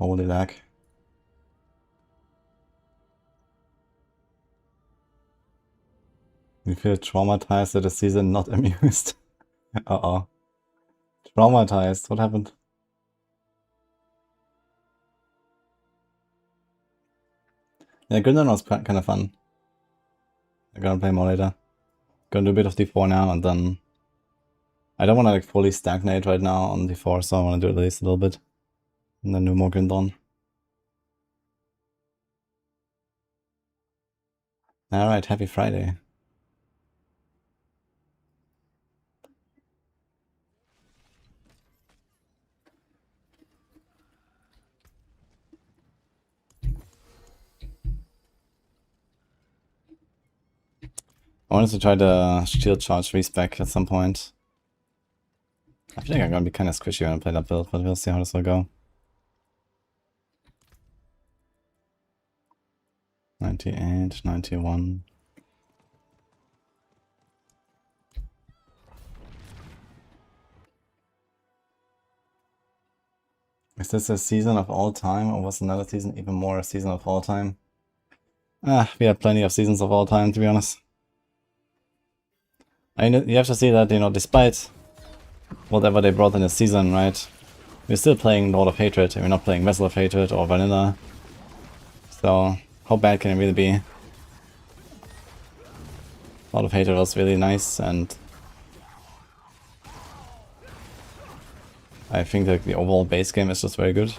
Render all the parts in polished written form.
Holy lag. We feel traumatized at the season, not amused. Uh-oh. Traumatized, what happened? Yeah, Grindan was kind of fun. I'm gonna play more later. Gonna do a bit of D4 now, and then... I don't want to like fully stagnate right now on D4, so I want to do at least a little bit. And then do more Grindan. Alright, happy Friday. I wanted to try the shield charge respec at some point. I feel like I'm gonna be kind of squishy when I play that build, but we'll see how this will go. 98, 91. Is this a season of all time, or was another season even more a season of all time? We had plenty of seasons of all time, to be honest. I mean, you have to see that, you know, despite whatever they brought in the season, right? We're still playing Lord of Hatred, and we're not playing Vessel of Hatred or Vanilla. So, how bad can it really be? Lord of Hatred was really nice, and I think that the overall base game is just very good.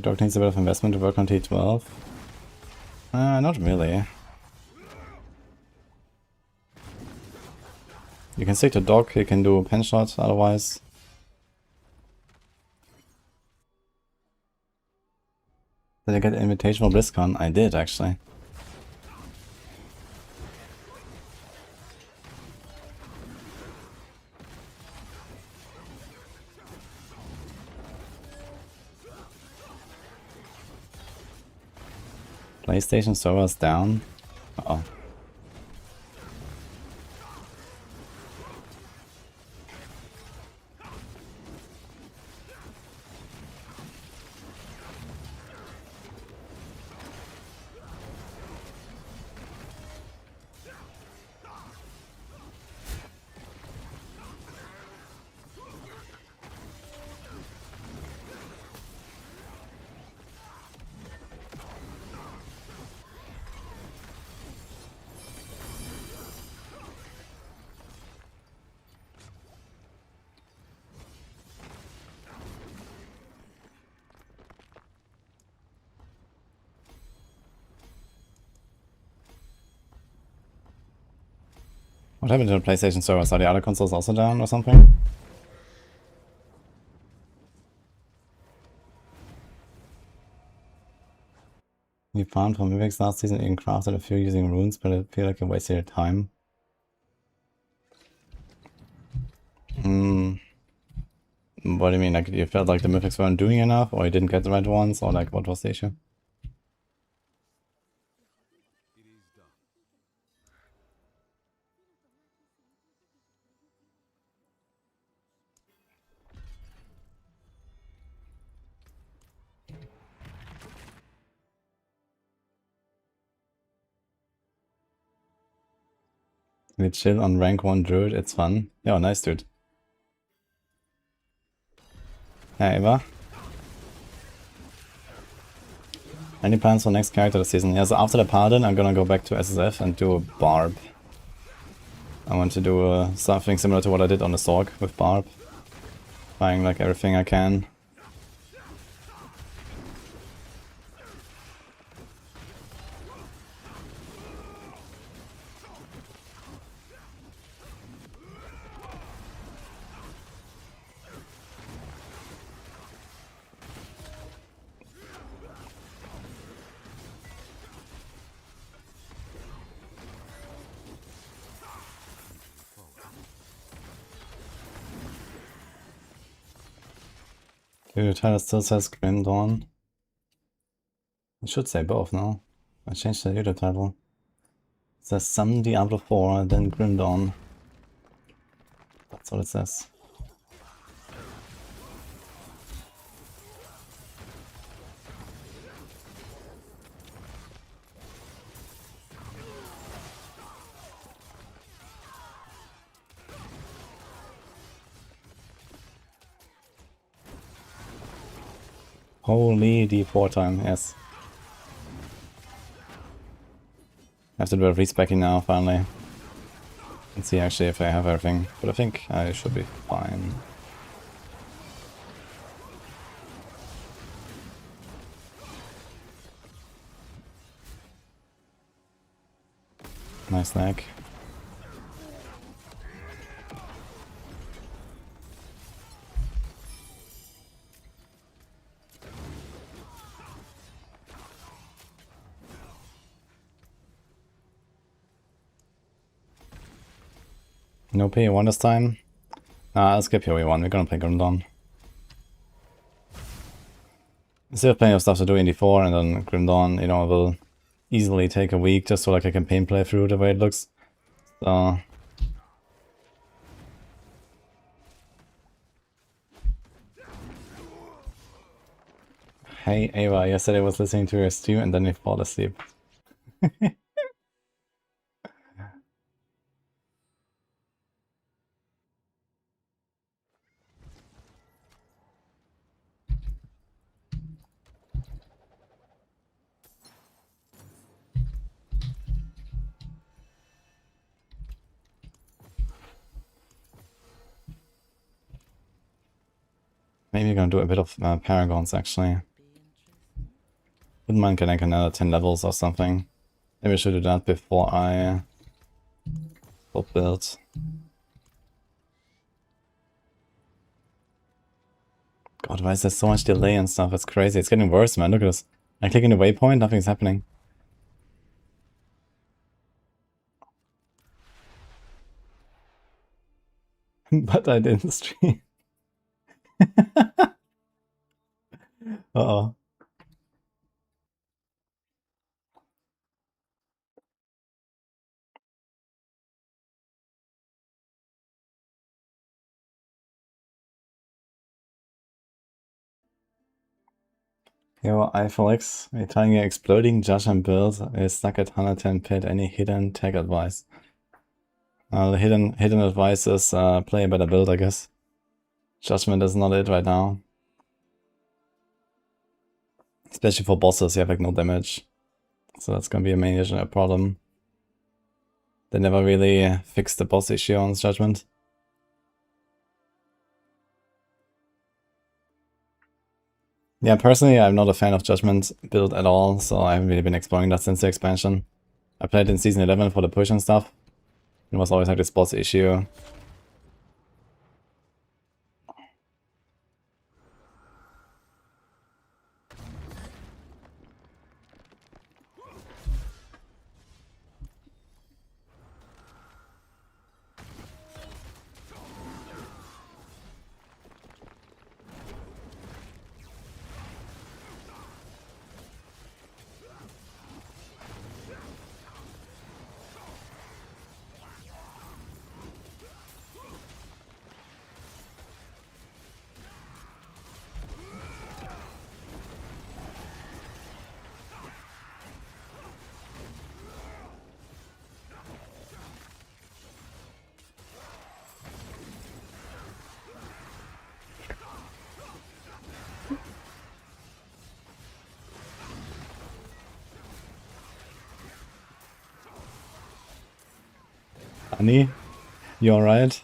Dog needs a bit of investment to work on T12. Not really. You can stick to Dog, you can do pen shot otherwise. Did I get an invitation for BlizzCon? I did, actually. PlayStation servers down. Uh-oh. What happened to the PlayStation servers? Are the other consoles also down or something? We farmed for Mimics last season, even crafted a few using runes, but I feel like I wasted your time. What do you mean? Like, you felt like the Mythics weren't doing enough, or you didn't get the right ones, or like, what was the issue? We chill on rank 1 druid, it's fun. Yeah, nice dude. Hey, Eva. Any plans for next character this season? Yeah, so after the Paladin, I'm gonna go back to SSF and do a Barb. I want to do something similar to what I did on the Sorg with Barb. Buying like everything I can. Your title still says Grim Dawn. It should say both, no? I changed the YouTube title. It says some Diablo 4 and then Grim Dawn. That's what it says. Holy D4 time, yes. I have to do a respecking now, finally. Let's see actually if I have everything, but I think I should be fine. Nice lag. No PE1 this time? Nah, I'll skip PE1, we're gonna play Grim Dawn. I still have plenty of stuff to do in D4 and then Grim Dawn, you know, will easily take a week just so like a campaign playthrough the way it looks. So... Hey Ava, yesterday I was listening to your stream and then I fall asleep. Maybe we're gonna do a bit of Paragons actually. Wouldn't mind getting another 10 levels or something. Maybe I should do that before I full build. God, why is there so much delay and stuff? It's crazy. It's getting worse, man. Look at this. I click on the waypoint, nothing's happening. But I didn't stream. Uh-oh. Yo, iFLX, a tiny exploding judgment build is stuck at 110 pit. Any hidden tech advice? Hidden advice is play a better build, I guess. Judgment is not it right now. Especially for bosses, you have like no damage. So that's gonna be a major problem. They never really fixed the boss issue on Judgment. Yeah, personally, I'm not a fan of Judgment build at all, so I haven't really been exploring that since the expansion. I played in Season 11 for the push and stuff. It was always like this boss issue. Annie, you alright?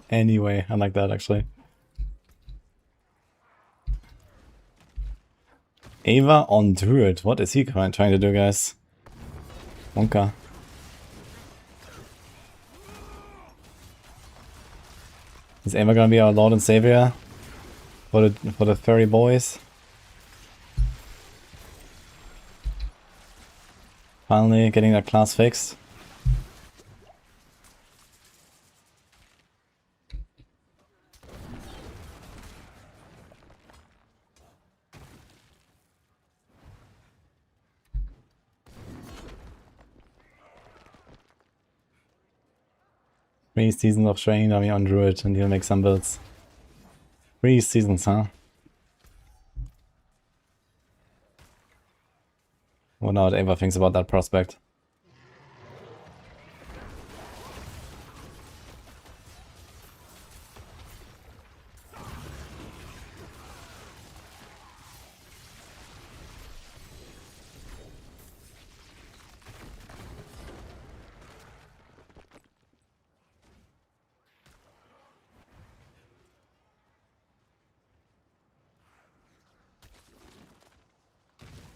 Anyway, I like that actually. Ava on Druid. What is he trying to do, guys? Wonka. Is Ava gonna be our Lord and Savior for the furry boys? Finally getting that class fixed. Three seasons of training dummy on Druid and he'll make some builds. 3 seasons, huh? Wonder what Ava thinks about that prospect.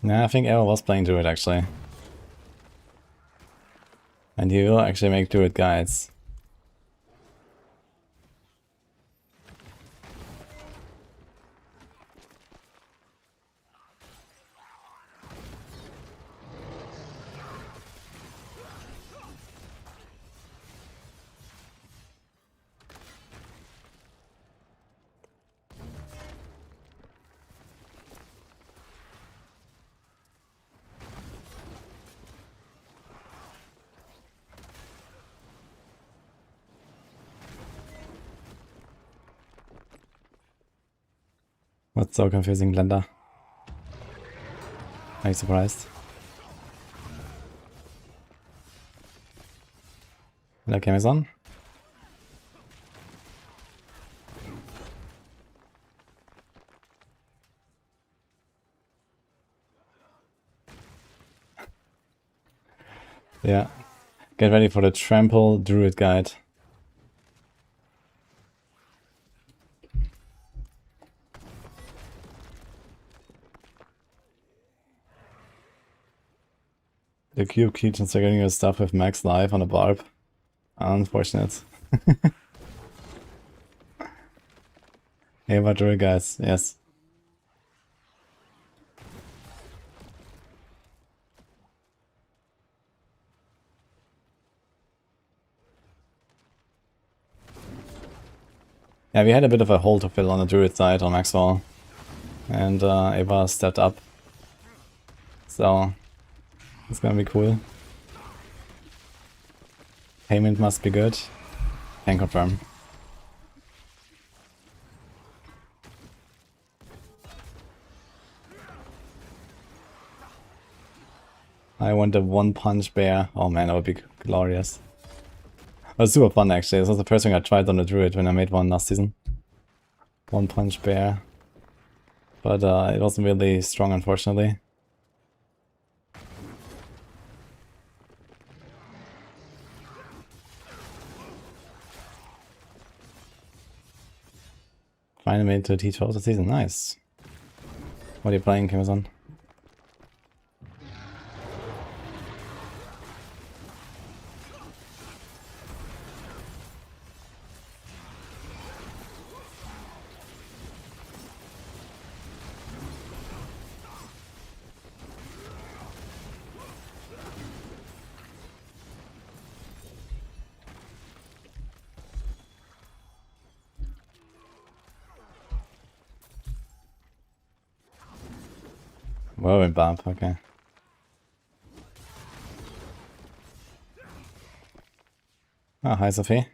Nah, I think Ava was playing Druid actually. And he will actually make Druid guides. What's so confusing, Glenda? Are you surprised? Hello, Amazon. Yeah. Get ready for the Trample Druid guide. The cube keeps getting your stuff with max life on a barb. Unfortunate. Ava Druid guys, yes. Yeah, we had a bit of a hole to fill on the Druid side on Maxwell. And Ava stepped up. So, it's gonna be cool. Payment must be good. Can confirm. I want a one-punch bear. Oh man, that would be glorious. It was super fun actually. This was the first thing I tried on the Druid when I made one last season. One-punch bear. But it wasn't really strong, unfortunately. Finally made it to T12 of the season. Nice. What are you playing, Amazon? Whoa, in bump, okay. Oh, hi Sophie.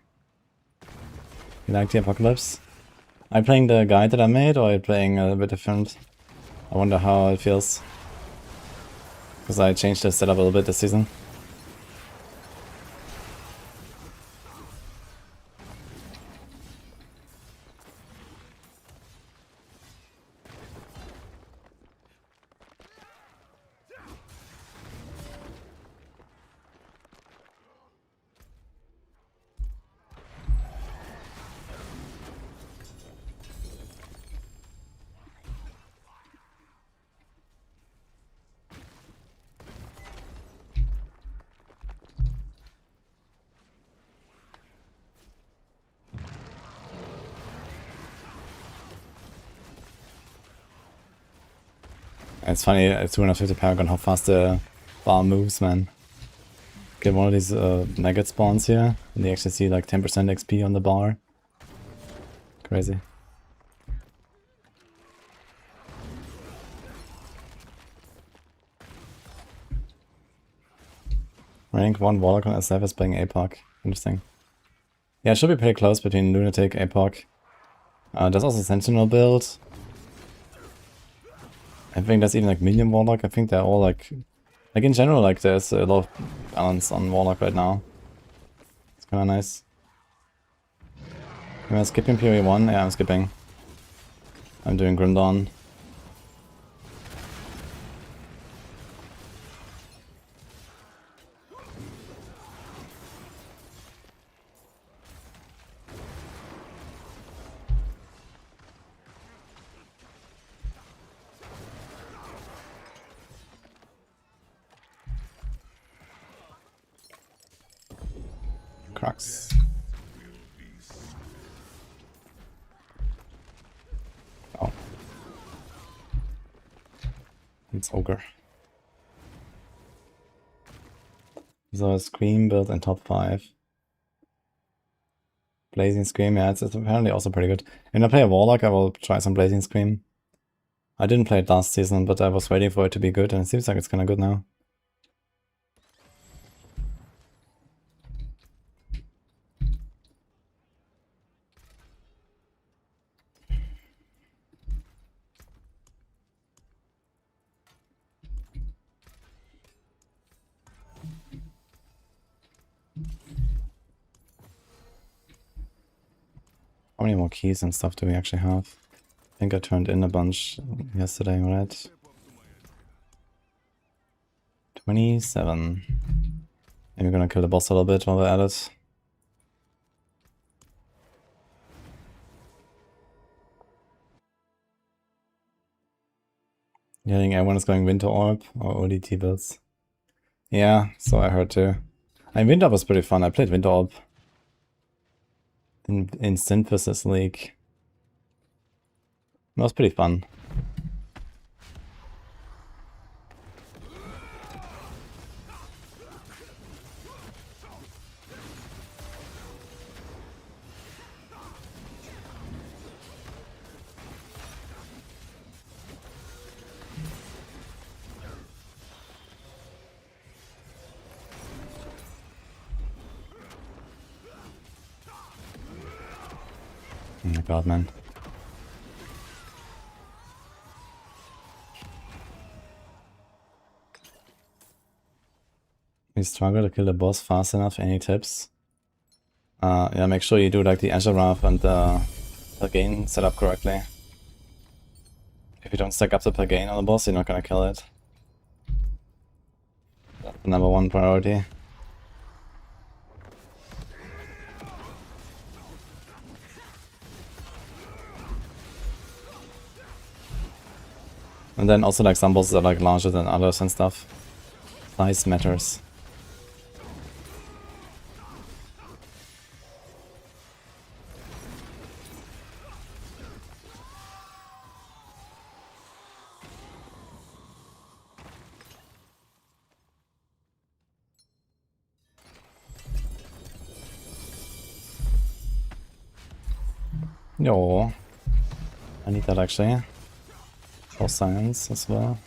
You like the Apocalypse? Are you playing the guide that I made, or are you playing a little bit different? I wonder how it feels. Because I changed the setup a little bit this season. It's funny at 250 Paragon how fast the bar moves, man. Get one of these maggot spawns here, and you actually see like 10% XP on the bar. Crazy. Rank 1 Warlock on SF is playing Epoch. Interesting. Yeah, it should be pretty close between Lunatic, Epoch. There's also Sentinel build. I think there's even like Minion Warlock. I think they're all like in general, like there's a lot of balance on Warlock right now. It's kinda nice. Am I skipping Fury 1? Yeah, I'm skipping. I'm doing Grim Dawn. Crux. Oh. It's Ogre. So Scream build in top 5. Blazing Scream, yeah, it's apparently also pretty good. When I play a Warlock, I will try some Blazing Scream. I didn't play it last season, but I was waiting for it to be good, and it seems like it's kinda good now. How many more keys and stuff do we actually have? I think I turned in a bunch yesterday, right? 27. Maybe we're gonna kill the boss a little bit while we're at it. Yeah, I think everyone is going Winter Orb or ODT builds. Yeah, so I heard too. I mean, Winter Orb was pretty fun. I played Winter Orb in Synthesis League. It was pretty fun. Oh my god, man. We struggle to kill the boss fast enough. Any tips? Yeah, make sure you do like the Azure Wrath and the Paladin set up correctly. If you don't stack up the Paladin on the boss, you're not gonna kill it. That's the #1 priority. And then also like some bosses are like larger than others and stuff. Size matters. Yo, I need that actually. For science as well.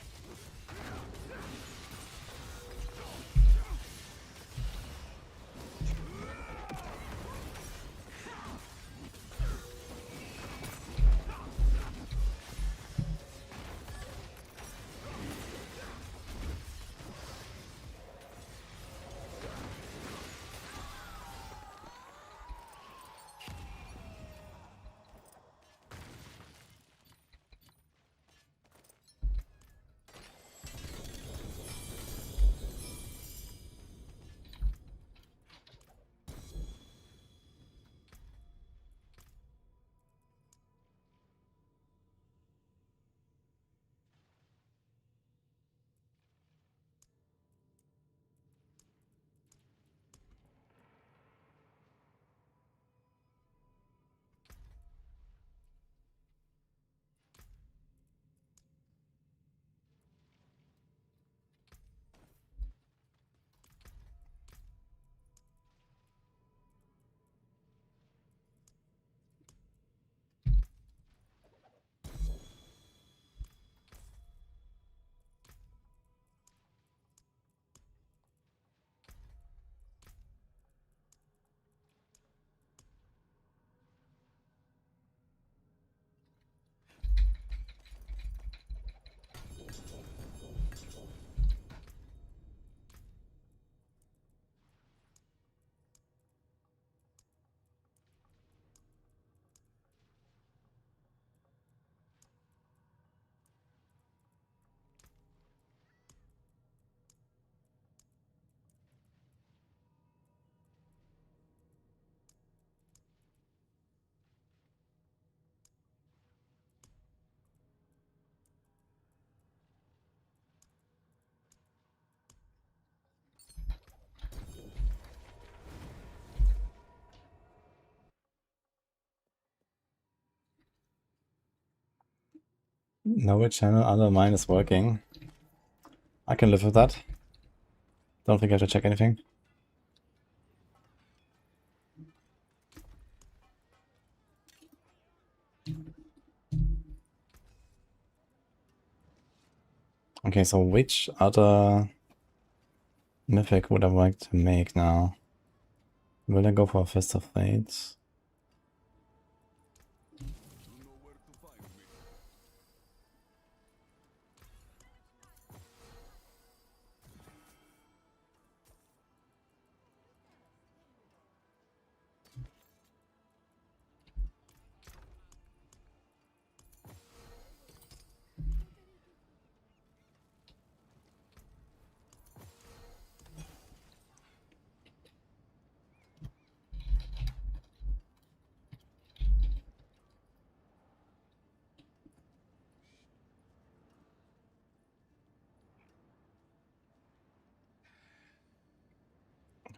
No channel other mine is working. I can live with that. Don't think I have to check anything. Okay, so which other mythic would I like to make now? Will I go for a Fist of Fates?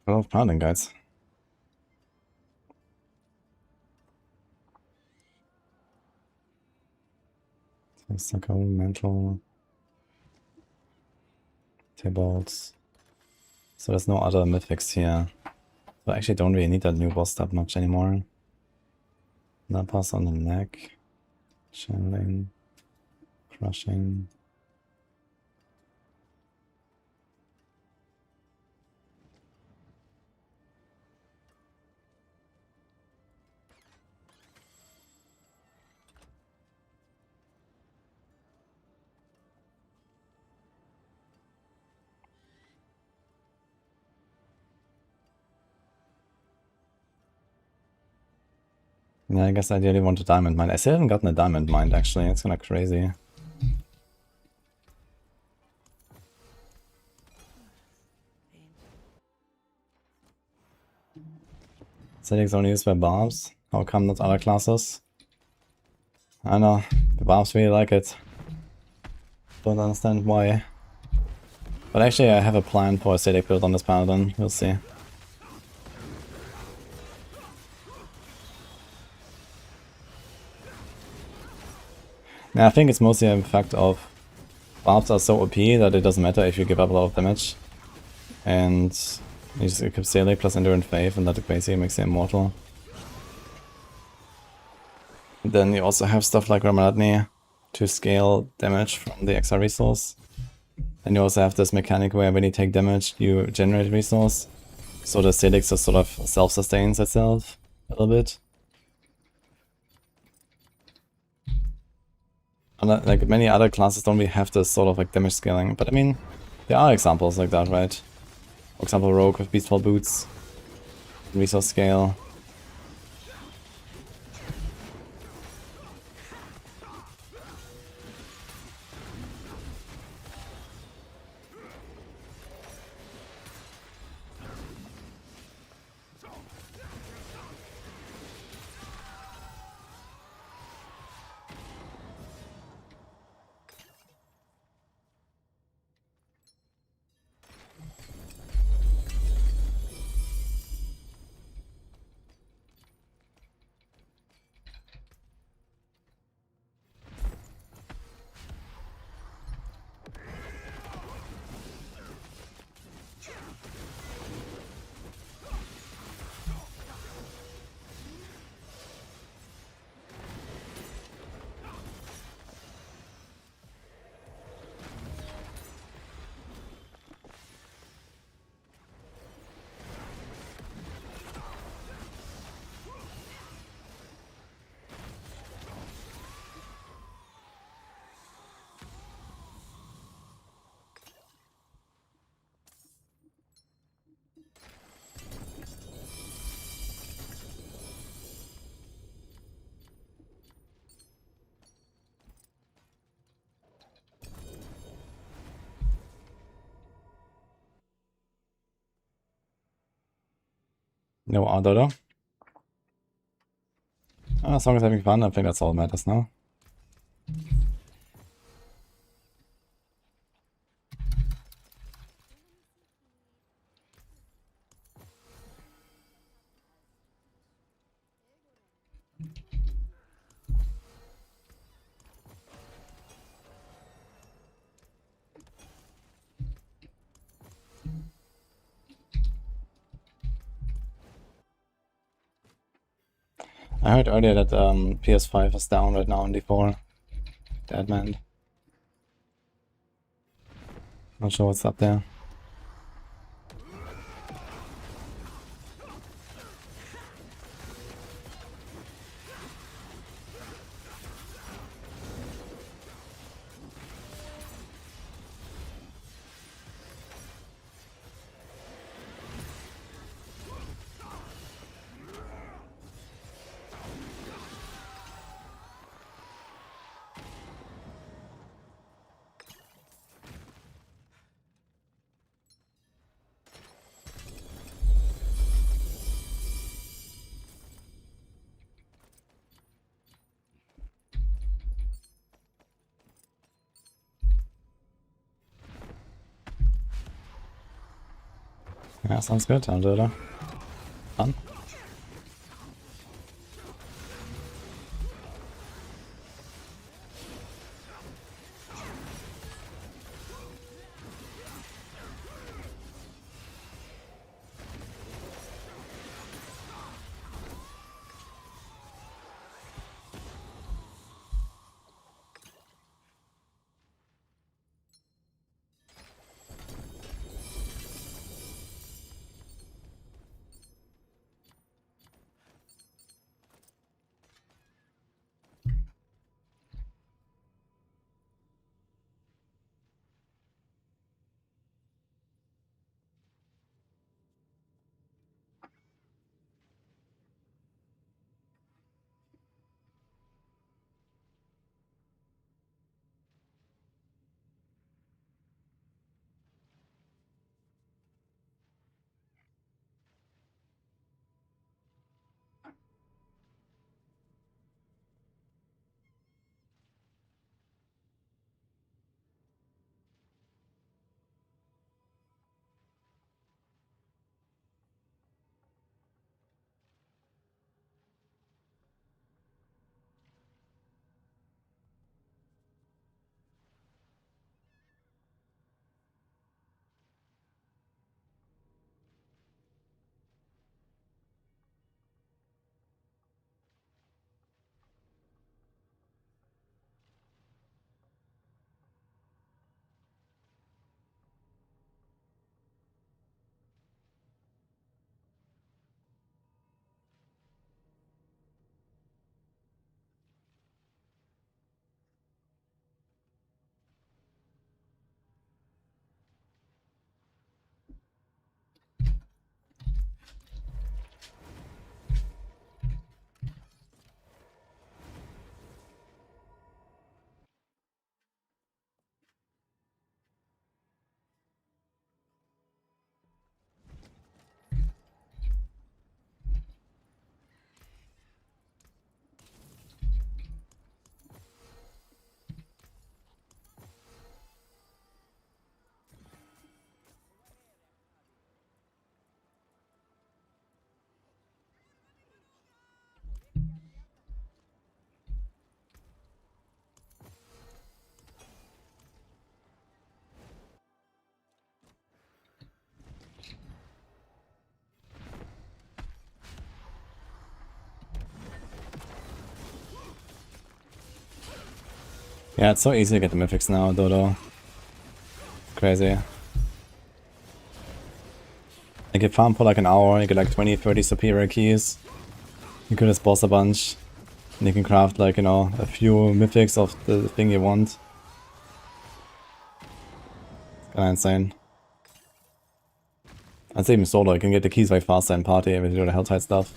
I love Paladin, guys. It's like a mental tables. So there's no other mythics here. So I actually don't really need that new boss that much anymore. Napas on the neck. Channeling. Crushing. Yeah, I guess I ideally want a diamond mine. I still haven't gotten a diamond mine actually, it's kinda crazy. Settings only used by barbs? How come not other classes? I know, the barbs really like it. Don't understand why. But actually I have a plan for a aesthetic build on this paladin, we'll see. Yeah, I think it's mostly a fact of barbs are so OP that it doesn't matter if you give up a lot of damage. And you just equip Selig plus Endurance Faith and that basically makes you immortal. Then you also have stuff like Ramanatni to scale damage from the Exile resource. And you also have this mechanic where when you take damage, you generate resource. So the Selig just sort of self-sustains itself a little bit. And like many other classes don't really have this sort of like damage scaling. But I mean, there are examples like that, right? For example, Rogue with Beastfall Boots, resource scale. No other though. As long as having fun, I think that's all that matters now. I heard earlier that PS5 is down right now in D4. Dead man. Not sure what's up there. Yeah, sounds good, Angela. Fun. Yeah, it's so easy to get the mythics now, Dodo. Crazy. Like, you farm for like an hour, you get like 20-30 superior keys. You could just boss a bunch. And you can craft like, you know, a few mythics of the thing you want. It's kinda insane. I'd say even solo, you can get the keys way faster in party if you do the Helltide stuff.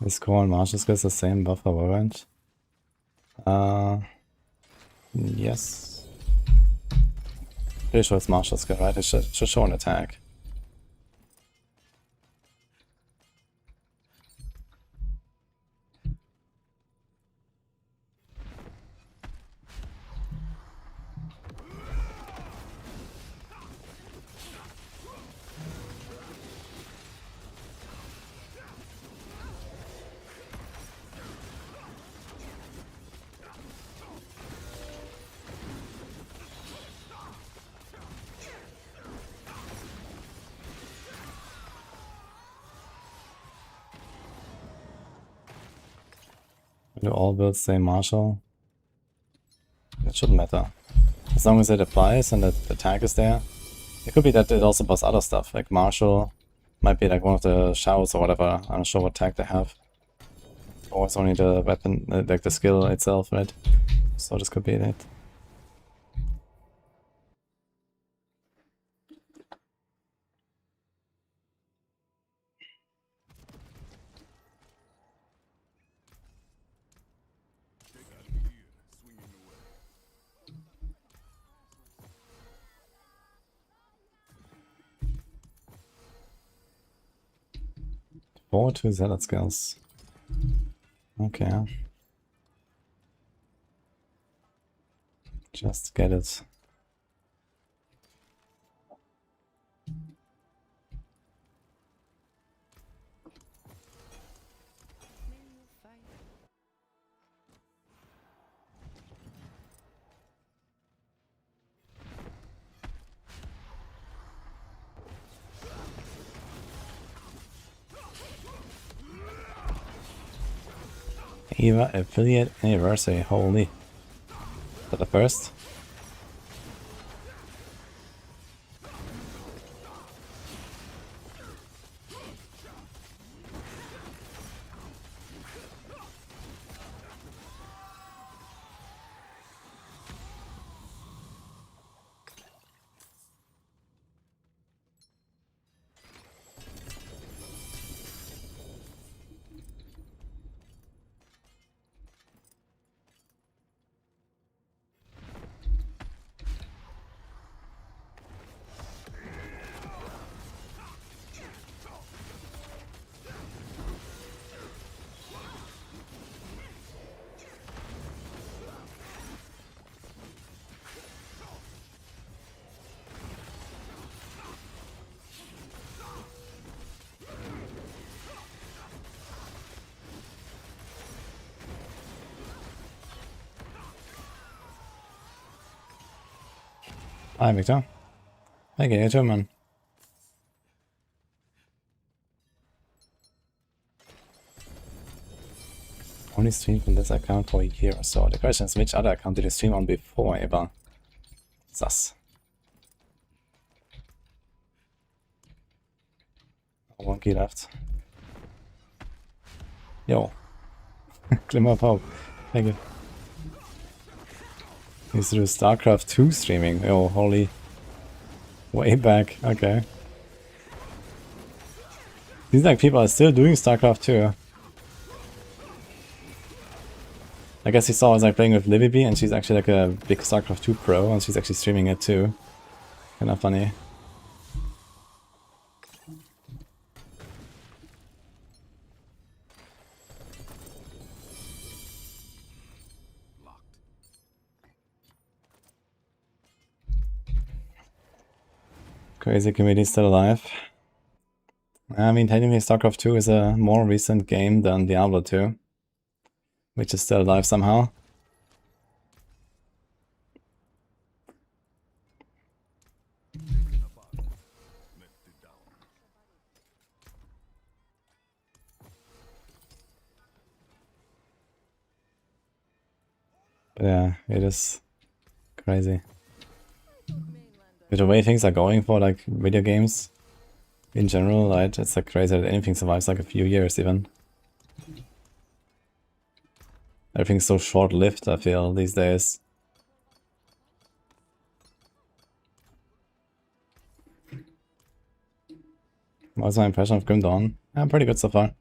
Is Core and Martial skills the same buffer range? Yes. Pretty sure it's Martial skill, right? It should show an attack. Do all builds say Marshall? It shouldn't matter. As long as it applies and the tag is there. It could be that it also buffs other stuff, like Marshall might be like one of the shouts or whatever. I'm not sure what tag they have. Or it's only the weapon, like the skill itself, right? So this could be it. Four 2 zealot skills. Okay. Just get it. Eva affiliate anniversary, holy. Is that the first? Hi Victor. Thank you too, man. Only stream from this account for a year or so. The question is, which other account did you stream on before, Eva? Sus. One key left. Yo. Glimmer of hope. Thank you. He's through StarCraft 2 streaming. Oh, holy. Way back. Okay. Seems like people are still doing StarCraft 2. I guess he saw I was like playing with Livy and she's actually like a big StarCraft 2 pro and she's actually streaming it too. Kinda funny. Crazy committee still alive. I mean, technically StarCraft 2 is a more recent game than Diablo 2, which is still alive somehow. But yeah, it is crazy. With the way things are going for like video games in general, right? It's like crazy that anything survives like a few years even. Everything's so short-lived, I feel, these days. What's my impression of Grim Dawn? Yeah, pretty good so far.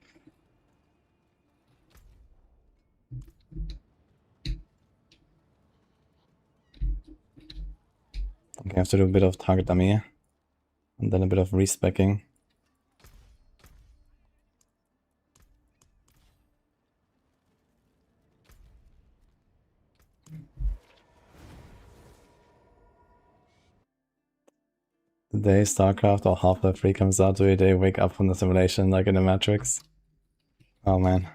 Okay, I have to do a bit of target dummy. And then a bit of respecking. The day StarCraft or Half-Life 3 comes out, do they wake up from the simulation like in the Matrix? Oh man.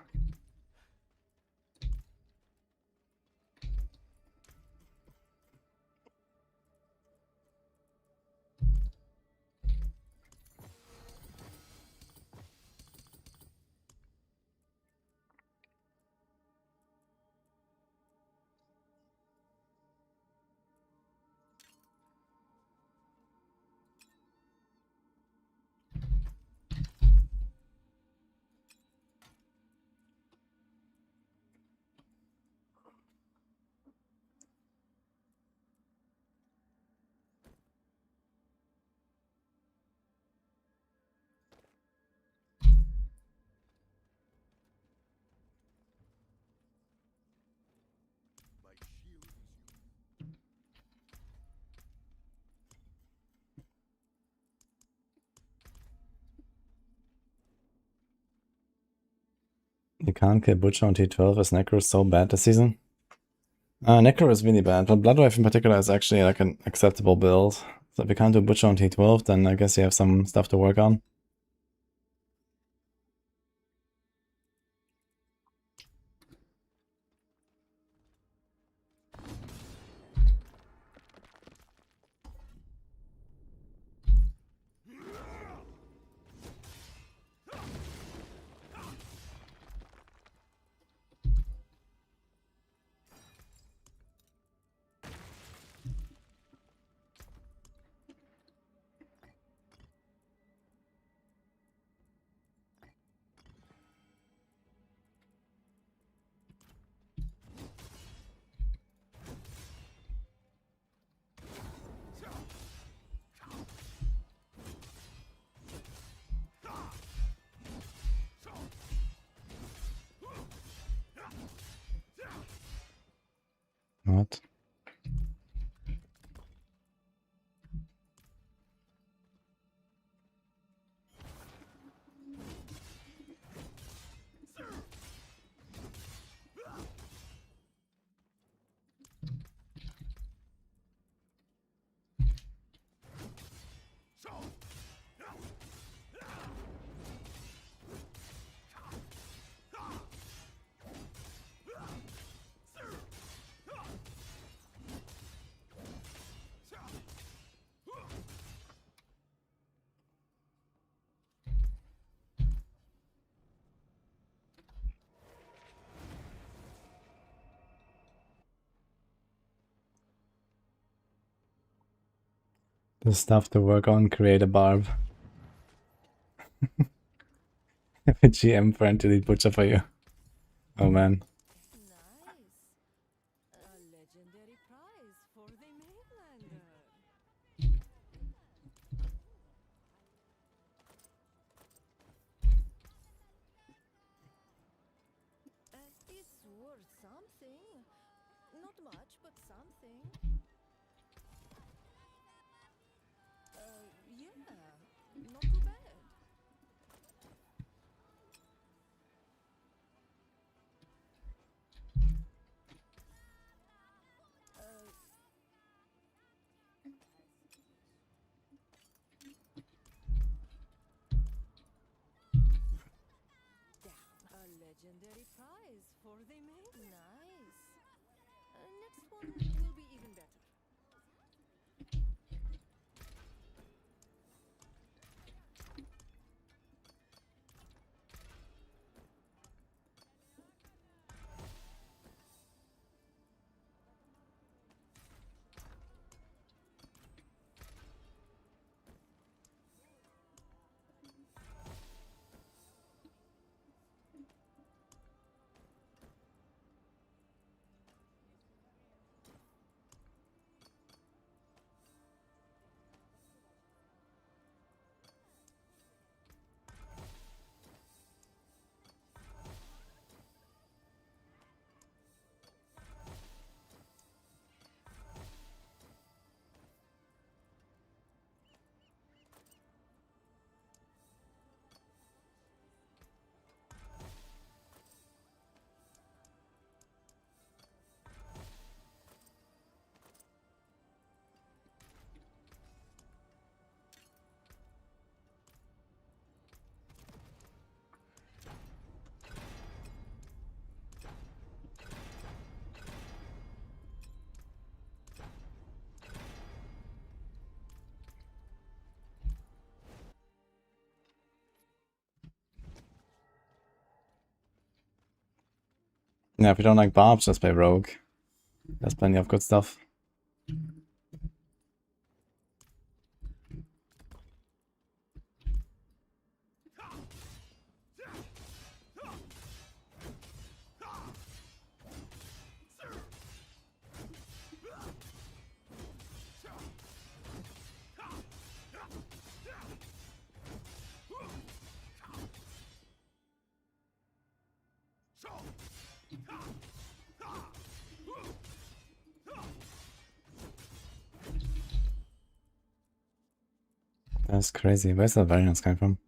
You can't kill Butcher on T12 as Necro is so bad this season. Necro is really bad, but Bloodwave in particular is actually like an acceptable build. So if you can't do Butcher on T12, then I guess you have some stuff to work on. What? The stuff to work on, create a barb. Have a GM friend to delete Butcher for you. Oh man. Yeah, if you don't like barbs, just play Rogue. There's plenty of good stuff. That's crazy. Where's that variance coming from?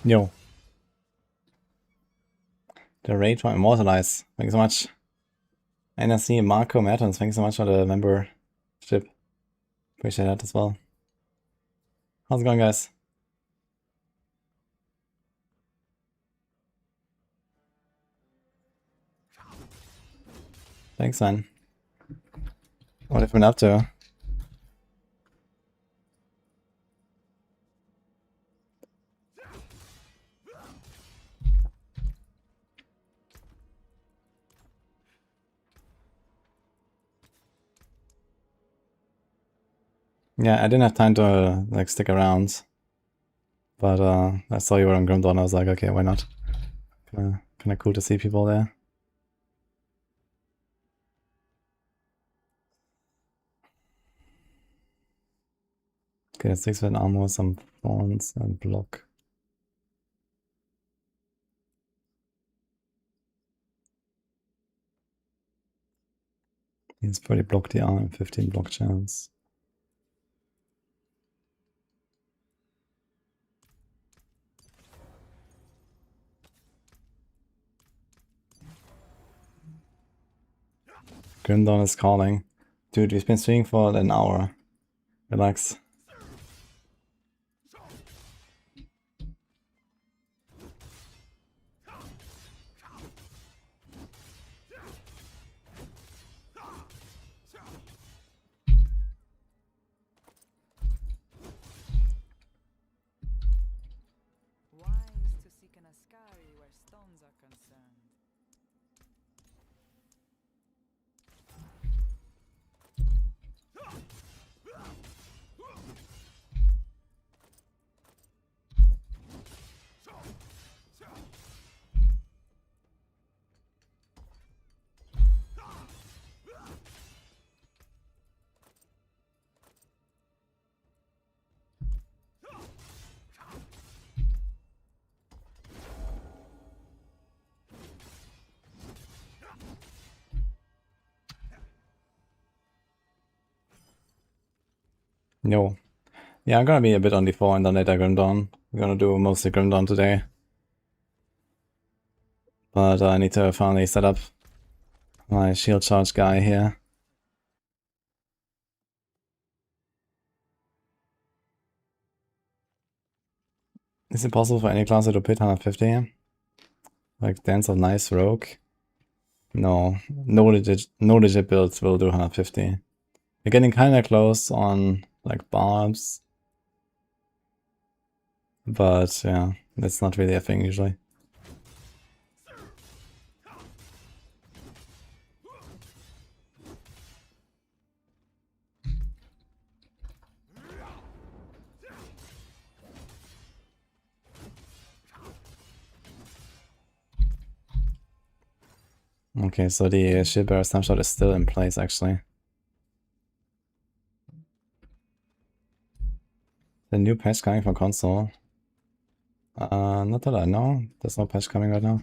Yo. The raid for Immortalize. Thanks so much. And I see Marco Mertens. Thanks so much for the membership. Appreciate that as well. How's it going, guys? Thanks, man. What have you been up to? Yeah, I didn't have time to like stick around, but I saw you were on Grimdawn. I was like, okay, why not? Kind of cool to see people there. Okay, 6 with armor, some thorns, and block. He's pretty block the arm, 15 block chance. Grimdawn is calling. Dude, we've been streaming for an hour. Relax. Wise to seek an Ascari where stones are concerned. Yo. Yeah, I'm gonna be a bit on D4 and then later Grimdawn. I'm gonna do mostly Grimdawn today. But I need to finally set up my shield charge guy here. Is it possible for any classer to pit 150? Like Dance of Nice Rogue? No. No legit builds will do 150. You're getting kinda close on like barbs. But yeah, that's not really a thing usually. Okay, so the shield bearer snapshot is still in place actually. The new patch coming for console. Not that I know. There's no patch coming right now.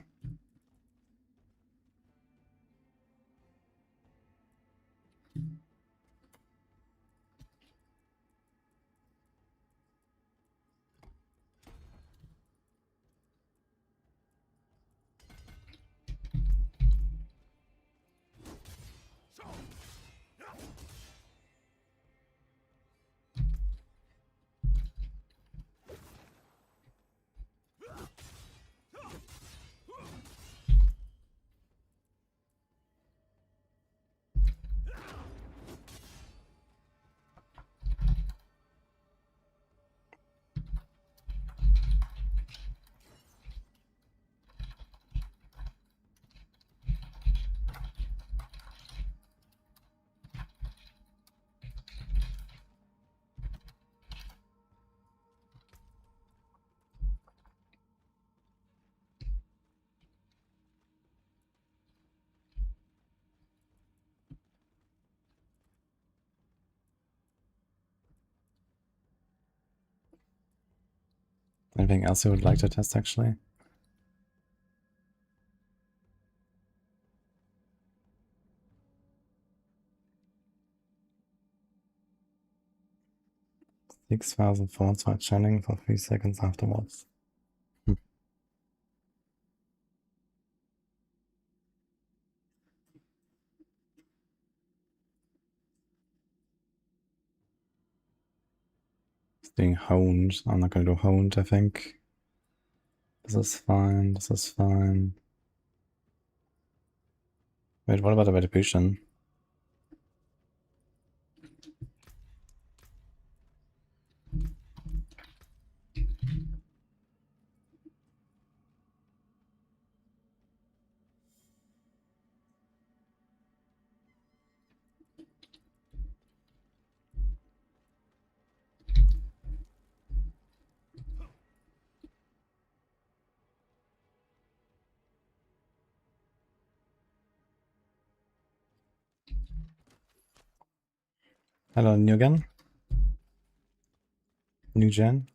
Anything else you would like to test actually? $6,000 for channeling for 3 seconds afterwards. It's being honed. I'm not gonna do honed, I think. This is fine, this is fine. Wait, what about the retribution? Hello, new gun? New gen?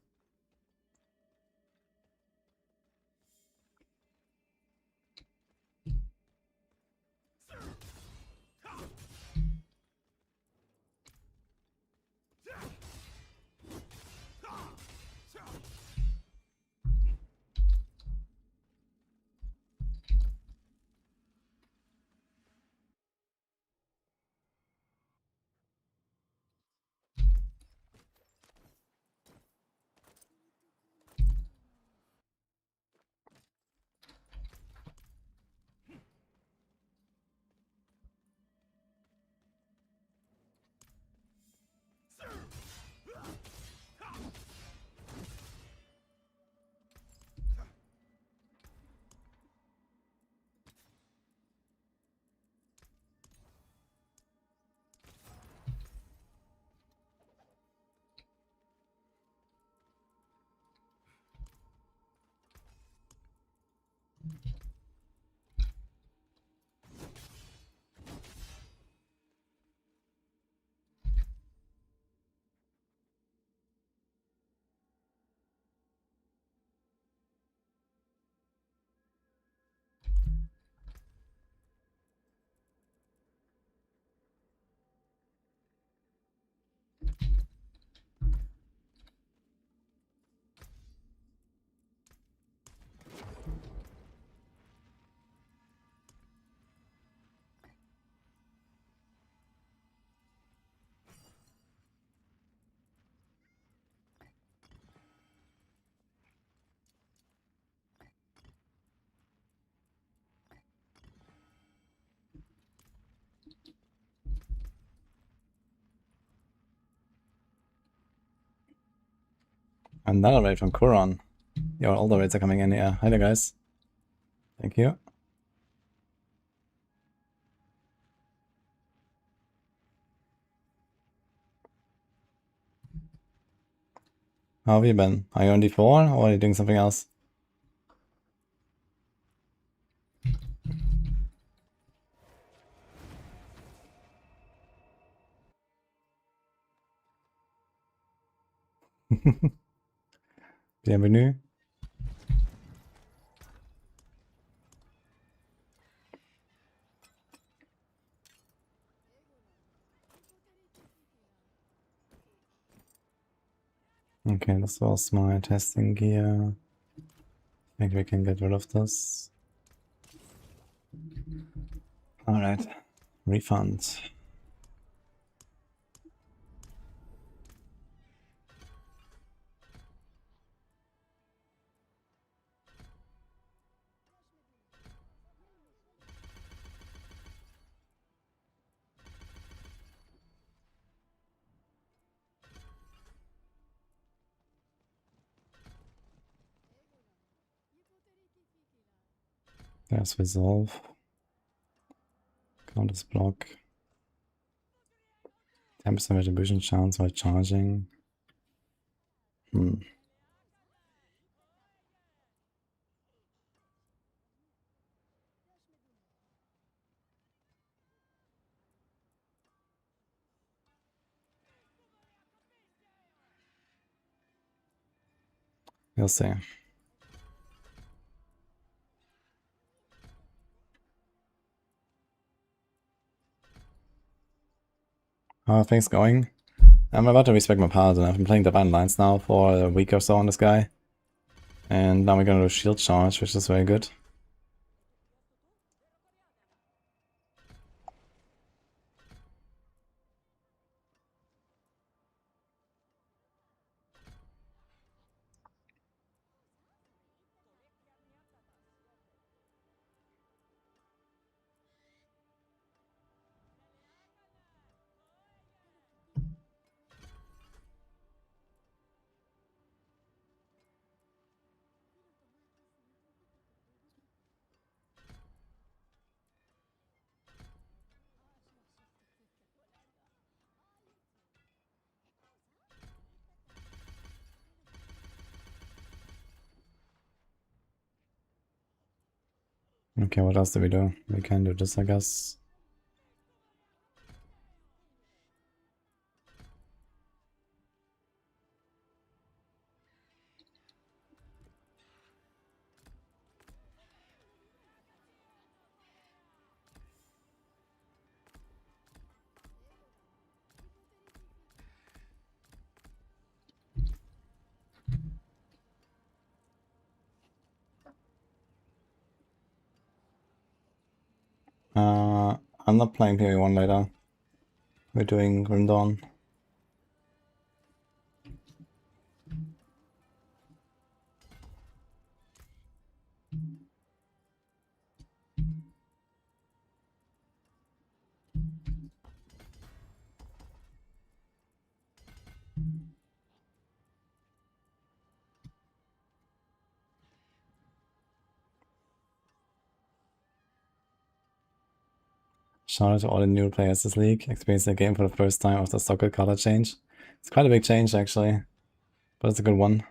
Another raid from Kuron. Yo, all the raids are coming in here. Hi there, guys. Thank you. How have you been? Are you on D4 or are you doing something else? Bienvenue. Okay, this was my testing gear. I think we can get rid of this. Alright, refund. There's resolve. Counters block. 10% retribution chance while charging. We'll see. How are things going? I'm about to respec my Paladin. I've been playing Divine Lines now for a week or so on this guy. And now we're gonna do shield charge, which is very good. Okay, what else do we do? We can do this, I guess. I'm not playing PvE1 later. We're doing Grim Dawn. Shout out to all the new players this league. Experienced the game for the first time after soccer color change. It's quite a big change actually, but it's a good one.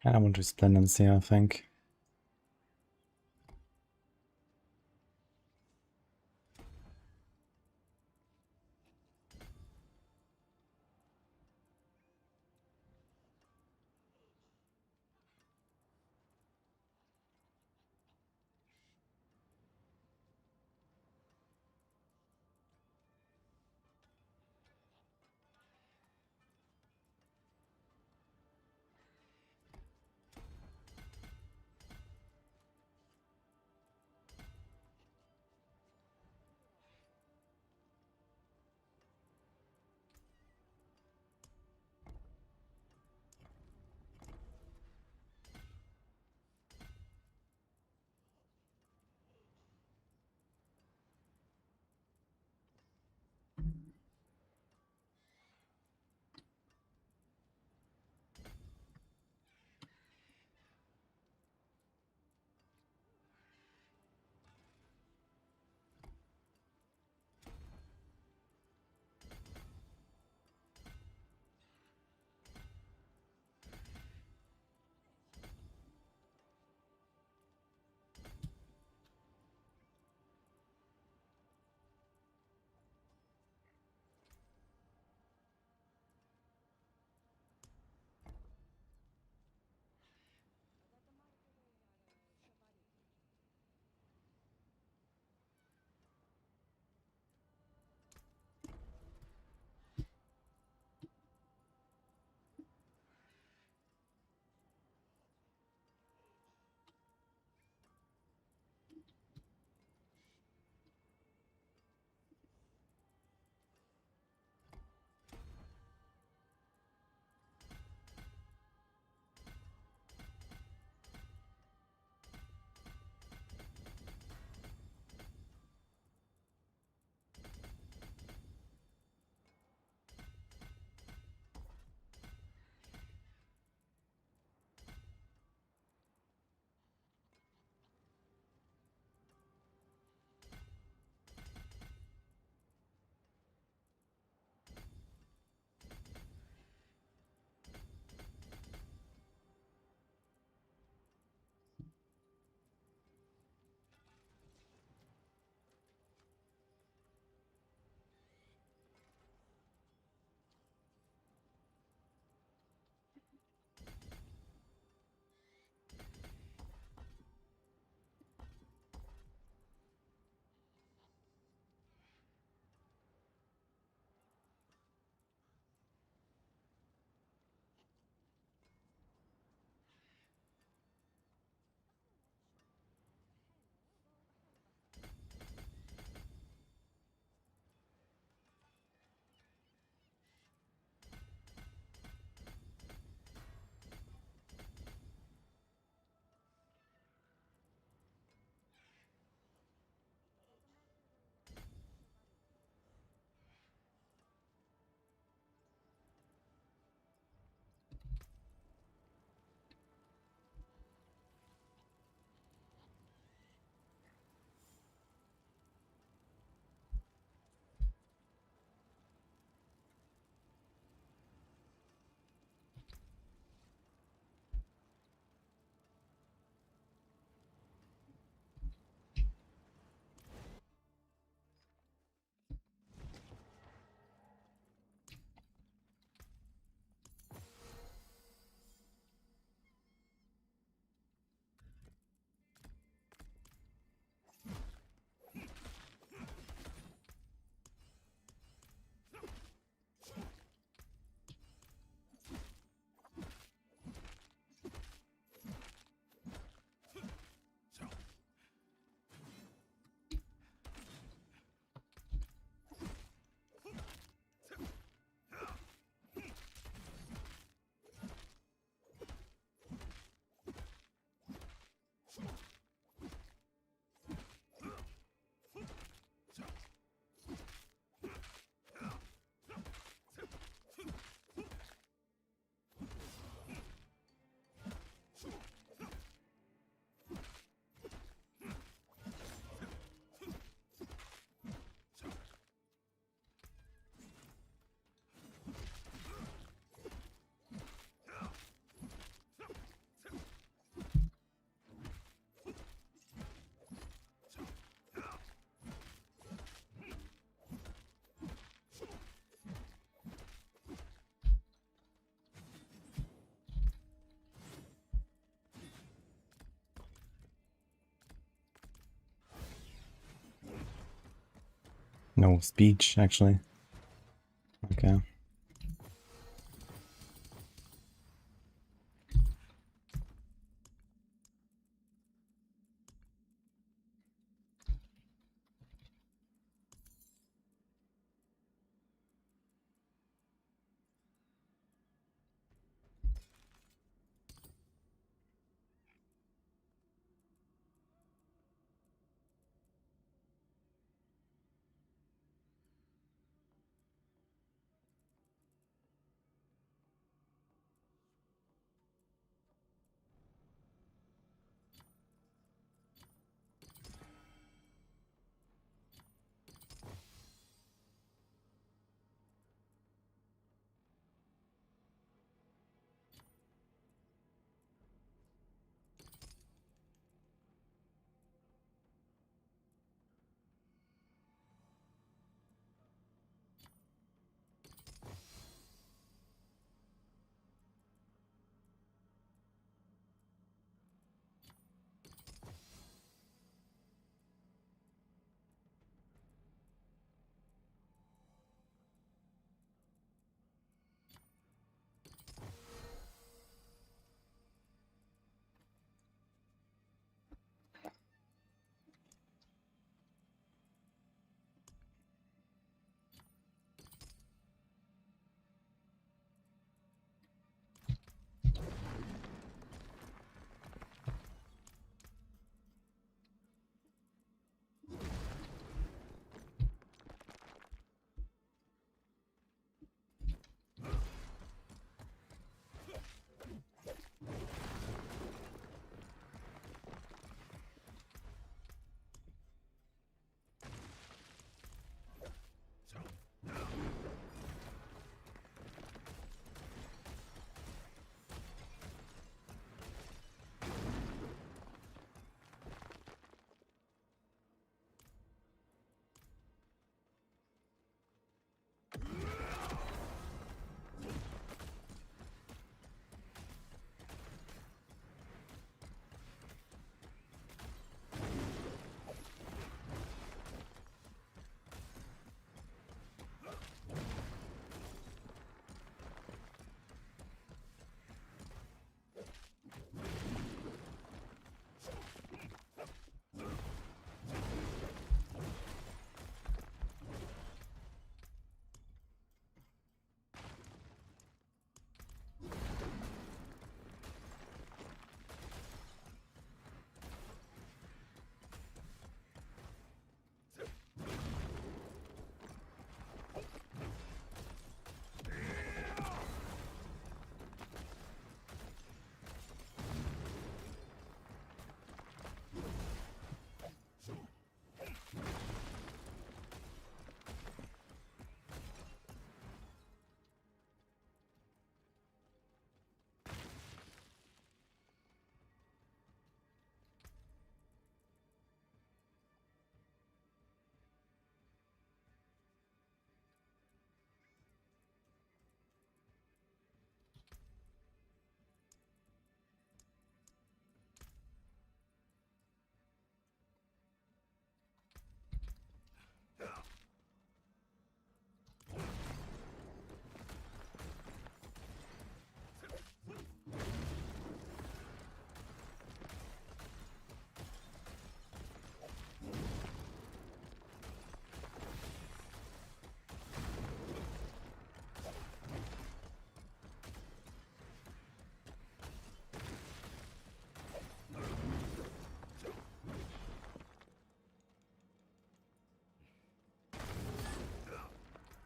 I want to Splendence here, I think. No speech, actually. Okay.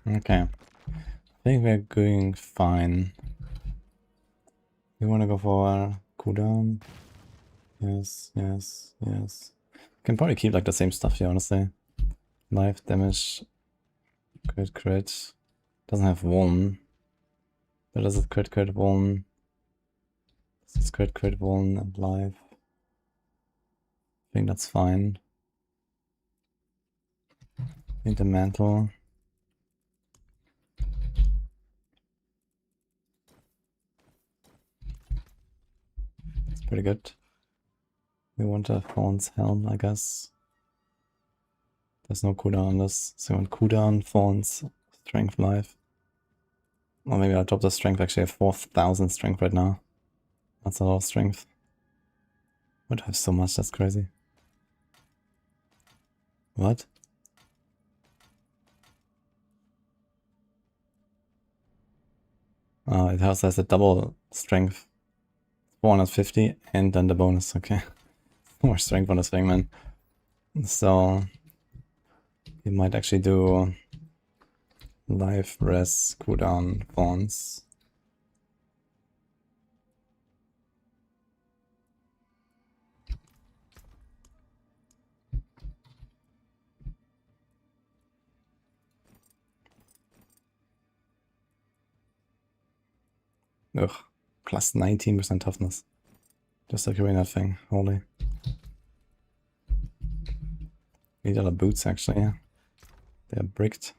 Okay. I think we're going fine. We wanna go for a cooldown. Yes, yes, yes. Can probably keep like the same stuff here, honestly. Life damage, crit, crit. Doesn't have one. But does it crit, crit, one? This is crit, crit, one, and life. I think that's fine. I think the mantle. It's pretty good. We want a Fawn's helm, I guess. There's no cooldown on this. So on cooldown, Thorns, Strength, Life. Or maybe I'll drop the Strength. Actually, I have 4,000 Strength right now. That's a lot of Strength. Would have so much, that's crazy. What? Oh, it also has a double Strength. 450 and then the bonus, okay. More Strength on this thing, man. So we might actually do Life, Res, Cooldown, Thorns. Ugh, plus 19% toughness. Just securing that thing, holy. Need other boots actually. They're bricked.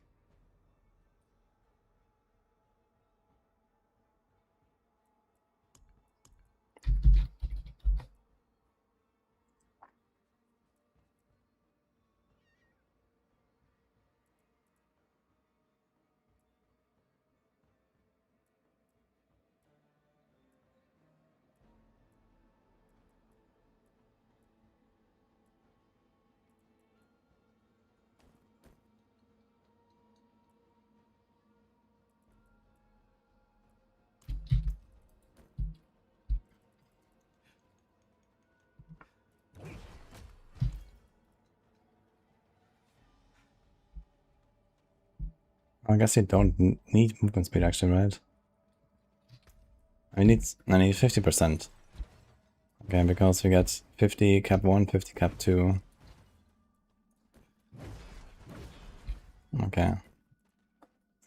I guess you don't need movement speed actually, right? I need 50%. Okay, because you get 50 cap 1, 50 cap 2. Okay.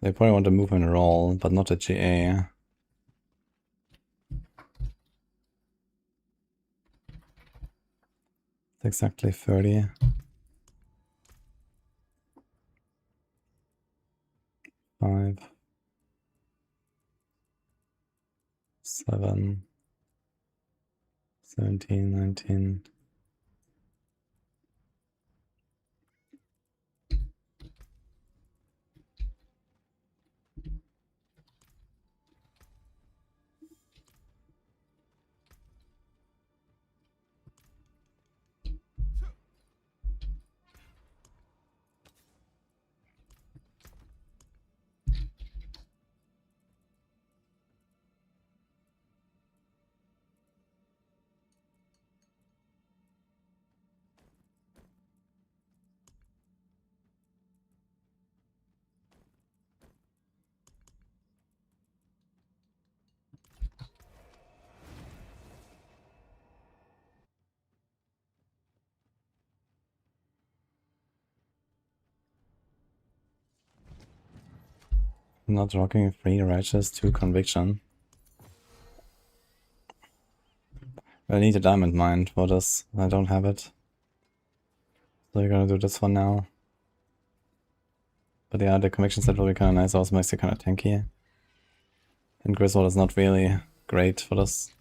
So you probably want a movement roll, but not a GA. It's exactly 30. 5, 7, 17, 19. Not rocking 3 righteous, 2 conviction. I need a diamond mine for this. I don't have it. So you're gonna do this one now. But yeah, the conviction set will be kinda nice, also makes it kinda tanky. And Griswold is not really great for this.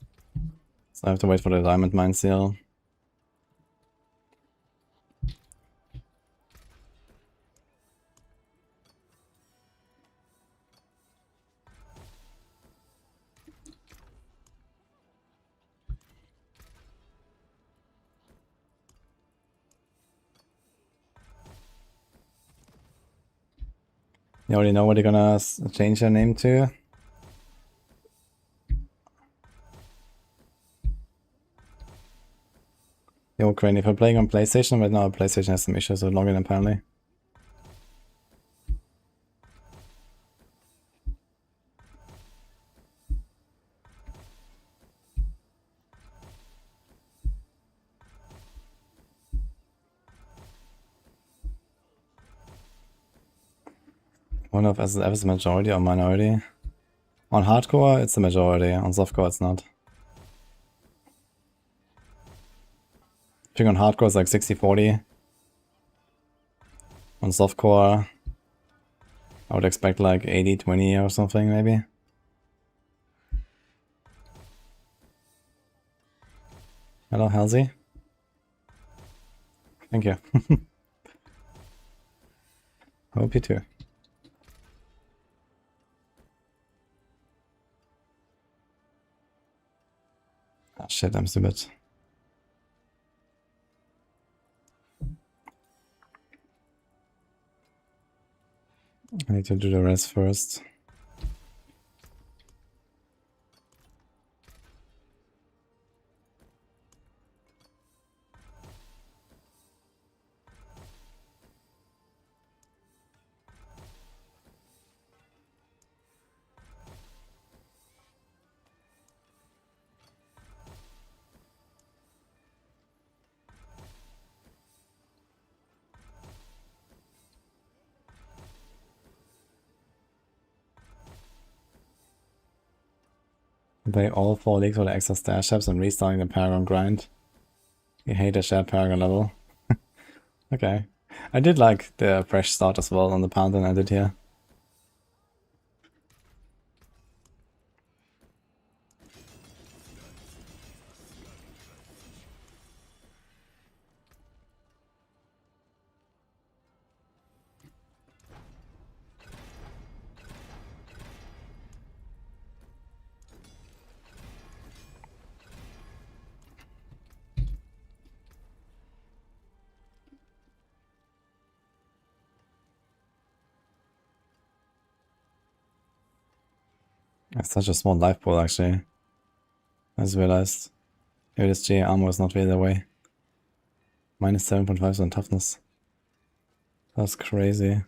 So I have to wait for the diamond mine seal. You already know what you're gonna change your name to? Yo, Crane, if you're playing on PlayStation, right now PlayStation has some issues with login apparently. I wonder if SF is a majority or minority. On hardcore, it's the majority. On softcore, it's not. I think on hardcore, it's like 60-40. On softcore, I would expect like 80-20 or something, maybe. Hello, Halsey. Thank you. Hope you too. Ah shit, I'm stupid. I need to do the rest first. Play all 4 leagues with extra stash ships and restarting the Paragon grind. You hate the shared Paragon level. Okay. I did like the fresh start as well on the Paladin I did here. It's such a small life pool actually. I just realized. Maybe this GA armor is not really the way. Minus 7.5 on toughness. That's crazy.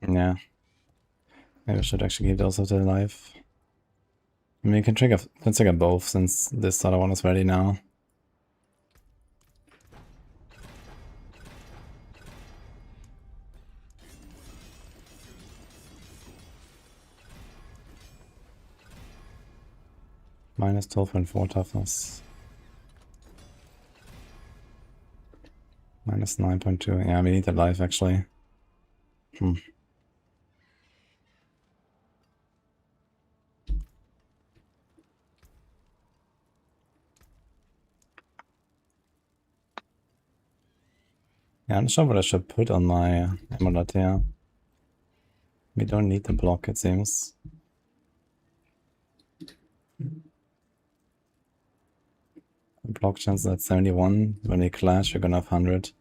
Yeah. Maybe I should actually keep those hotel alive. I mean, you can trigger both since this other one is ready now. Minus 12.4 toughness. Minus 9.2. Yeah, we need that life actually. Yeah, I'm not sure what I should put on my amulet here. We don't need the block, it seems. Block chance at 71. When we clash, we're gonna have 100.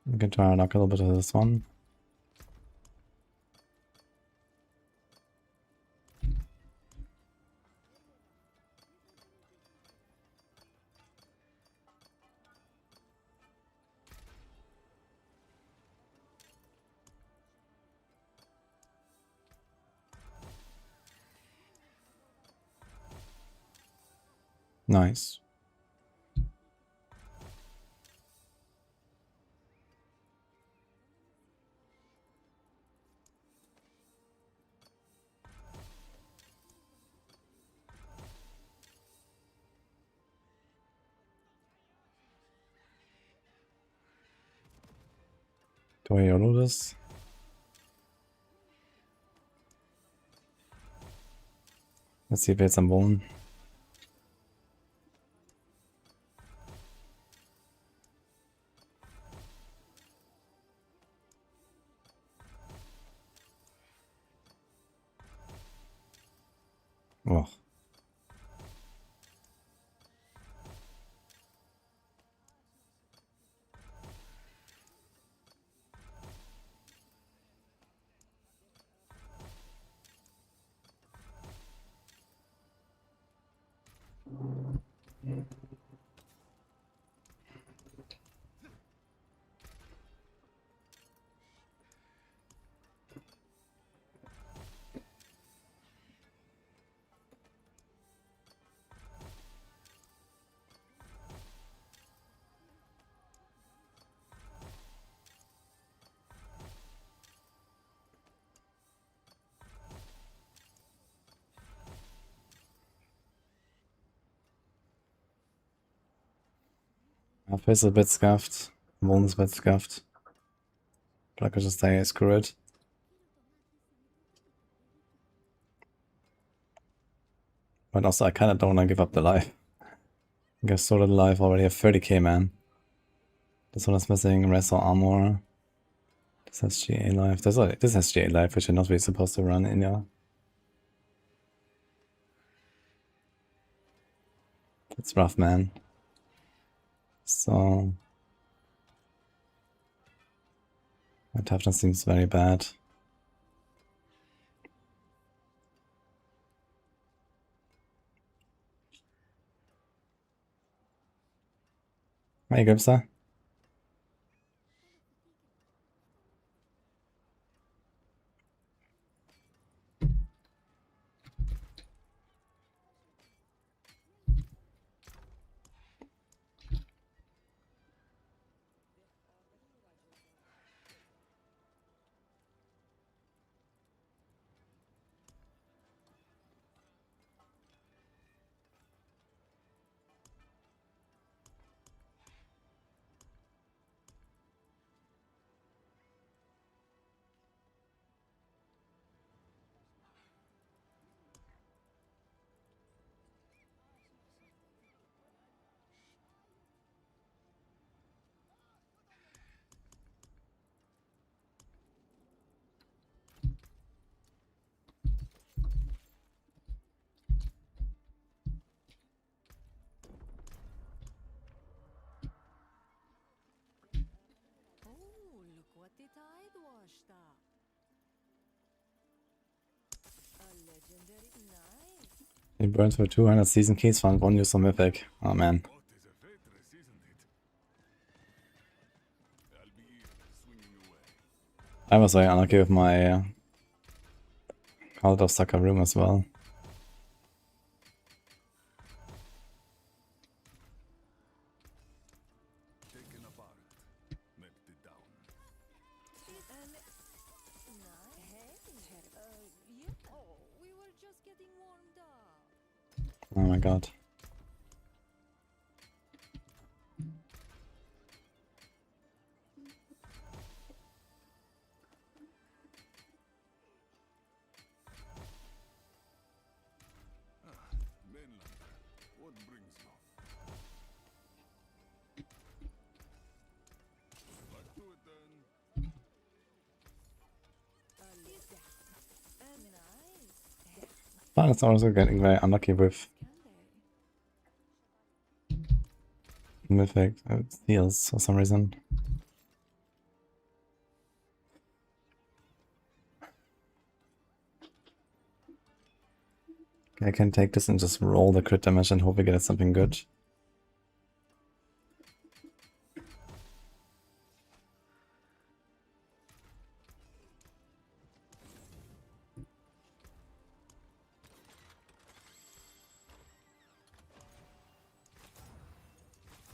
We can try and knock a little bit of this one. Nice. Do I YOLO this? Let's see if it's a bone. Oh. My face is a bit scuffed. Wound's a bit scuffed. But I could just say screw it. But also I kinda don't wanna give up the life. I think I've sorted the life already. I have 30k, man. This one is missing wrestle armor. This has GA life. This has GA life, which you're not really supposed to run in your. It's rough, man. So my toughness seems very bad. Hey, Gibster. Oh, look what the tide washed up. A legendary knife. He burns for 200 season keys, found one use on Mythic. Oh man. I was very unlucky with my Cult of Sucker room as well. Oh my god. But it's also getting very unlucky with Mythic steals for some reason. Okay, I can take this and just roll the crit damage and hope we get something good.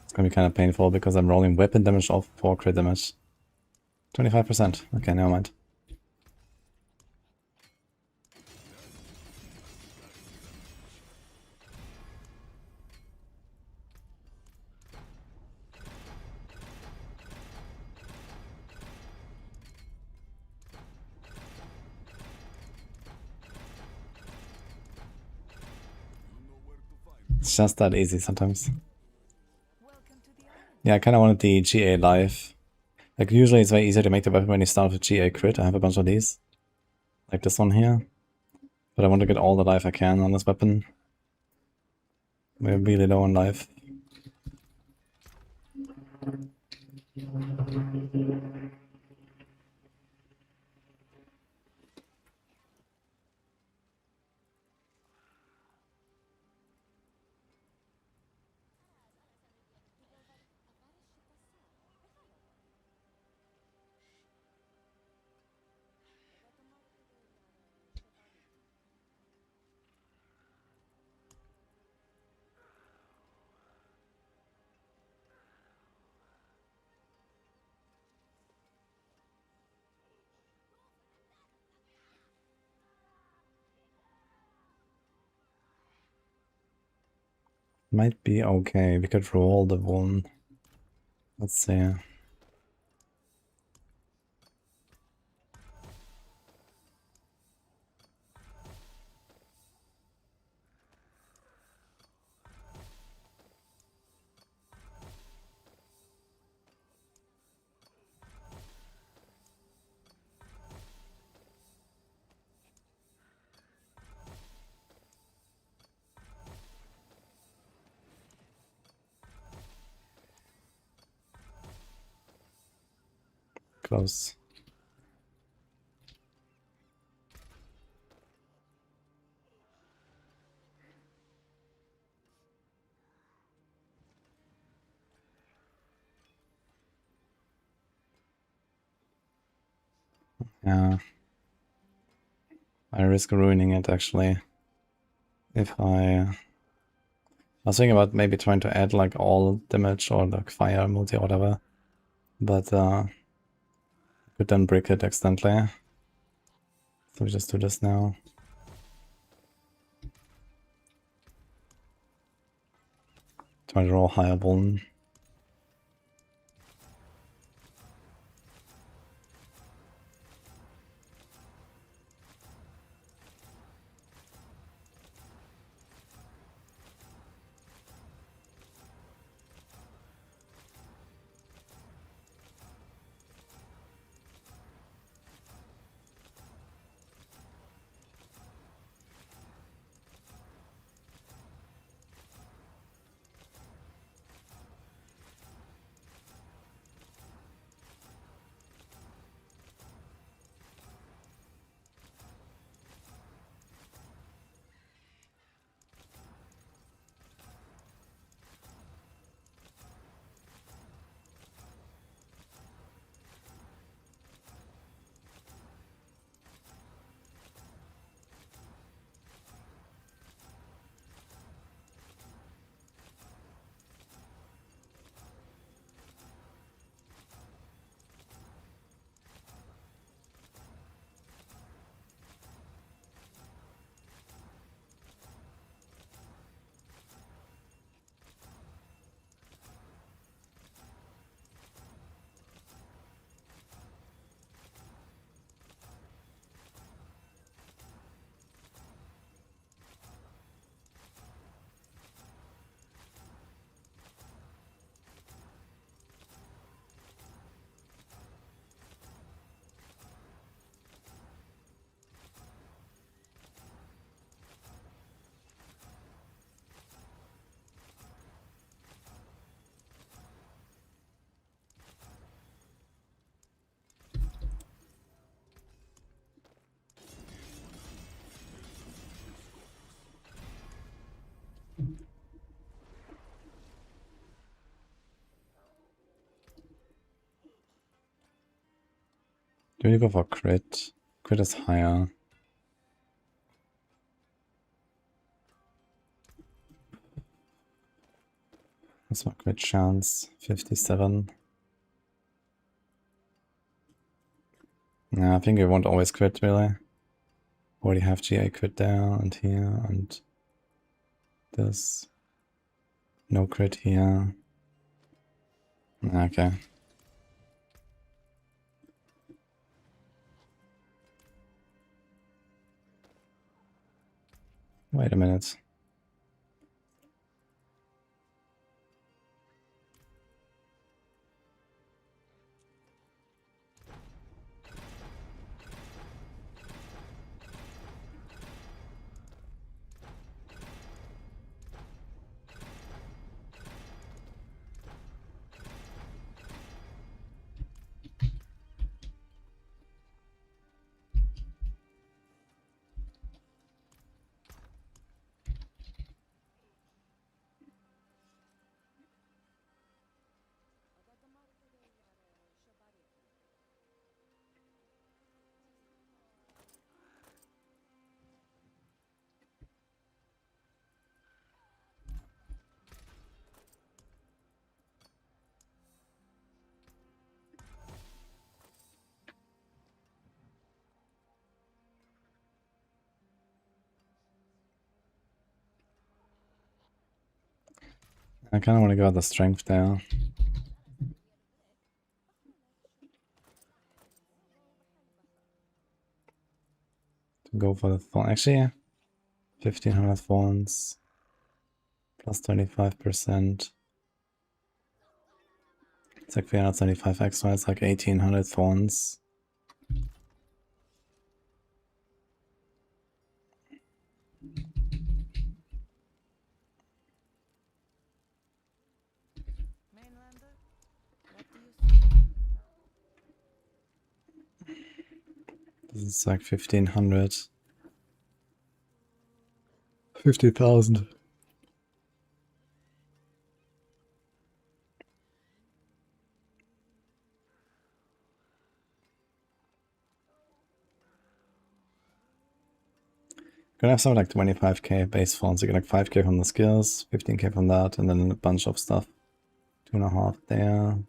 It's gonna be kind of painful because I'm rolling weapon damage off for crit damage. 25%. Okay, never mind. It's just that easy sometimes. Yeah, I kind of wanted the GA live. Like, usually it's very easy to make the weapon when you start with GA crit. I have a bunch of these. Like this one here. But I want to get all the life I can on this weapon. We're really low on life. Might be okay. We could roll the one. Let's see. Close. Yeah. I risk ruining it actually. If I was thinking about maybe trying to add like all damage or like fire multi or whatever. But could then brick it accidentally. So we just do this now. Try to roll higher one. Do we go for crit? Crit is higher. What's my crit chance? 57. Yeah, I think we won't always crit really. Already have GA crit there and here and this. No crit here. Okay. Wait a minute. I kind of want to go with the strength there. To go for the thorn. Actually, 1500 thorns. Plus 25%. It's like 375 extra. It's like 1800 thorns. Mainlander, what do you see? This is like 1500. 50,000. Gonna have something like 25k base fonts. You get like 5k from the skills, 15k from that, and then a bunch of stuff. 2.5 there.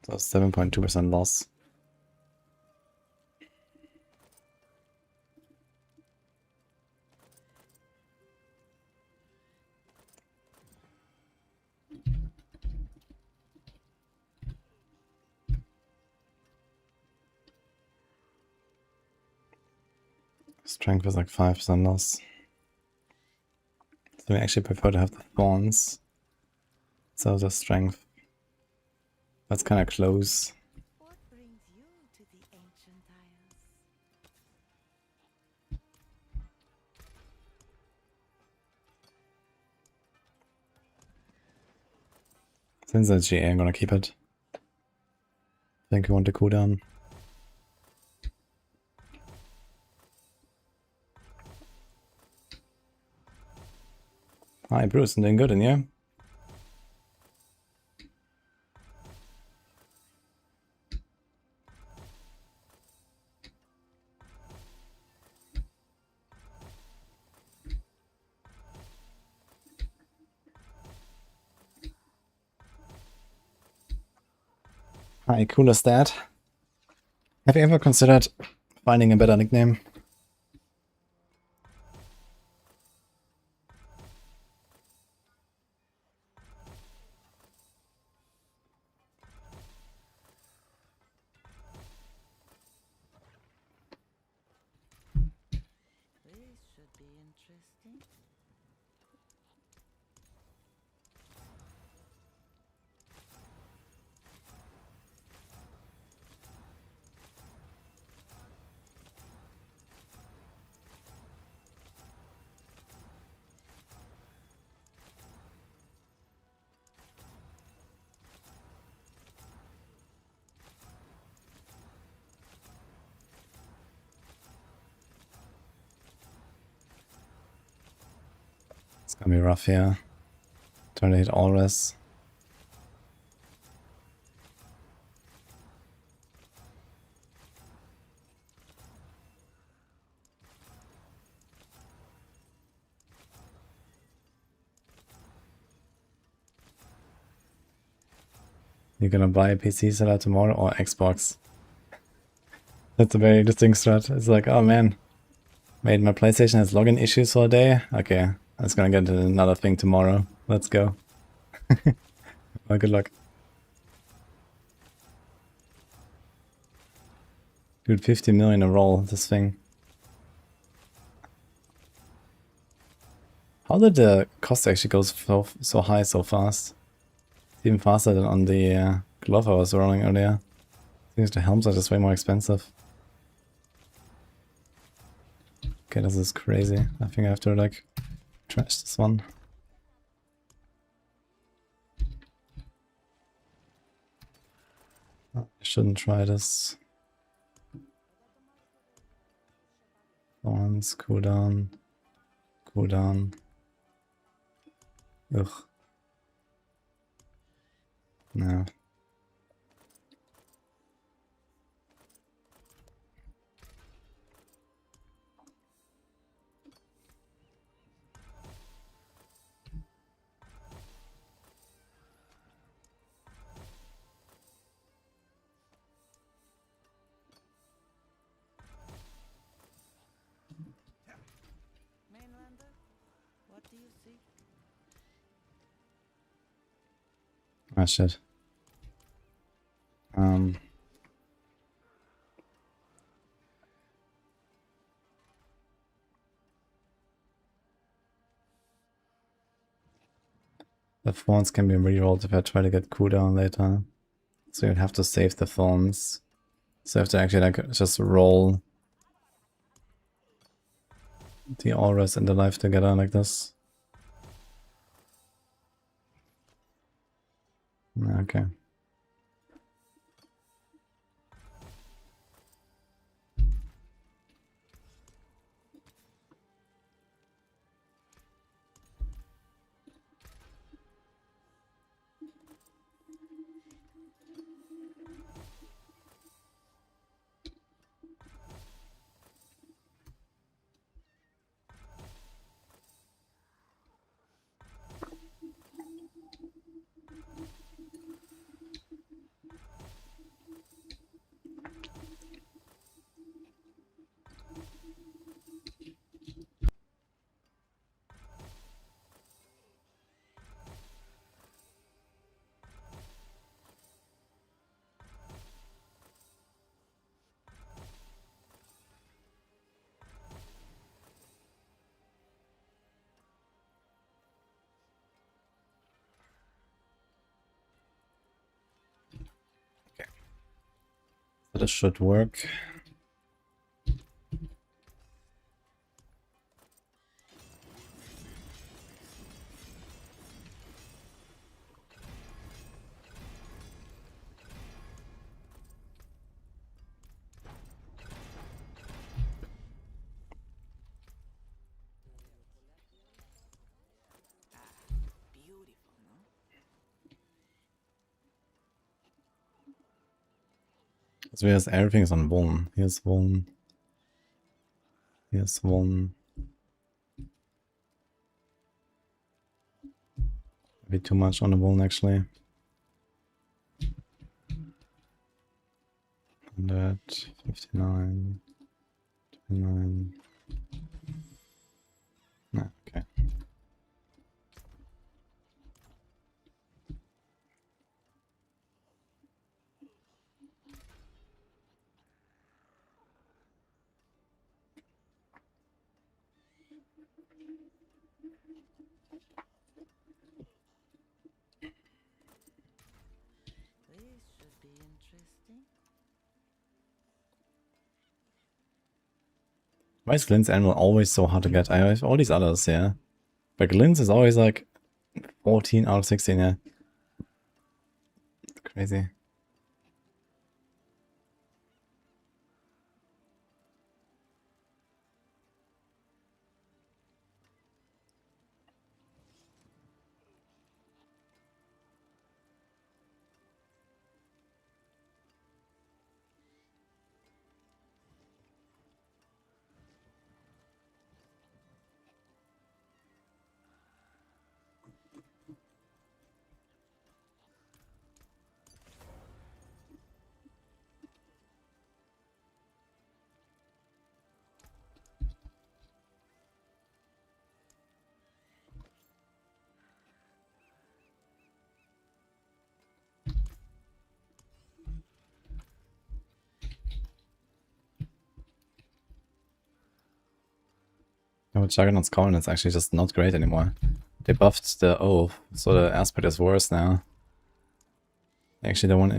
So 7.2% loss. Strength is like 5% loss. So we actually prefer to have the thorns. So the strength. That's kind of close. What brings you to the ancient isles? Since it's GA, I'm gonna keep it. I think we want the cooldown. Hi Bruce, I'm doing good, and you? Hi, cool as that. Have you ever considered finding a better nickname? This should be interesting. It's gonna be rough here. Trying to hit all res. You're gonna buy a PC seller tomorrow or Xbox? That's a very interesting strat. It's like, oh man, made my PlayStation has login issues for a day. Okay, I was gonna get another thing tomorrow. Let's go. Well, good luck. Dude, 50 million a roll, this thing. How did the cost actually go so high so fast? It's even faster than on the glove I was rolling earlier. Seems the helms are just way more expensive. Okay, this is crazy. I think I have to like trash this one. Oh, I shouldn't try this. Thorns, cooldown, cooldown. Ugh. No. do you seek? Ah, shit. The thorns can be rerolled if I try to get cooldown later. So you'd have to save the thorns. So I have to actually like just roll the auras and the life together like this. Okay. So this should work. Beautiful, no? So here's everything's on one. Here's one. Here's one. A bit too much on the one actually. 100, 59, 29. No, okay. This should be interesting. Why is Glint's animal always so hard to get? I have all these others, yeah. But Glint's is always like 14 out of 16, yeah. Crazy. No, Juggernaut's Covenant is actually just not great anymore. They buffed the Oath, so the aspect is worse now. Actually, don't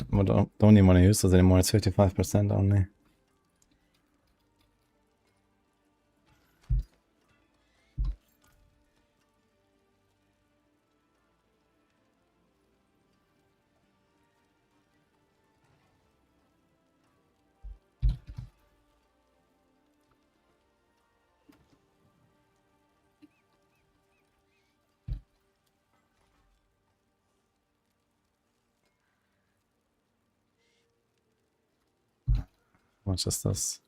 even want to use this anymore. It's 55% only. What is this?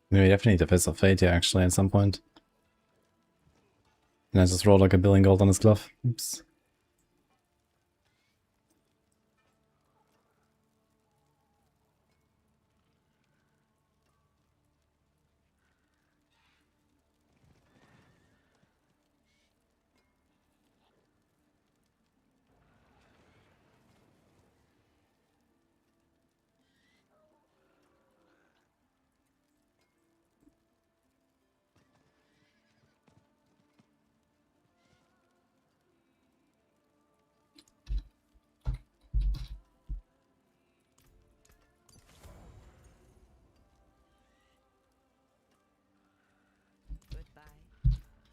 Maybe definitely need the Fist of Fate here actually at some point. And I just rolled like a billion gold on his glove. Oops. Goodbye.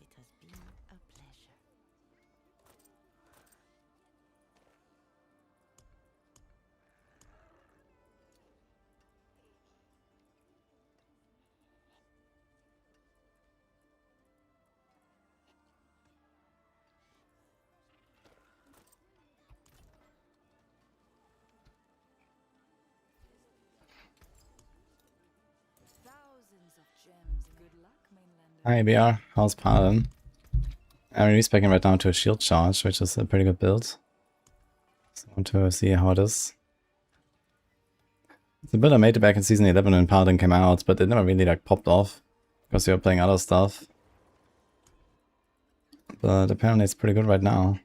It has been a pleasure. Thousands of gems. Good luck, mainlander. Hi BR, how's Paladin? I'm respecing right now to a shield charge, which is a pretty good build. So I want to see how it is. It's a build I made back in season 11 when Paladin came out, but it never really like popped off because you were playing other stuff. But apparently it's pretty good right now.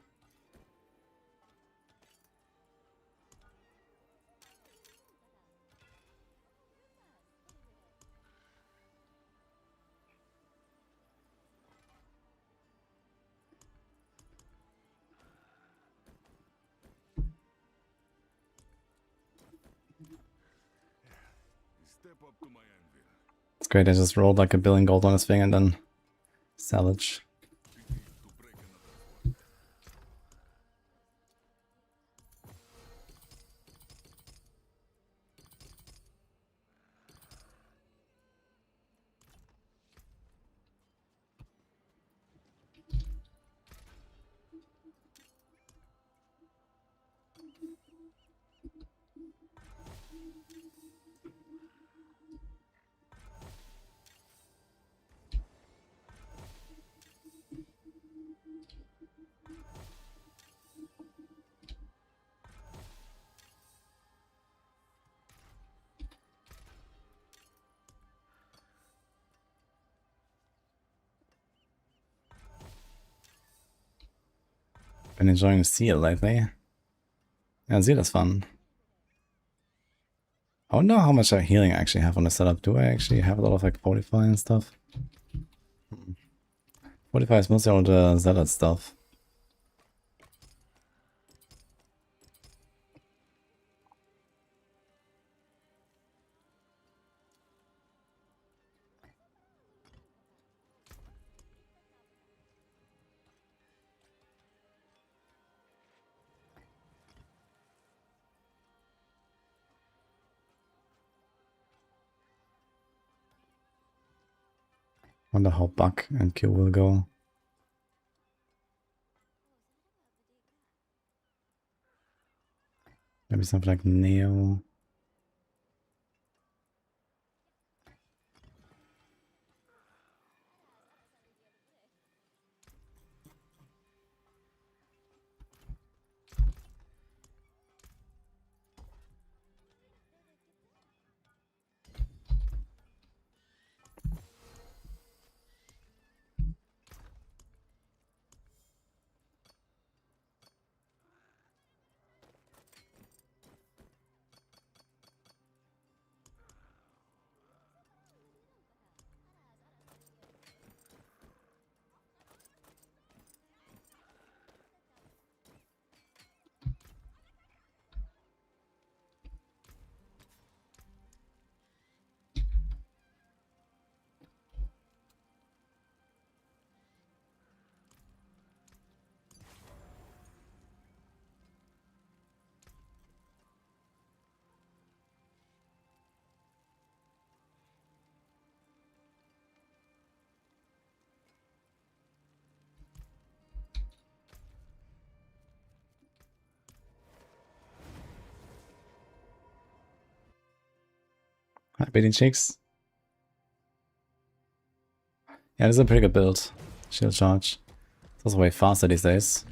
Step up to my anvil. It's great, I just rolled like a billion gold on his thing and then salvage. Begin to break another. Been enjoying Seal lately. Yeah, Seal is fun. I wonder how much healing I actually have on the setup. Do I actually have a lot of like Fortify and stuff? Fortify is mostly all the Zealot stuff. Wonder how Buck and Q will go. Maybe something like Neo. Hi, Betty Chicks. Yeah, this is a pretty good build. Shield charge. It's also way faster these days.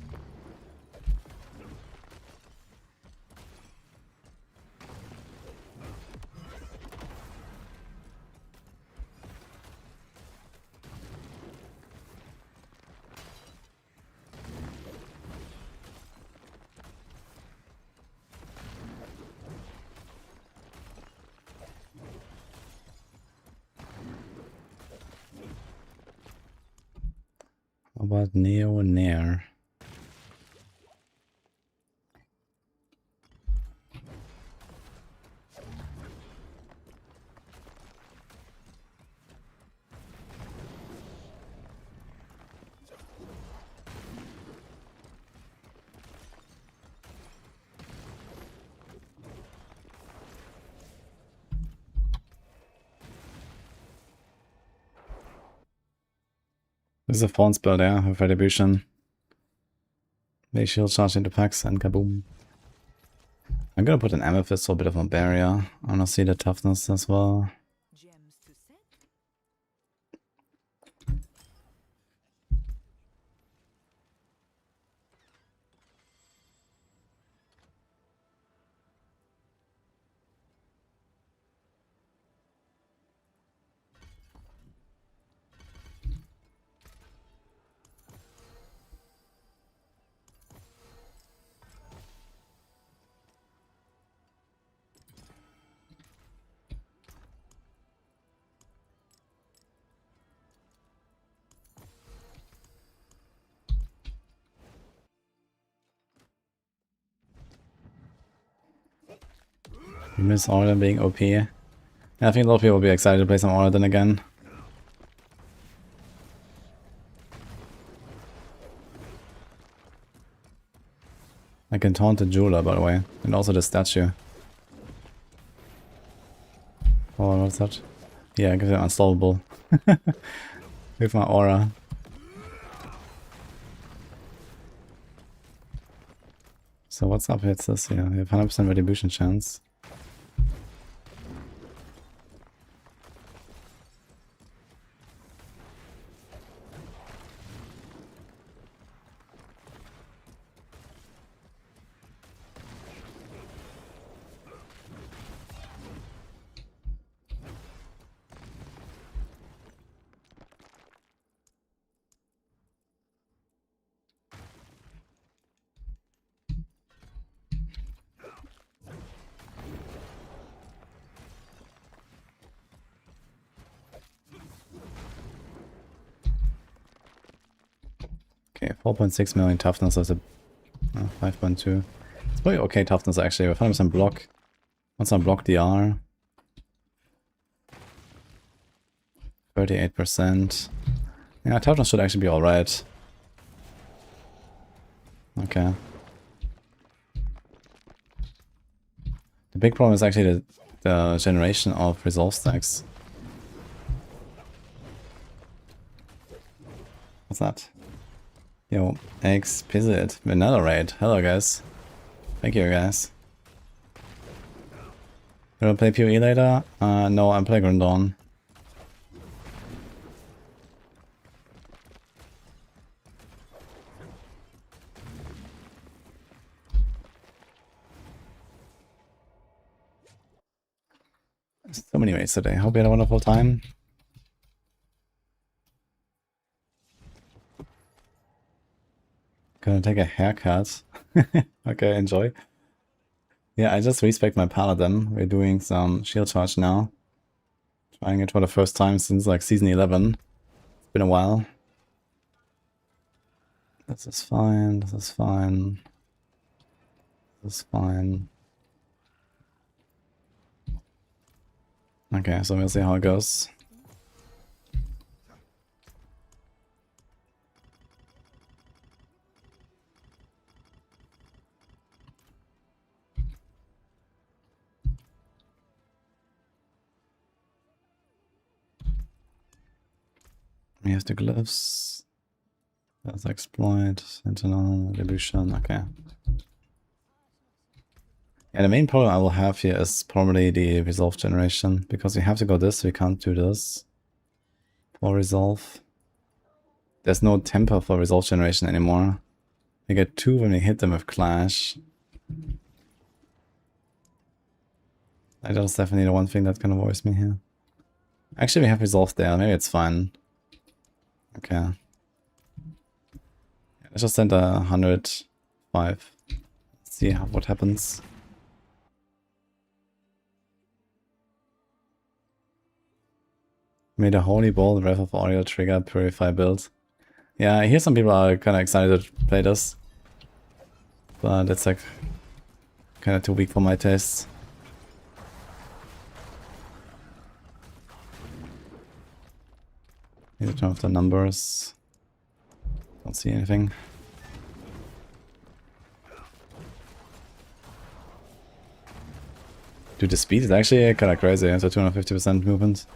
How about Neo and Nair? This is a Fawn spell there with Retribution. They shield charge into packs and kaboom. I'm gonna put an Amethyst for a bit of a barrier. I wanna see the toughness as well. Gems to set. You miss Order being OP. Yeah, I think a lot of people will be excited to play some Order then again. I can taunt the jeweler, by the way, and also the statue. Oh, what's that? Yeah, I guess I'm unstoppable. With my aura. So what's up hits this here? We have 100% retribution chance. Okay, 4.6 million toughness as a 5.2. It's pretty okay toughness actually, with 100% block. What's our block DR? 38%. Yeah, toughness should actually be alright. Okay. The big problem is actually the generation of resolve stacks. What's that? Yo, Exquisite, another raid. Hello guys. Thank you guys. Will I play PoE later? No, I'm playing Grindon. So many raids today. Hope you had a wonderful time. Gonna take a haircut. Okay, enjoy. Yeah, I just respec my Paladin. We're doing some shield charge now. Trying it for the first time since like season 11. It's been a while. This is fine, this is fine. This is fine. Okay, so we'll see how it goes. Here's the gloves. That's exploit, sentinel, dilution, okay. Yeah, the main problem I will have here is probably the resolve generation, because we have to go this, we can't do this for resolve. there's no temper for resource generation anymore. They get 2 when we hit them with Clash. That is definitely the one thing that kind of worries me here. Actually, we have resolve there. Maybe it's fine. Okay. Let's just send 105. See what happens. Made a Holy Ball, Wrath of Audio trigger, Purify build. Yeah, I hear some people are kind of excited to play this. But it's like kind of too weak for my tastes. Need to turn off the numbers. Don't see anything. Dude, the speed is actually kind of crazy. It's a 250% movement.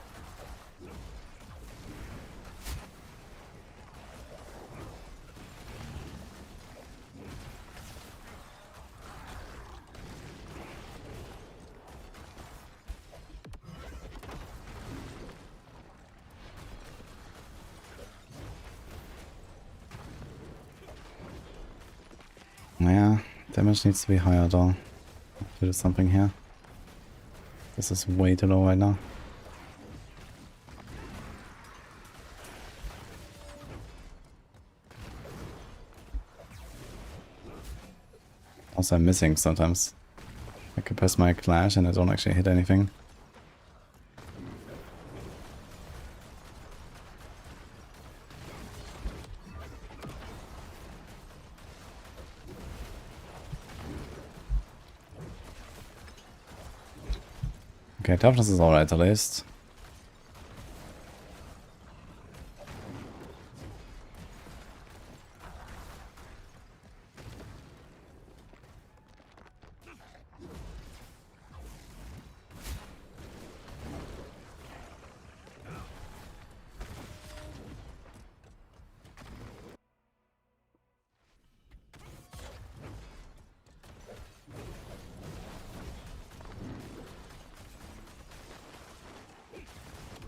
Yeah, damage needs to be higher though. To do something here. This is way too low right now. Also, I'm missing sometimes. I can press my Clash and I don't actually hit anything. Okay, toughness is alright at least.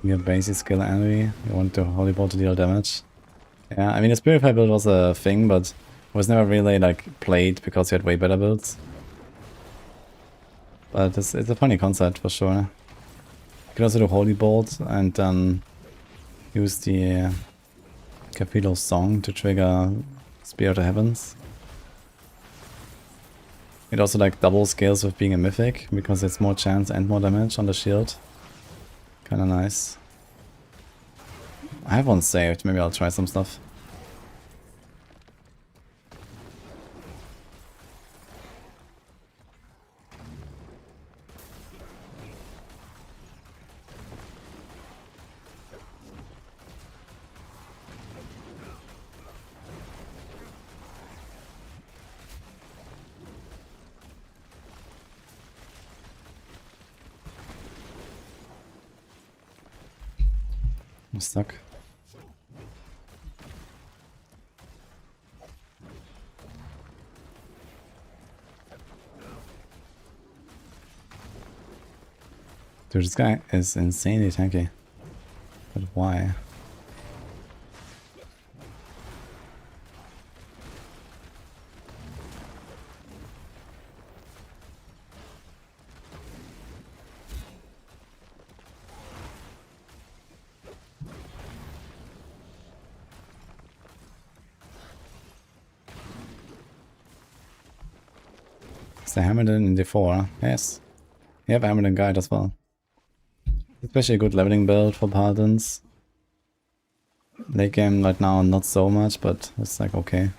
Your basic skill enemy. You want the Holy Ball to deal damage. Yeah, I mean the Purify build was a thing, but it was never really like played because you had way better builds. But it's a funny concept for sure. You can also do Holy Bolt and then use the Cathedral Song to trigger Spear of the Heavens. It also like double scales with being a mythic because it's more chance and more damage on the shield. Kinda nice. I have one saved, maybe I'll try some stuff. I'm stuck. Dude, this guy is insanely tanky. But why? Is the Hamilton in D4? Yes. You have Hamilton Guide as well. Especially a good leveling build for Paladins. Late game right now not so much, but it's like okay.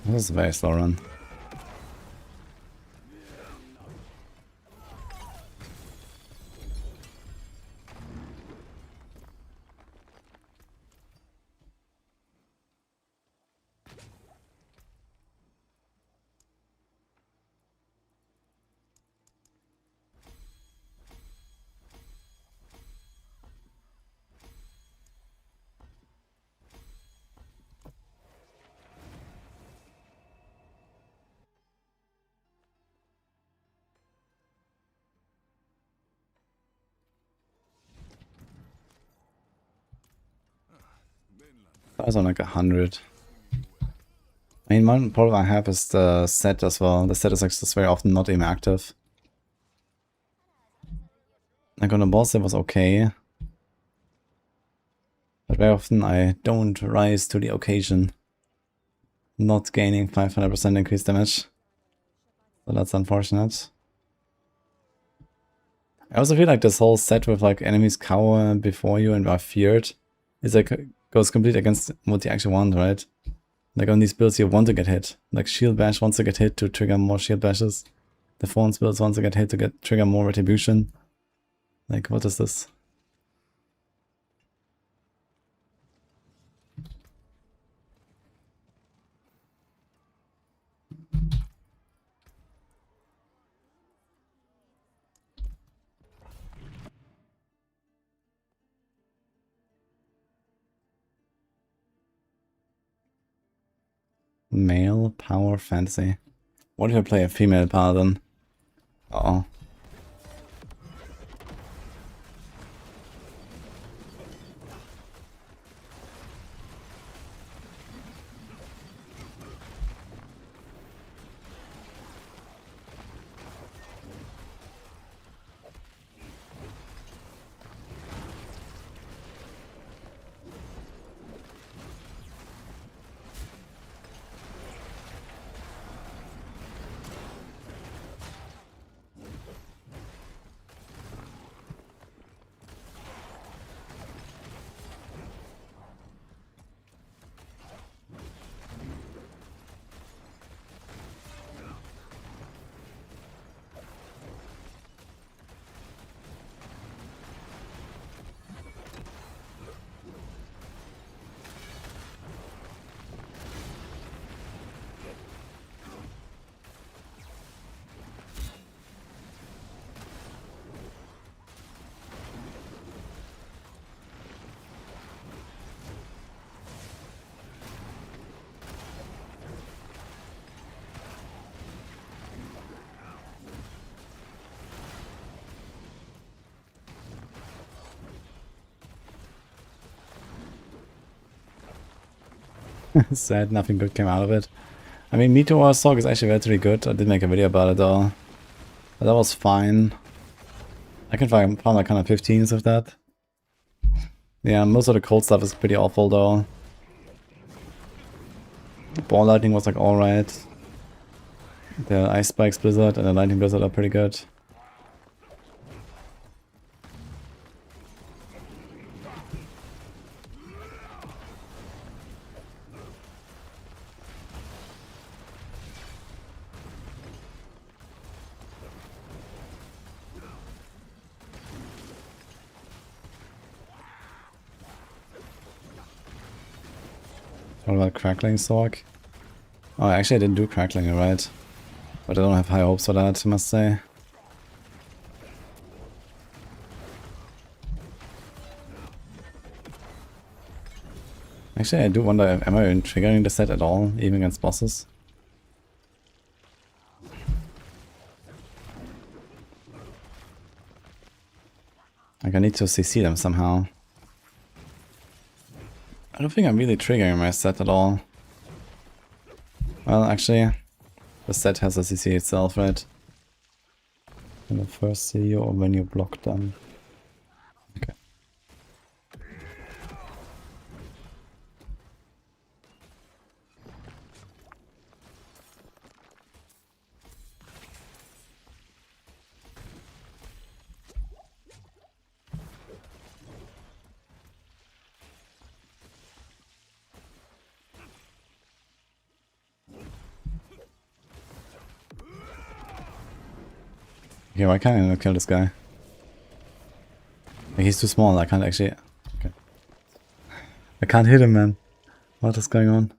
This is a very slow run. I was on like 100. I mean, one problem I have is the set as well. The set is like just very often not even active. Like on the boss it was okay. But very often I don't rise to the occasion. Not gaining 500% increased damage. So that's unfortunate. I also feel like this whole set with like enemies cower before you and are feared is like goes completely against what you actually want, right? Like on these builds you want to get hit. Like shield bash wants to get hit to trigger more shield bashes. The Thorns builds wants to get hit to trigger more retribution. Like what is this? Male power fantasy. What if I play a female paladin? Uh oh. Sad, nothing good came out of it. I mean, Meteor Sorg is actually very good. I did make a video about it though. But that was fine. I can find like kind of 15s of that. Yeah, most of the cold stuff is pretty awful though. Ball lightning was like alright. The ice spikes blizzard and the lightning blizzard are pretty good. What about Crackling Sorg? Oh, actually I didn't do Crackling, you're right. But I don't have high hopes for that, I must say. Actually, I do wonder, am I even triggering the set at all, even against bosses? Like, I need to CC them somehow. I don't think I'm really triggering my set at all. Well, actually, the set has a CC itself, right? When they first see you or when you block them. Okay. Okay, why can't I not kill this guy? Like, he's too small, I can't actually... Okay. I can't hit him, man. What is going on?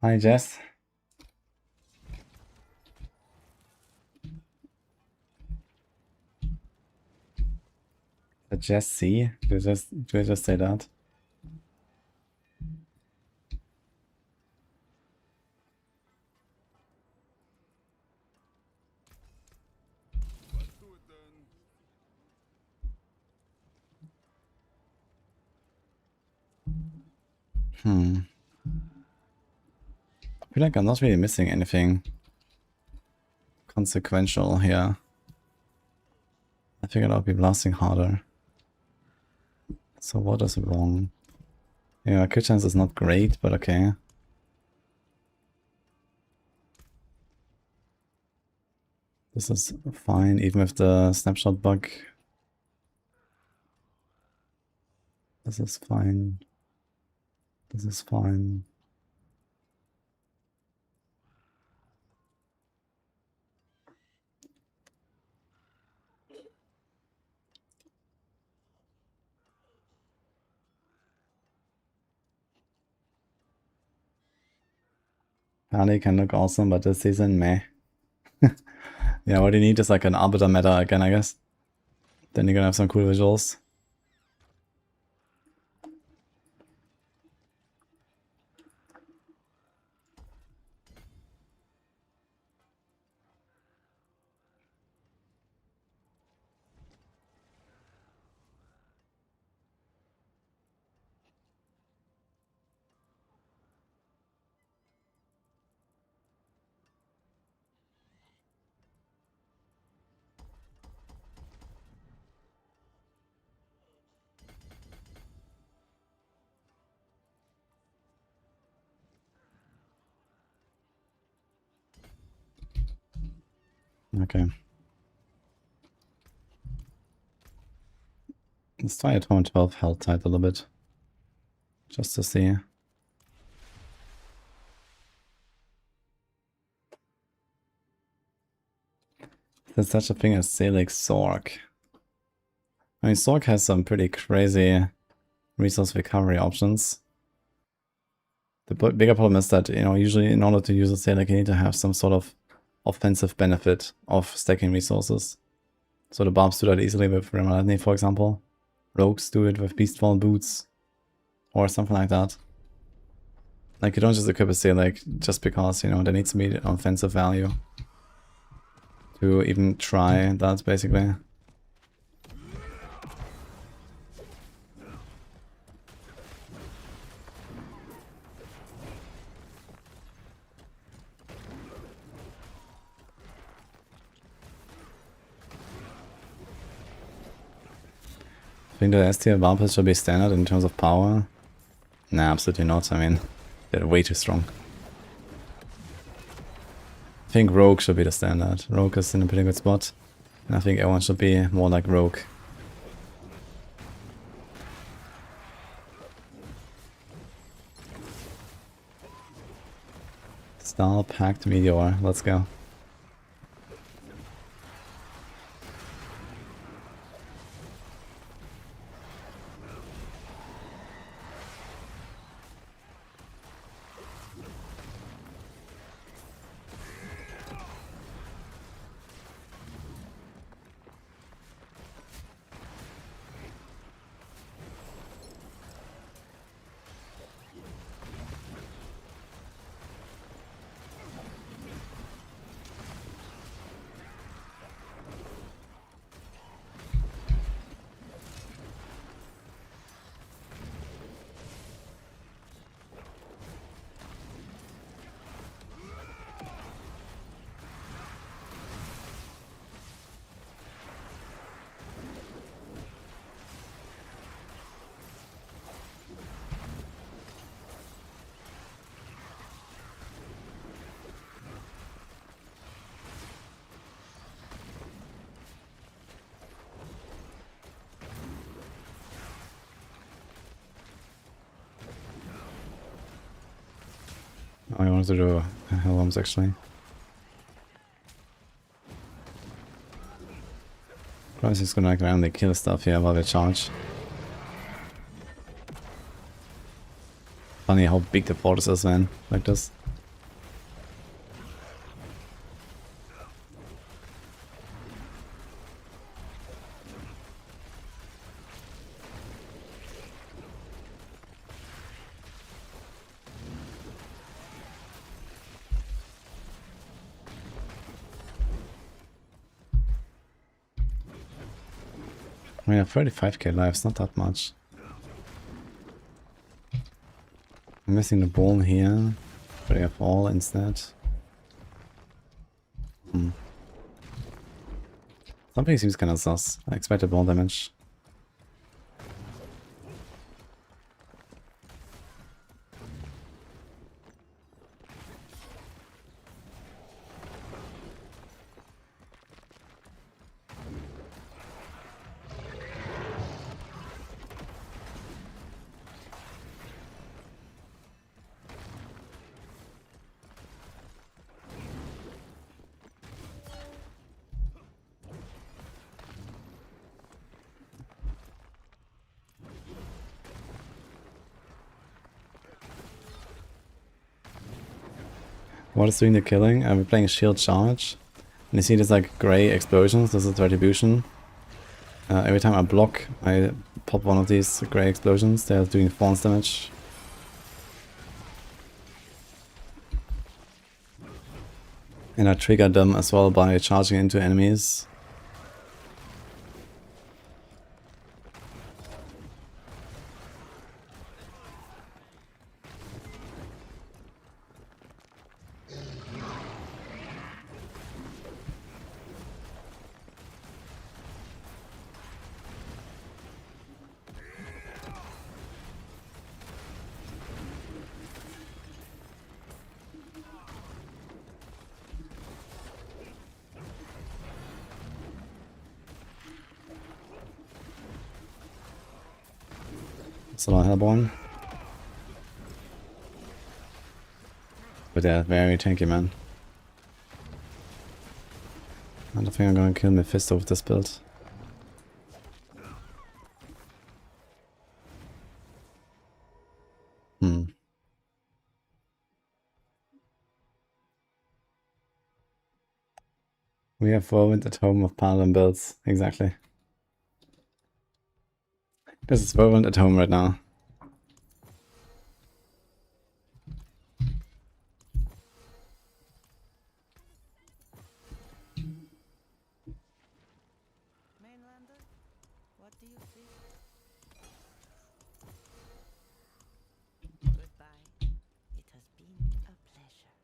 Hi, Jess. Jess C? Did I just say that? I feel like I'm not really missing anything consequential here. I figured I'll be blasting harder. So what is wrong? Yeah, kill chance is not great, but okay. This is fine, even with the snapshot bug. This is fine. This is fine. Harley can look awesome, but this season, meh. Yeah, what you need is like an Arbiter meta again, I guess. Then you're gonna have some cool visuals. Okay. Let's try a 12 health tight a little bit. Just to see. There's such a thing as Selig Sork. I mean, Sork has some pretty crazy resource recovery options. The bigger problem is that, you know, usually in order to use a Selig, you need to have some sort of offensive benefit of stacking resources. So the Barbs do that easily with Paladin, for example. Rogues do it with Beastfall boots. Or something like that. Like, you don't just equip a Selig just because, you know, there needs to be an offensive value to even try that, basically. I think the S-tier Vampires should be standard in terms of power. Nah, absolutely not. I mean, they're way too strong. I think Rogue should be the standard. Rogue is in a pretty good spot. And I think everyone should be more like Rogue. Star Packed Meteor. Let's go. I wanted to do Hellworms actually. Probably just gonna like randomly kill stuff here while they charge. Funny how big the fortress is, man. Like this. I mean, 35k lives, not that much. I'm missing the ball here. But I have all instead. Something seems kind of sus. I expected ball damage. What is doing the killing? We're playing shield charge. And you see there's like grey explosions. This is retribution. Every time I block, I pop one of these grey explosions. They're doing false damage. And I trigger them as well by charging into enemies. Solar Hellborn. But they're very tanky, man. I don't think I'm gonna kill Mephisto with this build. We have Whirlwind at home of Paladin builds. Exactly. This is Whirlwind at home right now. Mainlander, what do you think? Goodbye. It has been a pleasure.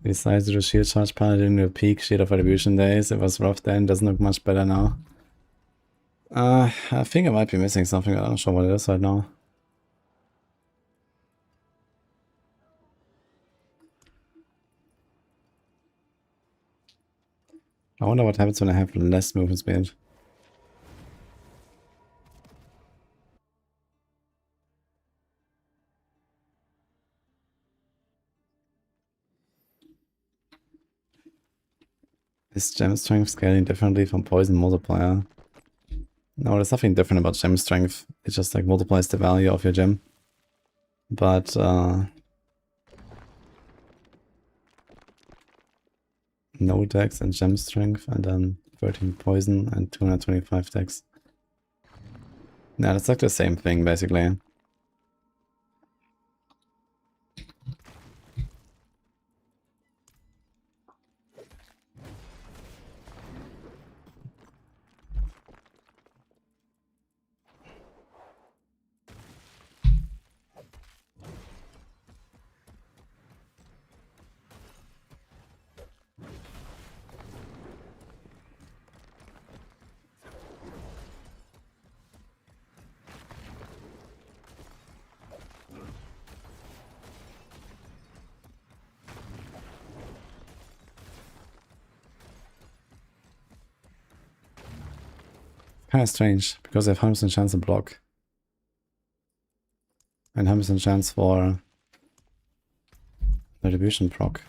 We decided to do shield charge Paladin with peak Shield of Retribution days. It was rough then, doesn't look much better now. I think I might be missing something, I'm not sure what it is right now. I wonder what happens when I have less movement speed. Is gem strength scaling differently from poison multiplier? No, there's nothing different about gem strength. It just like multiplies the value of your gem. But no dex and gem strength, and then 13 poison and 225 dex. Yeah, that's like the same thing basically. Kind of strange, because I have 100% chance to block. And 100% chance for retribution proc.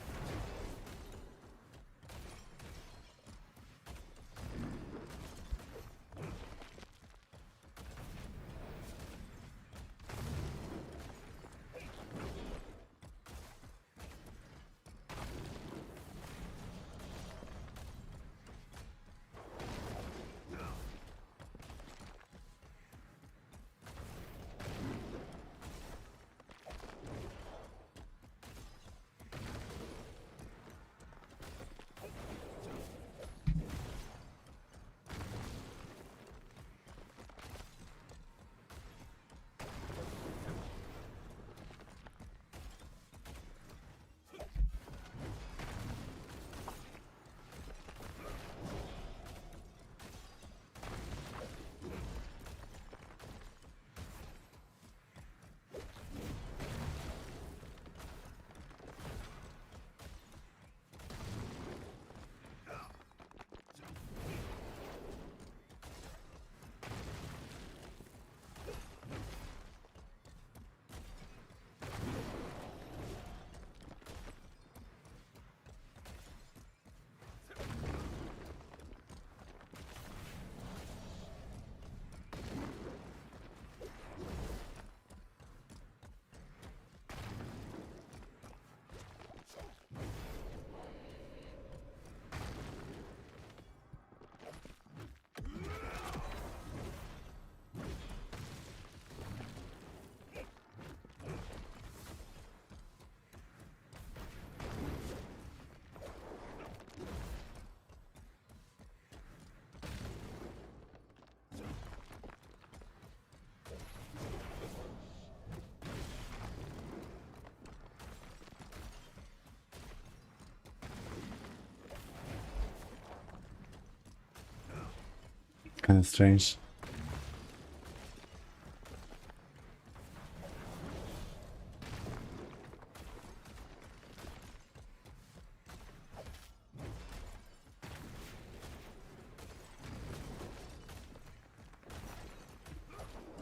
kind of strange.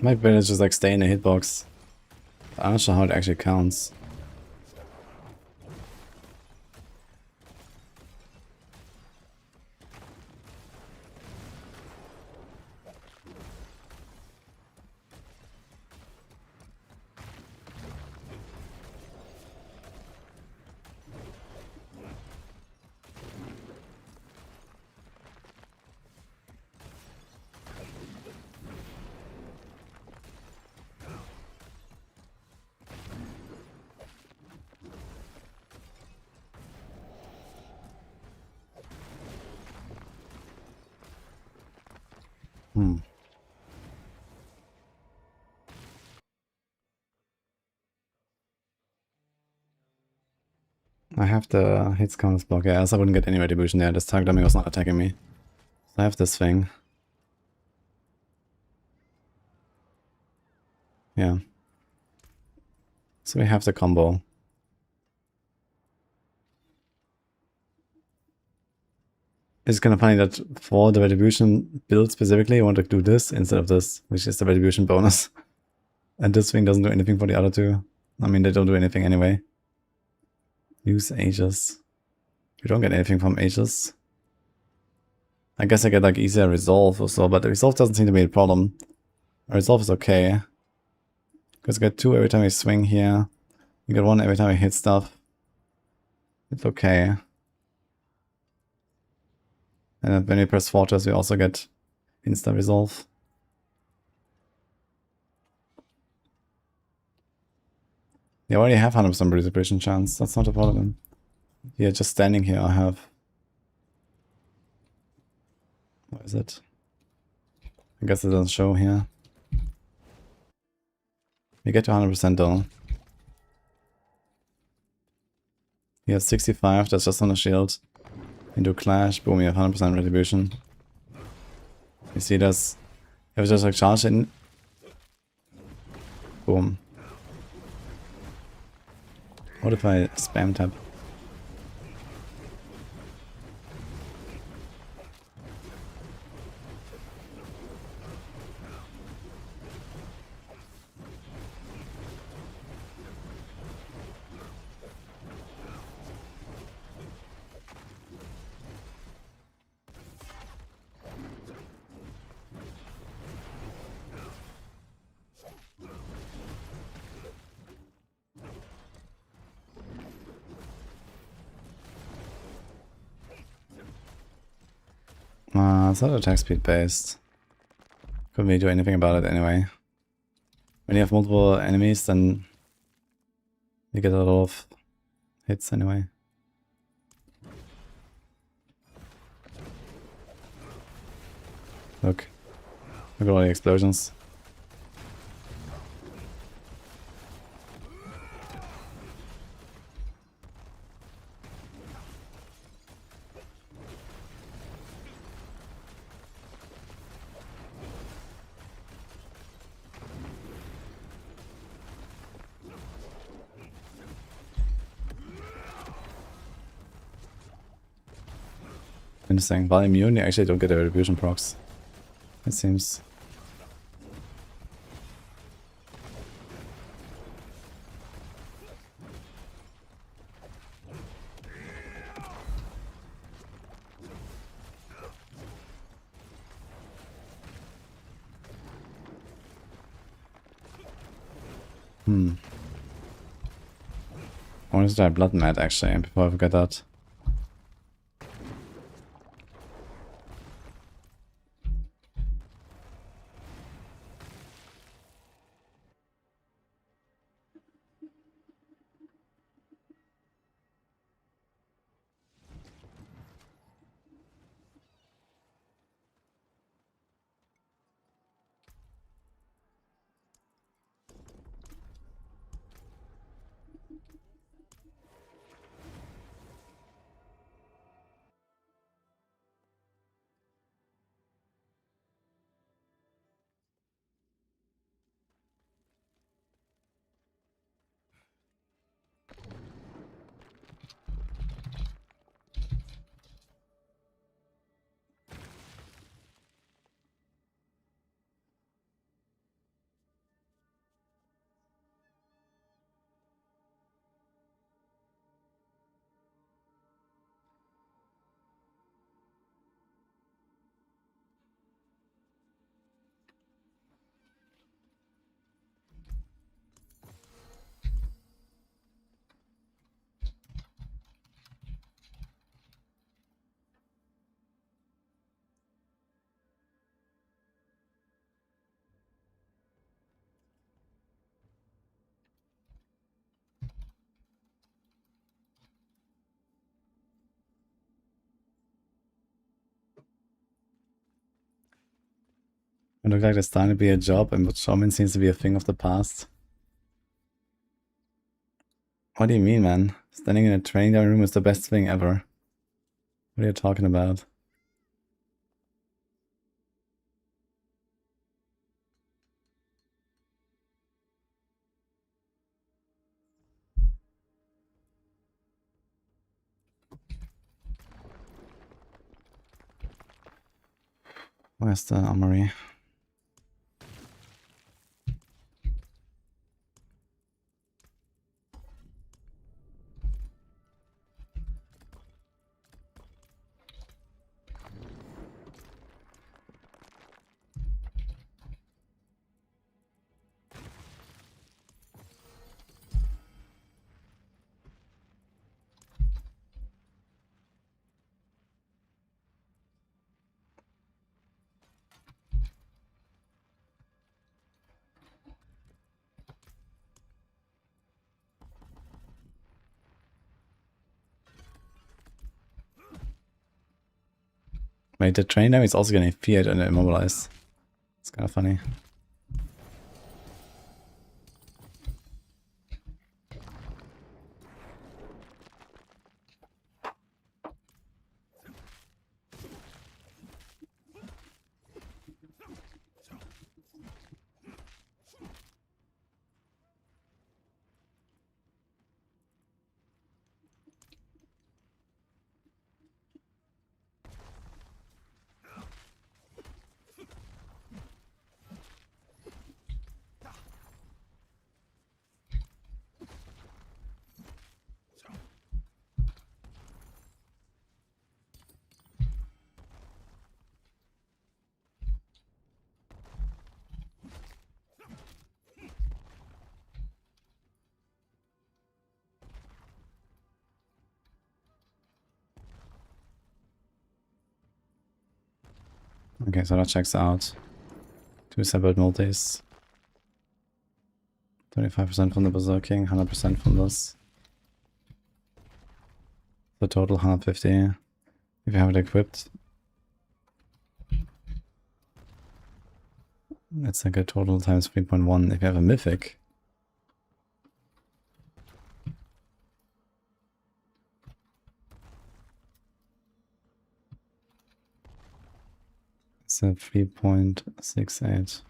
Might better just like stay in the hitbox. I'm not sure how it actually counts. I have the hits counters block. Yeah, else I wouldn't get any retribution there. This target dummy was not attacking me. So I have this thing. Yeah. So we have the combo. It's kind of funny that for the retribution build specifically, I want to do this instead of this, which is the retribution bonus. And this thing doesn't do anything for the other two. I mean, they don't do anything anyway. Use Aegis. We don't get anything from Aegis. I guess I get like easier resolve or so, but the resolve doesn't seem to be a problem. Resolve is okay. Because I get 2 every time I swing here. You get 1 every time I hit stuff. It's okay. And then when we press Fortress, we also get insta resolve. Yeah, I already have 100% retribution chance. That's not a problem. Yeah, just standing here, I have. What is it? I guess it doesn't show here. We get to 100% though. He has 65, that's just on the shield. Into Clash, boom, we have 100% retribution. You see this? If I just like charge in. Boom. What if I spam tap? It's not attack speed based. Couldn't really do anything about it anyway. When you have multiple enemies, then you get a lot of hits anyway. Look. Look at all the explosions. Interesting. While immune, you actually don't get the retribution procs. It seems. I want to try Blood Mat actually, before I forget that. It looks like it's starting to be a job, and Shaman seems to be a thing of the past. What do you mean, man? Standing in a training down room is the best thing ever. What are you talking about? Where's the armory? Wait, the train now is also getting feared and immobilized. It's kind of funny. Okay, so that checks out. 2 separate multis. 25% from the berserking, 100% from this. The total 150 if you have it equipped. It's like a total times 3.1 if you have a mythic. It's a 3.68.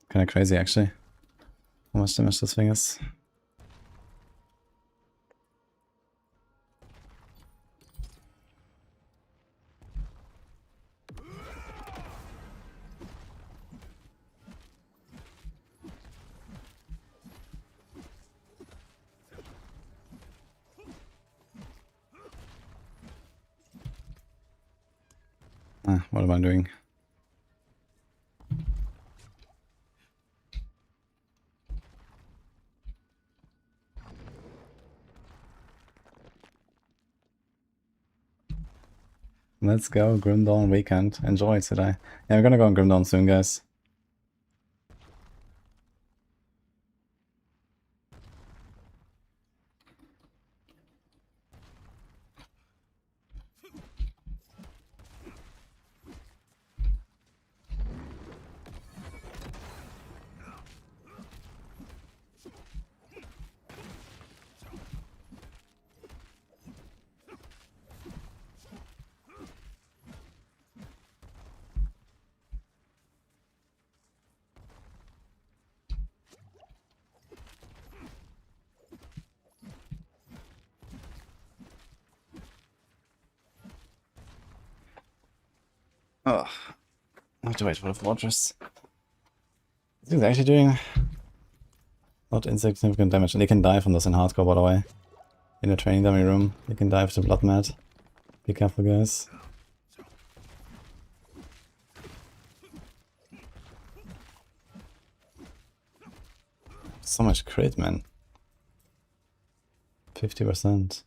Kind of crazy actually. How much damage this thing is. What am I doing? Let's go, Grim Dawn weekend. Enjoy today. Yeah, we're gonna go on Grim Dawn soon, guys. Oh, I have to wait for the fortress. He's actually doing not insignificant damage, and they can die from this in hardcore, by the way. In a training dummy room, they can die with the blood mat. Be careful, guys. So much crit, man. 50%.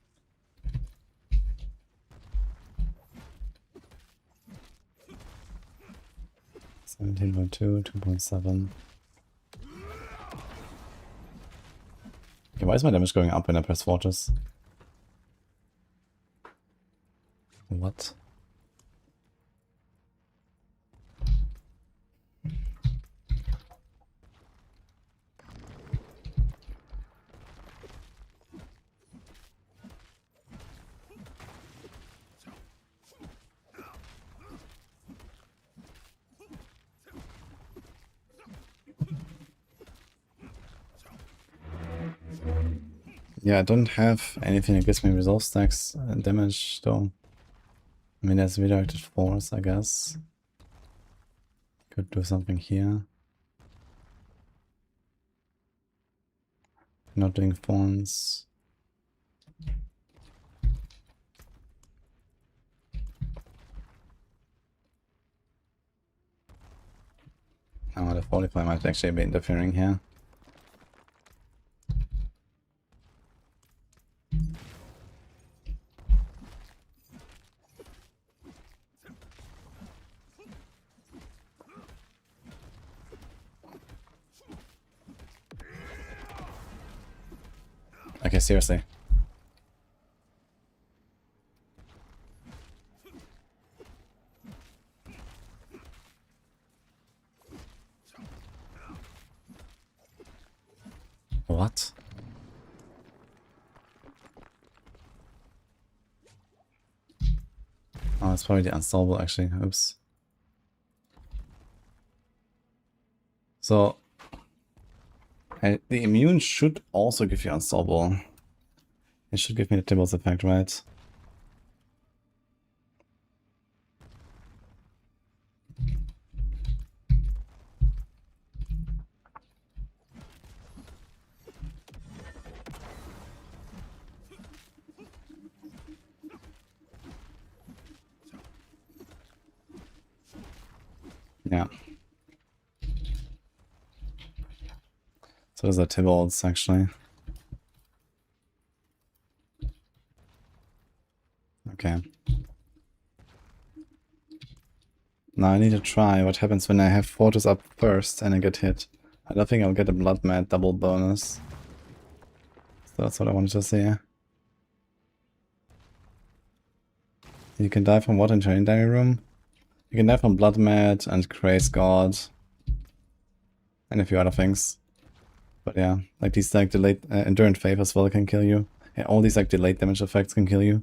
$17.2, 2.7. Okay, why is my damage going up when I press fortress? What? Yeah, I don't have anything that gives me resolve stacks damage though. I mean, there's redirected force, I guess. Could do something here. Not doing thorns. Oh, the Fortify might actually be interfering here. Okay, seriously. What? Oh, it's probably the unstoppable actually. Oops. So, the immune should also give you unstoppable. It should give me the Tibbles effect, right? Yeah. So those are Tibbles actually. Okay. Now I need to try what happens when I have Fortress up first and I get hit. I don't think I'll get a Blood Mad double bonus. So that's what I wanted to see. You can die from what in Training Diary Room? You can die from Blood Mad and Craze God. And a few other things. But yeah, like these like delayed Endurant Faith as well can kill you. Yeah, all these like delayed damage effects can kill you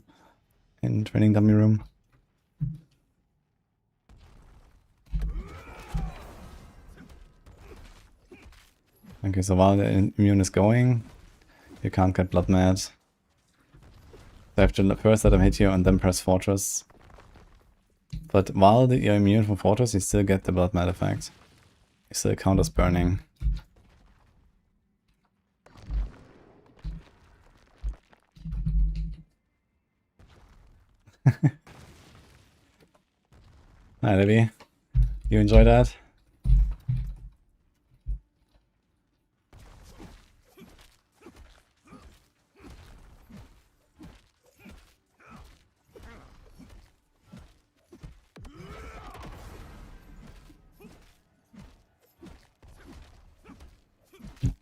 in Training Dummy Room. Okay, so while the immune is going, you can't get Blood Mad. So I have to first let him hit you and then press Fortress. But while you're immune from Fortress, you still get the Blood Mad effect. You still count as burning. Hi, Libby. You enjoy that?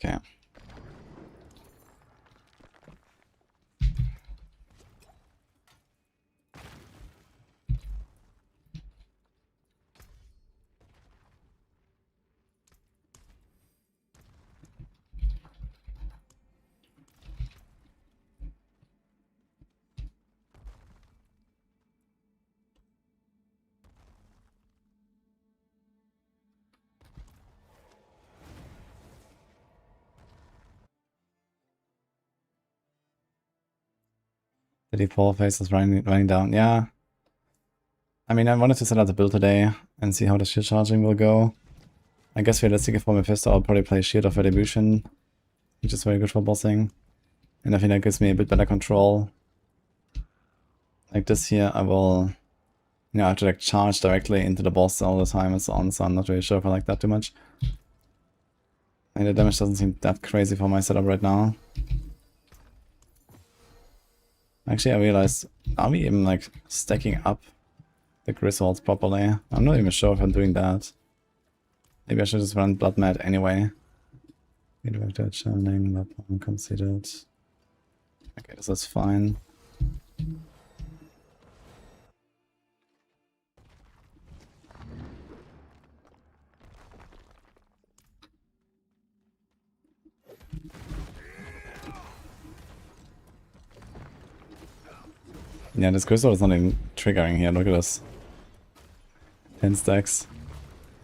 Okay. The default phase is running down. Yeah. I mean, I wanted to set out the build today and see how the shield charging will go. I guess realistically for Mephisto, I'll probably play Shield of Retribution, which is very good for bossing. And I think that gives me a bit better control. Like this here, I will, you know, I have to like charge directly into the boss all the time and so on, so I'm not really sure if I like that too much. And the damage doesn't seem that crazy for my setup right now. Actually, I realized, are we even like stacking up the Griswolds properly? I'm not even sure if I'm doing that. Maybe I should just run Blood Mad anyway. Redirected channeling weapon considered. Okay, this is fine. Yeah, this crystal is not even triggering here. Look at this. 10 stacks.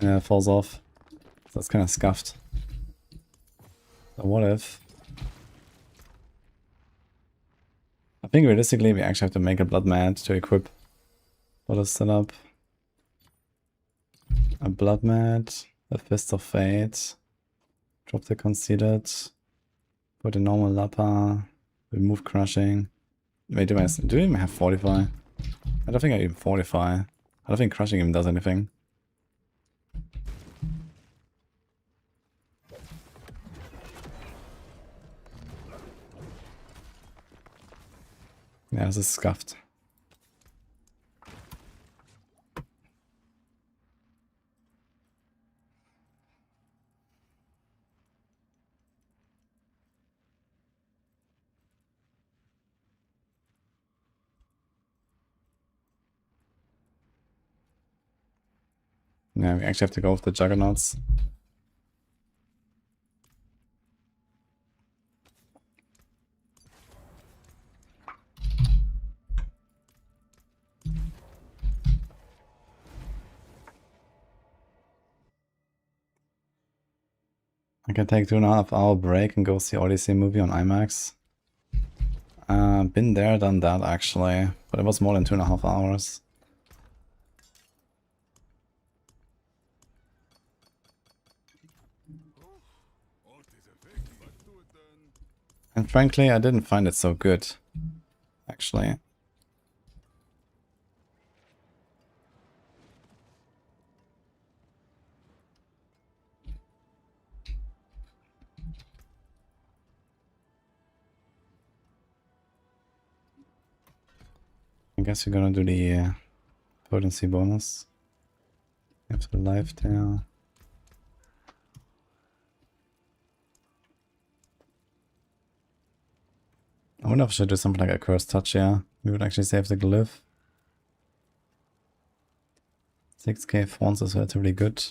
Yeah, it falls off. So that's kind of scuffed. So what if... I think realistically we actually have to make a Blood Mat to equip for this setup. A Blood Mat, a Fist of Fate, drop the Conceited, put a normal Lappa, remove Crushing. Wait, do we even have Fortify? I don't think I even Fortify. I don't think Crushing even does anything. Yeah, this is scuffed. Yeah, we actually have to go with the Juggernauts. I can take 2.5-hour break and go see Odyssey movie on IMAX. Been there, done that actually, but it was more than 2.5 hours. And frankly, I didn't find it so good, actually. I guess we're gonna do the potency bonus. After life tail. I wonder if I should do something like a Cursed Touch here. We would actually save the glyph. 6k fonts is relatively good.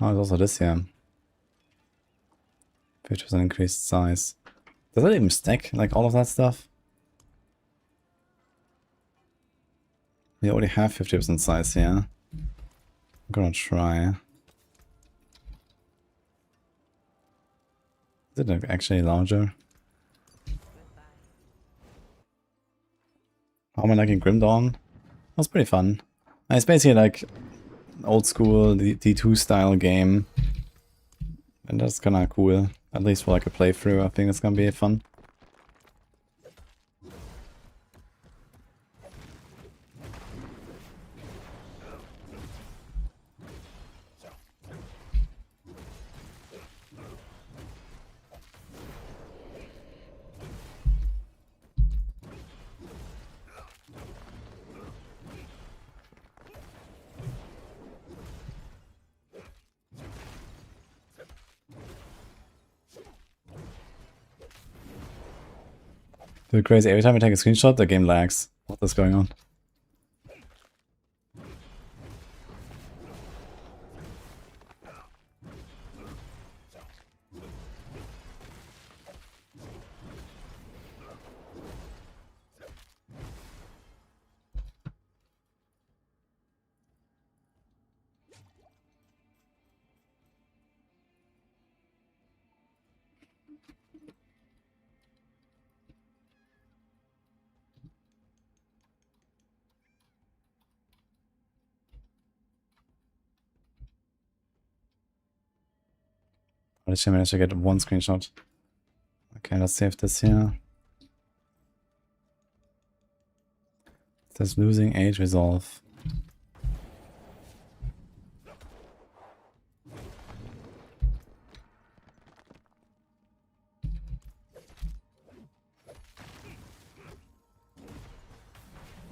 Oh, there's also this here. 50% increased size. Does that even stack, like all of that stuff? We already have 50% size here. I'm gonna try. Is it actually larger? How am I liking Grim Dawn? That's pretty fun. It's basically like old school D2 style game. And that's kinda cool. At least for like a playthrough, I think it's gonna be fun. Dude, crazy. Every time I take a screenshot, the game lags. What is going on? I actually managed to get one screenshot. Okay, let's save this here. It says losing age resolve.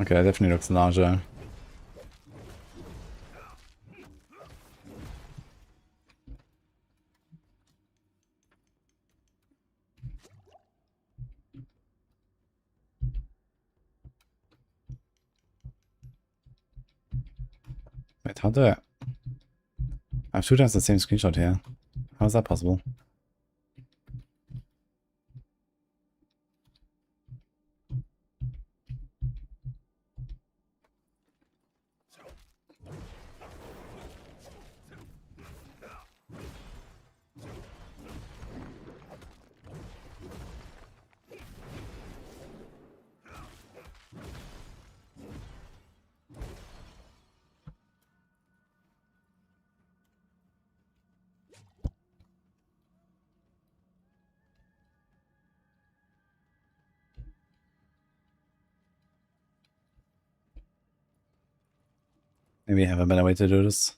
Okay, that definitely looks larger. Wait, how do I... I have 2 times the same screenshot here. How is that possible? Maybe I have a better way to do this.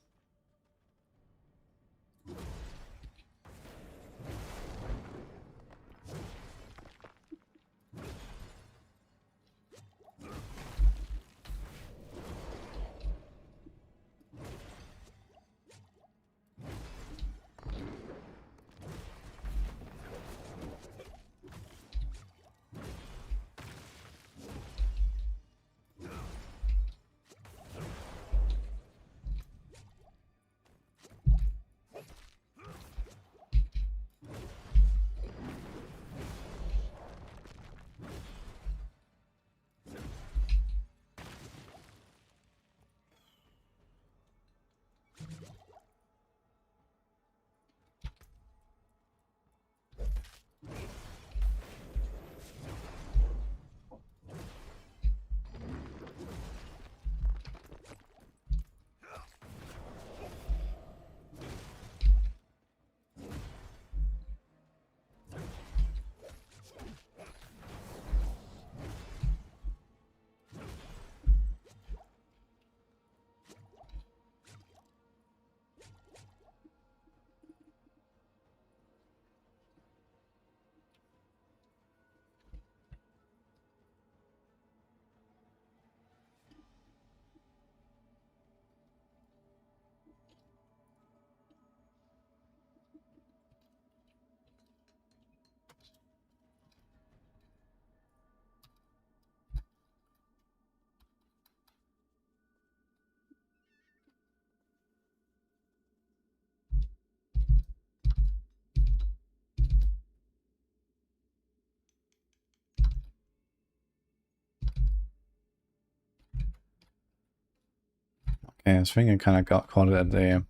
Okay, I think I kind of caught it at the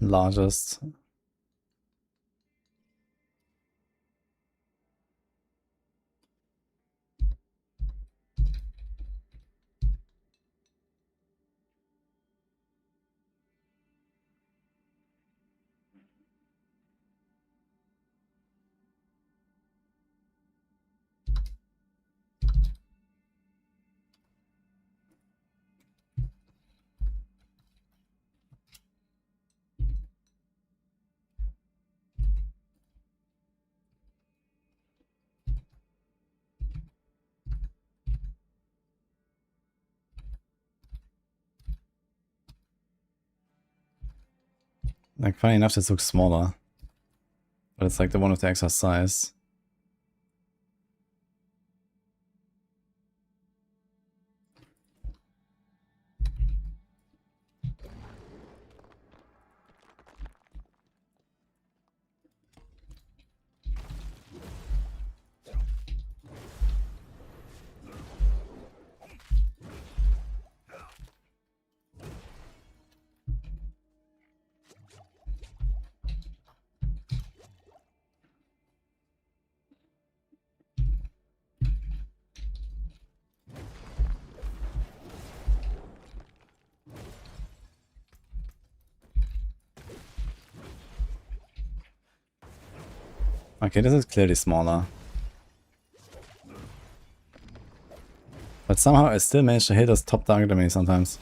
largest. Like, funny enough, this looks smaller. But it's like the one with the extra size. Okay, this is clearly smaller. But somehow I still manage to hit us top target me sometimes.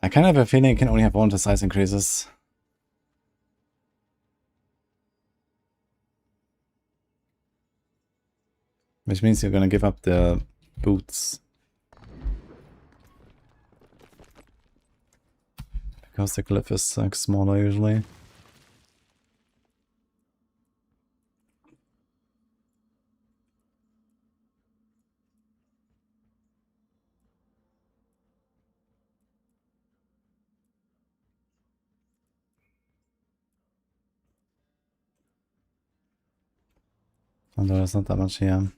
I kind of have a feeling you can only have one to size increases. Which means you're gonna give up the boots. Because the glyph is like smaller usually. And there's not that much here.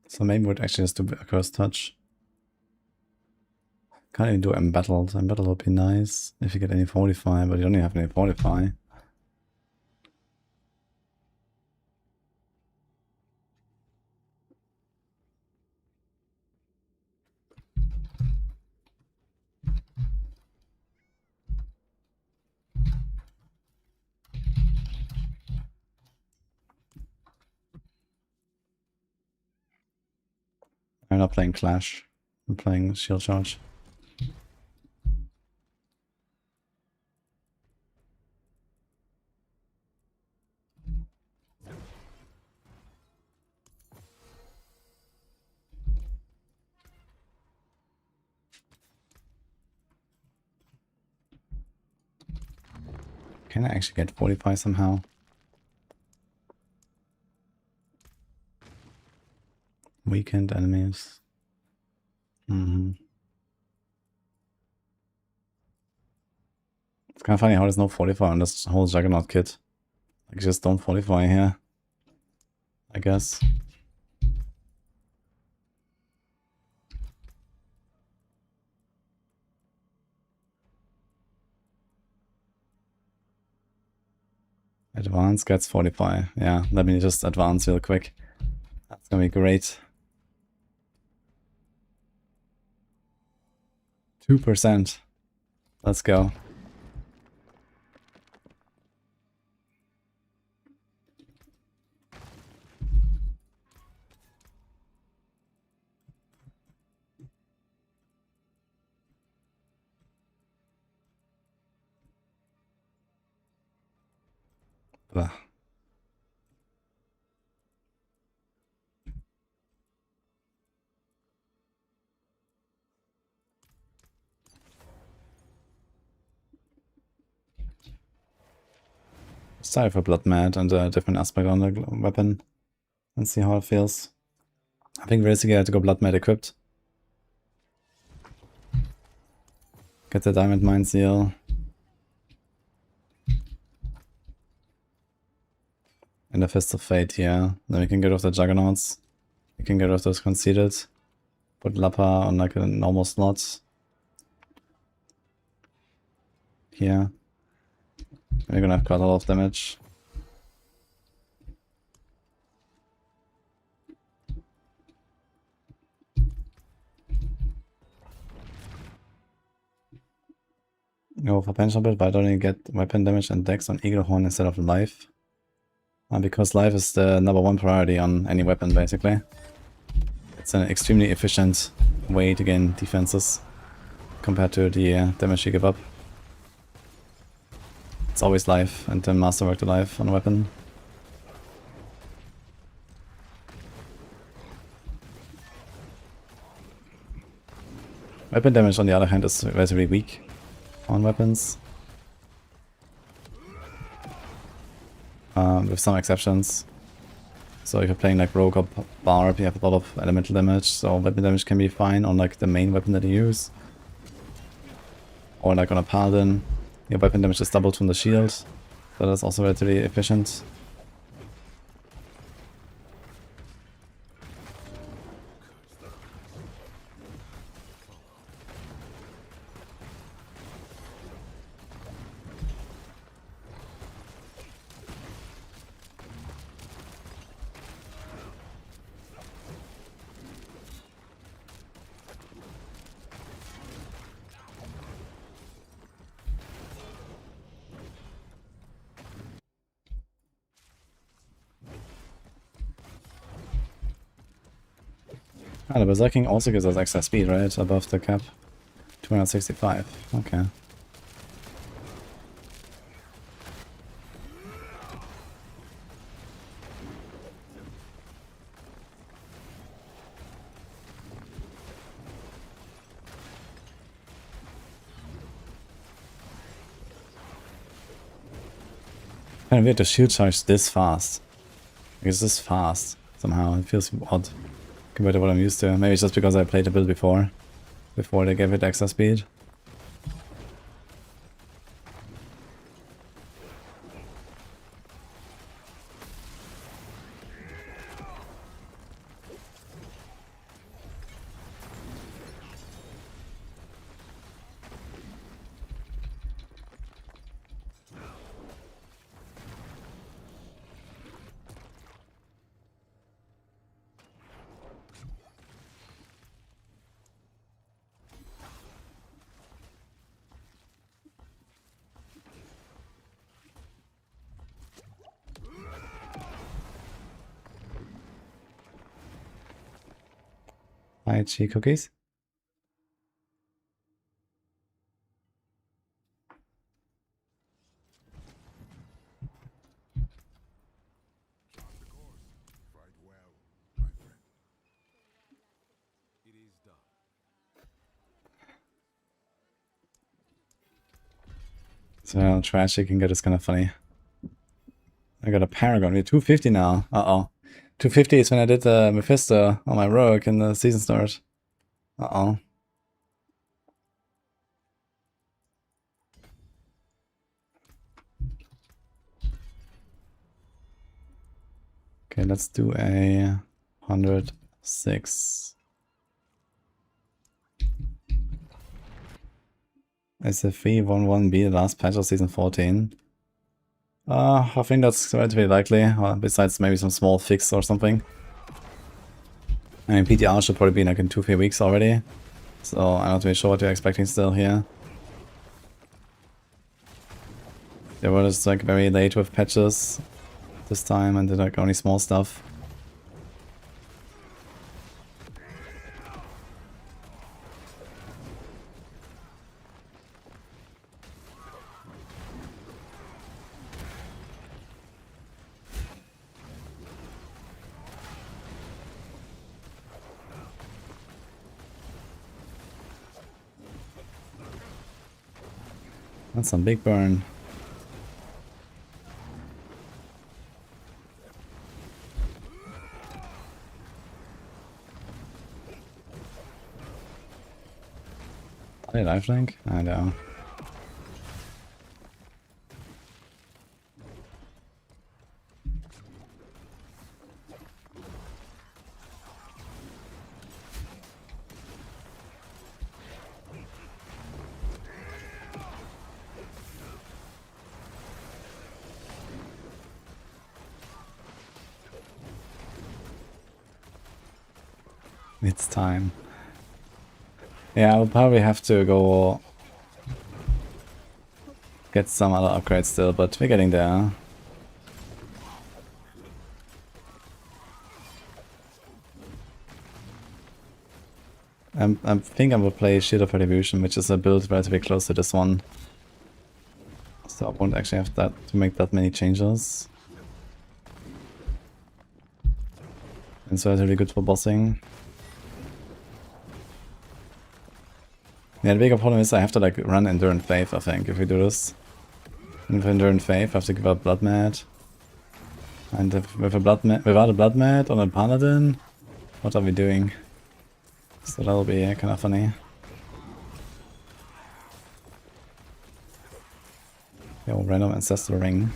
So maybe we'd actually just do a curse touch. Can't even do embattled. Embattled would be nice if you get any fortify, but you don't even have any fortify. I'm not playing Clash. I'm playing Shield Charge. Can I actually get fortify somehow? Weakened enemies. It's kind of funny how there's no fortify on this whole Juggernaut kit. Like, just don't fortify here, I guess. Advance gets fortify. Yeah, let me just advance real quick. That's gonna be great. 2%. Let's go. Blah. Let's try for Blood Mad and a different aspect on the weapon and see how it feels. I think basically I had to go Blood Mad equipped. Get the Diamond Mine Seal. And the Fist of Fate here. Then we can get rid of the Juggernauts. We can get rid of those Conceited. Put Lappa on like a normal slot. Here. We're gonna have quite a lot of damage. Go for Pension Bit, but I don't even get weapon damage and dex on Eagle Horn instead of life. Because life is the #1 priority on any weapon, basically. It's an extremely efficient way to gain defenses compared to the damage you give up. It's always life, and then masterwork the life on a weapon. Weapon damage, on the other hand, is relatively weak on weapons. With some exceptions. So if you're playing like Rogue or Barb, you have a lot of elemental damage, so weapon damage can be fine on like the main weapon that you use. Or like on a Paladin, your weapon damage is doubled from the shield, so that's also relatively efficient. Ah, the Berserking also gives us extra speed, right? Above the cap. 265. Okay. Kind of weird to shield charge this fast. Because this fast somehow. It feels odd compared to what I'm used to. Maybe it's just because I played a bit before they gave it extra speed. Lychee cookies. Fight well, my friend. It is done. So how trash you can get is kind of funny. I got a Paragon. We're 250 now. Uh-oh. 250 is when I did Mephisto on my rogue in the season start. Uh-oh. Okay, let's do a 106. SFV 11B, the last patch of season 14. I think that's relatively likely, besides maybe some small fix or something. I mean, PTR should probably be like in 2-3 weeks already. So I'm not really sure what you're expecting still here. They were just like very late with patches this time and did like only small stuff. That's some big burn. Are they lifelink? I know. It's time. Yeah, I'll probably have to go get some other upgrades still, but we're getting there. I think I will play Shield of Retribution, which is a build relatively close to this one. So I won't actually have that to make that many changes. It's relatively good for bossing. Yeah, the bigger problem is I have to like run Endurance Faith, I think, if we do this. And with Endurance Faith I have to give up Blood Mat. And if, with a Blood Mat, without a Blood Mat on a Paladin, what are we doing? So that'll be kind of funny. Yo, random Ancestral Ring.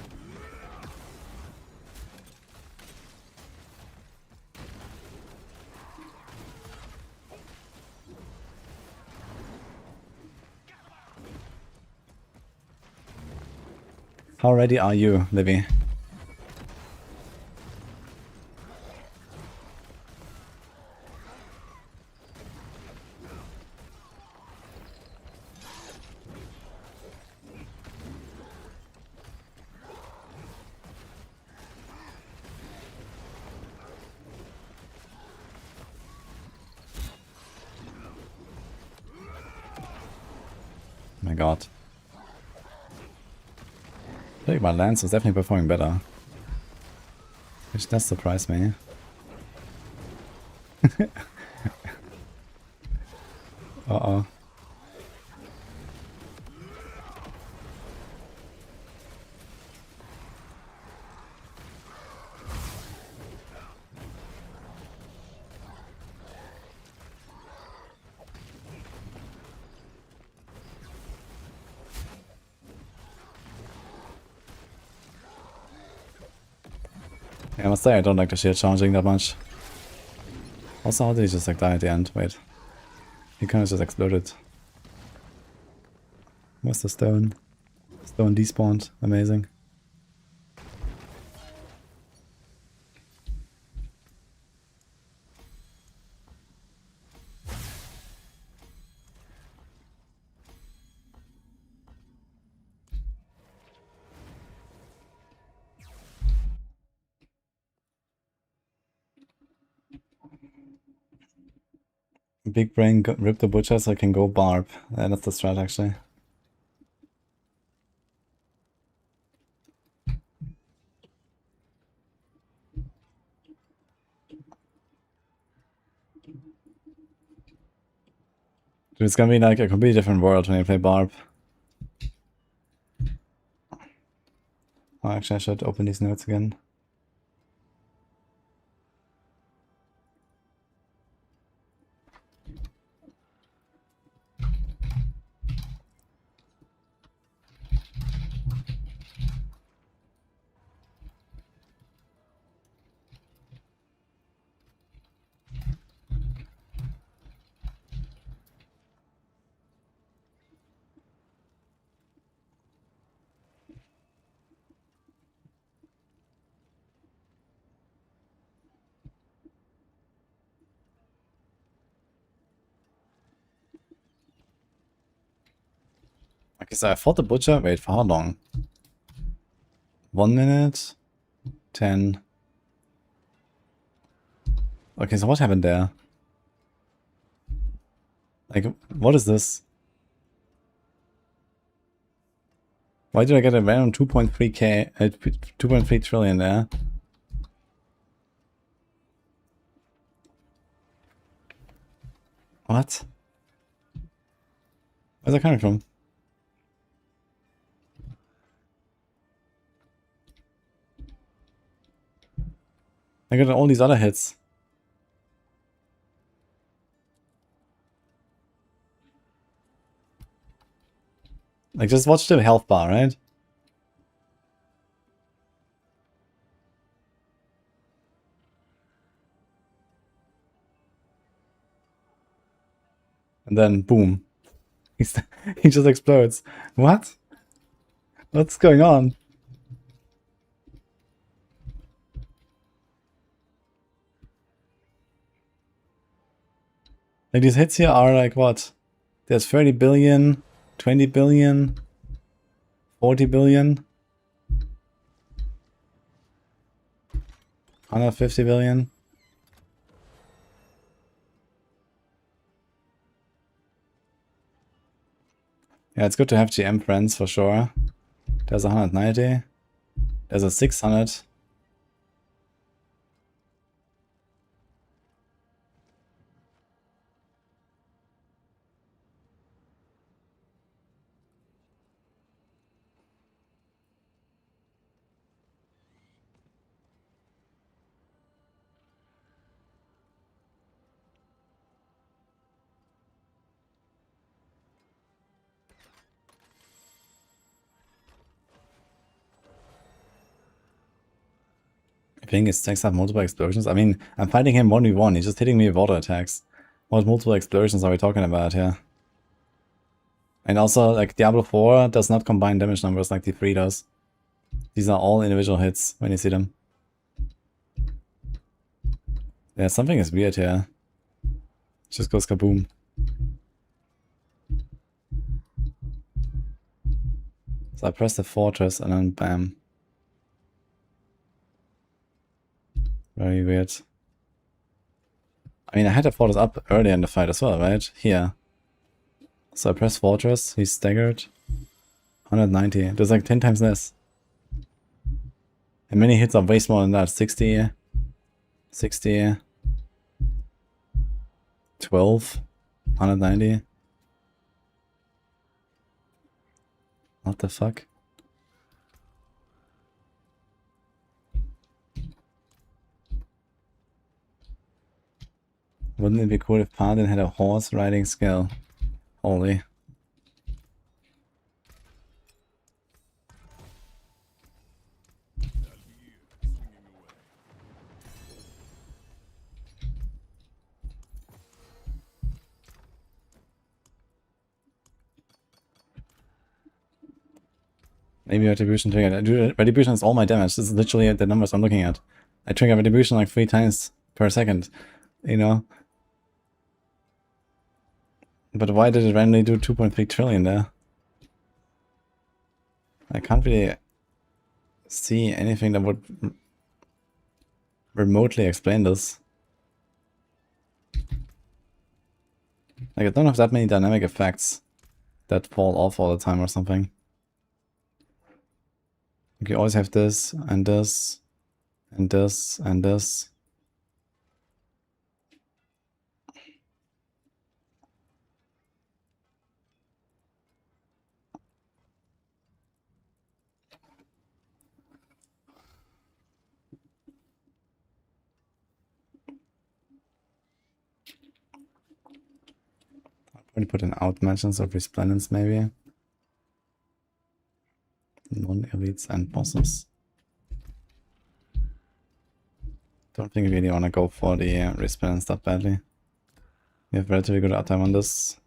How ready are you, Livy? my god. I think my Lance was definitely performing better. Which does surprise me. Uh-oh. Yeah, I must say I don't like the shield charging that much. Also, how did he just like die at the end? Wait. He kind of just exploded. Where's the stone? Stone despawned. Amazing. Big brain rip the butcher so I can go barb. Yeah, that's the strat actually. Dude, it's gonna be like a completely different world when you play barb. Oh, actually I should open these notes again. Okay, so I fought the butcher. Wait, for how long? 1 minute? 10. Okay, so what happened there? Like, what is this? Why did I get a random 2.3k, 2.3 trillion there? What? Where's that coming from? I got all these other hits. Like, just watch the health bar, right? And then, boom. He just explodes. What? What's going on? Like, these hits here are like, what? There's 30 billion, 20 billion, 40 billion, 150 billion. Yeah, it's good to have GM friends for sure. There's a 190. There's a 600. I think his attacks have multiple explosions. I mean, I'm fighting him 1v1. He's just hitting me with water attacks. What multiple explosions are we talking about here? And also, like, Diablo 4 does not combine damage numbers like D3 does. These are all individual hits when you see them. Yeah, something is weird here. It just goes kaboom. So I press the fortress and then bam. Very weird. I mean, I had the fortress up earlier in the fight as well, right? Here. So I press Fortress, he's staggered. 190. There's like 10 times less. And many hits are way smaller than that. 60. 60. 12. 190. What the fuck? Wouldn't it be cool if Paladin had a horse riding skill? Holy. Maybe Retribution triggered. Retribution is all my damage. This is literally the numbers I'm looking at. I trigger Retribution like 3 times per second. You know? But why did it randomly do 2.3 trillion there? I can't really see anything that would remotely explain this. Like, I don't have that many dynamic effects that fall off all the time or something. You always have this, and this, and this, and this. I'll probably put in out mentions of resplendence maybe. Non-elites and bosses. Don't think we really want to go for the resplendence stuff badly. We have relatively good uptime on this.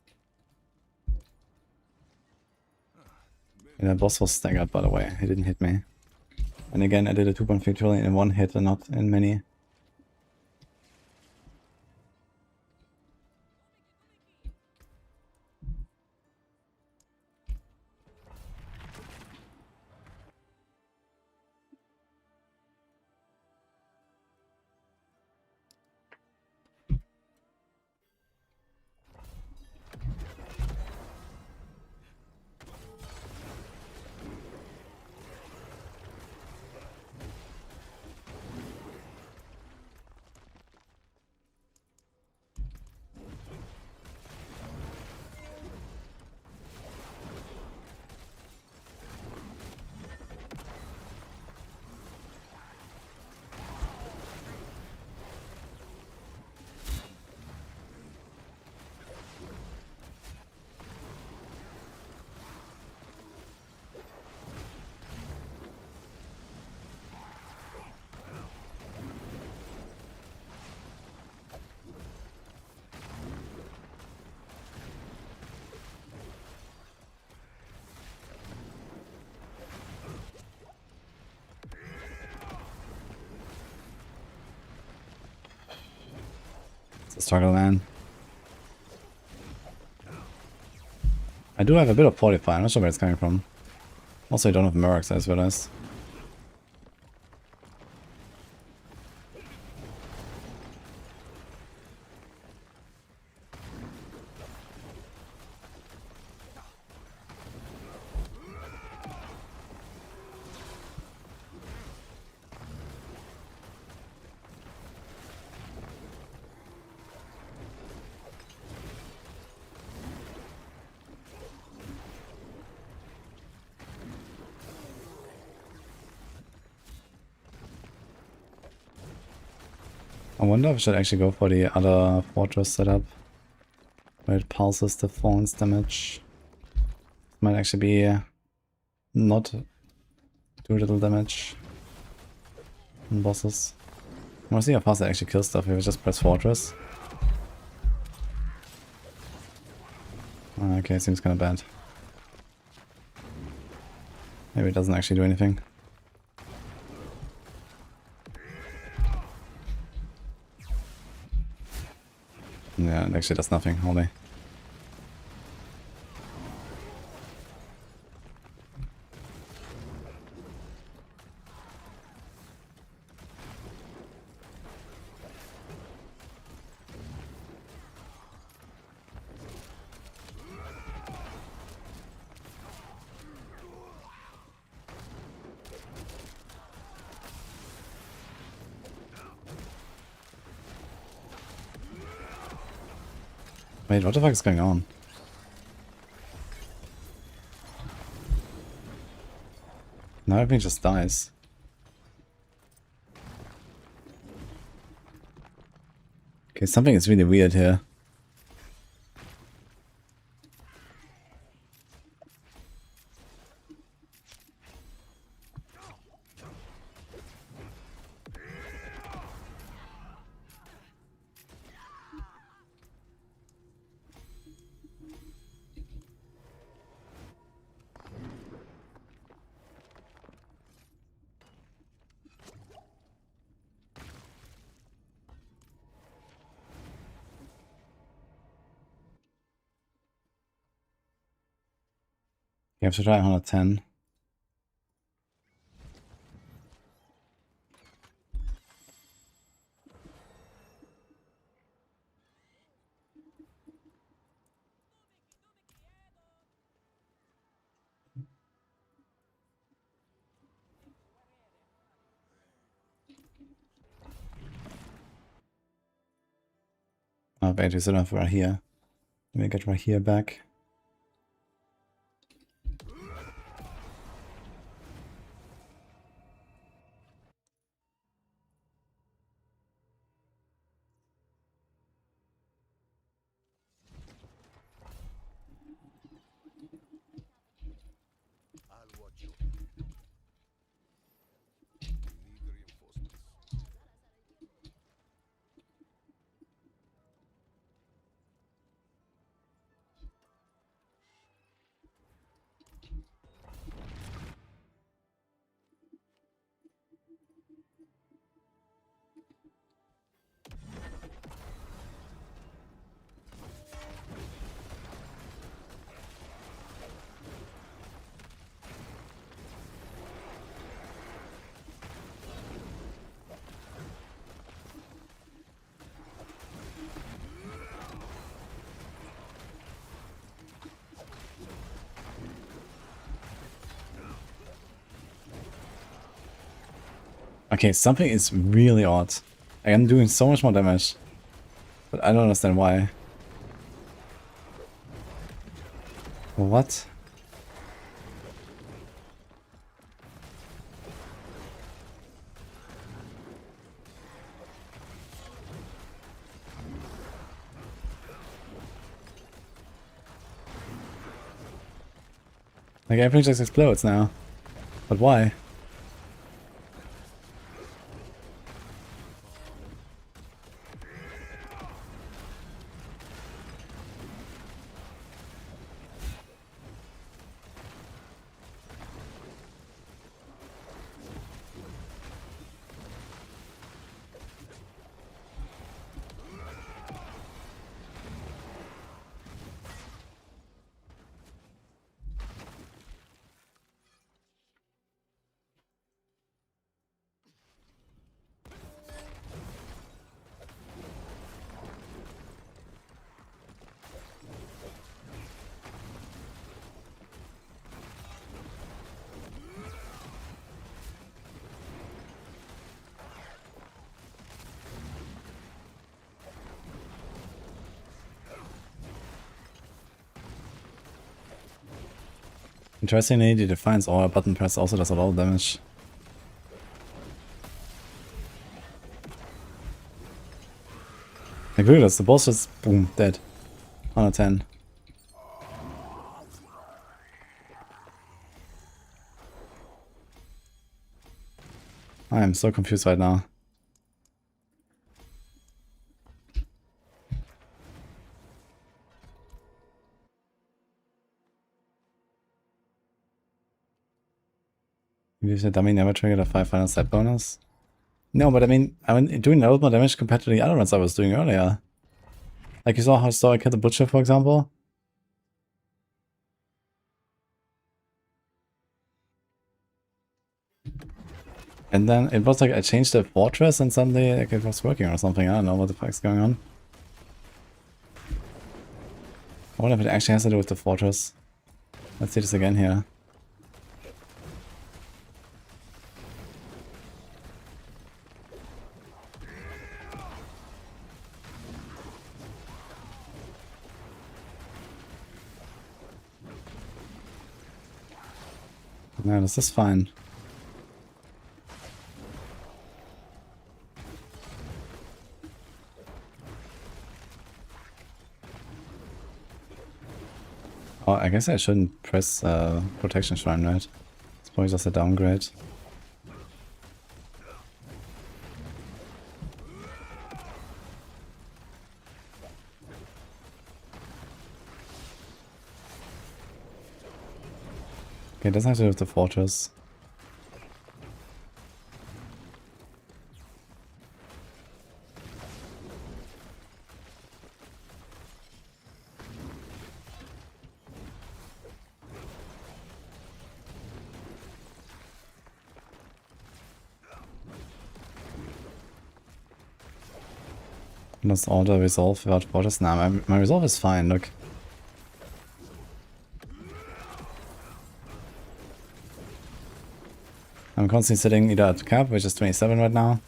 And the boss was staggered, by the way. He didn't hit me. And again, I did a 2.3 trillion in one hit and not in many. It's a struggle, man. I do have a bit of Fortify, I'm not sure where it's coming from. Also, I don't have Mercs, I just realized. I wonder if I should actually go for the other fortress setup, where it pulses the phone's damage. Might actually be not do little damage on bosses. I want to see how fast I actually kill stuff if I just press fortress. Okay, seems kind of bad. Maybe it doesn't actually do anything. Yeah, it actually does nothing, holy. Wait, what the fuck is going on? Now everything just dies. Okay, something is really weird here. You have to try 110. Oh, wait, we still have right here. Let me get right here back. I'll watch you. We need reinforcements. Okay, something is really odd. I am doing so much more damage. But I don't understand why. What? Like everything just explodes now. But why? Interestingly, the Defiance Aura button press also does a lot of damage. Like look at this, the boss just boom, dead. 110. I am so confused right now. Use a dummy never triggered a 500 set bonus. No, but I mean doing a lot more damage compared to the other ones I was doing earlier. Like you saw how Stoic hit the Butcher, for example. And then it was like I changed the fortress and suddenly like, it was working or something. I don't know what the fuck's going on. I wonder if it actually has to do with the fortress. Let's see this again here. Yeah, this is fine. Oh, I guess I shouldn't press Protection Shrine, right? It's probably just a downgrade. Okay, it doesn't have to do with the fortress. Let's order resolve without fortress. Nah, my resolve is fine, look. I'm constantly sitting either at cap, which is 27 right now,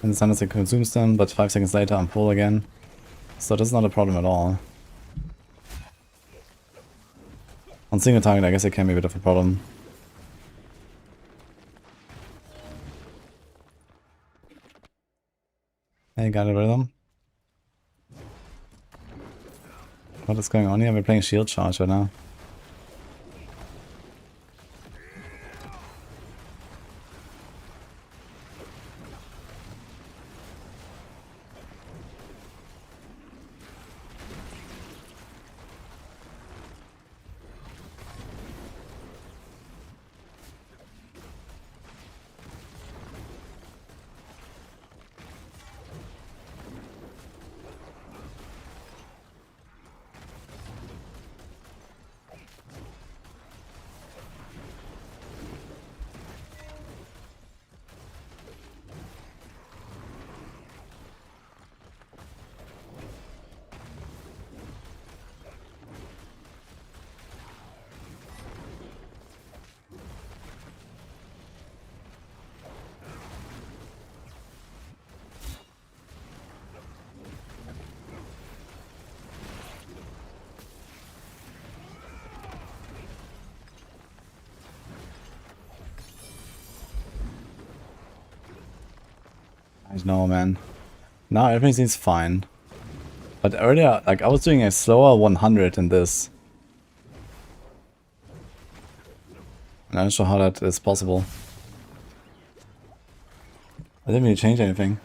and the Thunderstick consumes them, but 5 seconds later I'm full again. So that's not a problem at all. On single target, I guess it can be a bit of a problem. Hey, got a rhythm. What is going on here? We're playing shield charge right now. I know, man. Now everything seems fine. But earlier, like, I was doing a slower 100 in this. And I'm not sure how that is possible. I didn't really change anything.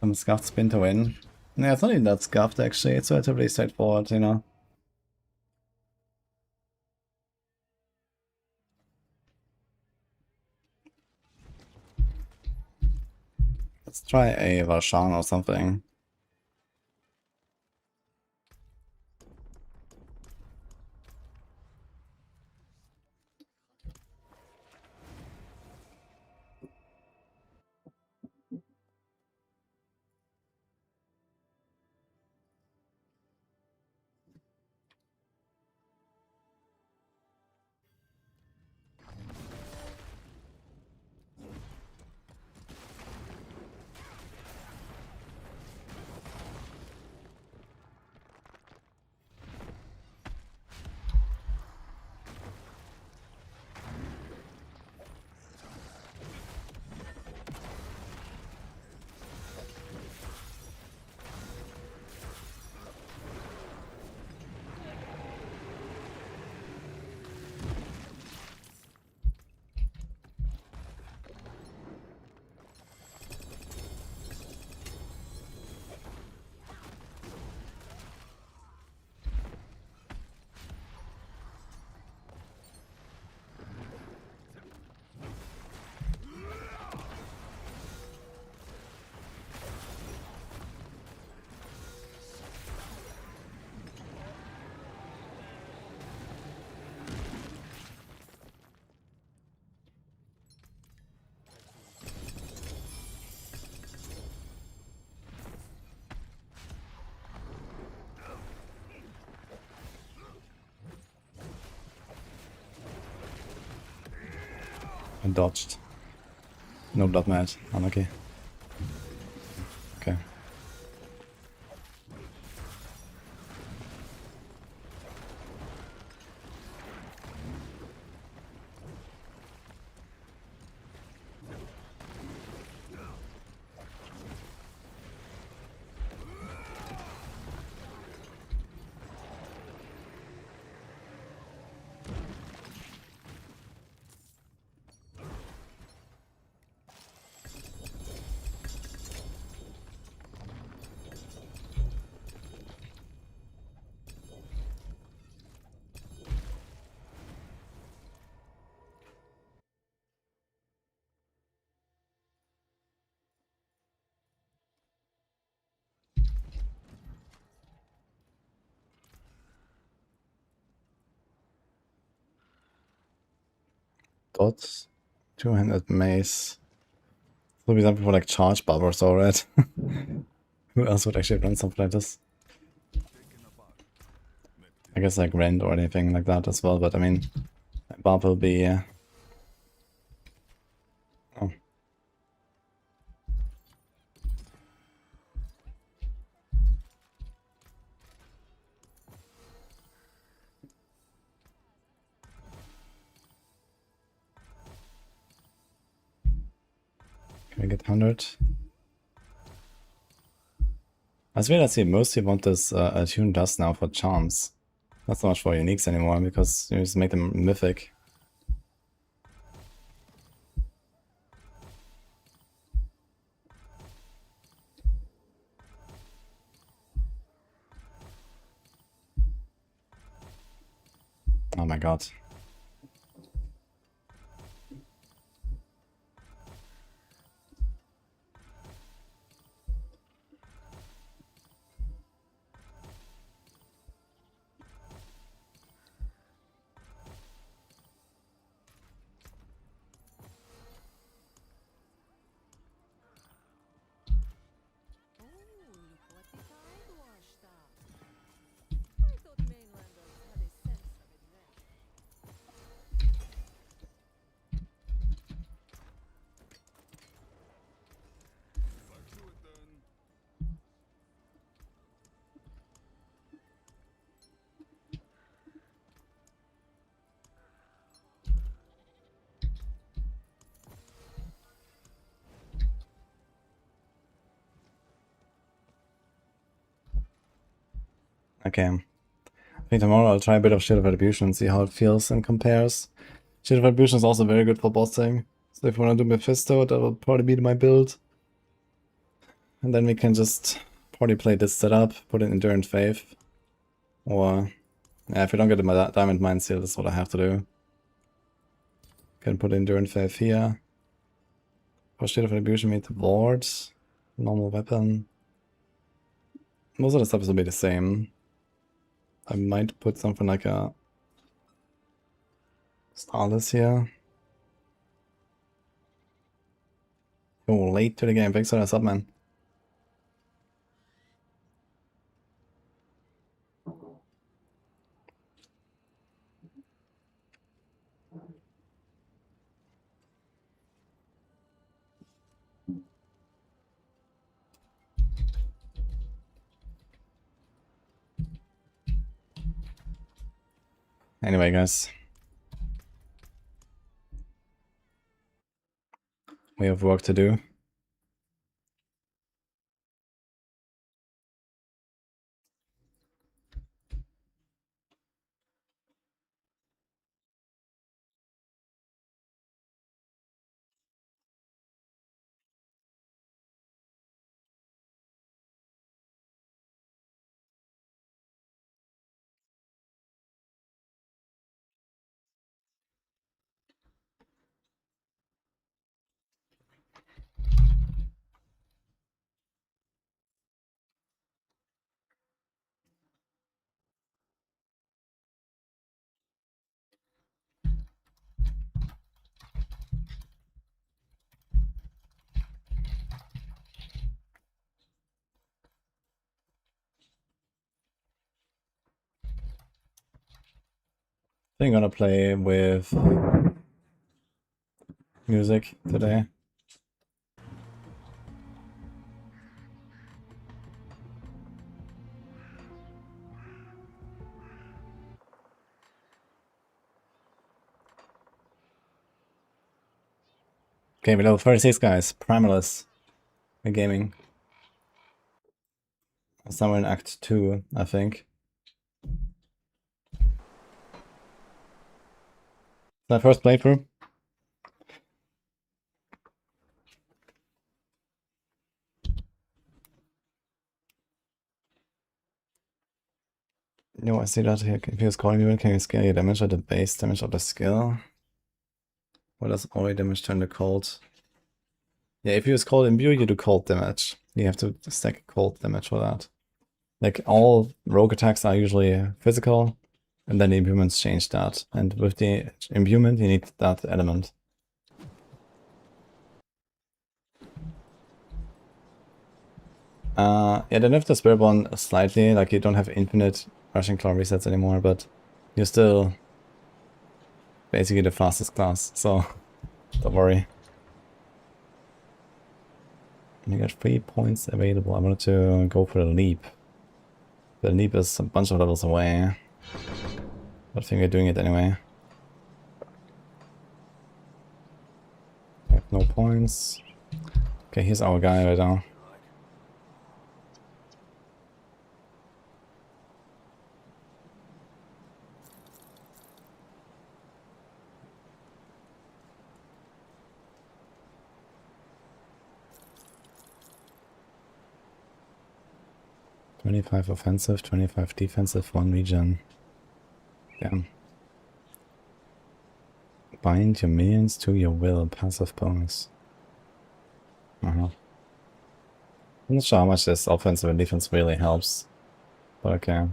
Some scuffed spin to win. Yeah, it's not even that scuffed actually, it's relatively straightforward, you know. Let's try a Varshan or something. I dodged. No blood match. Unlucky. Okay. Dots. 200 mace. Would be something for like charge buff or so, right? Who else would actually run something like this? Taken aback. I guess like rent or anything like that as well, but I mean, buff will be. Oh. Can we get 100? I swear that you mostly want this attune dust now for charms. Not so much for uniques anymore, because you just make them mythic. Oh my god. Oh, look what the tide washed up. I thought mainlanders had a sense of adventure. Back to it then. Okay. I think tomorrow I'll try a bit of Shield of Retribution and see how it feels and compares. Shield of Retribution is also very good for bossing. So if you want to do Mephisto, that will probably be my build. And then we can just probably play this setup, put in Enduring Faith. Or, yeah, if we don't get the Diamond Mine Seal, that's what I have to do. Can put Enduring Faith here. For Shield of Retribution, we need the Ward. Normal weapon. Most of the stuff will be the same. I might put something like a Starless here. Oh, late to the game. Thanks for the sub, man. Anyway, guys. We have work to do. I think I'm gonna play with music today. Okay, we level 36 guys. Primalist. We're gaming. Somewhere in Act 2, I think. My first playthrough. No, I see that here. If he was calling you, can you scale your damage at the base damage of the skill? What does only damage turn to cold? Yeah, if you use cold imbue, you do cold damage. You have to stack cold damage for that. Like, all rogue attacks are usually physical, and then the imbuements change that. And with the imbuement, you need that element. Yeah, they nerfed the Spiritborn slightly, like you don't have infinite Rushing Claw resets anymore, but you're still basically the fastest class, so don't worry. And you got 3 points available. I wanted to go for the leap. The leap is a bunch of levels away. But I think we're doing it anyway. I have no points. Okay, here's our guy right now. "25 offensive, 25 defensive, 1 regen." Damn. Bind your minions to your will, passive bonus. I'm not sure how much this offensive and defense really helps, but okay.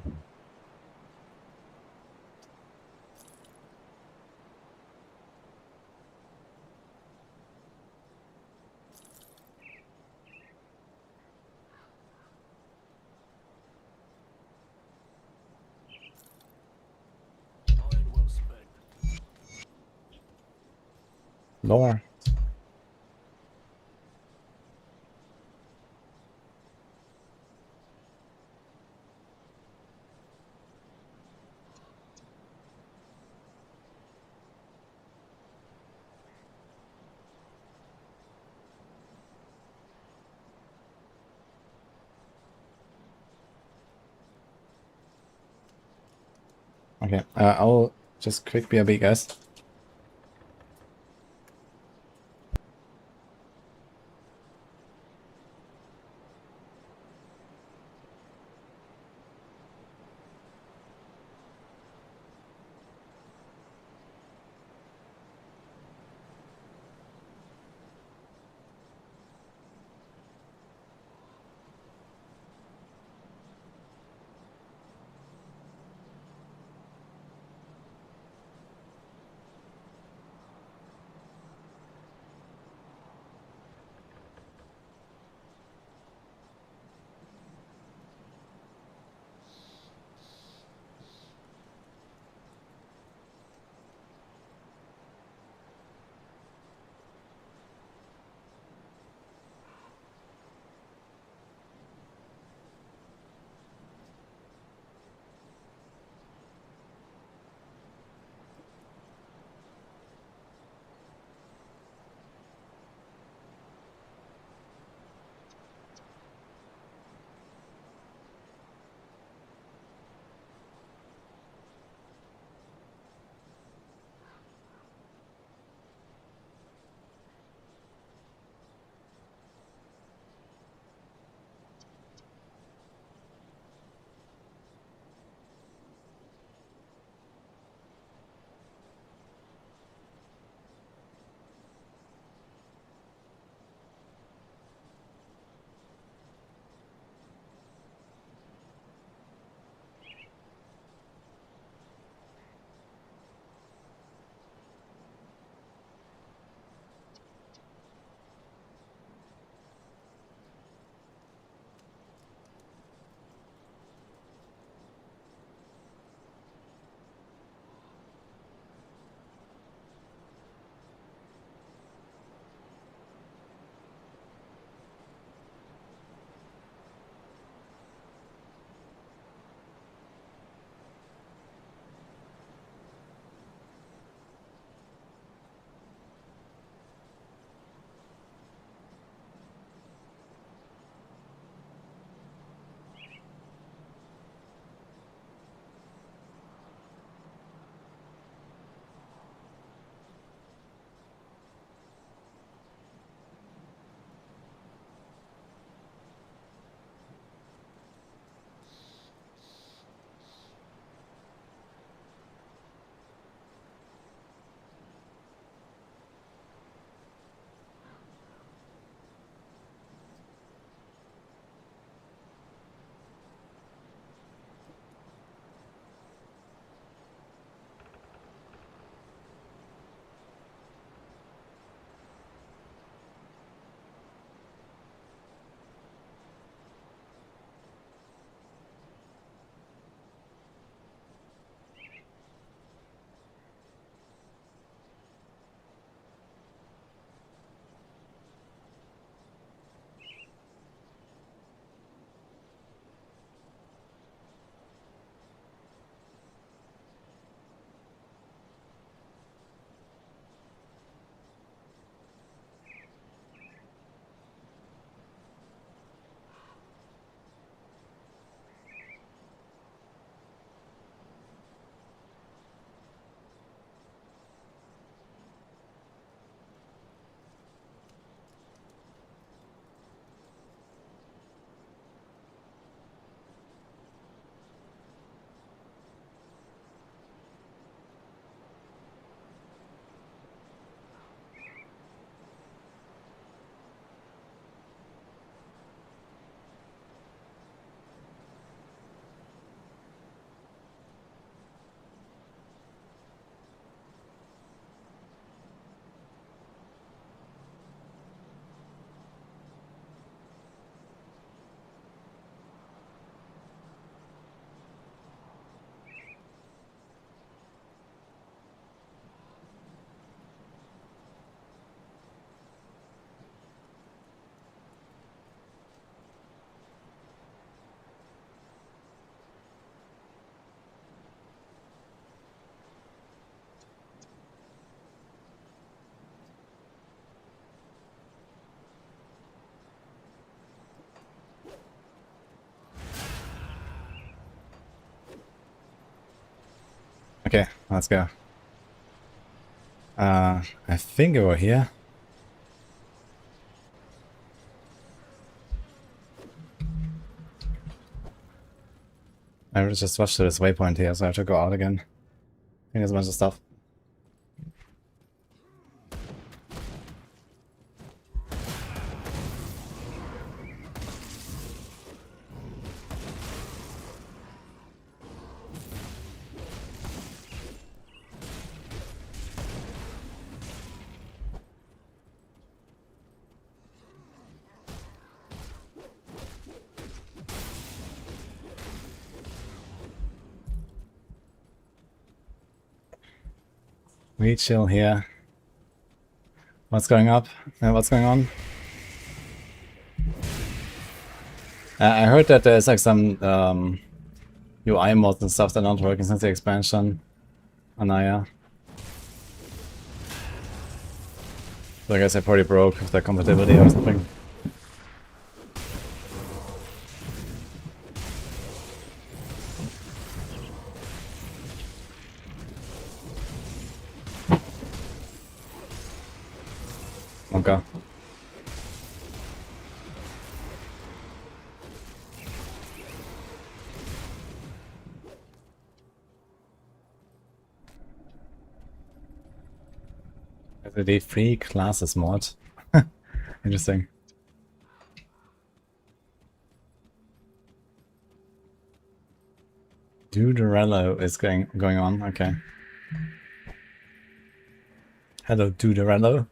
Lower. Okay, I'll just quick BRB, guys. Okay, let's go. I think over here. I just rushed to this waypoint here, so I have to go out again. I think there's a bunch of stuff. We chill here. What's going up? What's going on? I heard that there's like some UI mods and stuff that are not working since the expansion. Anaya. So I guess I probably broke the compatibility or something. Okay. The free classes mod. Interesting. Duderello is going on, okay. Hello, Duderello.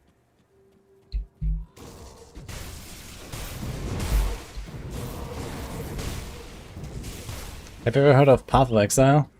Have you ever heard of Path of Exile?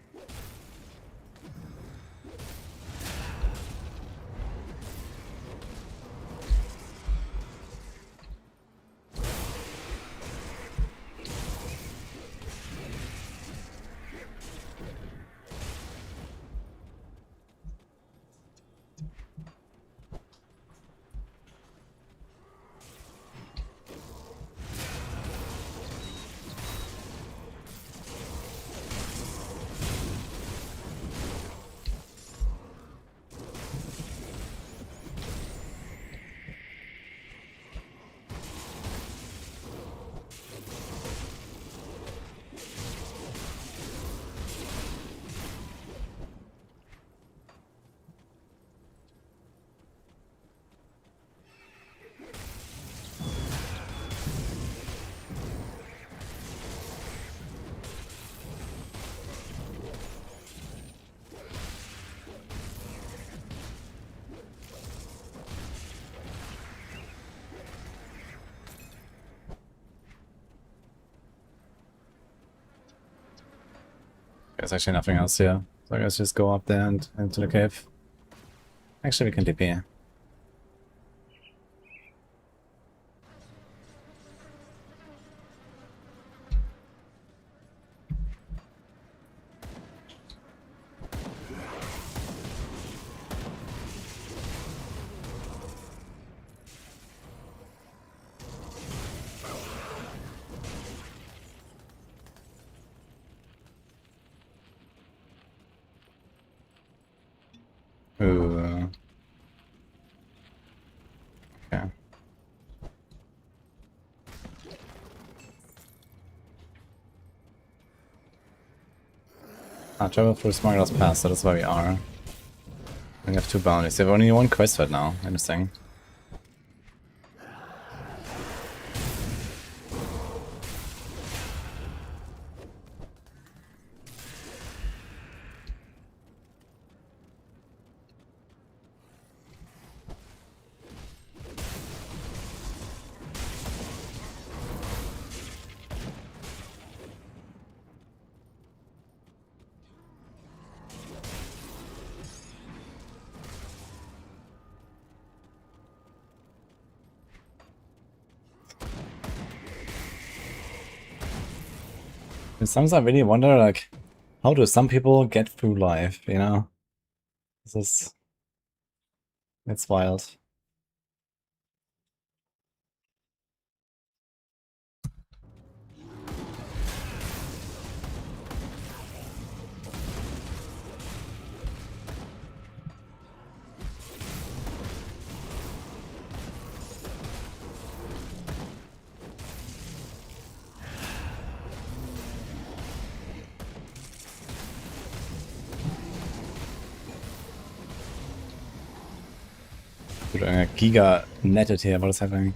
There's actually nothing else here. So I guess just go up there and into the cave. Actually, we can TP. Ooh. Okay. Travel through Smuggler's Pass, so that's where we are. We have 2 bounties. We have only 1 quest right now. Interesting. Sometimes I really wonder, like, how do some people get through life, you know? It's wild. Wird irgendein Giga netted hier, what is happening?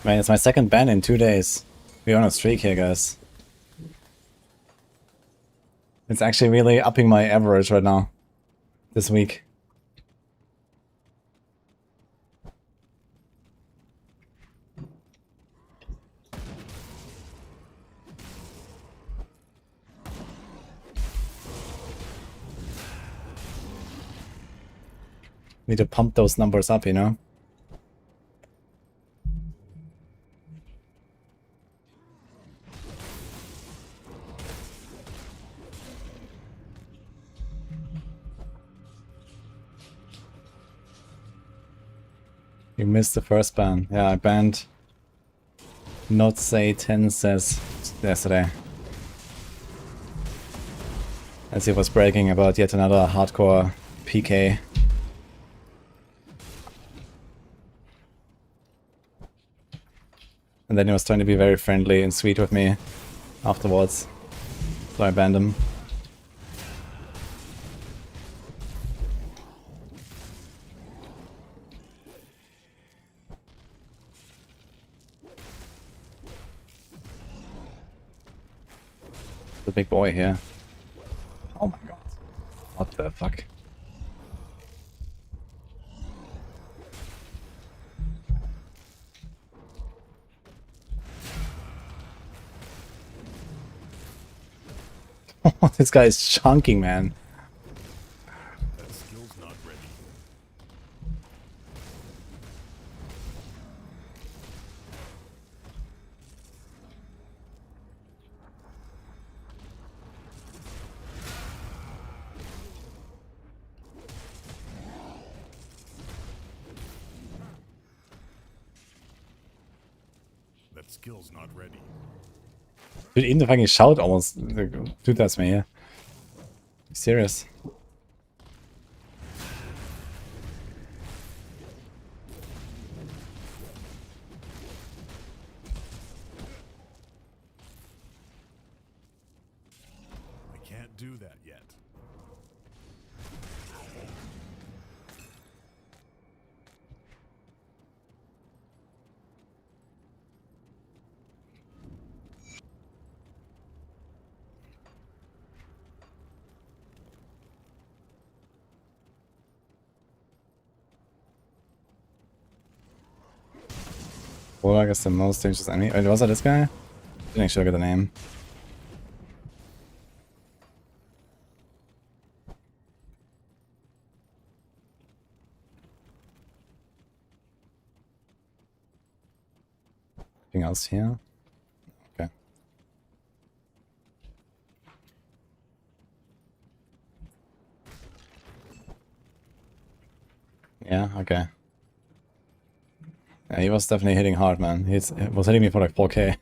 Man, it's my second ban in 2 days. We're on a streak here, guys. It's actually really upping my average right now. This week. Need to pump those numbers up, you know? You missed the first ban. Yeah, I banned Not Say 10 says yesterday. As he was bragging about yet another hardcore PK. And then he was trying to be very friendly and sweet with me afterwards. So I banned him. The big boy here. Oh my god. What the fuck? This guy is chunking, man. That skill's not ready. That skill's not ready. Dude, even the fucking shout almost. Dude, that's me, yeah. Serious. I can't do that yet. Warlock is the most dangerous enemy. Wait, was that this guy? Didn't actually look at the name. Anything else here? Okay. Yeah, okay. Yeah, he was definitely hitting hard, man. He was hitting me for like 4k.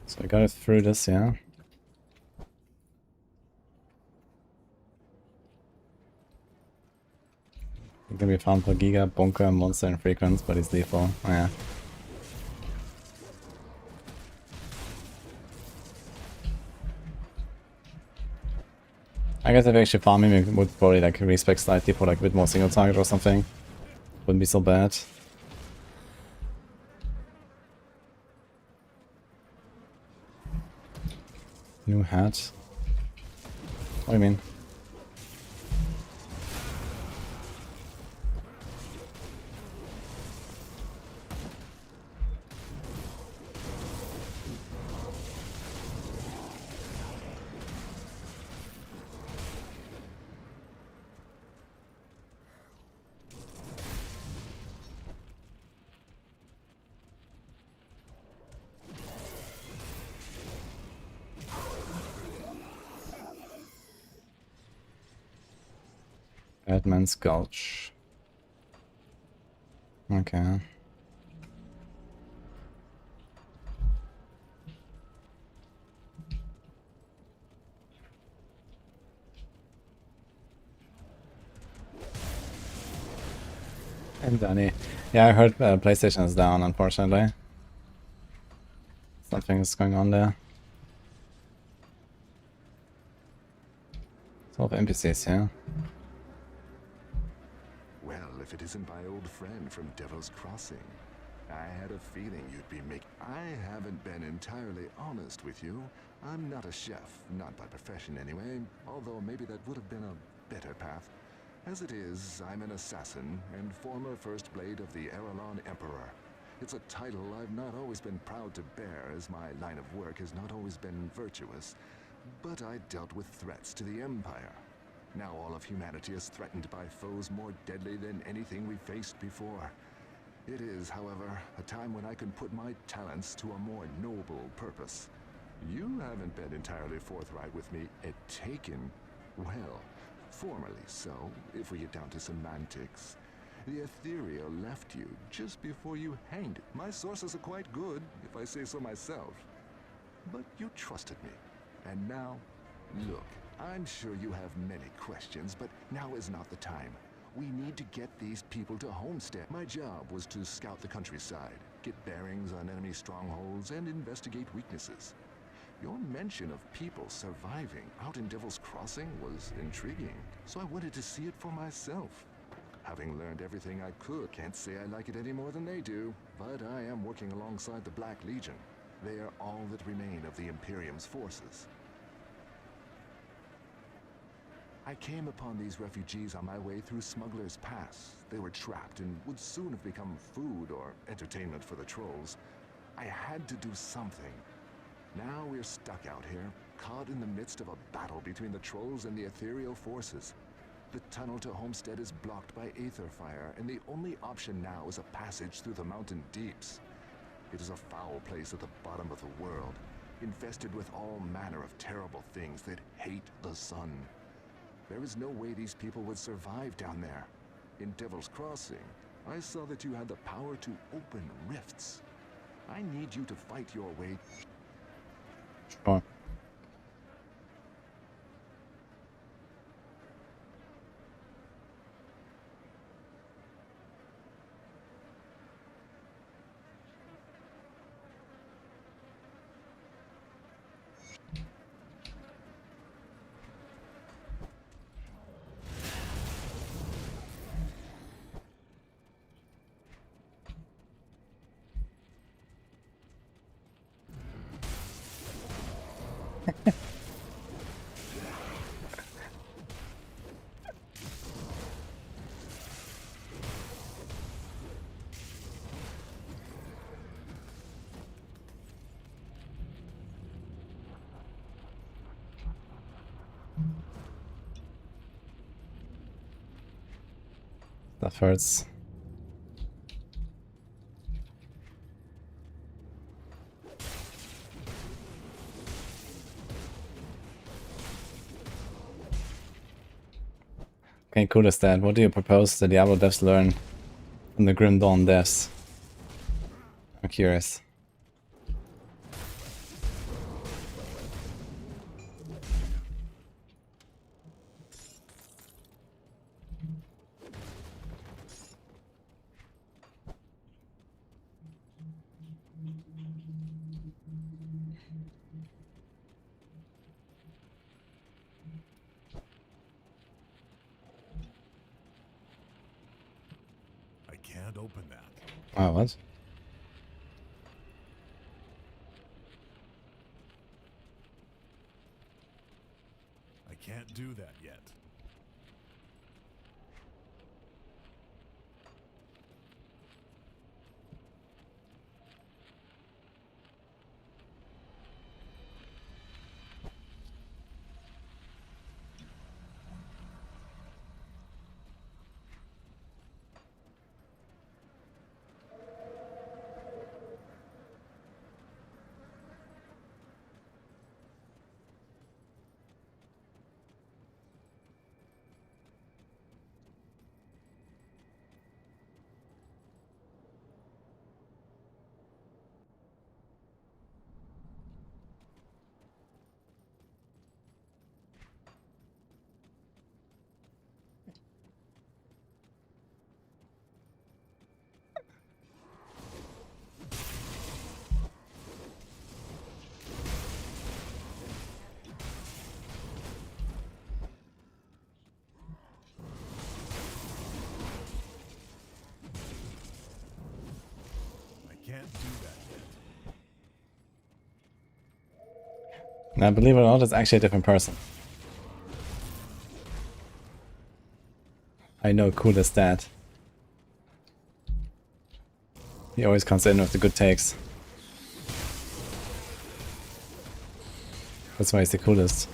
So I got it through this, yeah. He can be farmed for Giga, Bunker, Monster, and Frequency, but he's lethal. Oh, yeah. I guess if I actually farm him, it would probably like respec slightly for like a bit more single target or something. Wouldn't be so bad. New hat. What do you mean? Batman's Gulch. Okay. And Danny. Yeah, I heard PlayStation is down, unfortunately. Something is going on there. It's all of NPCs, yeah. Well, if it isn't my old friend from Devil's Crossing. I had a feeling you'd be I haven't been entirely honest with you. I'm not a chef, not by profession anyway, although maybe that would have been a better path. As it is, I'm an assassin and former First Blade of the Erelon Emperor. It's a title I've not always been proud to bear, as my line of work has not always been virtuous. But I dealt with threats to the Empire. Now all of humanity is threatened by foes more deadly than anything we faced before. It is, however, a time when I can put my talents to a more noble purpose. You haven't been entirely forthright with me at Taken. Well, formerly so, if we get down to semantics. The Ethereal left you just before you hanged it. My sources are quite good, if I say so myself. But you trusted me. And now, look, I'm sure you have many questions, but now is not the time. We need to get these people to Homestead. My job was to scout the countryside, get bearings on enemy strongholds, and investigate weaknesses. Your mention of people surviving out in Devil's Crossing was intriguing, so I wanted to see it for myself. Having learned everything I could, can't say I like it any more than they do, but I am working alongside the Black Legion. They are all that remain of the Imperium's forces. I came upon these refugees on my way through Smuggler's Pass. They were trapped and would soon have become food or entertainment for the trolls. I had to do something. Now we're stuck out here, caught in the midst of a battle between the trolls and the ethereal forces. The tunnel to Homestead is blocked by aether fire, and the only option now is a passage through the mountain deeps. It is a foul place at the bottom of the world, infested with all manner of terrible things that hate the sun. There is no way these people would survive down there. In Devil's Crossing, I saw that you had the power to open rifts. I need you to fight your way. Sure. That hurts. Okay, cool as that. What do you propose the Diablo devs learn from the Grim Dawn devs? I'm curious. I can't open that. Oh, what? I can't do that yet. Now, believe it or not, it's actually a different person. I know, cool as that. He always comes in with the good takes. That's why he's the coolest.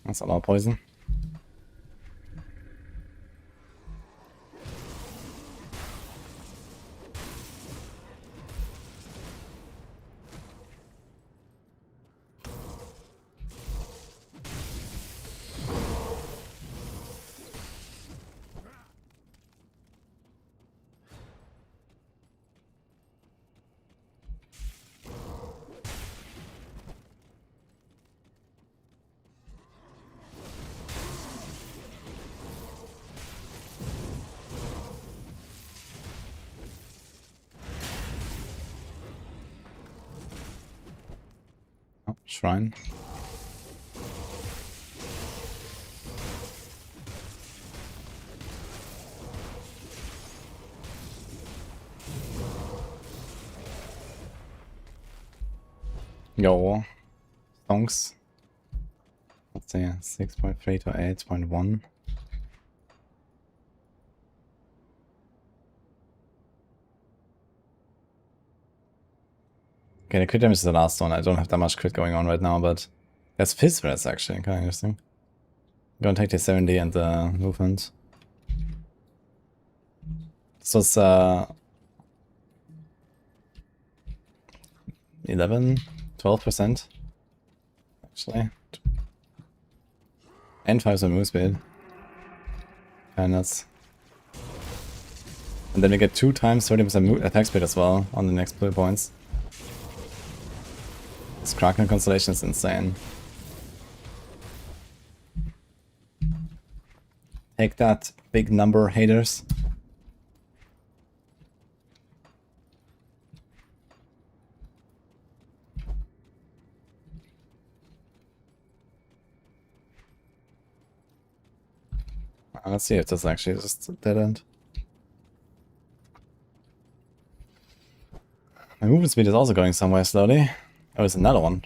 That's a lot of poison. Oh, shrine. Yo, Fangs. Let's see, 6.3 to 8.1. Okay, the crit damage is the last one. I don't have that much crit going on right now, but that's Fizz Rats actually, kind of interesting. I'm gonna take the 70 and the movement. This was 11, 12% actually. And 5% move speed. Kinda nuts. And then we get 2 times 30% attack speed as well on the next blue points. This Kraken constellation is insane. Take that, big number haters. Let's see if this actually is just a dead end. My movement speed is also going somewhere slowly. Oh, it's another one.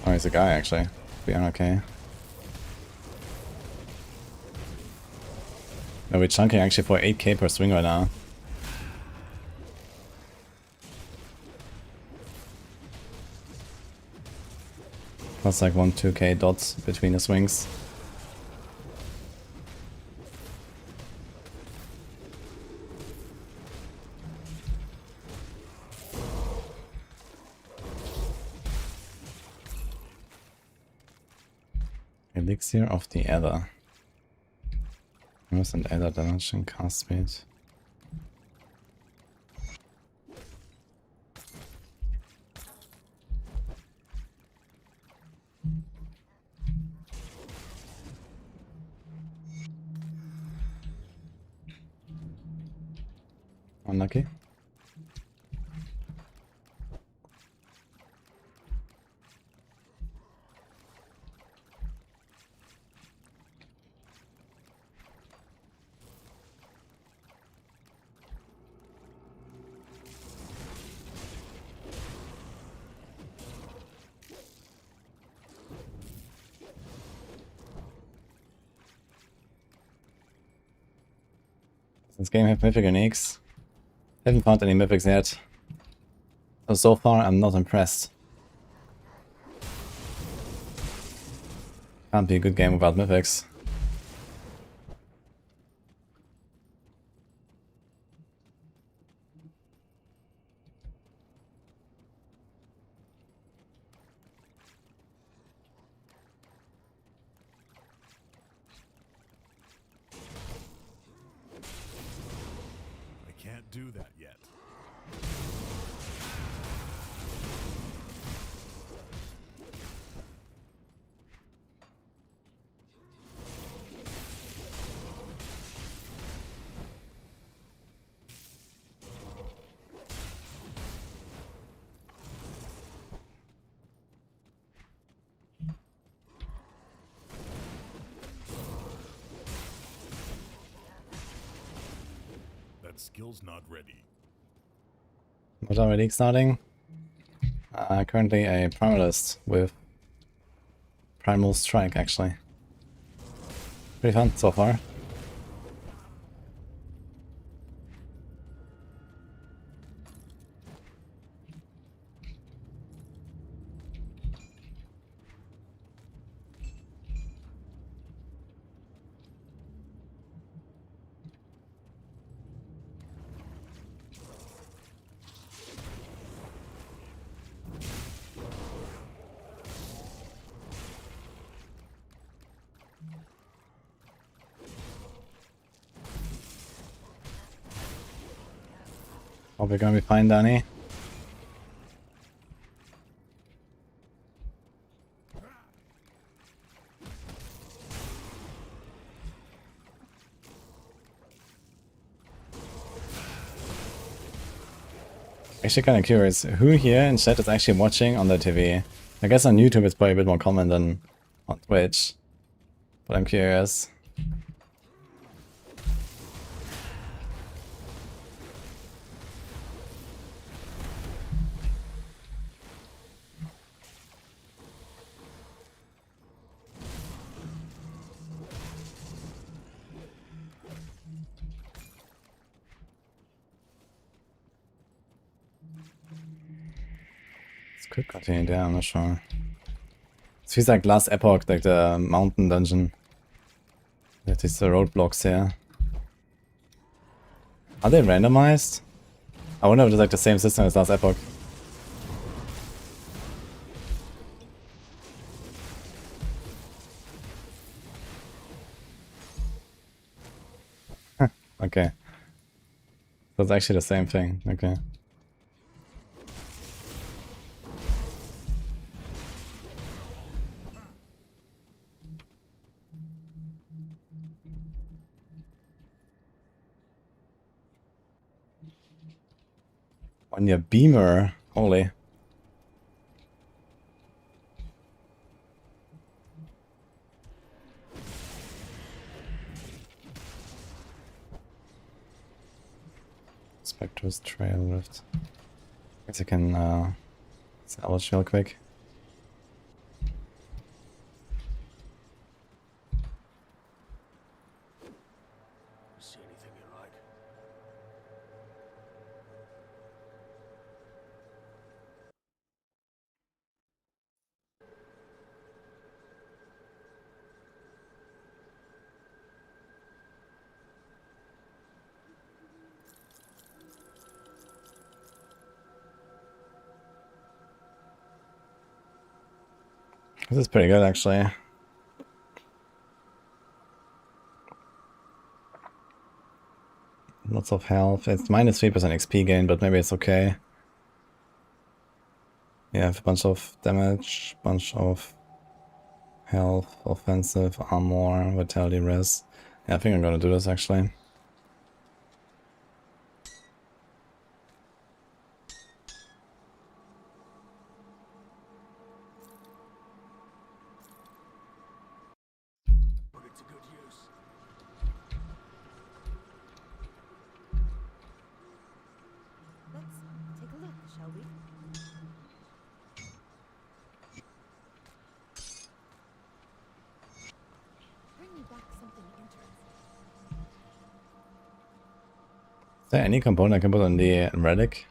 Oh, he's a guy actually. Be okay. No, we're chunking actually for 8k per swing right now. Plus like 1-2k dots between the swings. Elixir of the Ether. Where's an Ether damage and cast speed? Unlucky. This game have mythic uniques. Haven't found any mythics yet. So far I'm not impressed. Can't be a good game without mythics. can't do that yet. That skill's not ready. What are we league starting? Currently a Primalist with Primal Strike, actually. Pretty fun so far. Hope we're gonna be fine, Danny. Actually kind of curious, who here in chat is actually watching on the TV? I guess on YouTube it's probably a bit more common than on Twitch, but I'm curious. Could continue there, I'm not sure. It feels like last Epoch, like the mountain dungeon. That is the roadblocks here. Are they randomized? I wonder if it's like the same system as last Epoch. Okay. So it's actually the same thing, okay. On your beamer, holy. Spectre's Trail Rift. Guess I can salvage real quick. See anything you like? This is pretty good, actually. Lots of health. It's minus 3% XP gain, but maybe it's okay. Yeah, have a bunch of damage, bunch of health, offensive, armor, vitality, res. Yeah, I think I'm gonna do this, actually. Put it to good use. Let's take a look, shall we? Bring me back something interesting. Is there any component I can put on the relic?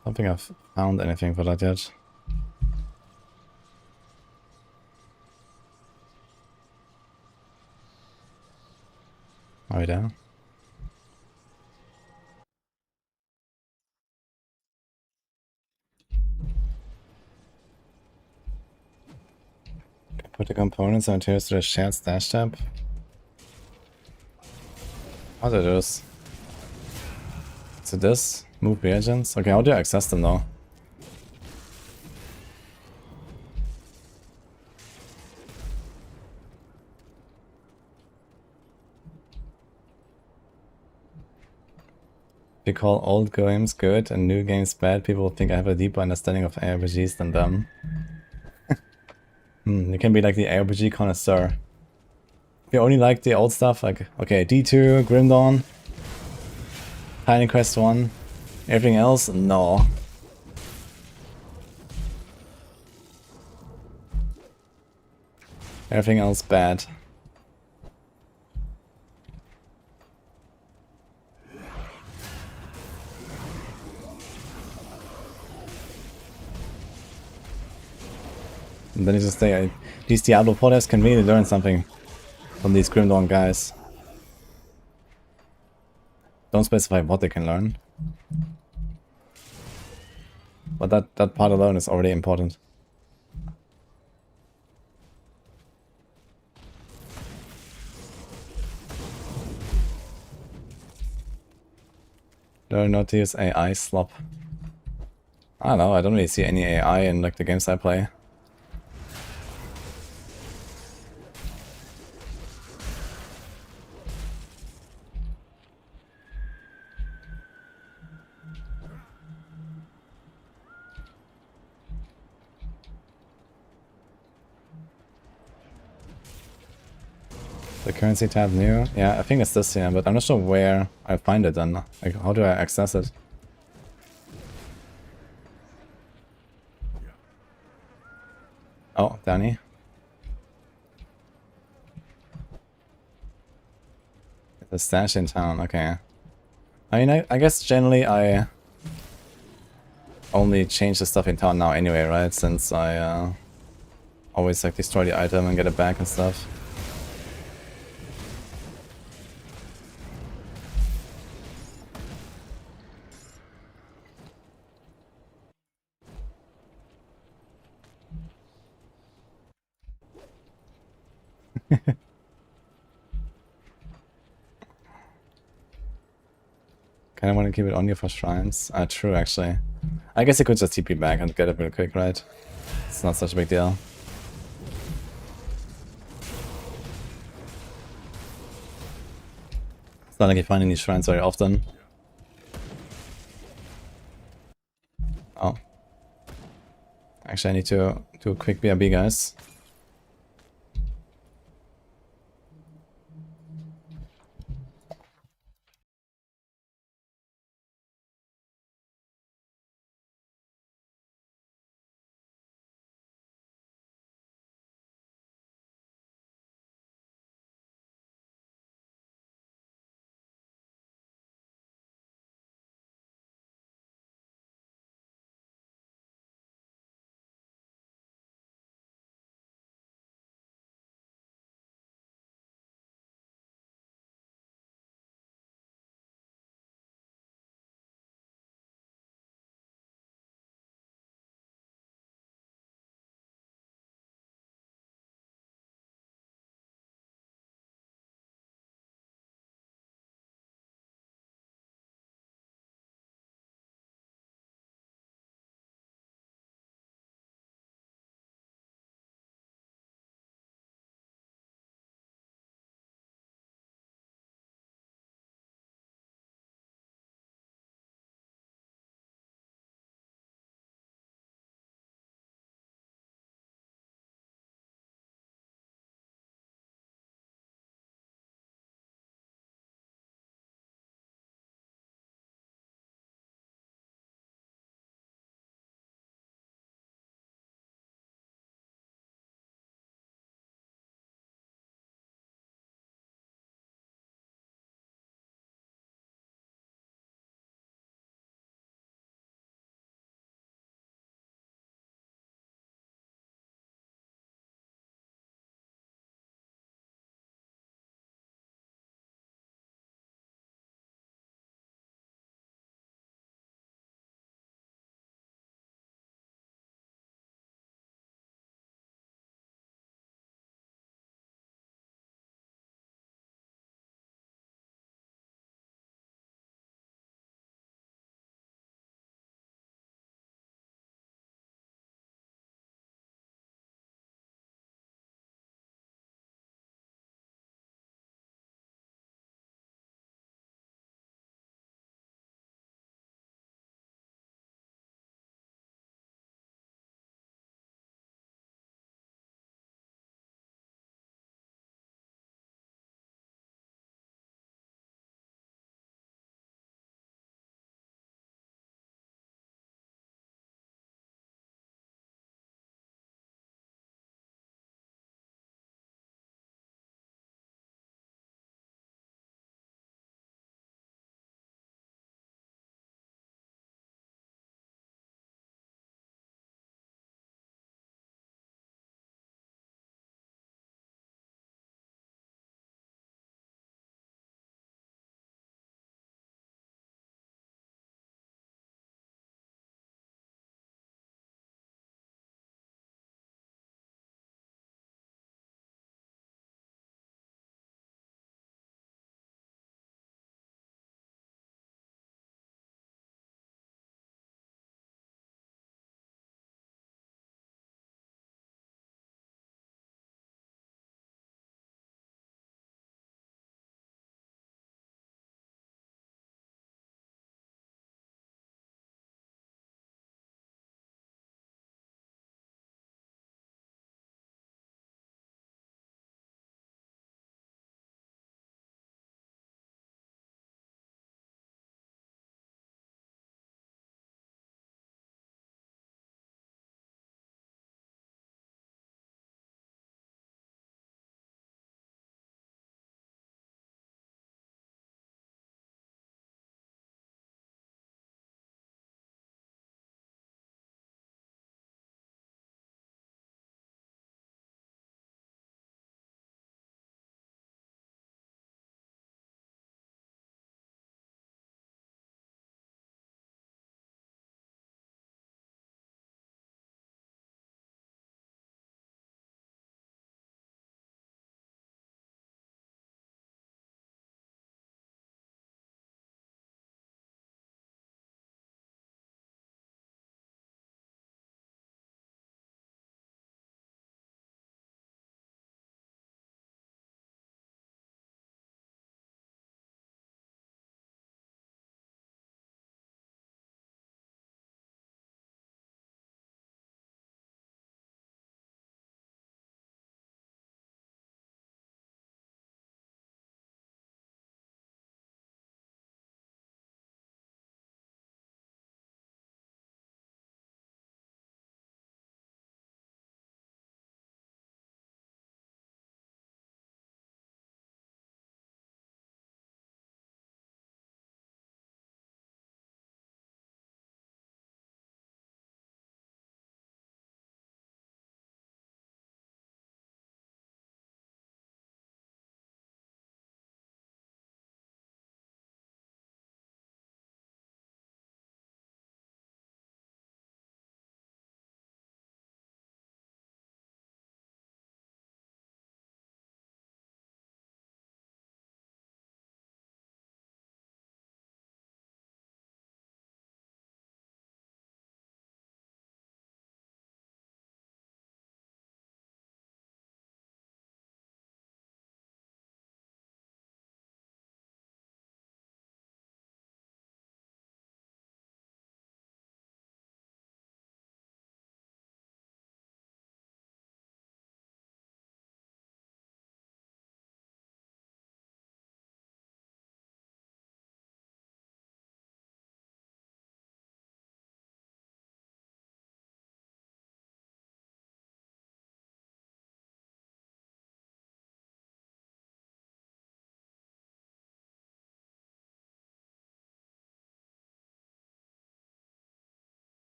I don't think I've found anything for that yet. Are we there? Put the components and materials to the shared stash tab. How do I do this? to this. Move reagents. Okay, how do I access them though? If you call old games good and new games bad, people will think I have a deeper understanding of ARPGs than them. You can be like the ARPG connoisseur. If you only like the old stuff, like, okay, D2, Grim Dawn, Tiny Quest 1, everything else, no. Everything else bad. And then you just say, these Diablo players can really learn something from these Grim Dawn guys. Don't specify what they can learn. But that part alone is already important. Learn not to use AI slop. I don't know, I don't really see any AI in like the games I play. The currency tab new? Yeah, I think it's this here, but I'm not sure where I find it then. Like, how do I access it? Oh, Danny. The stash in town, okay. I mean, I guess generally I only change the stuff in town now anyway, right? Since I always like destroy the item and get it back and stuff. Kinda want to keep it on you for shrines. True, actually. I guess you could just TP back and get it real quick, right? It's not such a big deal. It's not like you find any shrines very often. Oh. Actually, I need to do a quick BRB, guys.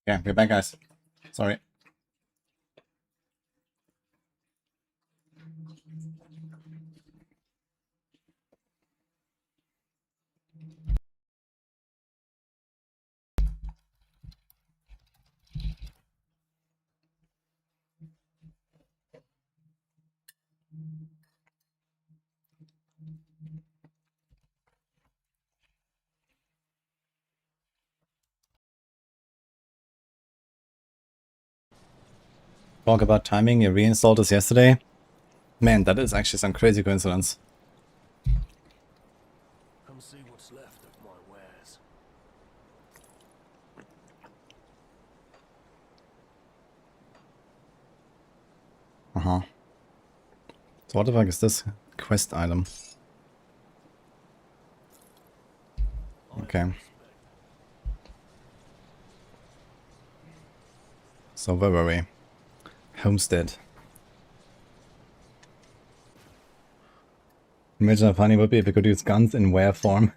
Yeah, we're back, guys. Sorry. Talk about timing, you reinstalled this yesterday. Man, that is actually some crazy coincidence. Come see what's left of my wares. Uh-huh. So what the fuck is this quest item? Okay. So where were we? Homestead. Imagine how funny it would be if we could use guns in were form.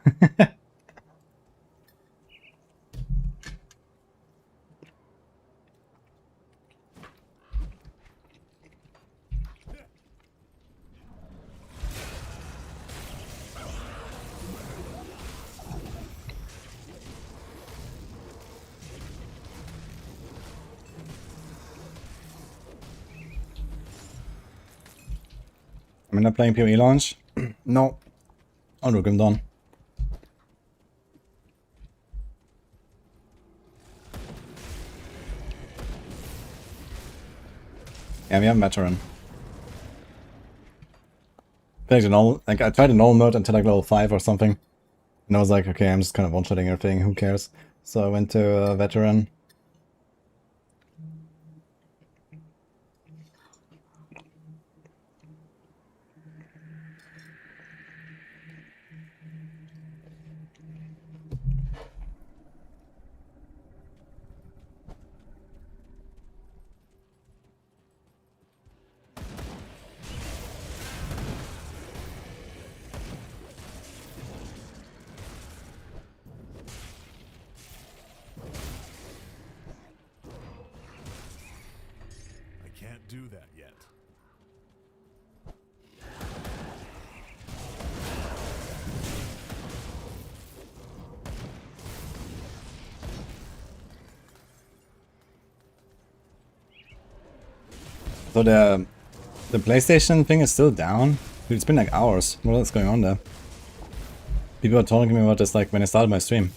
I'm not playing PoE launch. No. Oh no, Grim Dawn. Yeah, we have veteran. Like the normal, like I tried the normal mode until like level 5 or something. And I was like, okay, I'm just kind of one-shotting everything, who cares? So I went to veteran. I can't do that yet. So the PlayStation thing is still down? Dude, it's been like hours. What is going on there? People are talking to me about this like when I started my stream.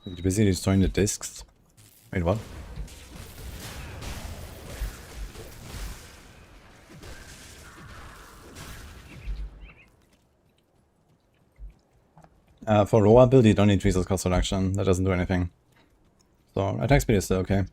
You're busy destroying the discs. Wait, what? For Roa build, you don't need resource cost reduction. That doesn't do anything. So attack speed is still okay.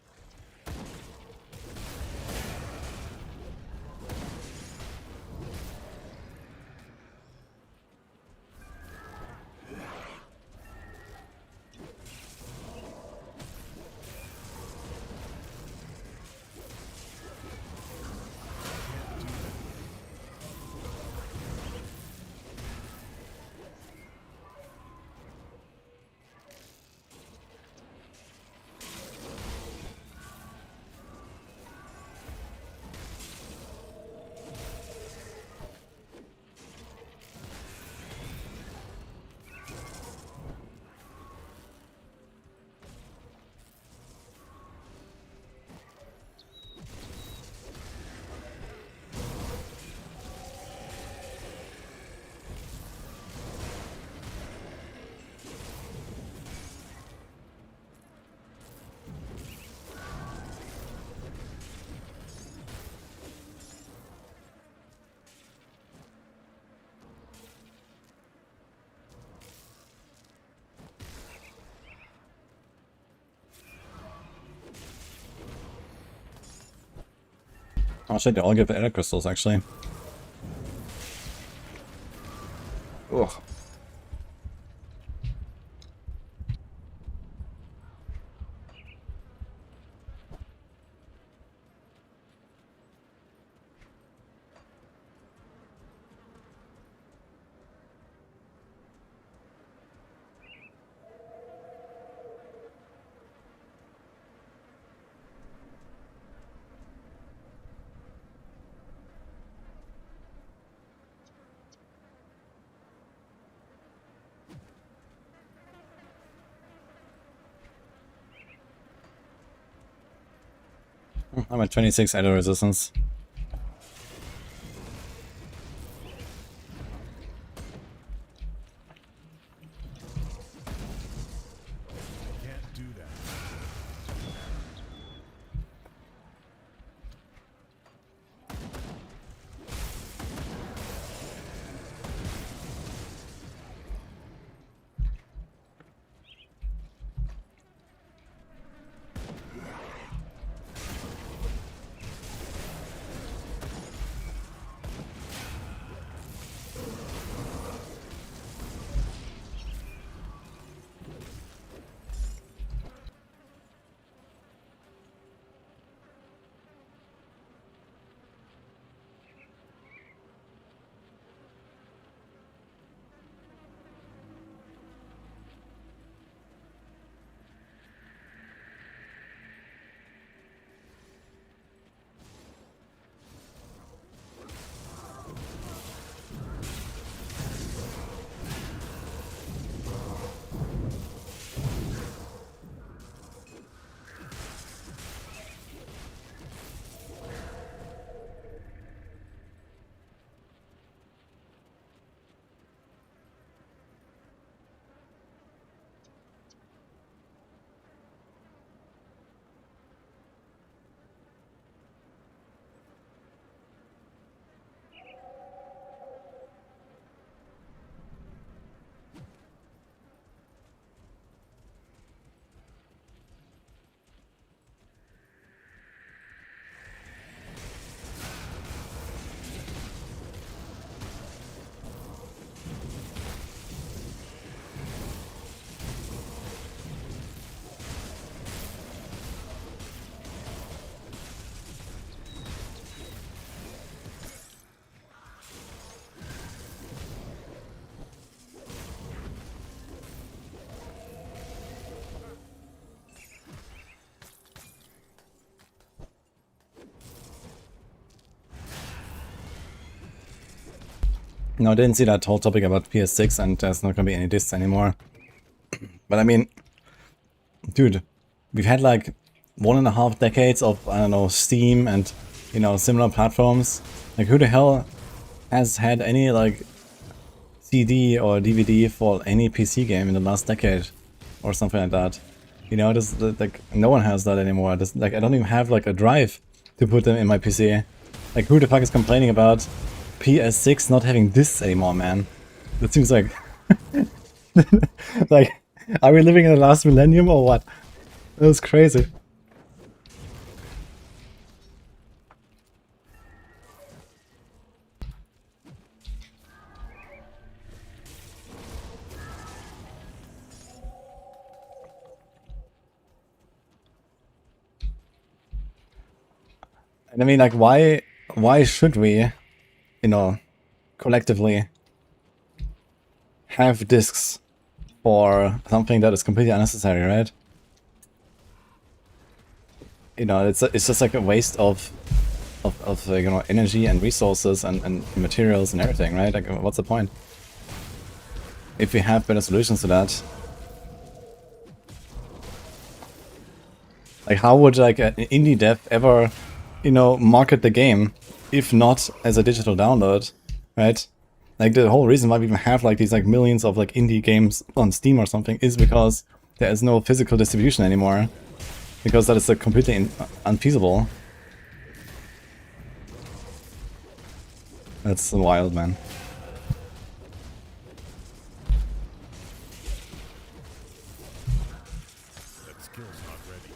Oh shit, they all give air crystals actually. Ugh. I'm at 26 idle resistance. Can't do that. No, I didn't see that whole topic about PS6 and there's not gonna be any discs anymore. But I mean, dude, we've had like 1.5 decades of, I don't know, Steam and, you know, similar platforms. Like, who the hell has had any, like, CD or DVD for any PC game in the last decade? Or something like that. You know, this, like, no one has that anymore. This, like, I don't even have, like, a drive to put them in my PC. Like, who the fuck is complaining about PS6 not having discs anymore, man? That seems like... like, are we living in the last millennium or what? That was crazy. And I mean, like, why should we, you know, collectively have discs for something that is completely unnecessary, right? You know, it's just like a waste of you know, energy and resources and materials and everything, right? Like, what's the point? If we have better solutions to that. Like, how would like an indie dev ever, you know, market the game if not as a digital download, right? Like, the whole reason why we even have like these like millions of like indie games on Steam or something is because there is no physical distribution anymore, because that is like completely unfeasible. That's wild, man. That skill's not ready.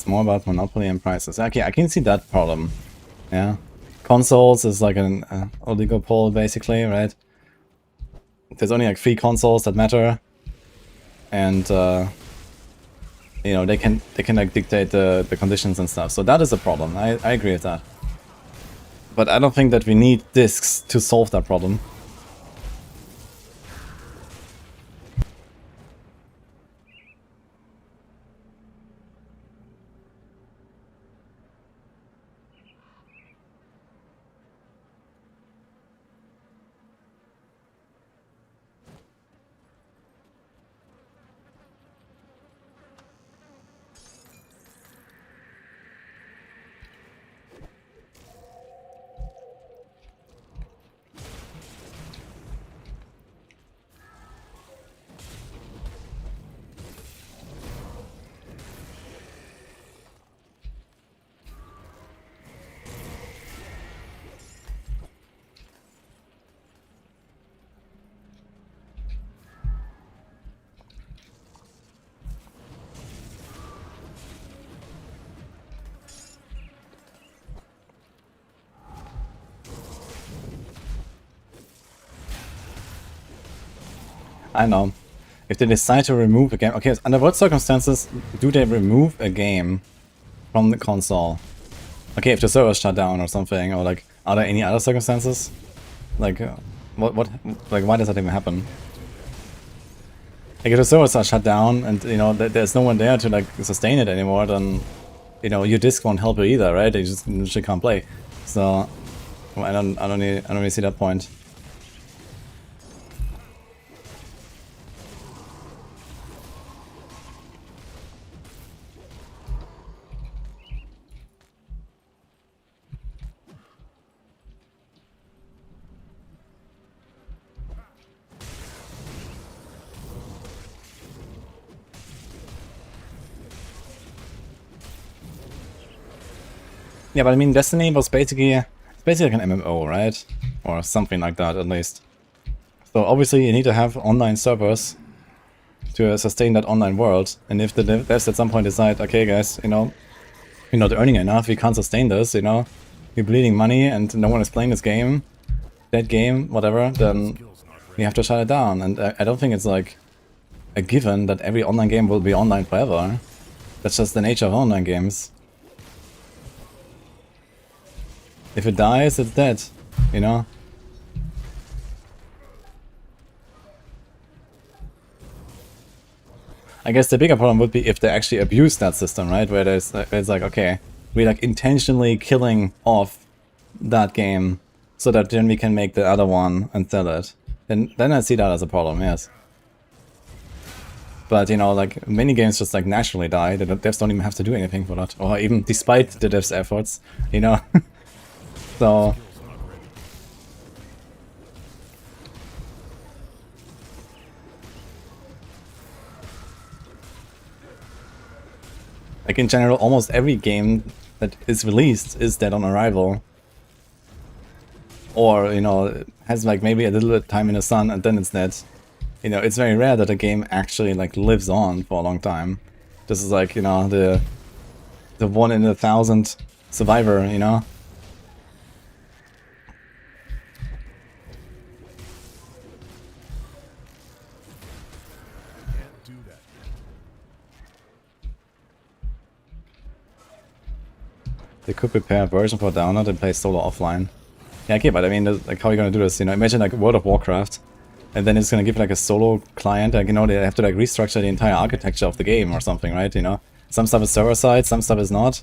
It's more about monopoly and prices. Okay, I can see that problem. Yeah. Consoles is like an oligopoly, basically, right? There's only like 3 consoles that matter. And, you know, they can like dictate the conditions and stuff. So that is a problem. I agree with that. But I don't think that we need discs to solve that problem. I know. If they decide to remove a game... Okay, under what circumstances do they remove a game from the console? Okay, if the server's shut down or something, or like, are there any other circumstances? Like, like, why does that even happen? Like, if the servers are shut down and, you know, there's no one there to, like, sustain it anymore, then, you know, your disc won't help you either, right? They just literally can't play. So, well, I don't really see that point. Yeah, but I mean, Destiny was basically like an MMO, right? Or something like that, at least. So obviously you need to have online servers to sustain that online world. And if the devs at some point decide, okay guys, you know, we're not earning enough, we can't sustain this, you know, we're bleeding money and no one is playing this game, that game, whatever, then we have to shut it down. And I don't think it's like a given that every online game will be online forever. That's just the nature of online games. If it dies, it's dead, you know? I guess the bigger problem would be if they actually abuse that system, right? Where it's like, okay, we're like intentionally killing off that game so that then we can make the other one and sell it. Then I see that as a problem, yes. But, you know, like, many games just like naturally die. The devs don't even have to do anything for that. Or even despite the devs' efforts, you know? So... like, in general, almost every game that is released is dead on arrival. Or, you know, has like maybe a little bit of time in the sun and then it's dead. You know, it's very rare that a game actually like lives on for a long time. This is like, you know, the 1 in 1,000 survivor, you know? They could prepare a version for download and play solo offline. Yeah, okay, but I mean, like, how are you gonna do this? You know, imagine like World of Warcraft, and then it's gonna give like a solo client. Like, you know, they have to like restructure the entire architecture of the game or something, right? You know, some stuff is server side, some stuff is not.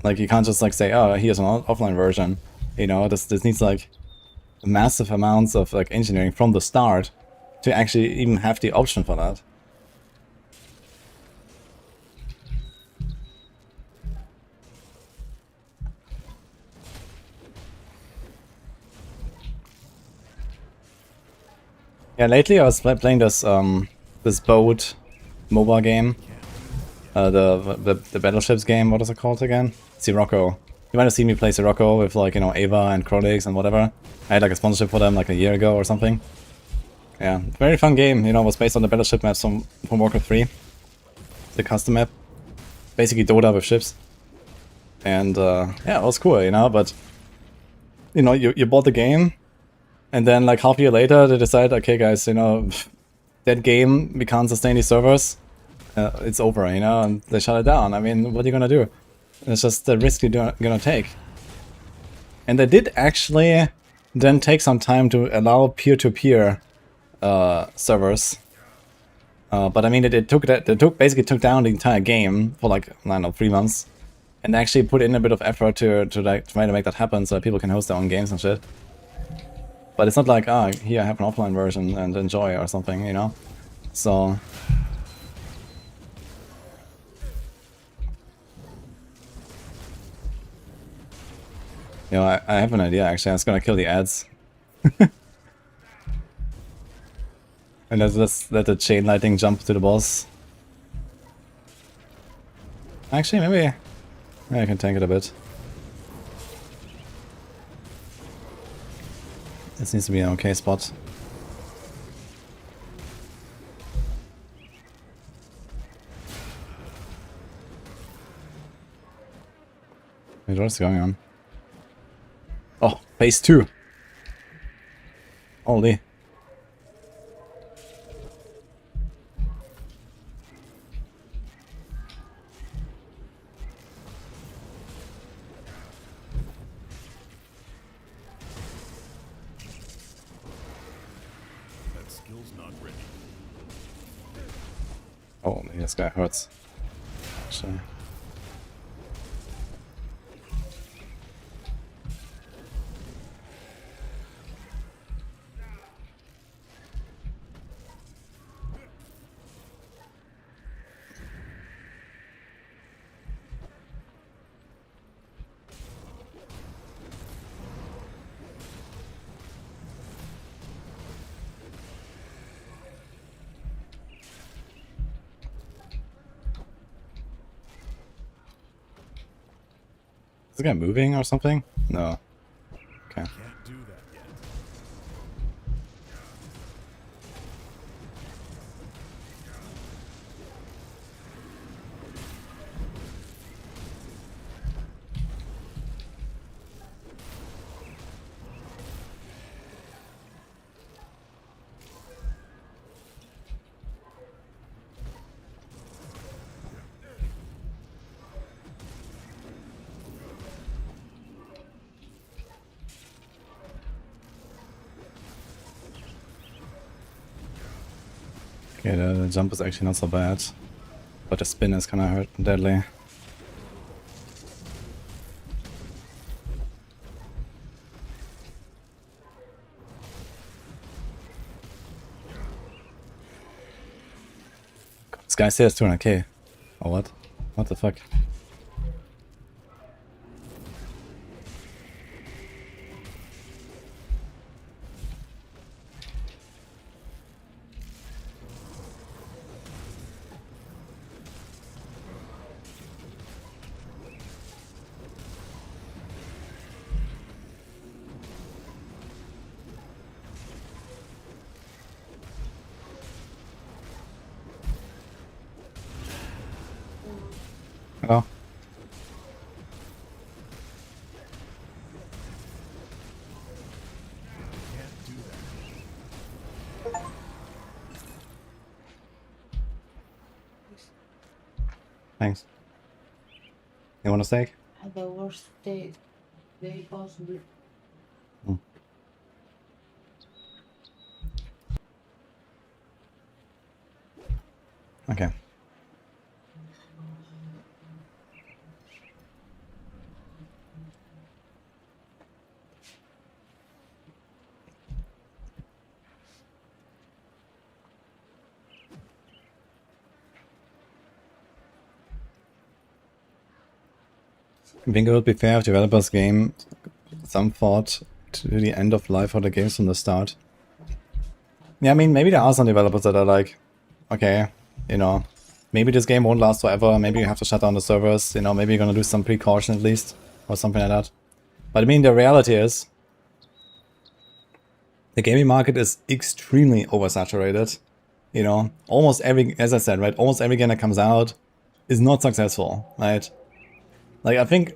Like, you can't just like say, oh, here's an offline version. You know, this needs like massive amounts of like engineering from the start to actually even have the option for that. Yeah, lately I was playing this this boat mobile game, the battleships game. What is it called again? Sirocco. You might have seen me play Sirocco with like, you know, Ava and Crodix and whatever. I had like a sponsorship for them like a year ago or something. Yeah, very fun game. You know, it was based on the battleship maps from Warcraft 3, the custom map. basically Dota with ships. And yeah, it was cool, you know, but you know, you bought the game, and then like half a year later they decide, okay guys, you know, that game, we can't sustain these servers, it's over, you know, and they shut it down. I mean, what are you gonna do? It's just the risk you're gonna take. And they did actually then take some time to allow peer-to-peer servers. But I mean, they basically took down the entire game for like, I don't know, 3 months. And actually put in a bit of effort to like try to make that happen so that people can host their own games and shit. But it's not like, ah, here I have an offline version and enjoy or something, you know? So... You know, I have an idea actually. I was gonna kill the ads. And let's let the chain lightning jump to the boss. Actually, maybe I can tank it a bit. This needs to be an okay spot. Wait, what's going on? Oh, phase 2. Holy. That skill's not ready. Oh, maybe this guy hurts. Actually. Is this guy moving or something? No. Okay. Can't do that yet. Okay, the jump is actually not so bad. But the spin is kinda hurt deadly. This guy says 200k. Or what? What the fuck? Hello? Can't do that. Thanks. You want a steak? Had the worst day possible. Okay. I think it would be fair if developers game some thought to the end of life for the games from the start. Yeah, I mean, maybe there are some developers that are like, okay, you know, maybe this game won't last forever, maybe you have to shut down the servers, you know, maybe you're gonna do some precaution at least, or something like that. But I mean, the reality is, the gaming market is extremely oversaturated. You know, almost every, as I said, right, almost every game that comes out is not successful, right? Like I think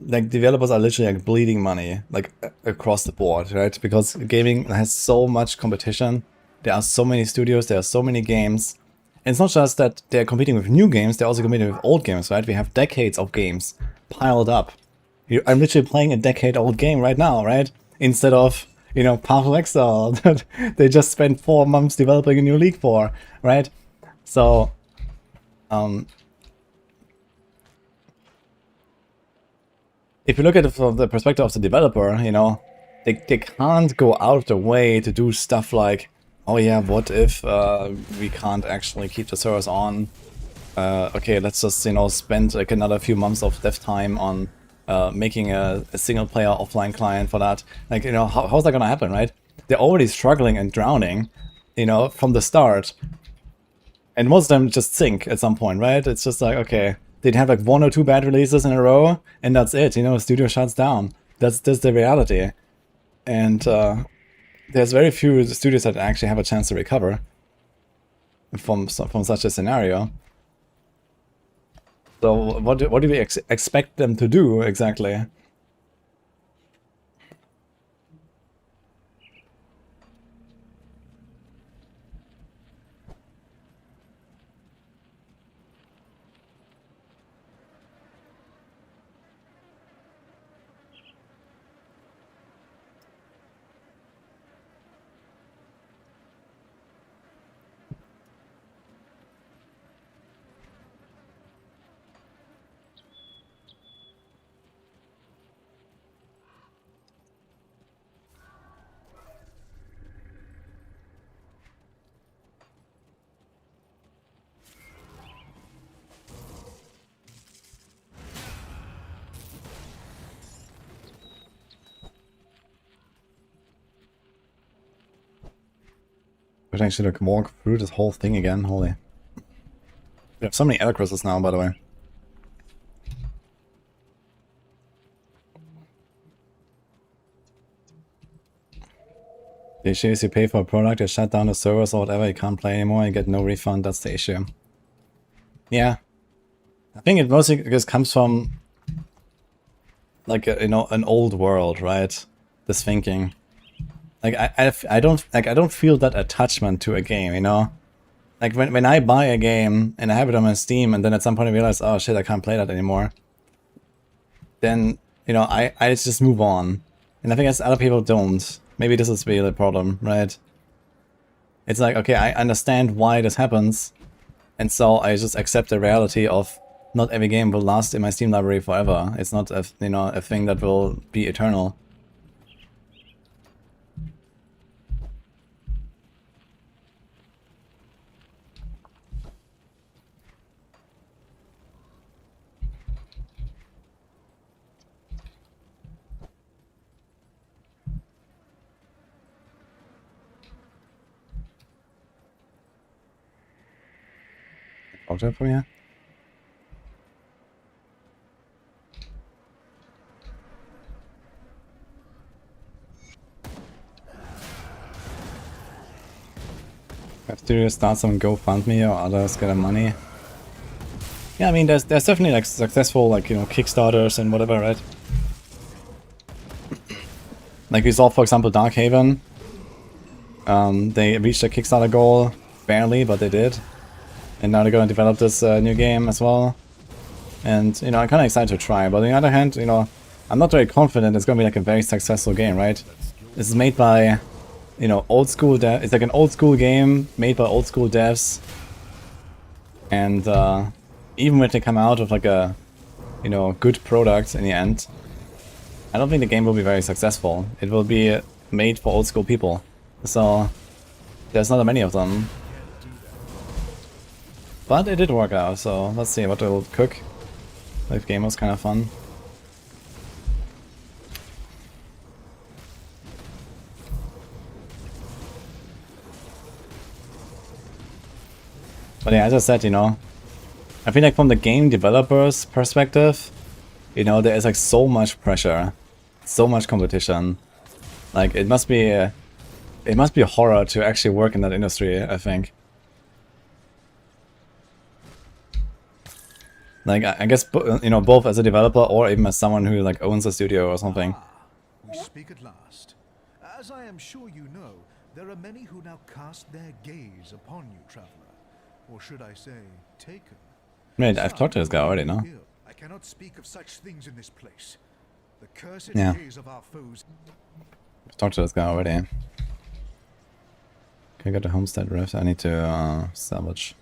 like developers are literally like bleeding money like across the board, right? Because gaming has so much competition. There are so many studios, there are so many games. And it's not just that they're competing with new games, they're also competing with old games, right? We have decades of games piled up. I'm literally playing a decade-old game right now, right? Instead of, you know, Path of Exile that they just spent 4 months developing a new league for, right? So, if you look at it from the perspective of the developer, you know, they can't go out of the way to do stuff like, oh yeah, what if we can't actually keep the servers on? Okay, let's just, you know, spend like another few months of dev time on making a single player offline client for that. Like, you know, how's that gonna happen, right? They're already struggling and drowning, you know, from the start. And most of them just sink at some point, right? It's just like, okay, they'd have like 1 or 2 bad releases in a row, and that's it, you know, the studio shuts down. That's the reality. And there's very few studios that actually have a chance to recover from such a scenario. So what do we expect them to do exactly? But I should like walk through this whole thing again. Holy. We have so many Elder crystals now, by the way. The issue is you pay for a product, you shut down the servers or whatever, you can't play anymore, you get no refund, that's the issue. Yeah. I think it mostly just comes from like, you know, an old world, right? This thinking. Like I don't feel that attachment to a game, you know? Like when I buy a game and I have it on my Steam and then at some point I realize, oh shit, I can't play that anymore. Then, you know, I just move on. And I think as other people don't. Maybe this is really the problem, right? It's like, okay, I understand why this happens. And so I just accept the reality of not every game will last in my Steam library forever. It's not a, you know, a thing that will be eternal. Auto from here? Have to start some GoFundMe or others get money. Yeah, I mean, there's definitely like successful, like, you know, Kickstarters and whatever, right? Like we saw, for example, Darkhaven. They reached a Kickstarter goal barely, but they did. And now they're gonna develop this new game as well. And, you know, I'm kind of excited to try. But on the other hand, you know, I'm not very confident it's gonna be like a very successful game, right? This is made by, you know, old school it's like an old school game made by old school devs. And even when they come out with like a, you know, good product in the end, I don't think the game will be very successful. It will be made for old school people. So there's not that many of them. But it did work out, so let's see what they'll cook. Live game was kind of fun. But yeah, as I said, you know, I feel like from the game developer's perspective, you know, there is like so much pressure, so much competition. Like it must be a horror to actually work in that industry, I think. Like, I guess, you know, both as a developer or even as someone who, like, owns a studio or something. We speak at last. As I am sure you know, there are many who now cast their gaze upon you, traveler. Or should I say, taken. Wait, I've talked to this guy already, no? Ill. I cannot speak of such things in this place. The cursed Yeah. gaze of our foes. I've talked to this guy already. Okay, I got the homestead rift. I need to salvage.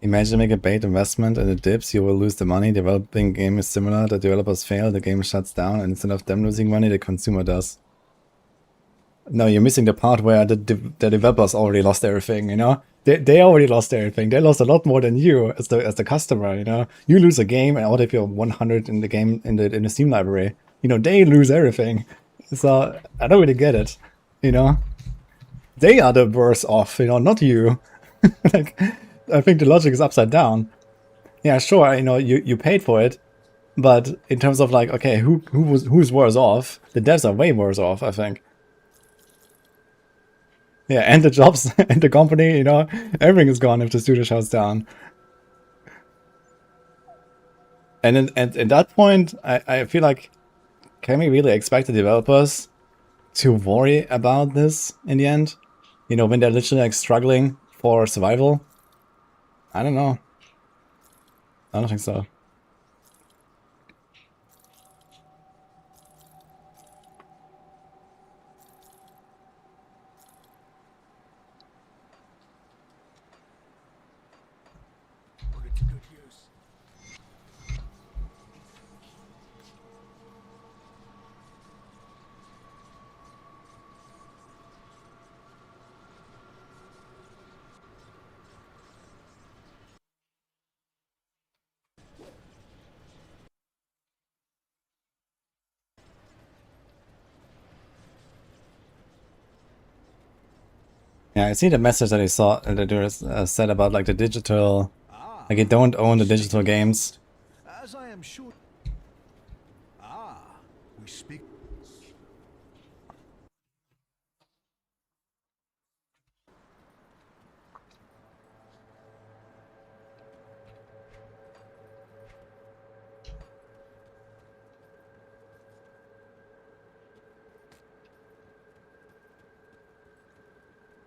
Imagine make a bait investment and it dips, you will lose the money. Developing game is similar. The developers fail, the game shuts down, and instead of them losing money, the consumer does. No, you're missing the part where the developers already lost everything, you know? They already lost everything. They lost a lot more than you as the customer, you know? You lose a game and what if you're 100 in the game in the Steam library? You know, they lose everything. So I don't really get it, you know? They are the worse off, you know, not you. Like, I think the logic is upside down. Yeah, sure, you know, you paid for it, but in terms of like, okay, who's worse off? The devs are way worse off, I think. Yeah, and the jobs and the company, you know, everything is gone if the studio shuts down. And at that point, I feel like, can we really expect the developers to worry about this in the end? You know, when they're literally like struggling for survival? I don't know. I don't think so. Put it to good use. Yeah, I see the message that I saw that there is said about like the digital, like you don't own the digital games. As I am sure. We speak.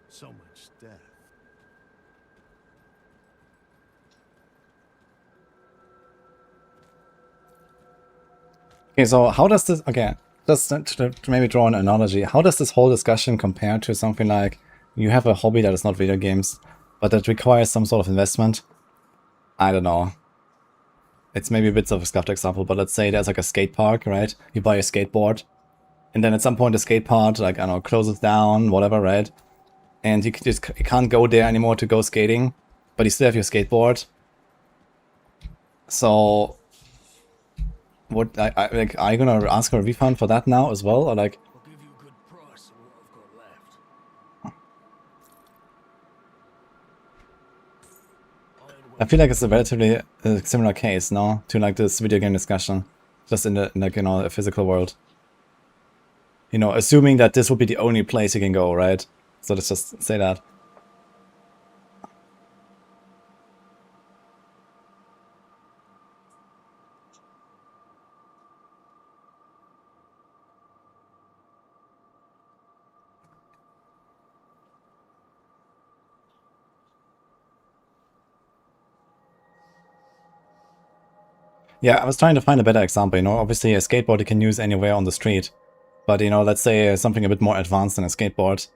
So much death. Okay, so how does this, okay, just to maybe draw an analogy, how does this whole discussion compare to something like you have a hobby that is not video games, but that requires some sort of investment? I don't know. It's maybe a bit of a scuffed example, but let's say there's like a skate park, right? You buy a skateboard, and then at some point the skate park, like, I don't know, closes down, whatever, right? And you can't go there anymore to go skating, but you still have your skateboard. So, what, like, are you gonna ask for a refund for that now as well, or like? I'll give you a good price on what I've got left. I feel like it's a relatively similar case, no, to like this video game discussion, just in the like, you know, a physical world. You know, assuming that this would be the only place you can go, right? So let's just say that. Yeah, I was trying to find a better example, you know, obviously a skateboard you can use anywhere on the street. But, you know, let's say something a bit more advanced than a skateboard.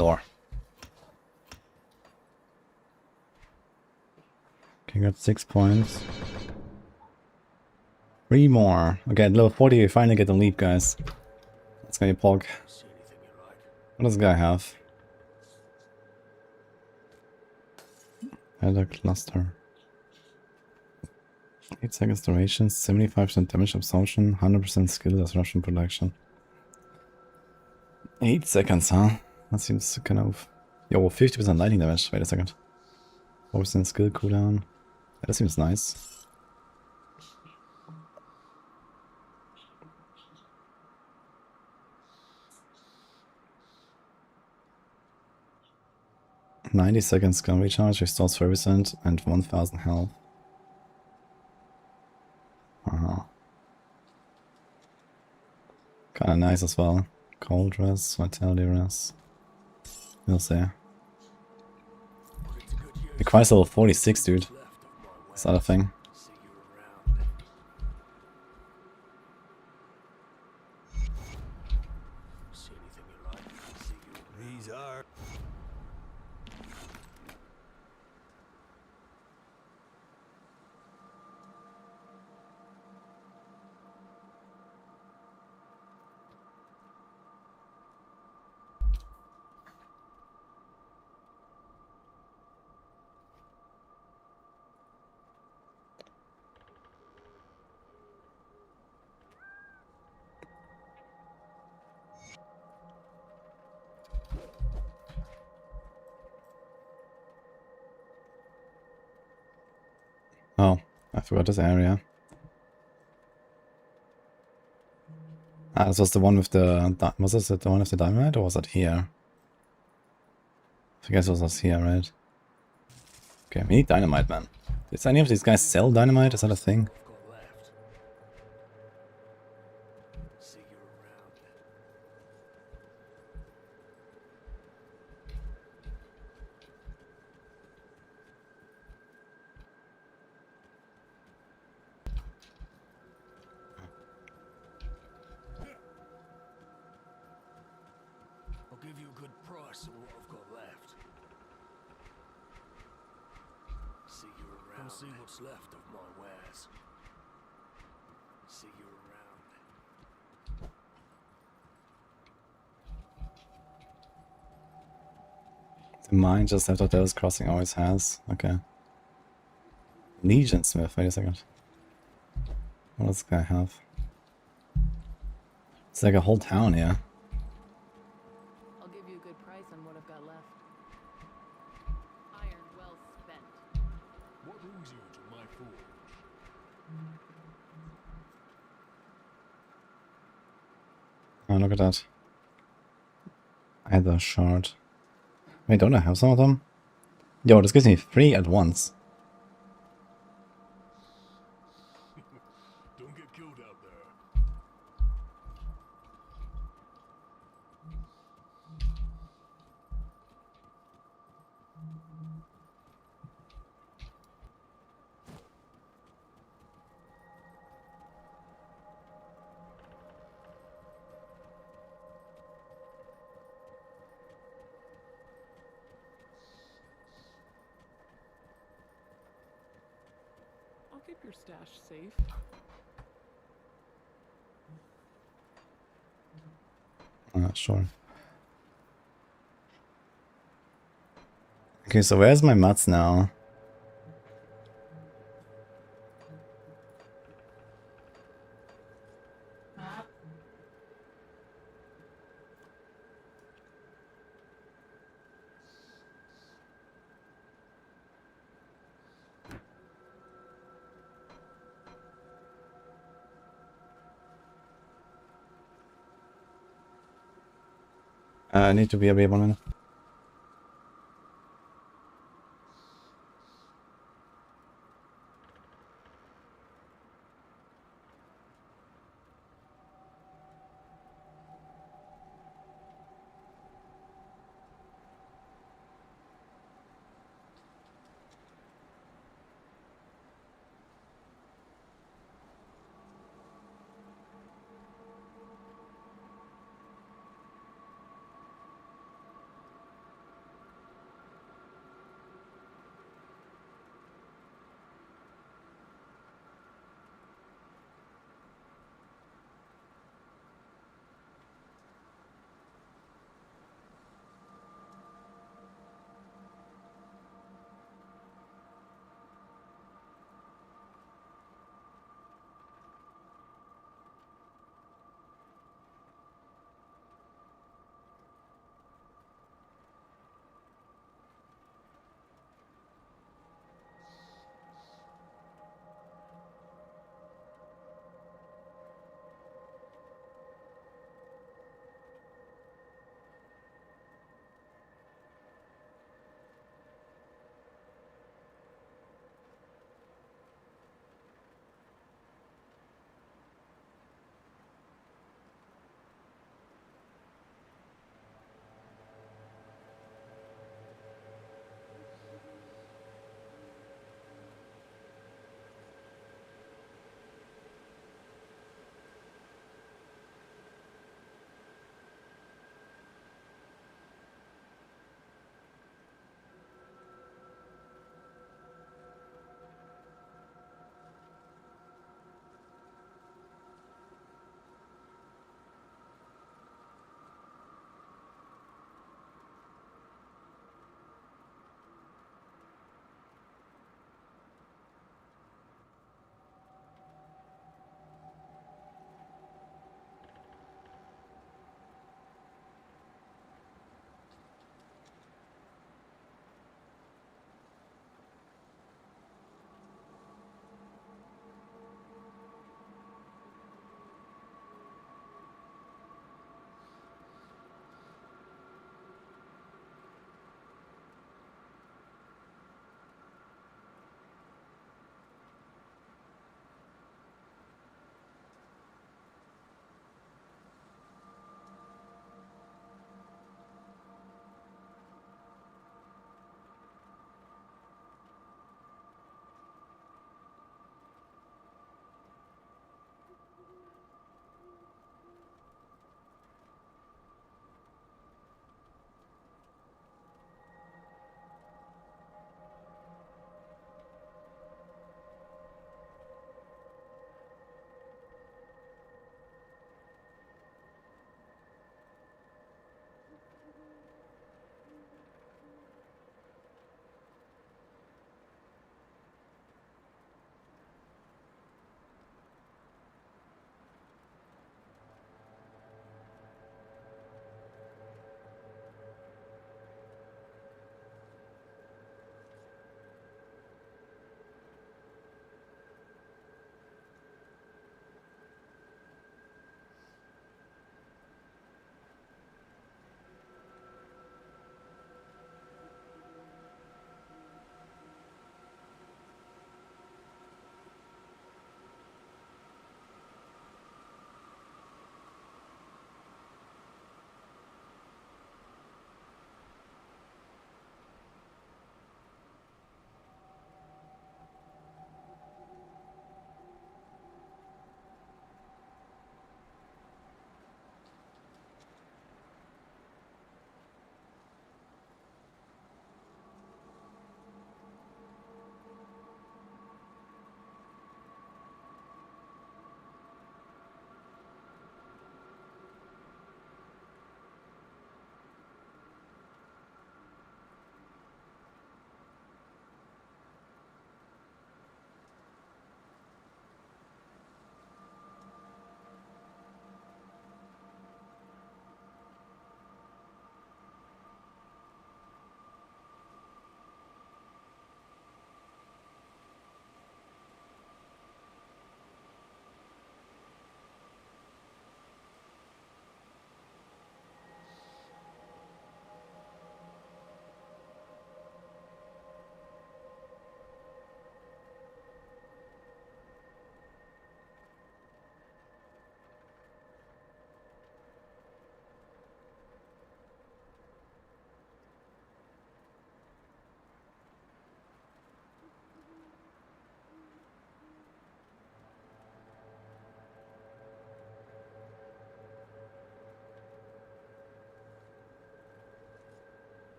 Door. Okay, got 6 points. 3 more. Okay, at level 40 we finally get the lead, guys. Let's go Epoch. See anything you like? What does this guy have? Header cluster. 8 seconds duration, 75% damage absorption, 100% skill disruption protection. 8 seconds, huh? That seems kind of... Yo, 50% lightning damage. Wait a second. 4% skill cooldown. That seems nice. "90 seconds skill recharge, restores 3% and 1000 health." Kinda nice as well. Cold res, vitality res. We'll see. Put it to good use. Requires level 46, dude. What's left of my wares. Is that a thing? See you around. See anything you like? See you. These are. Oh, I forgot this area. Ah, this was the one with the... Was this the one with the dynamite, or was that here? I guess it was here, right? Okay, we need dynamite, man. Does any of these guys sell dynamite? Is that a thing? I've got left. See you around. I'll give you a good price for what I've got left. See you around. Come see what's left of my wares. See you around. The mine just after Devil's Crossing always has. Okay. Legion Smith, wait a second. What does this guy have? It's like a whole town here. I'll give you a good price on what I've got left. Iron well spent. What brings you to my forge? Oh, look at that. Either shard. Wait, don't I have some of them? Yo, this gives me 3 at once. Don't get killed out there. I'll keep your stash safe. Sure. Okay, so where's my mats now? I need to be a 1 minute.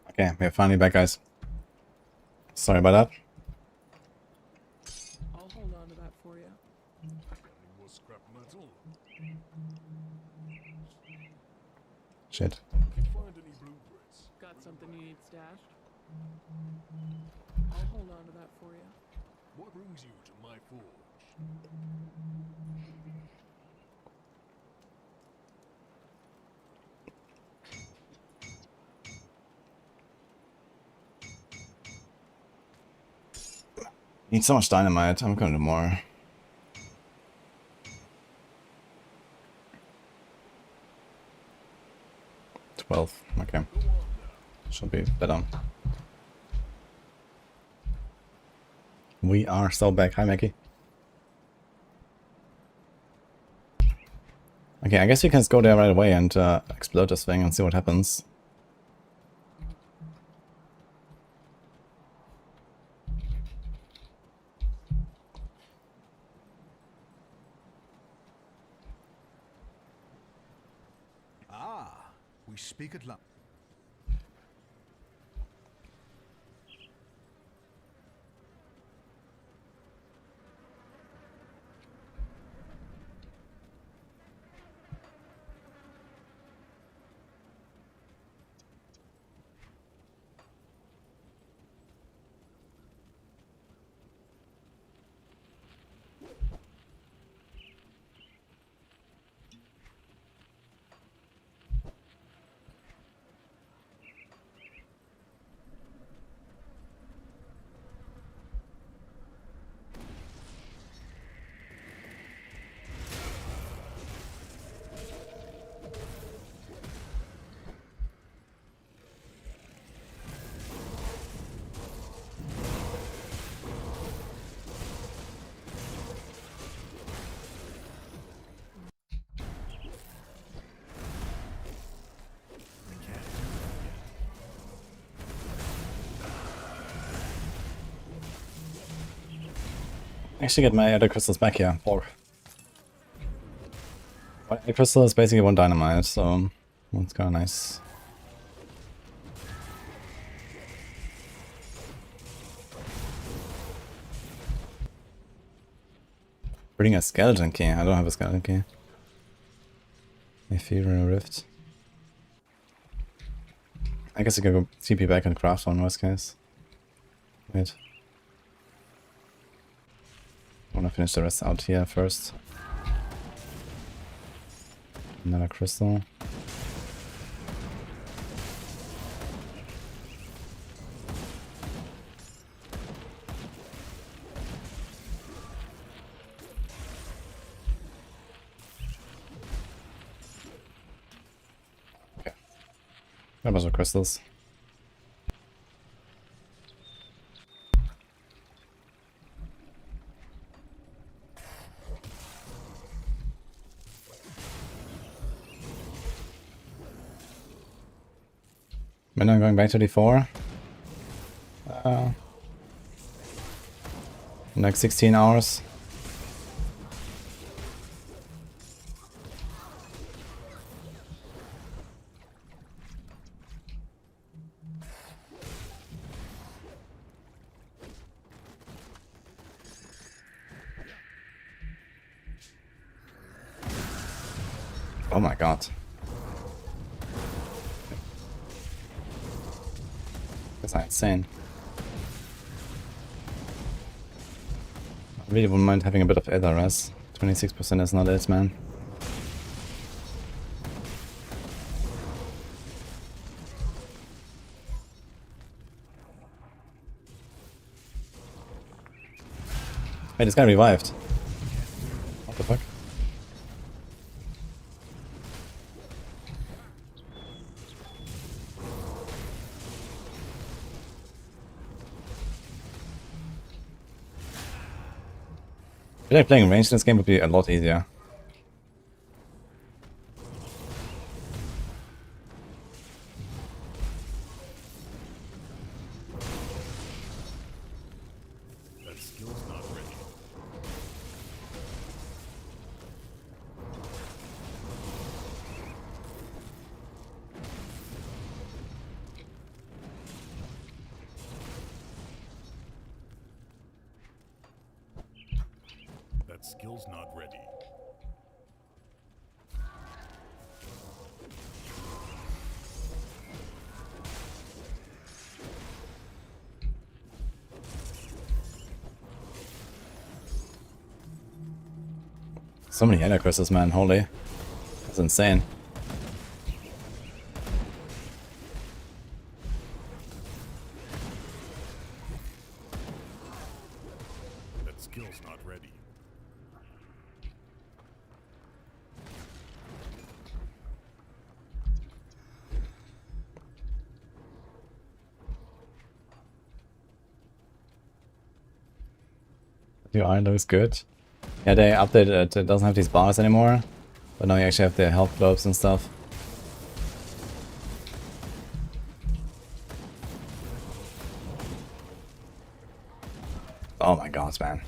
Okay, we're finally back, guys. Sorry about that. I'll hold on to that for you. Any more scrap metal? Shit. If you find any blueprints, Got something you need stashed? I'll hold on to that for you. what brings you to my forge? Need so much dynamite. I'm gonna do more. Okay. Should be better. We are so back. Hi, Mackie. Okay, I guess we can just go there right away and explode this thing and see what happens. Ah, we speak at last. Actually get my other crystals back here. Or a crystal is basically one dynamite, so that's kind of nice. Bring a skeleton key. I don't have a skeleton key. Ethereal Rift. I guess I can go TP back and craft one worst case. Wait. I wanna finish the rest out here first. Another crystal. Okay. Got a bunch of crystals. When I'm going back to D4. In like 16 hours. Oh my god. That's insane. I really wouldn't mind having a bit of ether res. 26% is not it, man. Wait, this guy revived. What the fuck? I feel like playing ranged in this game would be a lot easier. That skill's not ready. skill's not ready. So many Ender curses, man. Holy. That's insane. That skill's not ready. The iron looks good. Yeah, they updated it. It doesn't have these bars anymore. But now you actually have the health globes and stuff. Oh my god, man.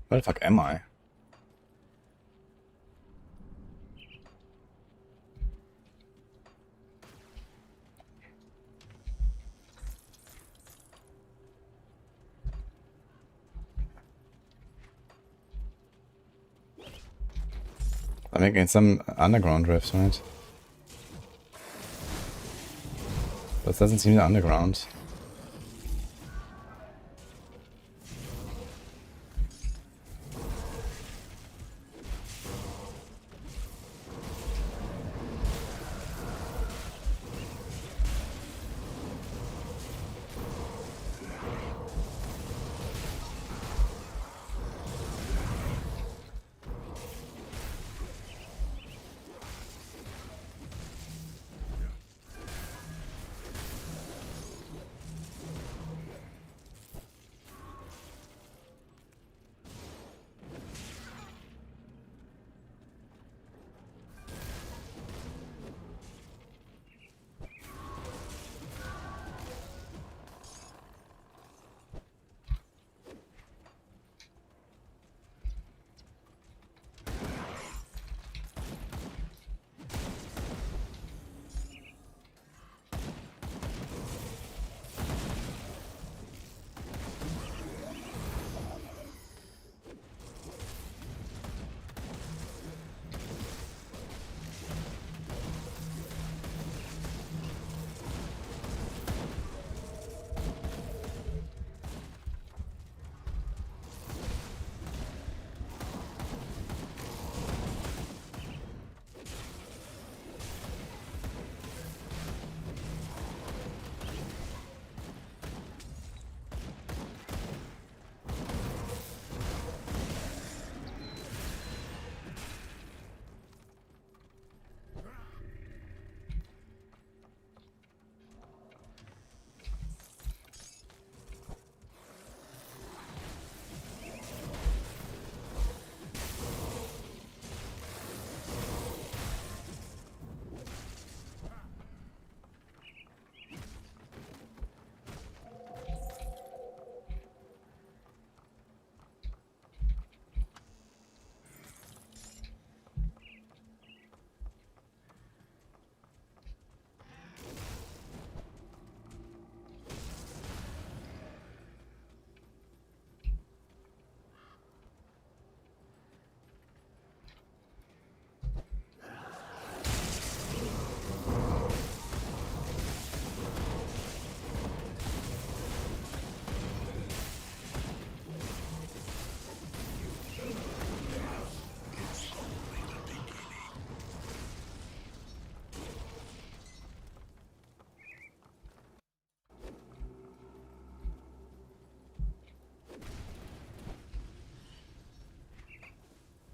Where the fuck am I? I'm making some underground drifts, right? But it doesn't seem underground.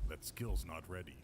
That skill's not ready.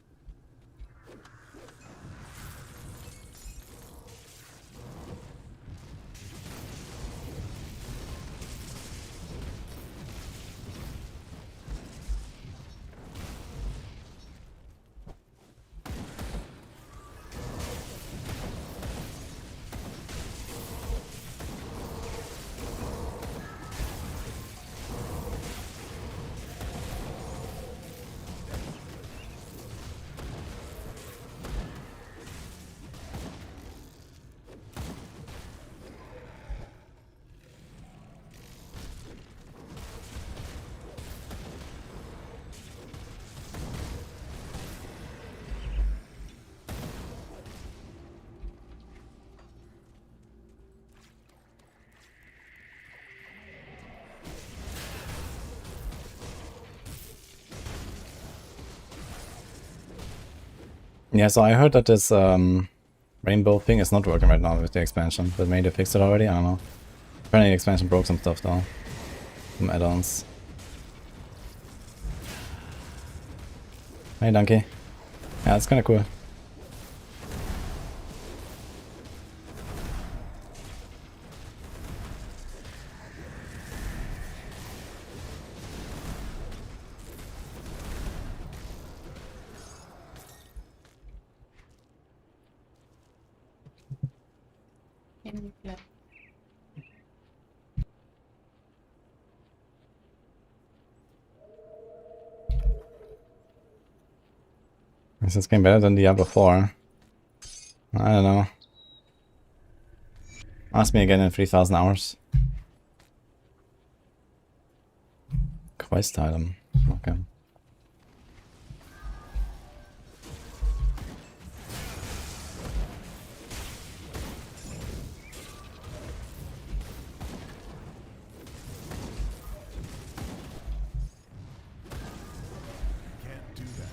Yeah, so I heard that this rainbow thing is not working right now with the expansion, but maybe they fixed it already, I don't know. Apparently the expansion broke some stuff though. Some add-ons. Hey donkey. Yeah, it's kinda cool. In the Is this game better than Diablo 4? I don't know. Ask me again in 3,000 hours. Quest item. Okay. Can't do that.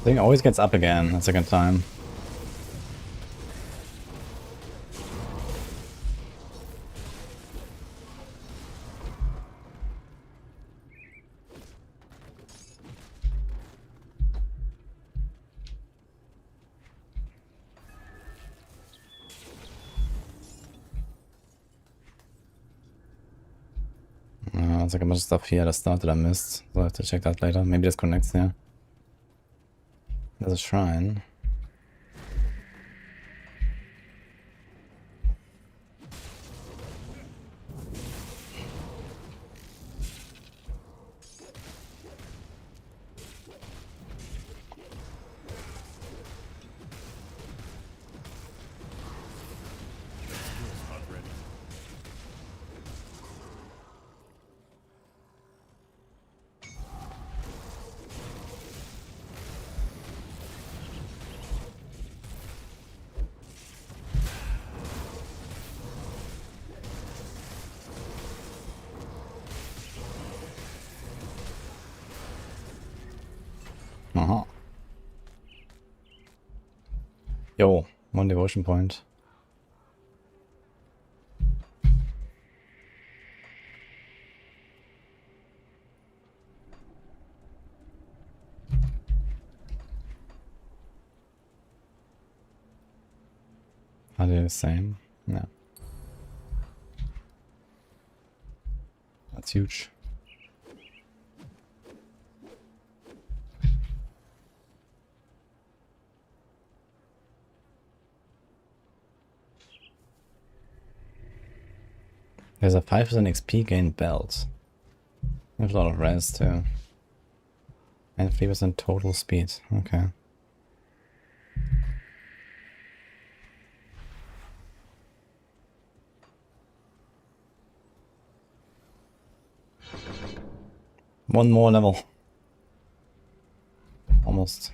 Thing always gets up again a second time. There's like a bunch of stuff here that I missed, so I have to check that later. Maybe this connects here. There's a shrine. Skill's not ready. Uh-huh. Yo, one devotion point. Are they the same? No. That's huge. There's a 5% XP gain belt. There's a lot of res too. And 3% total speed. Okay. One more level. Almost.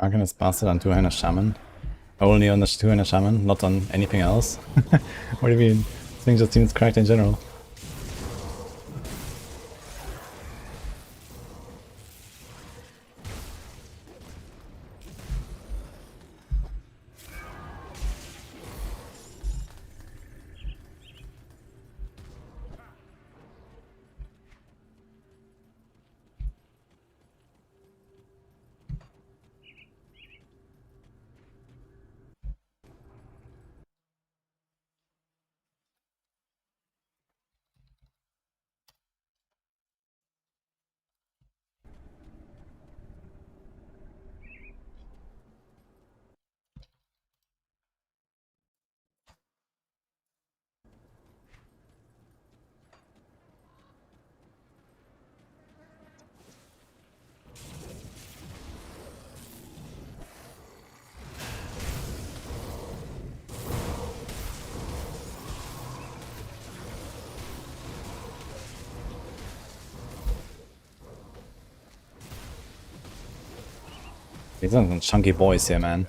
Arcan is busted on two-handed shaman. Only on the two-handed shaman, not on anything else. What do you mean? This thing just seems cracked in general. These are some chunky boys here, man.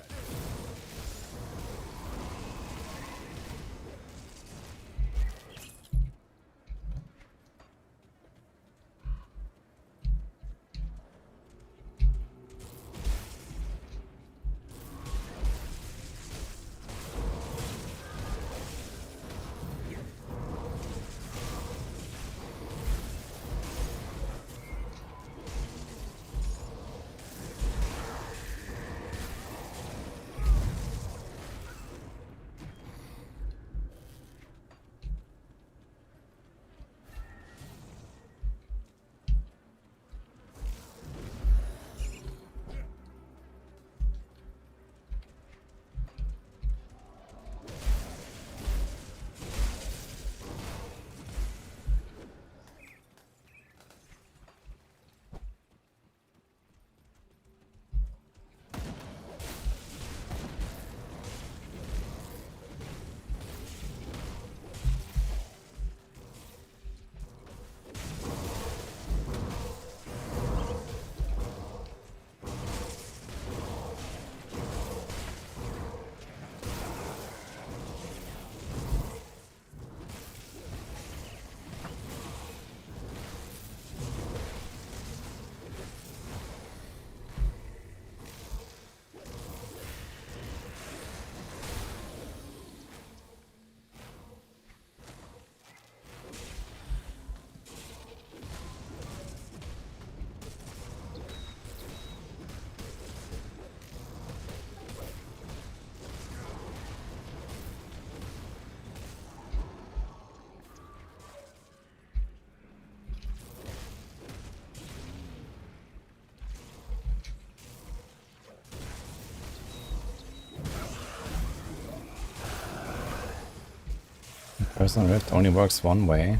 Personal Rift only works one way.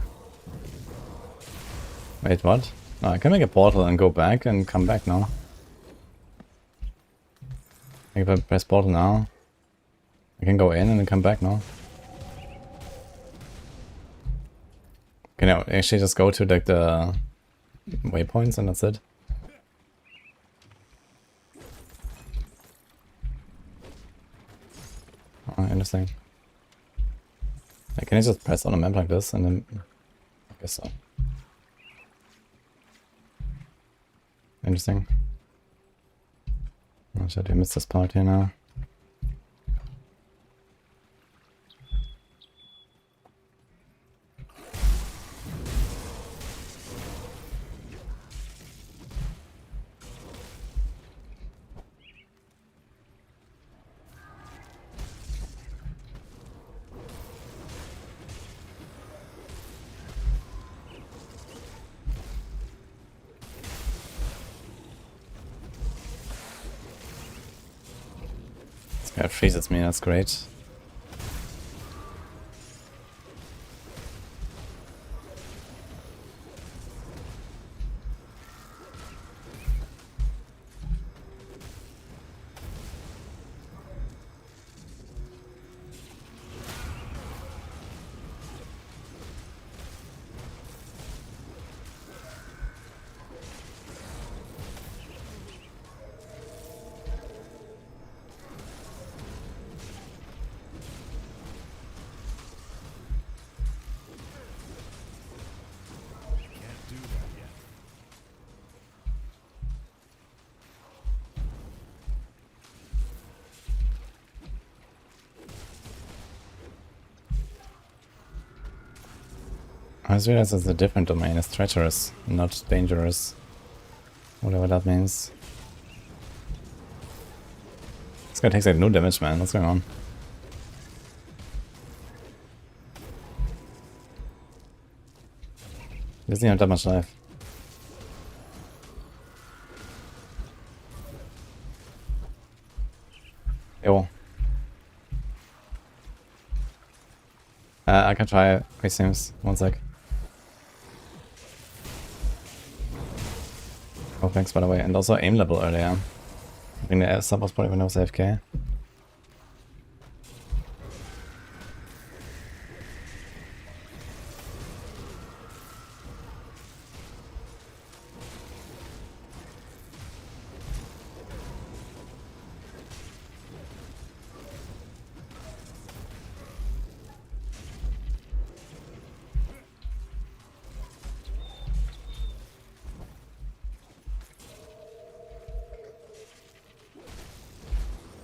Wait, what? No, I can make a portal and go back and come back now. If I press portal now, I can go in and then come back now. Can I actually just go to like the waypoints and that's it? Oh, interesting. Can I just press on a map like this and then... I guess so. Interesting. Oh shit, I missed this part here now. Yeah, it freezes me, that's great. just realized it's a different domain. It's treacherous, not dangerous. Whatever that means. This guy takes like no damage, man. What's going on? He doesn't even have that much life. Yo. I can try quick seems. 1 sec. Oh, thanks by the way. And also aim level earlier. I think the sub was probably when I was AFK.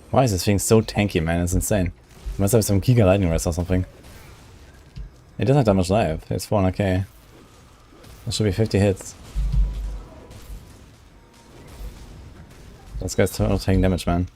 Why is this thing so tanky, man? It's insane. It must have some Giga Lightning Rest or something. It doesn't have that much life. It's 400k. That should be 50 hits. This guy's totally taking damage, man.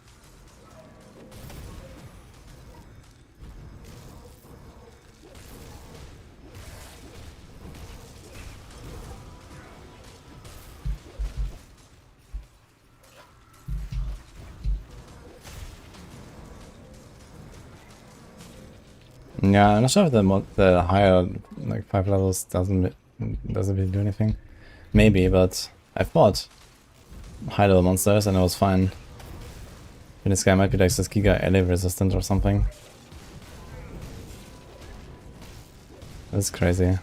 Yeah, I'm not sure if the higher like 5 levels doesn't really do anything. Maybe, but I fought high level monsters and it was fine. And this guy might be like this Giga LA resistant or something. That's crazy.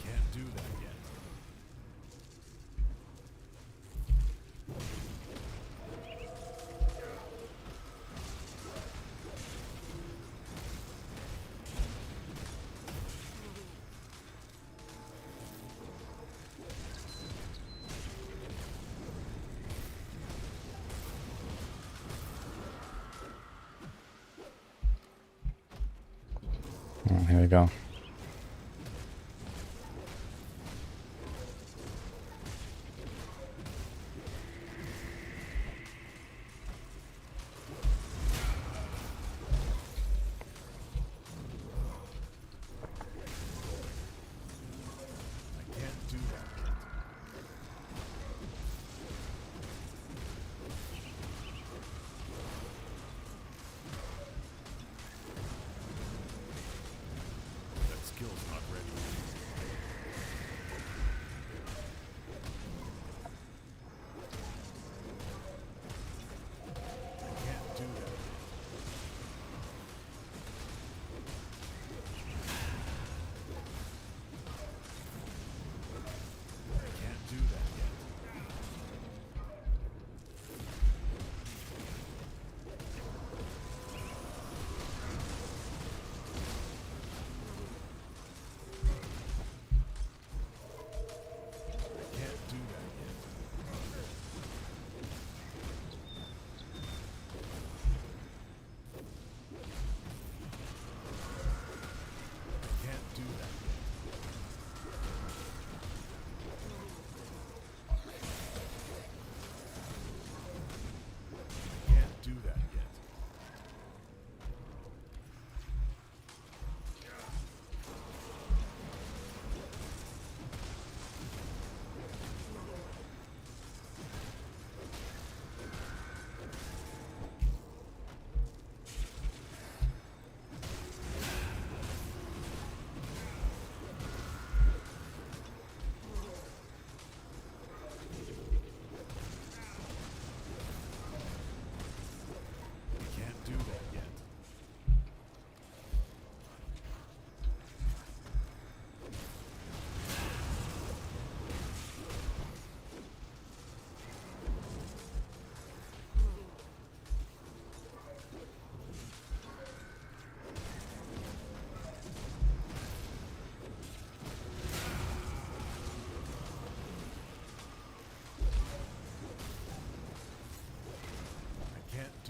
Can't do that yet. Oh, here we go. I can't do that yet.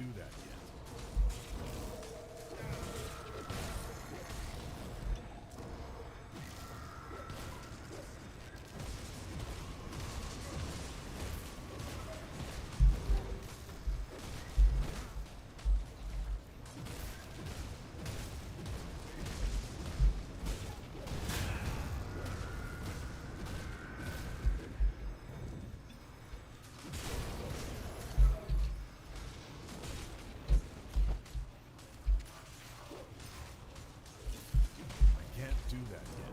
do that yet. I can't do that yet.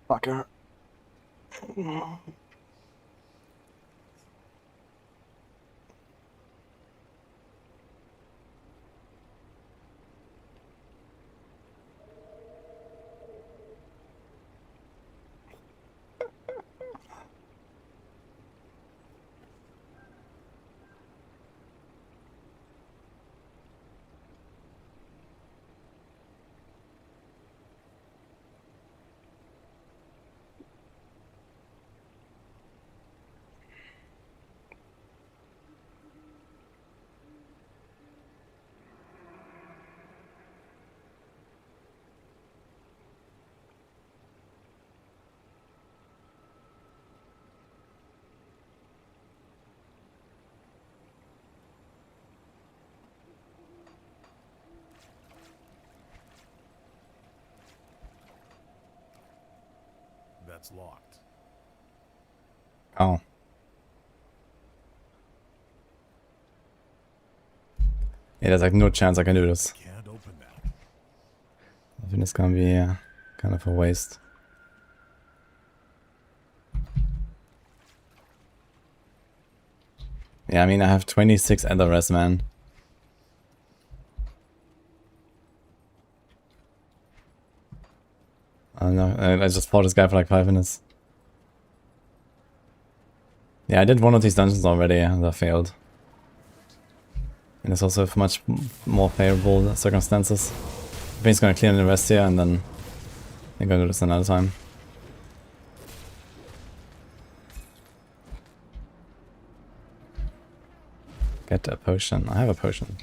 Fucker. That's locked. Oh. Yeah, there's like no chance I can do this. Can't open that. I think it's gonna be kind of a waste. Yeah, I mean, I have 26 other res, man. I don't know, I just fought this guy for like 5 minutes. Yeah, I did one of these dungeons already and I failed. And it's also for much more favorable circumstances. I think he's gonna clear the rest here and then I'm gonna do this another time. Get a potion. I have a potion.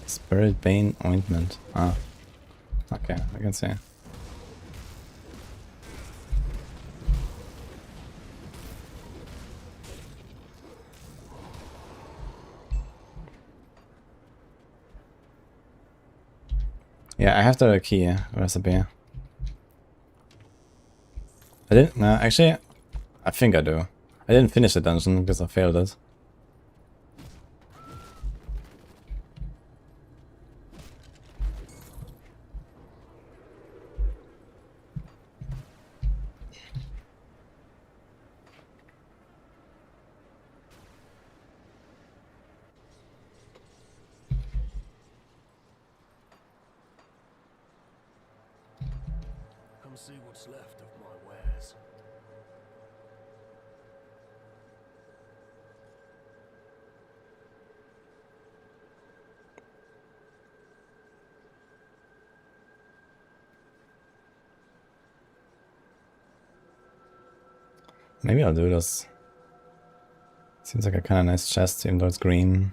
Spirit Bane Ointment. Ah. Okay, I can see. Yeah, I have the key recipe. I didn't. No, actually, I think I do. I didn't finish the dungeon because I failed it. Come see what's left of my wares. Maybe I'll do this. Seems like a kind of nice chest, even though it's green.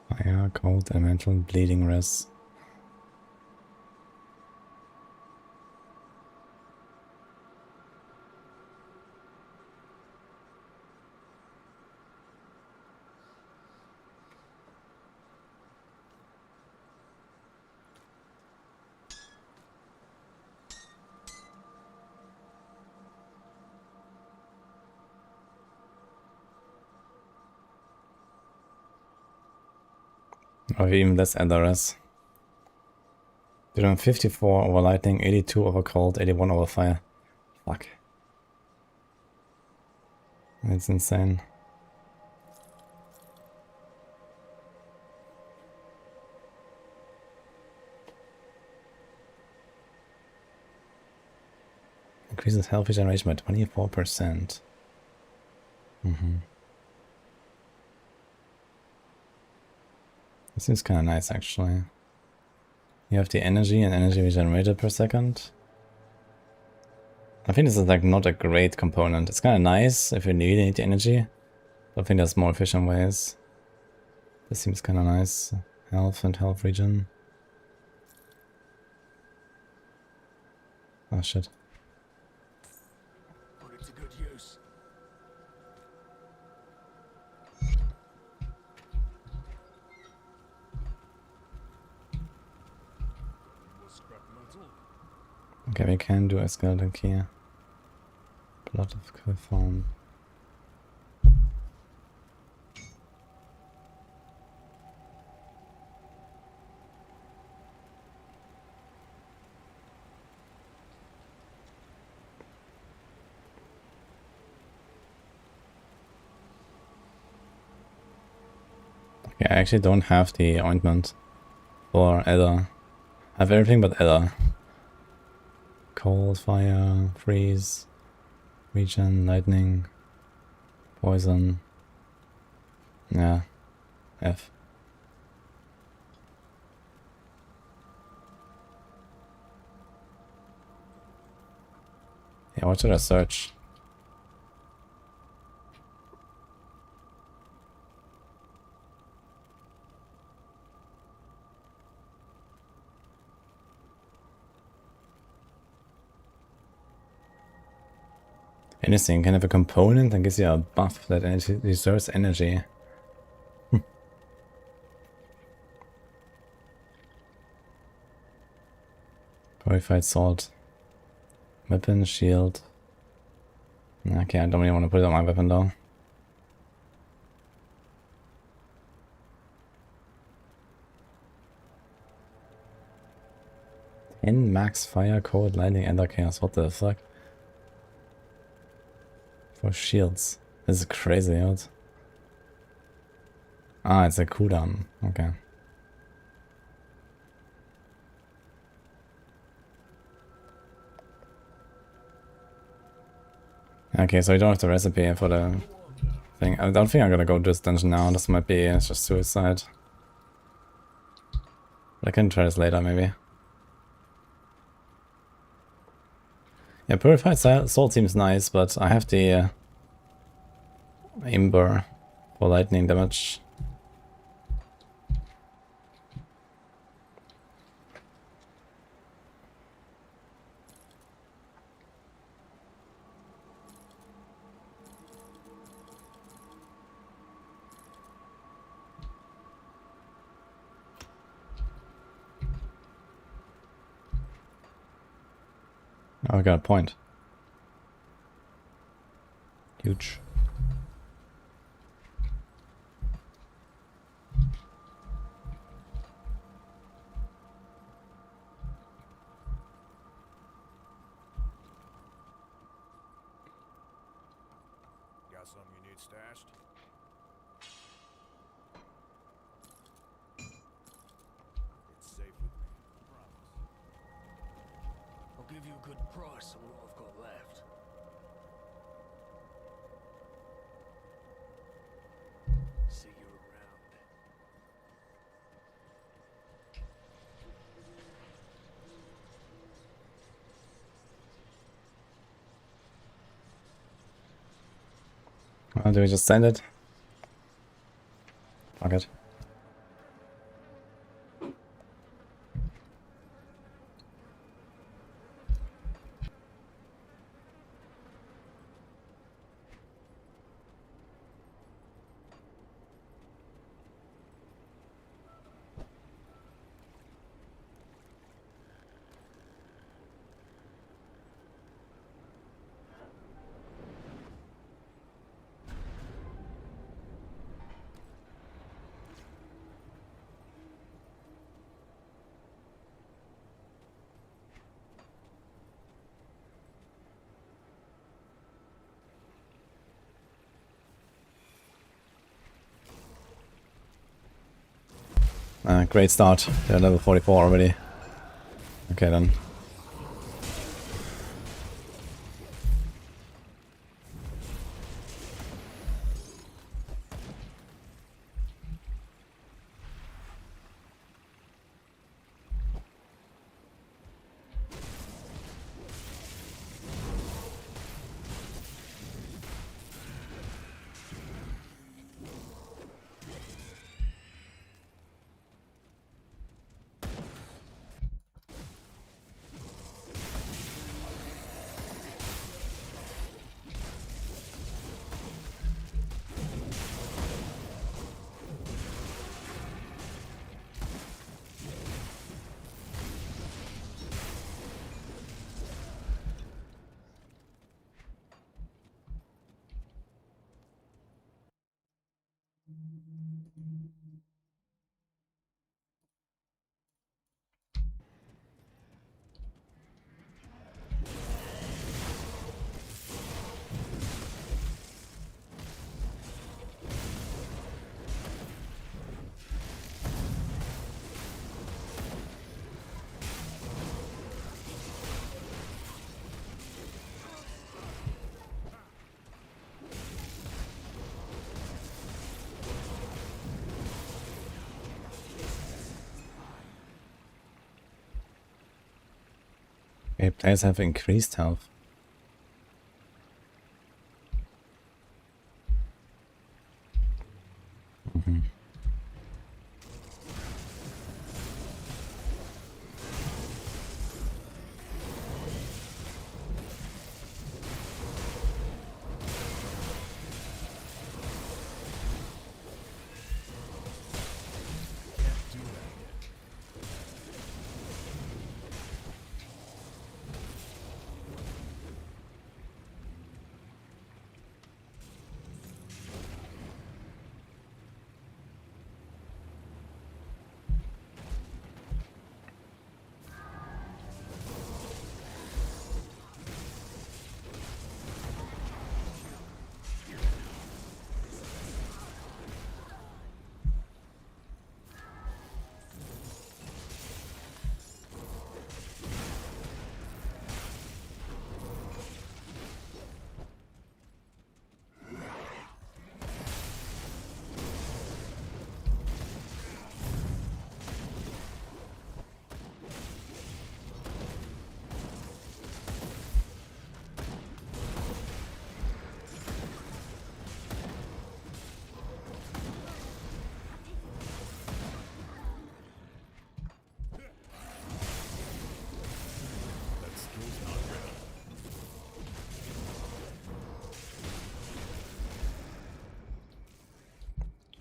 Fire, cold, elemental, bleeding res. Or even less Elders. They're doing 54 over lightning, 82 over cold, 81 over fire. Fuck. That's insane. Increases health regeneration by 24%. This seems kind of nice, actually. You have the energy and energy regenerated per second. I think this is like not a great component. It's kind of nice if you really need the energy. But I think there's more efficient ways. This seems kind of nice. Health and health regen. Oh shit. Put it to good use. More scrap metal. Okay, we can do a skeleton key. Blood of Cliffhorn. Okay, I actually don't have the ointment for Ether. I have everything but Ether. Cold, fire, freeze, regen, lightning, poison. Yeah, F. Yeah, what should I search? Anything can have a component that gives you a buff that reserves energy. Purified salt. Weapon, shield. Okay, I don't really want to put it on my weapon though. In max fire, cold, lightning, ender chaos. What the fuck? For shields. This is crazy out. Ah, it's a cooldown. Okay. Okay, so I don't have the recipe for the thing. I don't think I'm gonna go to this dungeon now. This might be just suicide. But I can try this later, maybe. Yeah, purified salt seems nice, but I have the Ember for lightning damage. Oh, I got a point. Huge. Got something you need stashed? It's safe with me. Promise. I'll give you a good price on what I've got left. See you around. Do we just send it? Fuck it. Great start. They're level 44 already. Okay then. Okay, players have increased health.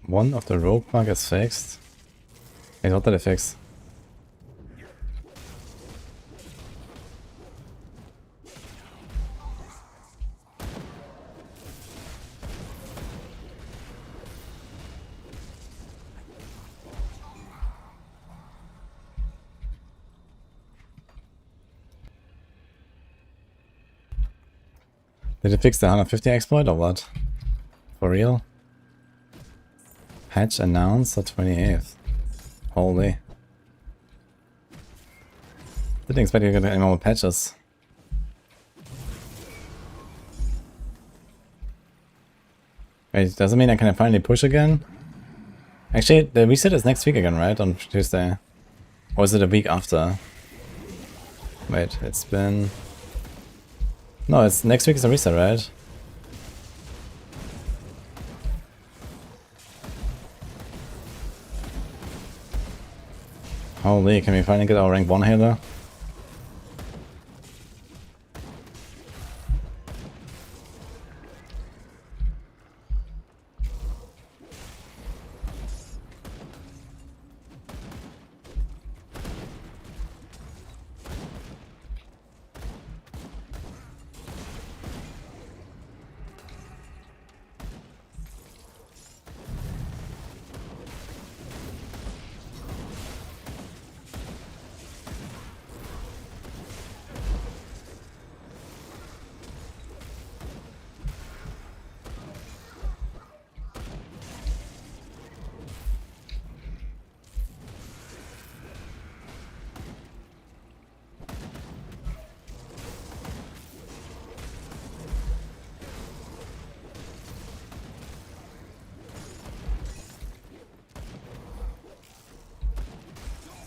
One of the rogue bug is fixed. Wait, what did I fix? Did it fix the 150 exploit or what? For real? Patch announced the 28th. Holy. Didn't expect you to get any more patches. Wait, does it mean I can finally push again? Actually, the reset is next week again, right? On Tuesday. Or is it a week after? Wait, it's been... No, it's next week is the reset, right? Holy, can we finally get our rank 1 healer?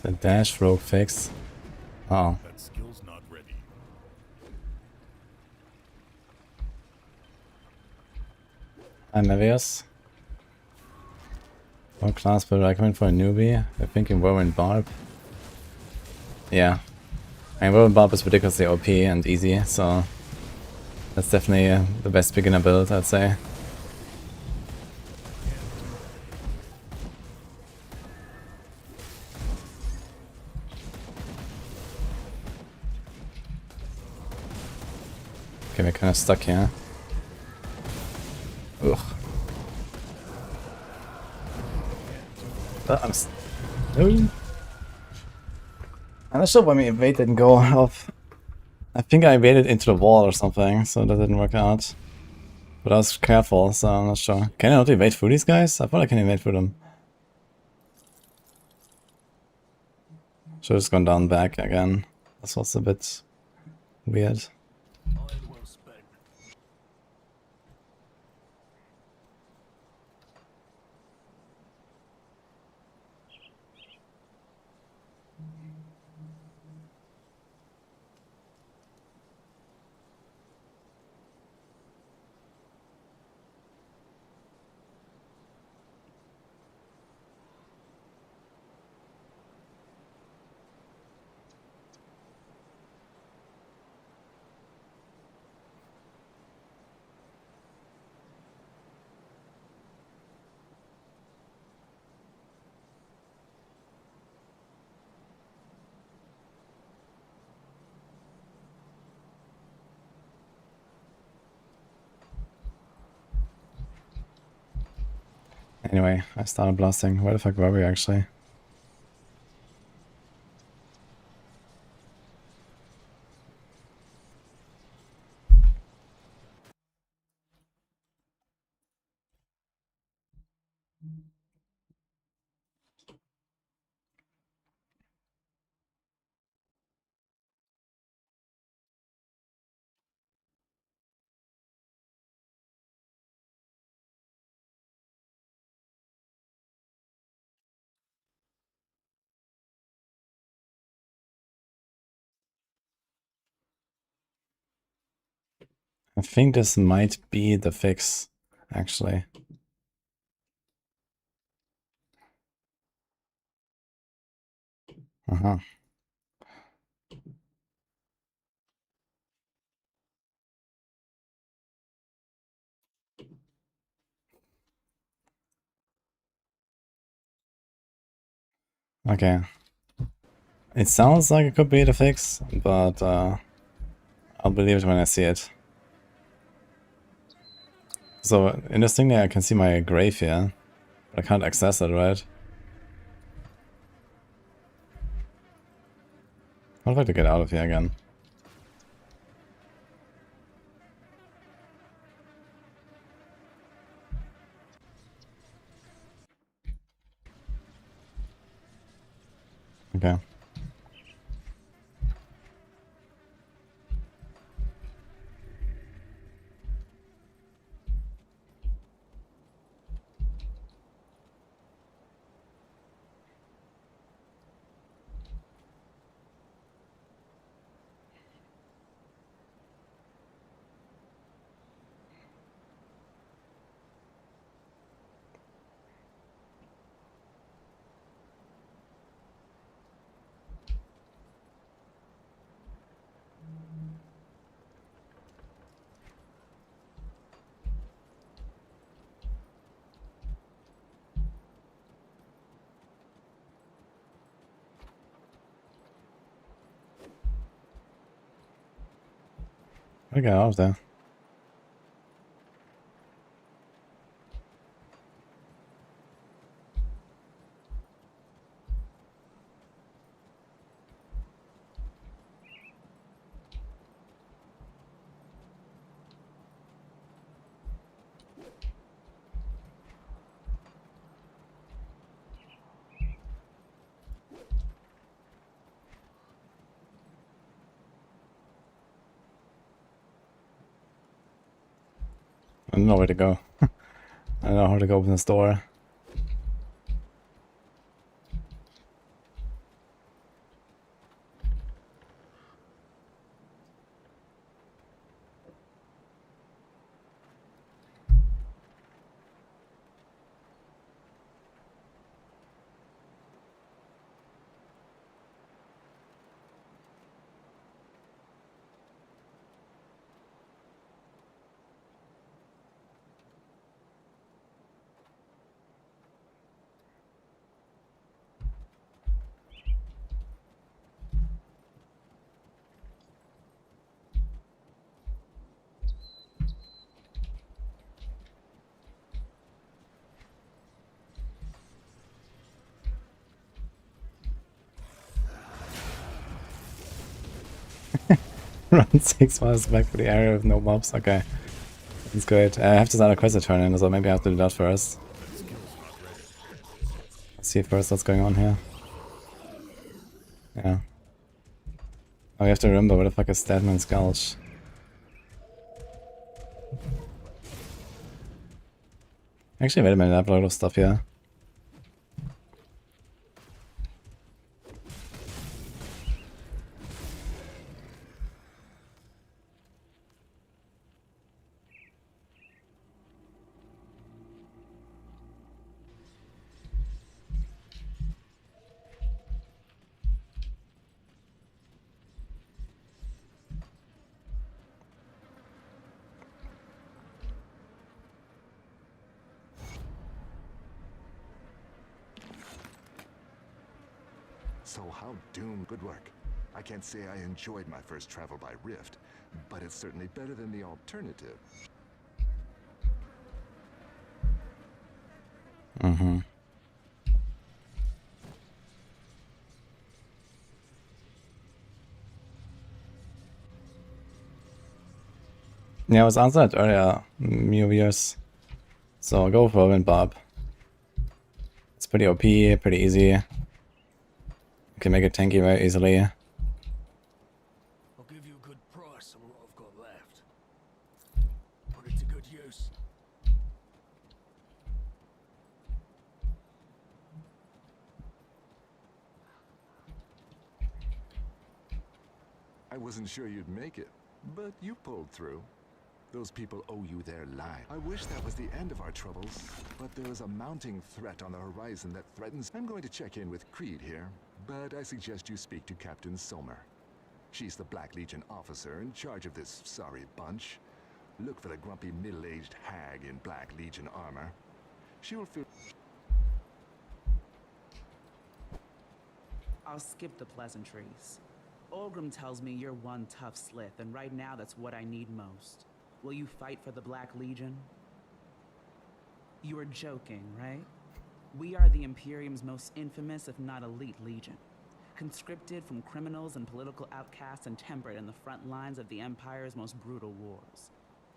The dash rogue fix. Oh. That skill's not ready. I'm Mevius. What class would I recommend for a newbie? I'm thinking Whirlwind Barb. Yeah. I mean, Whirlwind Barb is ridiculously OP and easy, so that's definitely the best beginner build, I'd say. Okay, we're kind of stuck here. Ugh. I'm not sure why my evade didn't go off. I think I evaded into the wall or something, so that didn't work out. But I was careful, so I'm not sure. Can I not evade through these guys? I thought I can evade through them. Should have just gone down back again. This was a bit weird. Well spent. Anyway, I started blasting. Where the fuck were we actually? I think this might be the fix, actually. Uh-huh. Okay. It sounds like it could be the fix, but I'll believe it when I see it. So, interestingly, I can see my grave here, but I can't access it, right? I'd like to get out of here again. Okay. I get out of there. I don't know where to go. I don't know how to go open this door. Run 6 miles back to the area with no mobs. Okay. That's great. I have this other quest to turn in, so maybe I have to do that first. Let's see first what's going on here. Yeah. Oh, we have to remember where the fuck is Deadman's Gulch. Actually, wait a minute, I have a lot of stuff here. So how doomed? Good work. I can't say I enjoyed my first travel by Rift, but it's certainly better than the alternative. Mm-hmm. Yeah, I was answered earlier, viewers. So go for Wind Bob. It's pretty OP, pretty easy. You can make it tanky very easily. I'll give you a good price on what I've got left. Put it to good use. I wasn't sure you'd make it, but you pulled through. Those people owe you their life. I wish that was the end of our troubles, but there is a mounting threat on the horizon that threatens. I'm going to check in with Creed here, but I suggest you speak to Captain Sommer. She's the Black Legion officer in charge of this sorry bunch. Look for the grumpy middle-aged hag in Black Legion armor. She will feel... I'll skip the pleasantries. Olgrim tells me you're one tough slith, and right now that's what I need most. Will you fight for the Black Legion? You are joking, right? We are the Imperium's most infamous, if not elite, legion. Conscripted from criminals and political outcasts and tempered in the front lines of the Empire's most brutal wars.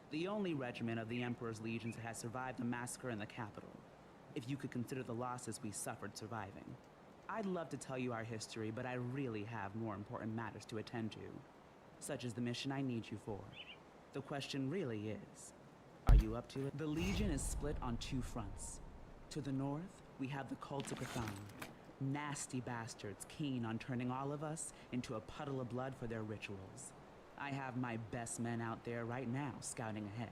The only regiment of the Emperor's legions that has survived the massacre in the capital, if you could consider the losses we suffered surviving. I'd love to tell you our history, but I really have more important matters to attend to, such as the mission I need you for. The question really is, are you up to it? The Legion is split on two fronts. To the north, we have the Cult of Cthulhu, nasty bastards keen on turning all of us into a puddle of blood for their rituals. I have my best men out there right now scouting ahead.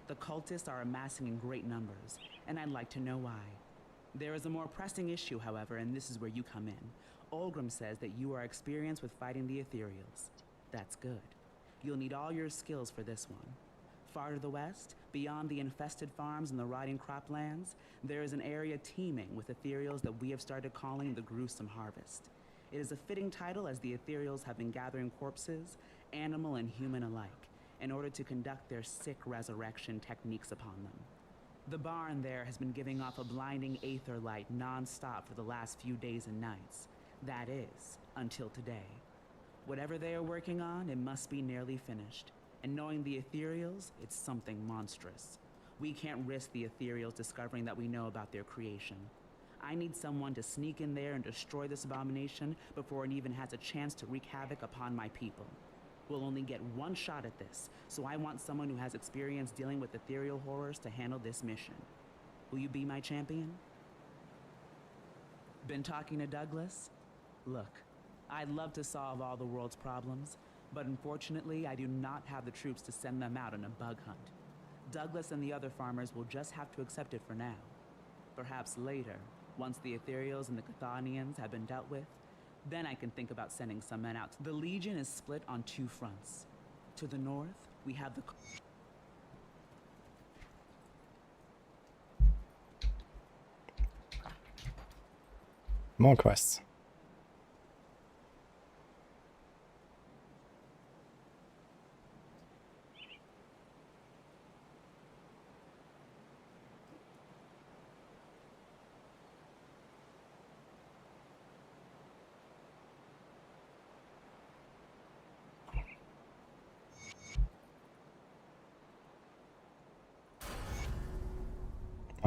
The cultists are amassing in great numbers, and I'd like to know why. There is a more pressing issue, however, and this is where you come in. Olgrim says that you are experienced with fighting the ethereals. That's good. You'll need all your skills for this one. Far to the west, beyond the infested farms and the rotting croplands, there is an area teeming with ethereals that we have started calling the Gruesome Harvest. It is a fitting title as the ethereals have been gathering corpses, animal and human alike, in order to conduct their sick resurrection techniques upon them. The barn there has been giving off a blinding aether light non-stop for the last few days and nights. That is, until today. Whatever they are working on, it must be nearly finished. And knowing the ethereals, it's something monstrous. We can't risk the ethereals discovering that we know about their creation. I need someone to sneak in there and destroy this abomination before it even has a chance to wreak havoc upon my people. We'll only get one shot at this, so I want someone who has experience dealing with ethereal horrors to handle this mission. Will you be my champion? Been talking to Douglas? Look, I'd love to solve all the world's problems, but unfortunately I do not have the troops to send them out on a bug hunt. Douglas and the other farmers will just have to accept it for now. Perhaps later, once the ethereals and the Chthonians have been dealt with, then I can think about sending some men out. The Legion is split on two fronts. To the north, we have the... More quests.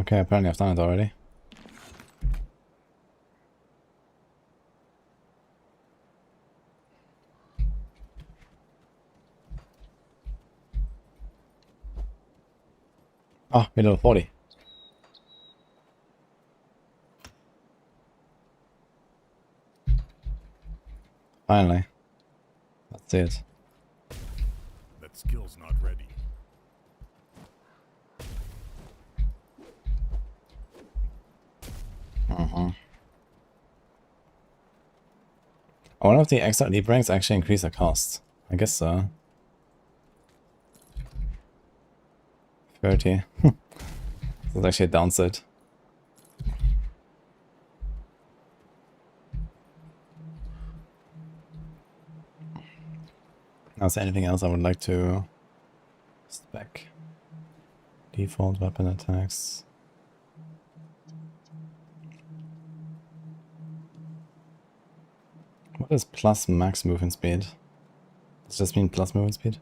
Okay, apparently I've done it already. Oh, we're level 40. Finally. That's it. That skill's not ready. I wonder if the Exile Leap ranks actually increase the cost. I guess so. 30. That's actually a downside. Now, is there anything else I would like to spec? Default weapon attacks. What is plus max movement speed? Does this mean plus movement speed?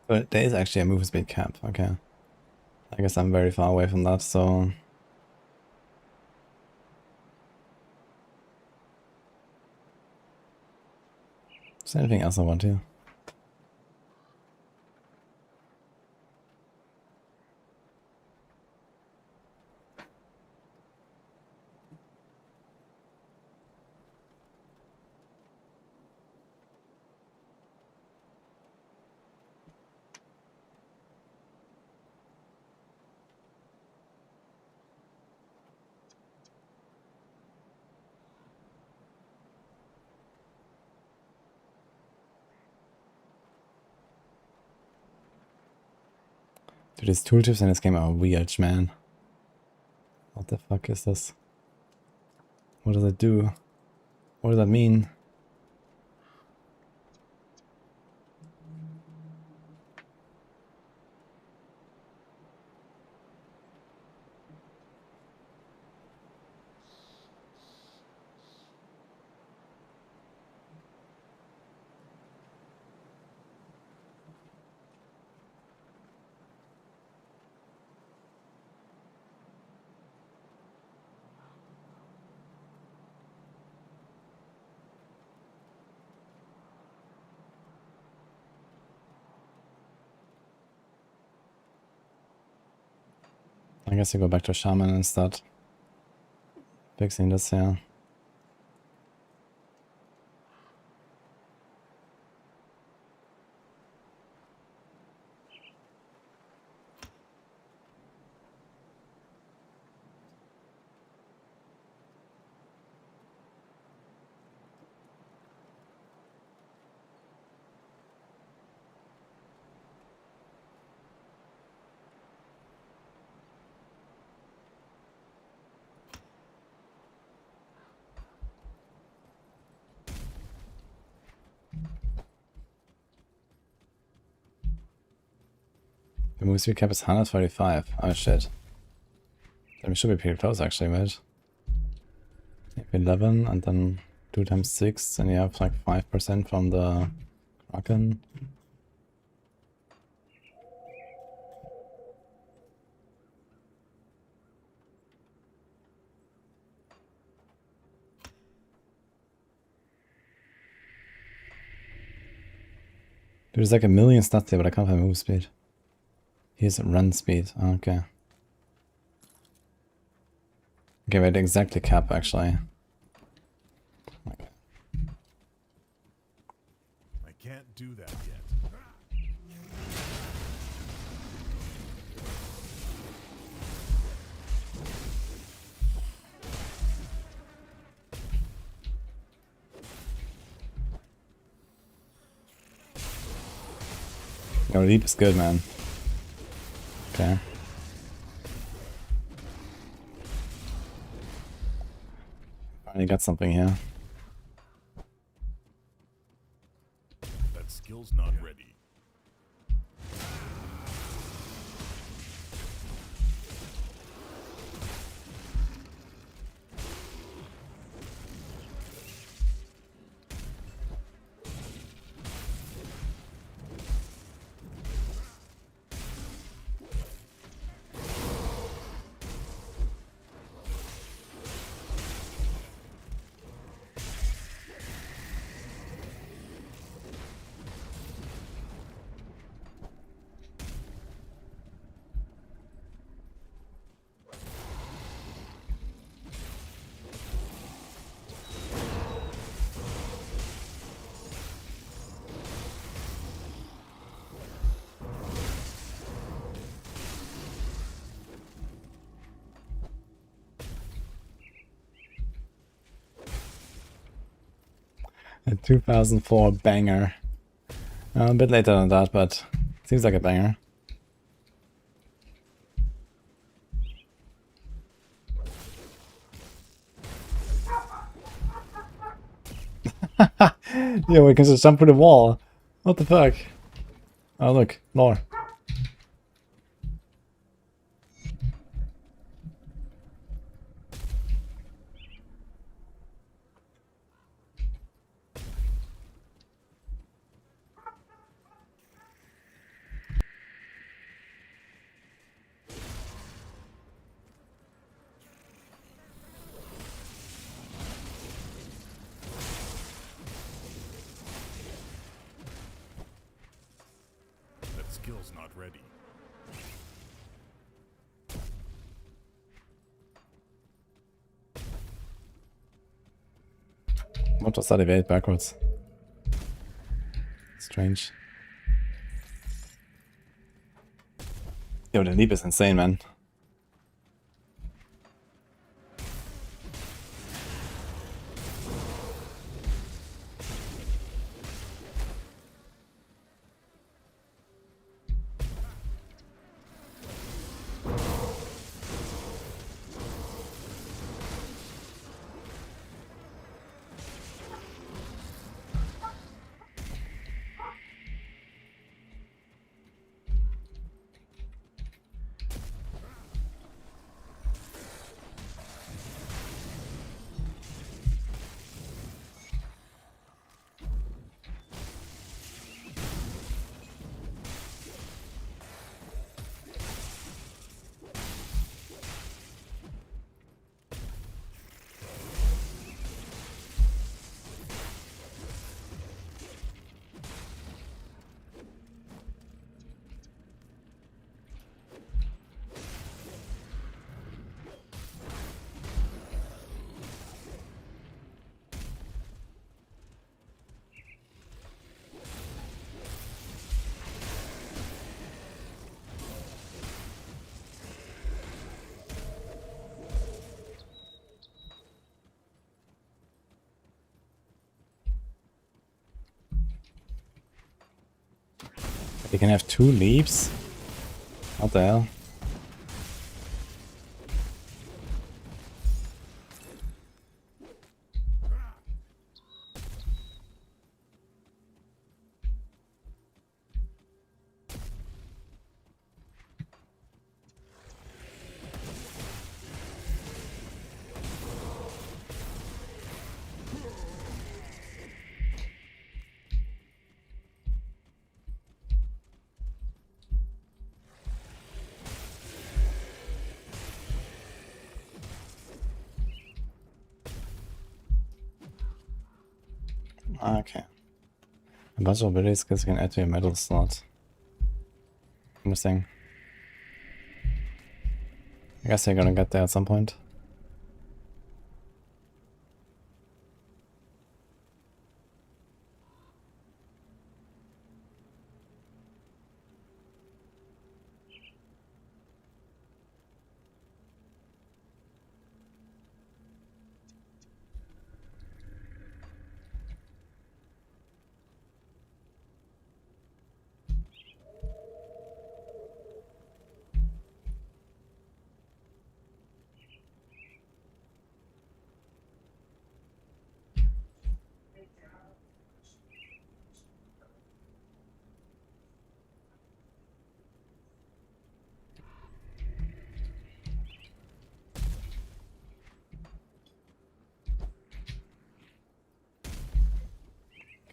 But there is actually a movement speed cap, okay. I guess I'm very far away from that, so... Is there anything else I want here? Dude, these tooltips in this game are weird, man. What the fuck is this? What does it do? What does that mean? I guess you go back to Shaman and start fixing this here. The move speed cap is 135. Oh shit. Then we should be pretty close actually, right? Maybe 11 and then 2 times 6 and you have like 5% from the Kraken. There's like a million stats here, but I can't find move speed. Here's run speed. Okay. Okay, wait, exactly cap actually. Okay. I can't do that yet. Your leap is good, man. Okay. Finally got something here. That skill's not ready. A 2004 banger. A bit later than that, but seems like a banger. Yeah, we can just jump through the wall. What the fuck? Oh look, more. That skill's not ready. What was that evade backwards? Strange. Yo, the leap is insane, man. You can have 2 leaps? What the hell? Okay. A bunch of ability skills you can add to your medal slot. Interesting. I guess you're gonna get there at some point.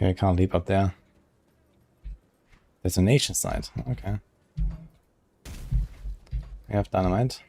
Okay, I can't leap up there. There's a nation site. Okay. We have dynamite.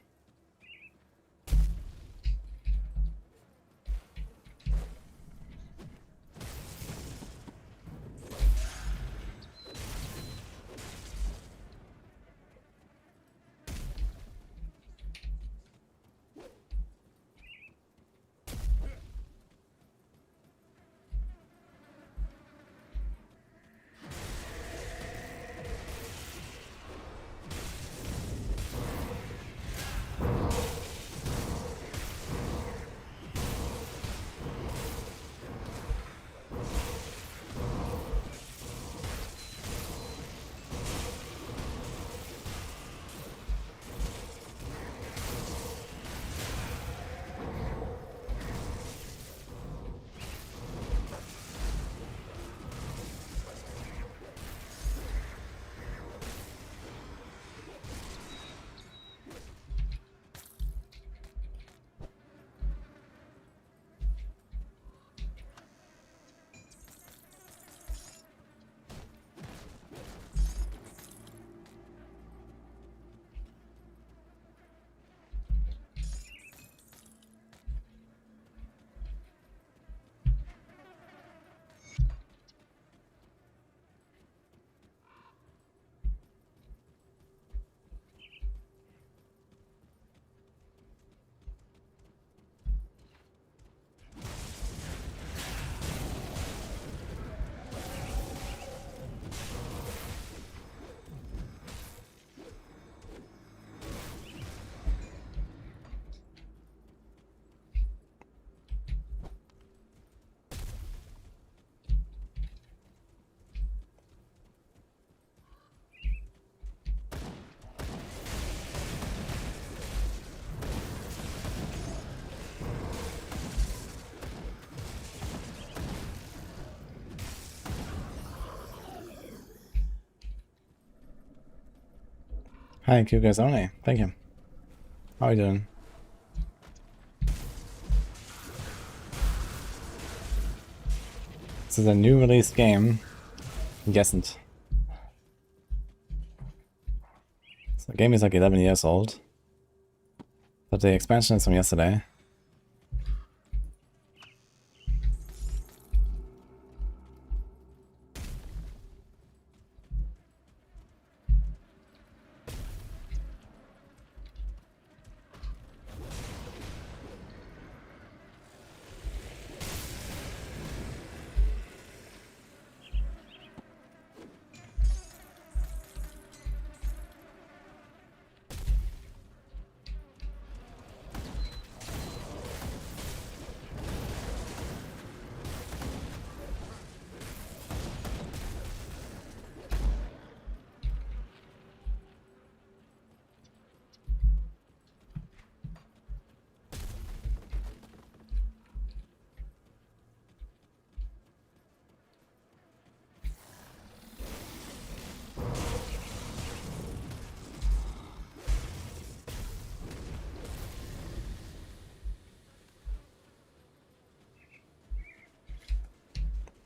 Hi, you guys only. Thank you. How are you doing? This is a new release game. I'm guessing. So the game is like 11 years old. But the expansion is from yesterday.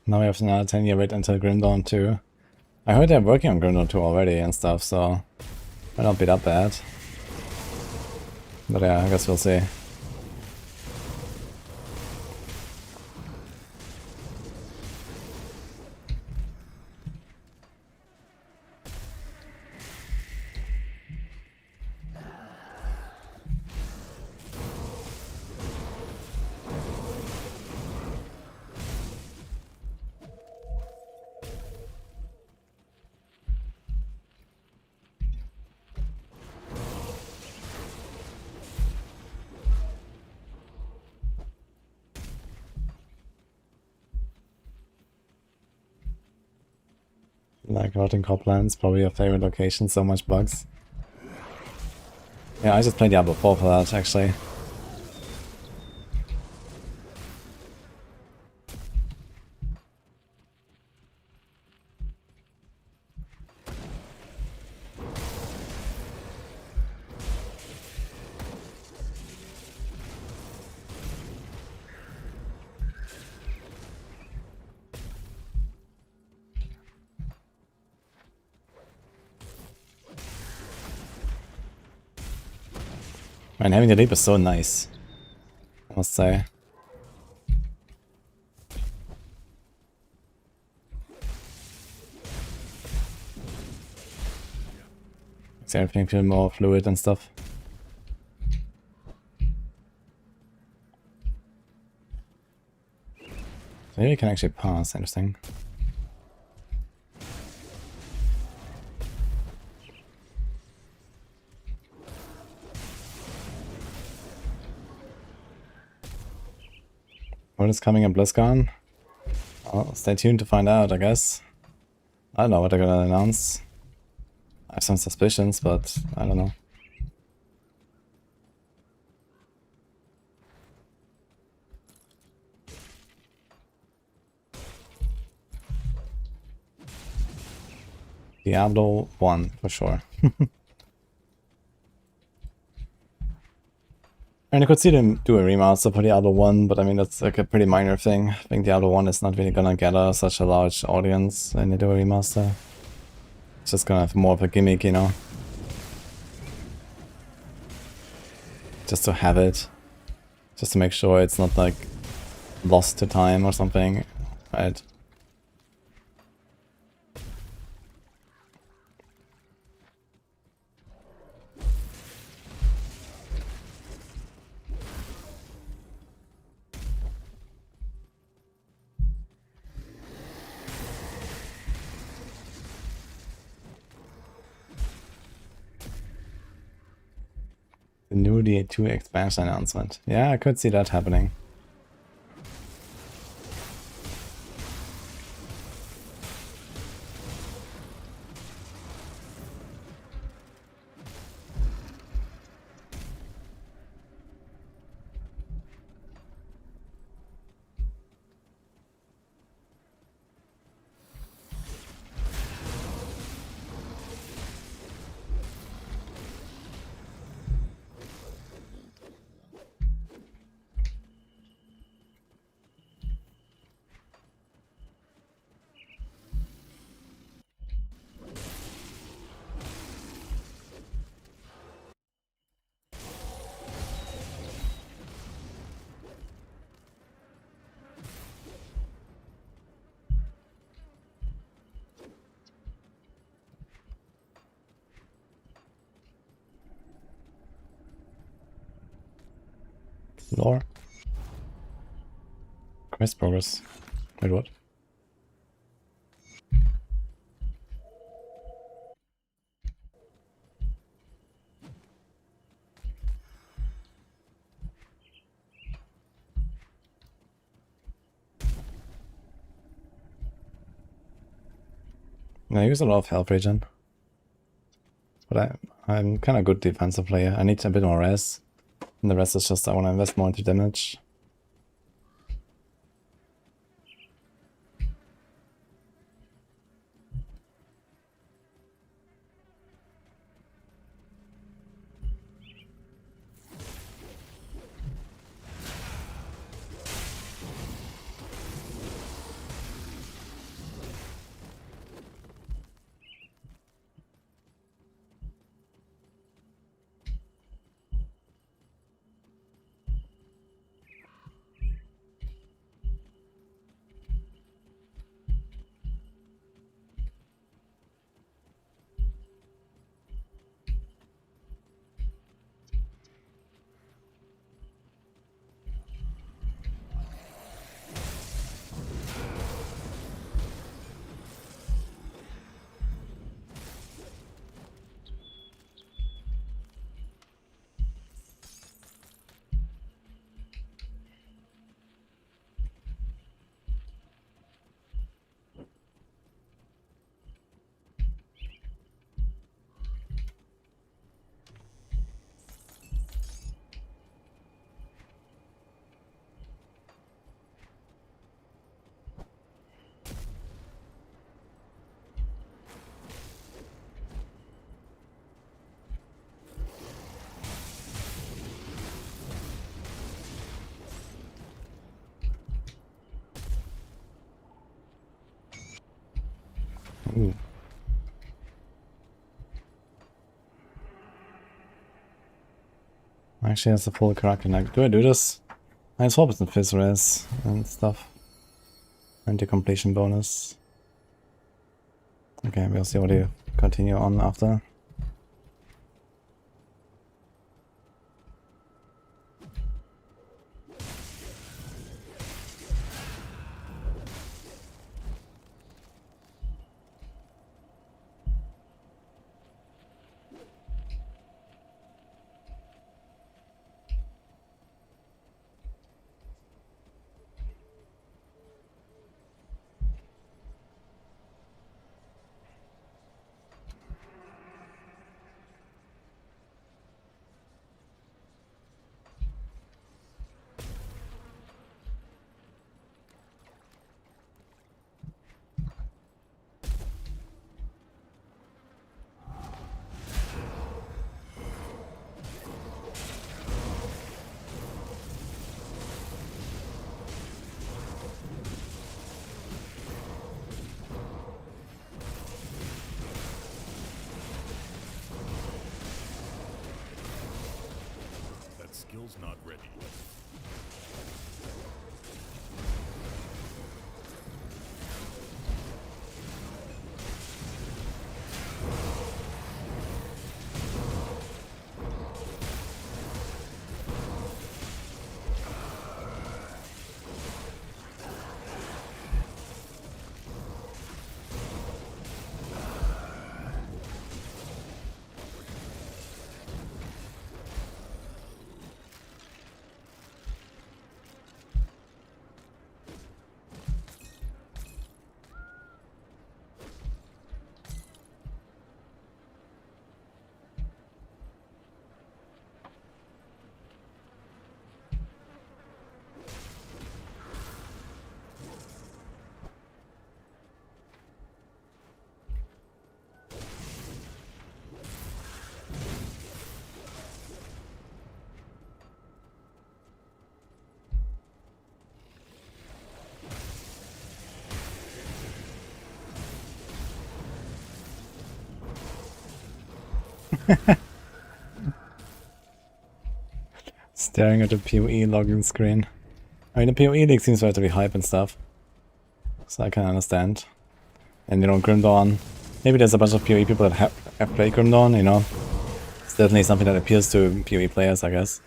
Now we have another 10-year wait until Grim Dawn 2. I heard they're working on Grim Dawn 2 already and stuff, so might not be that bad. But yeah, I guess we'll see. Like rotting coplands, probably your favorite location, so much bugs. Yeah, I just played Diablo 4 for that, actually. Man, having the leap is so nice, I must say. Makes everything feel more fluid and stuff. So here you can actually pass, interesting. What is coming in BlizzCon? Well, stay tuned to find out, I guess. I don't know what they're gonna announce. I have some suspicions, but I don't know. Diablo 1, for sure. And I could see them do a remaster for Diablo 1, but I mean, that's like a pretty minor thing. I think Diablo 1 is not really gonna gather such a large audience when they do a remaster. It's just gonna have more of a gimmick, you know? Just to have it. Just to make sure it's not like lost to time or something, right? The new D2 expansion announcement. Yeah, I could see that happening. Lore. Quest progress. Wait, what? I use a lot of health regen. But I'm kind of good defensive player. I need a bit more res. And the rest is just I want to invest more into damage. Ooh. actually has a full character. Like, do I do this? I hope it's in Fizz res and stuff. And the completion bonus. Okay, we'll see what you continue on after. That skill's not ready yet. Staring at the PoE login screen. I mean, the PoE league seems to be hype and stuff. So I can understand. And you know, Grim Dawn. Maybe there's a bunch of PoE people that have played Grim Dawn, you know. It's definitely something that appeals to PoE players, I guess.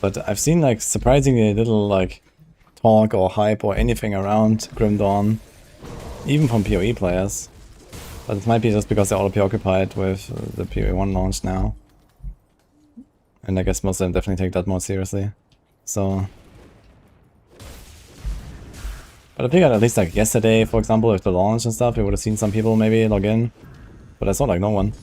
But I've seen like surprisingly little like talk or hype or anything around Grim Dawn. Even from PoE players. But it might be just because they're all preoccupied with the PoE 1 launch now. And I guess most of them definitely take that more seriously. So... But I figured at least like yesterday, for example, with the launch and stuff, we would have seen some people maybe log in. But I saw like no one.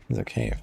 There's a cave.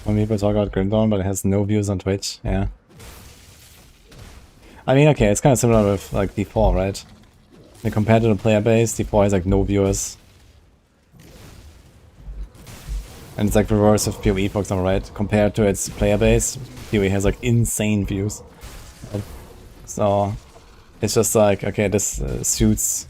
When people talk about Grim Dawn, but it has no views on Twitch, yeah. I mean, okay, it's kind of similar with like D4, right? Like, compared to the player base, D4 has like no viewers. And it's like reverse of PoE, for example, right? Compared to its player base, PoE has like insane views. So it's just like, okay, this suits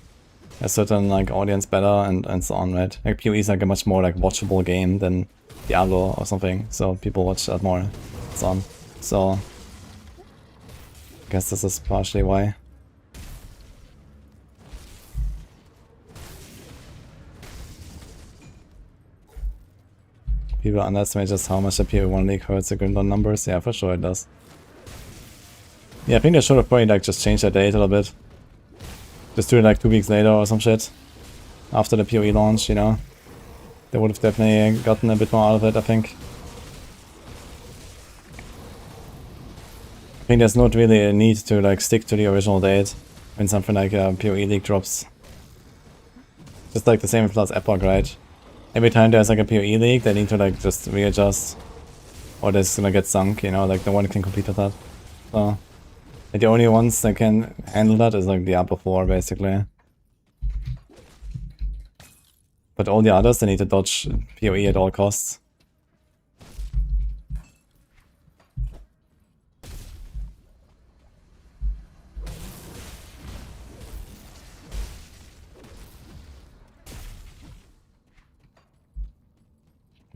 a certain like audience better and so on, right? Like PoE is like a much more like watchable game than Diablo or something, so people watch that more, so on. So I guess this is partially why. People underestimate just how much the PoE1 League hurts the Grimdawn numbers. Yeah, for sure it does. Yeah, I think they should have probably like just changed their date a little bit. Just do it like 2 weeks later or some shit. After the PoE launch, you know. They would have definitely gotten a bit more out of it, I think. I think there's not really a need to like stick to the original date when something like a PoE League drops. Just like the same with last Epoch, right? Every time there's like a PoE League, they need to like just readjust. Or they're just gonna get sunk, you know, like no one can compete with that. So, like, the only ones that can handle that is like Diablo 4, basically. But all the others, they need to dodge PoE at all costs.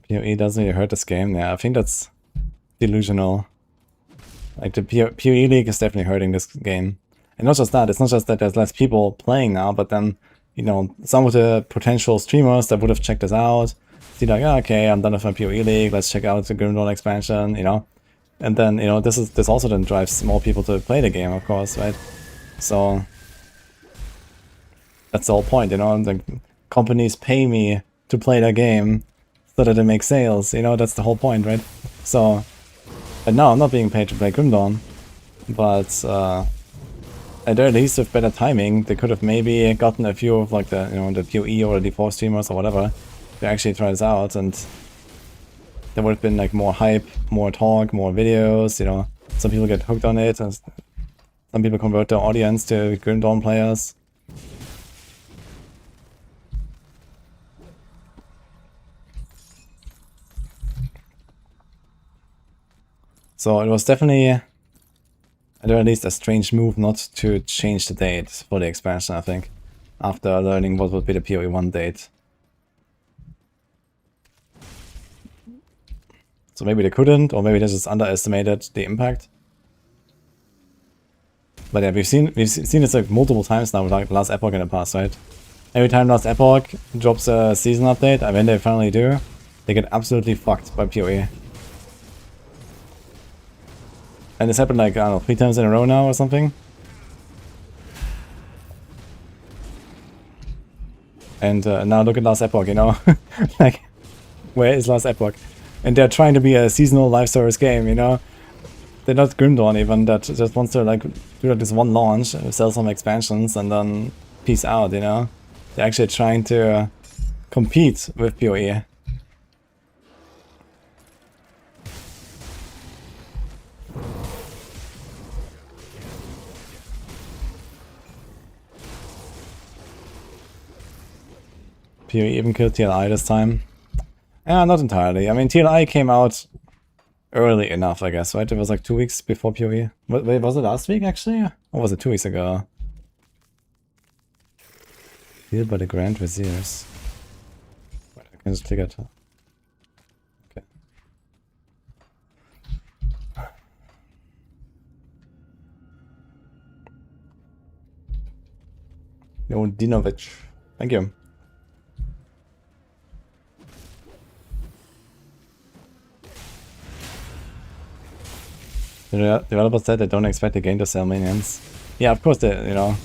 PoE doesn't really hurt this game. Yeah, I think that's delusional. Like the PoE League is definitely hurting this game. And not just that, it's not just that there's less people playing now, but then, you know, some of the potential streamers that would have checked this out, see like, oh, okay, I'm done with my PoE League, let's check out the Grimdawn expansion, you know. And then, you know, this also then drives more people to play the game, of course, right? So that's the whole point, you know, like companies pay me to play their game so that they make sales, you know, that's the whole point, right? So, and now I'm not being paid to play Grimdawn, but at the least with better timing, they could have maybe gotten a few of like the, you know, the PoE or the D4 streamers or whatever to actually try this out, and there would have been like more hype, more talk, more videos, you know. Some people get hooked on it, and some people convert their audience to Grimdawn players. So it was definitely, at the very least, a strange move not to change the date for the expansion, I think, after learning what would be the PoE1 date. So maybe they couldn't, or maybe they just underestimated the impact. But yeah, we've seen this like multiple times now with like Last Epoch in the past, right? Every time Last Epoch drops a season update, and when they finally do, they get absolutely fucked by PoE. And this happened like, I don't know, 3 times in a row now or something. And now look at Last Epoch, you know? Like, where is Last Epoch? And they're trying to be a seasonal live service game, you know? They're not Grimdawn even, that just wants to like do like this one launch, sell some expansions, and then peace out, you know? They're actually trying to compete with PoE. PoE even killed TLI this time? Yeah, not entirely. I mean, TLI came out early enough, I guess, right? It was like 2 weeks before PoE. Wait, was it last week, actually? Or was it 2 weeks ago? Healed by the Grand Viziers. Wait, I can just click it. Okay. Yo, Dinovich. Thank you. The developers said they don't expect the game to sell millions. Yeah, of course they, you know,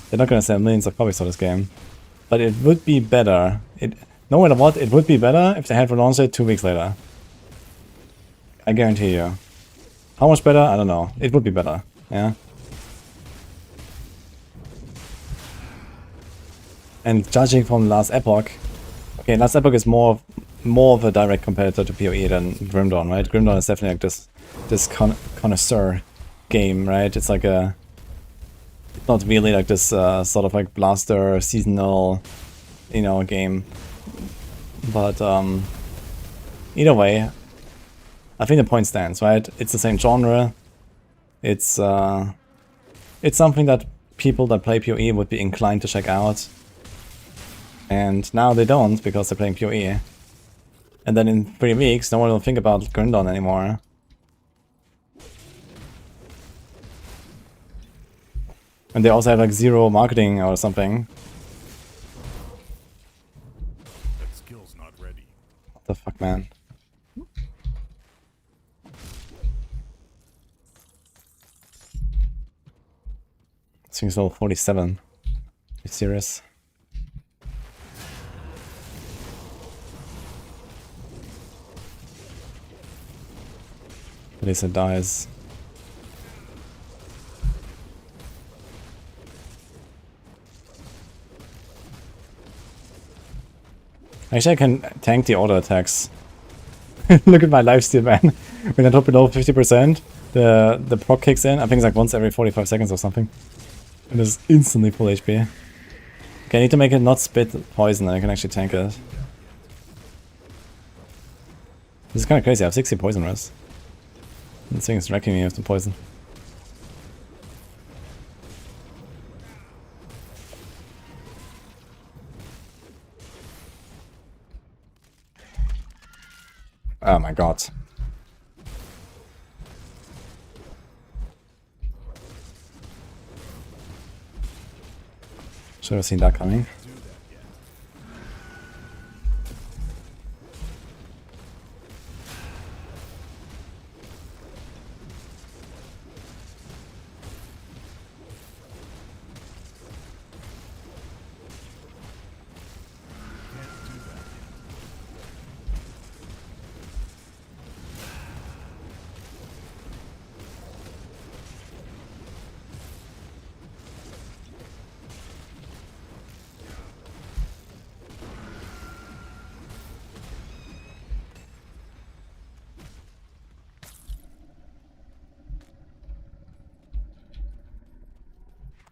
they're not gonna sell millions of copies for this game. But it would be better. No matter what, it would be better if they had relaunched it 2 weeks later. I guarantee you. How much better? I don't know. It would be better. Yeah. And judging from Last Epoch, okay, Last Epoch is more of a direct competitor to PoE than Grimdawn, right? Grimdawn is definitely like this connoisseur game, right? It's like a, it's not really like this sort of like blaster seasonal, you know, game. But either way, I think the point stands, right? It's the same genre. It's something that people that play PoE would be inclined to check out. And now they don't because they're playing PoE. And then in 3 weeks, no one will think about Grimdawn anymore. And they also have like 0 marketing or something. That skill's not ready. What the fuck, man? thing's level 47. You serious? At least it dies. Actually, I can tank the auto attacks. Look at my lifesteal, man. When I drop below 50%, the proc kicks in. I think it's like once every 45 seconds or something. And it's instantly full HP. Okay, I need to make it not spit poison, and I can actually tank it. This is kind of crazy. I have 60 poison res. This thing is wrecking me with the poison. Oh my god. Should have seen that coming.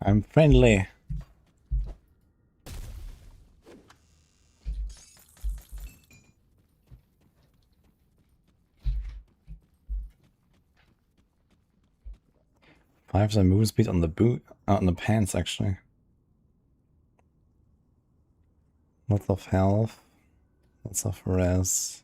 I'm friendly. Five % move speed on the boot, on the pants actually. Lots of health, lots of res.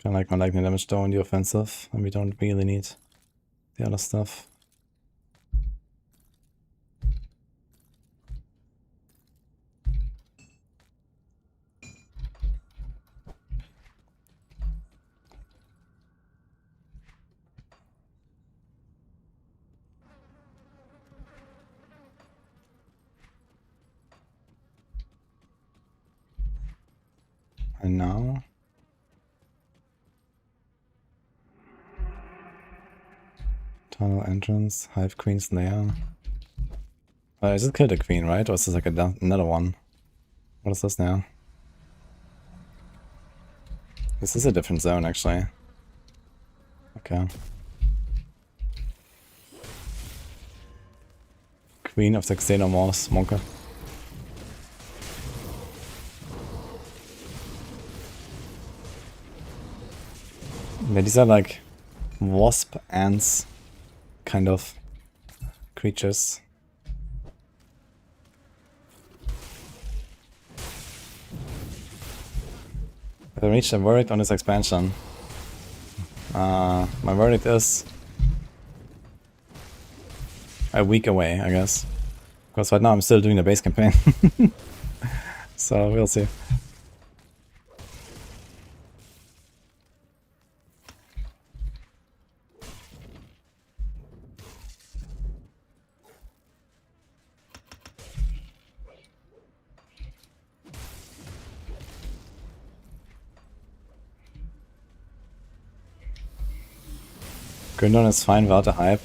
Kinda like my lightning damage though in the offensive, and we don't really need the other stuff. And now tunnel entrance, Hive Queen's lair. Is it kill the queen, right? Or is this like another one? What is this now? This is a different zone actually. Okay. Queen of the Xenomorphs, Monka. Yeah, these are like wasp ants kind of creatures. I reached a verdict on this expansion. My verdict is a week away, I guess. Because right now I'm still doing the base campaign. So we'll see. Grindon is fine without the hype.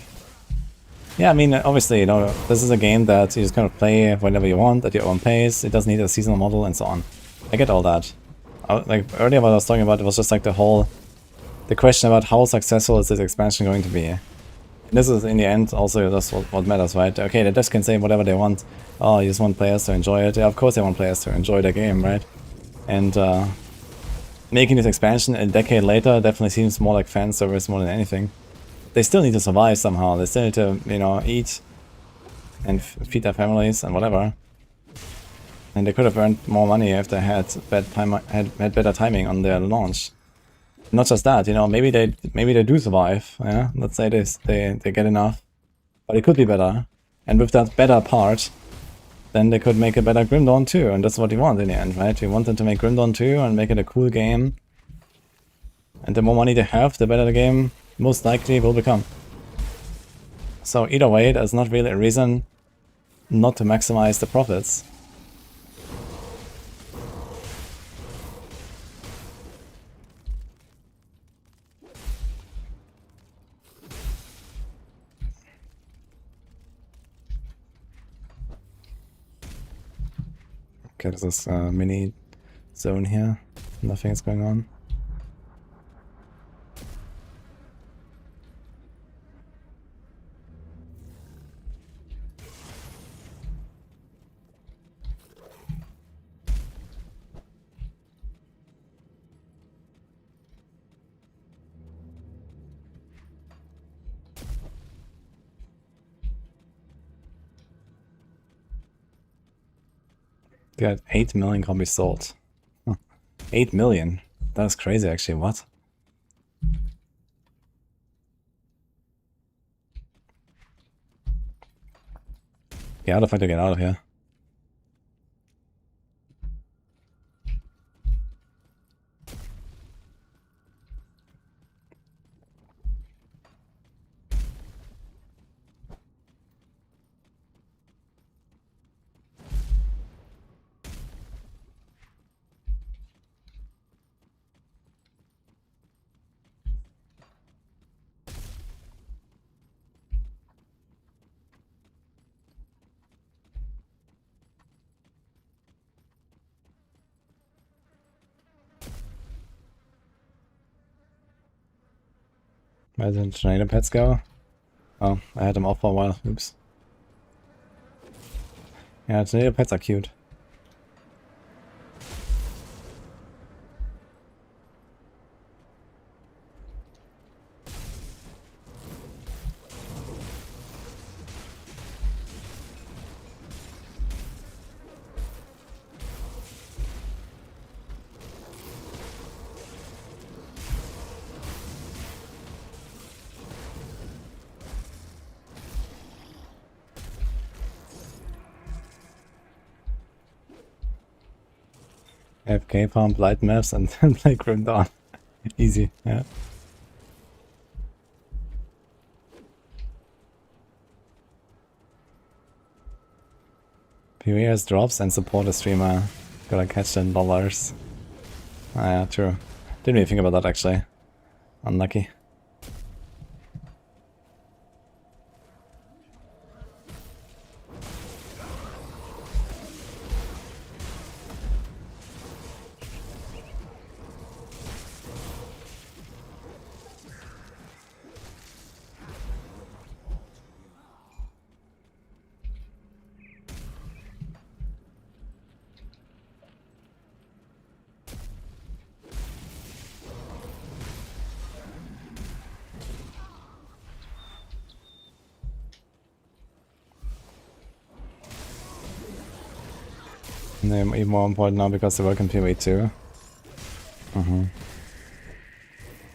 Yeah, I mean, obviously, you know, this is a game that you just kind of play whenever you want, at your own pace. It doesn't need a seasonal model and so on. I get all that. Like, earlier what I was talking about, it was just like the question about how successful is this expansion going to be. And this is, in the end, also just what matters, right? Okay, the devs can say whatever they want. Oh, you just want players to enjoy it. Yeah, of course they want players to enjoy the game, right? And making this expansion a decade later definitely seems more like fan service more than anything. They still need to survive somehow. They still need to, you know, eat and feed their families and whatever. And they could have earned more money if they had better timing on their launch. Not just that, you know, maybe they do survive. Yeah, let's say they get enough, but it could be better. And with that better part, then they could make a better Grim Dawn 2, and that's what you want in the end, right? You want them to make Grim Dawn 2 and make it a cool game. And the more money they have, the better the game most likely will become. So either way, there's not really a reason not to maximize the profits. Okay, this is a mini zone here. Nothing is going on. Got 8 million copies sold. Huh. 8 million? That's crazy actually, what? Yeah, how the fuck to get out of here? Where did the tornado pets go? Oh, I had them off for a while. Oops. Yeah, tornado pets are cute. AFK farm blight maps and then play Grim Dawn. Easy, yeah. PvE has drops and support a streamer. Gotta catch the dollars. Ah yeah, true. Didn't really think about that actually. Unlucky. And they're even more important now because they work in PvE too.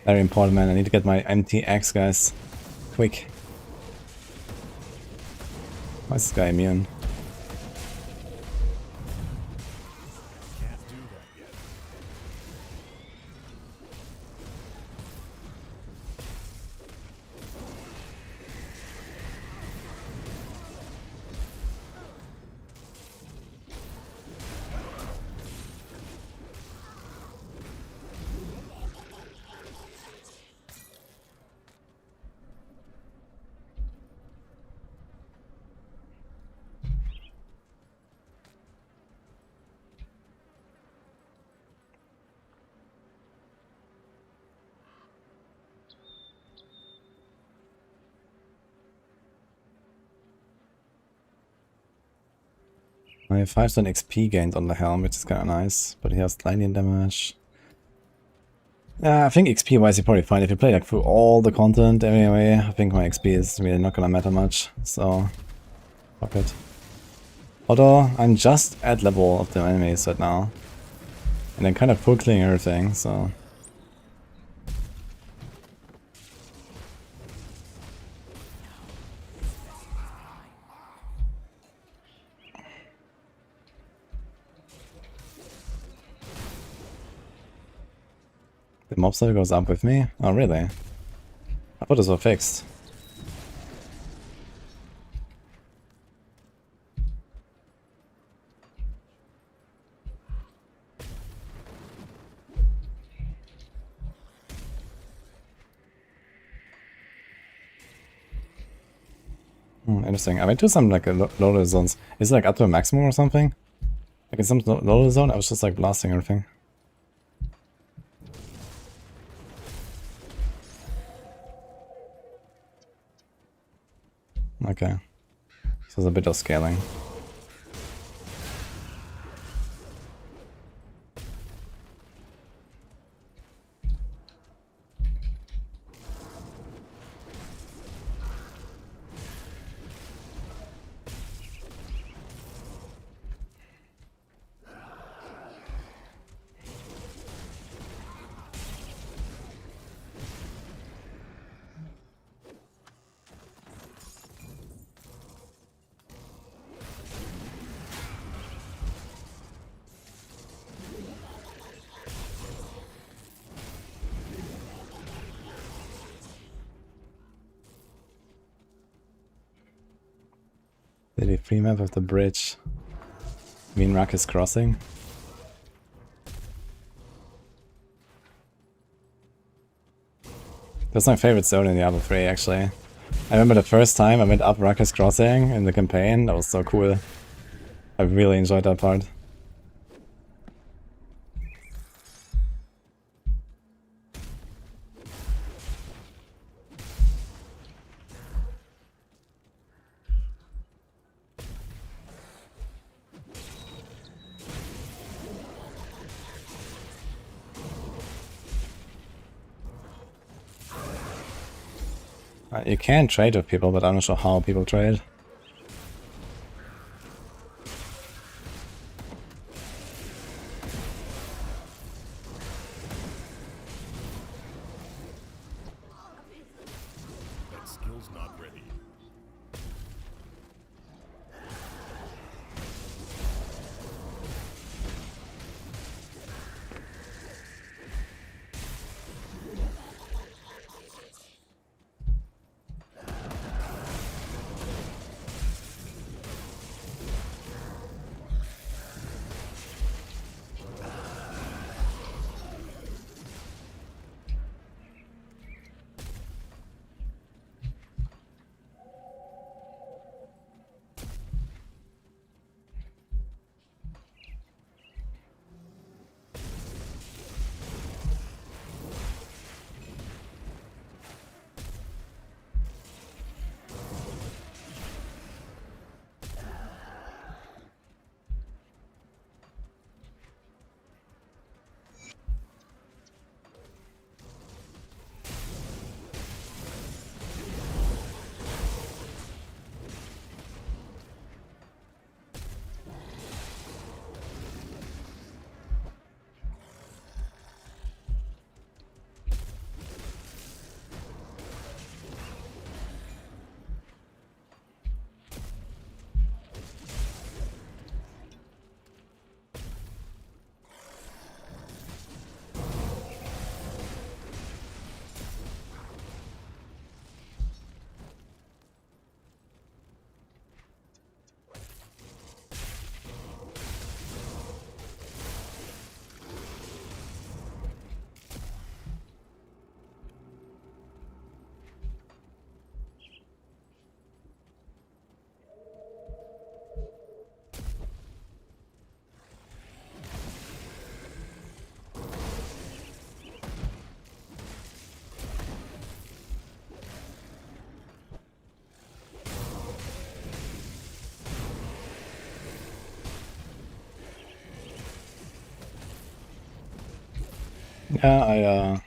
Very important, man. I need to get my MTX, guys. Quick. Why is this guy immune? Can't do that yet. I have 5% XP gained on the helm, which is kinda nice, but he has lightning damage. Yeah, I think XP wise you're probably fine if you play like through all the content anyway. I think my XP is really not gonna matter much, so fuck it. Although I'm just at level of the enemies right now. And I'm kind of full clearing everything, so The mob level goes up with me? Oh, really? I thought this was fixed. Interesting. I went to some like loader zones. Is it like up to a maximum or something? Like in some loader zone, I was just like blasting everything. Okay. So there's a bit of scaling. The free map of the bridge. Mean Ruckus Crossing. That's my favorite zone in Diablo 3 actually. I remember the first time I went up Ruckus Crossing in the campaign, that was so cool. I really enjoyed that part. You can trade with people, but I'm not sure how people trade. That skill's not ready. Yeah,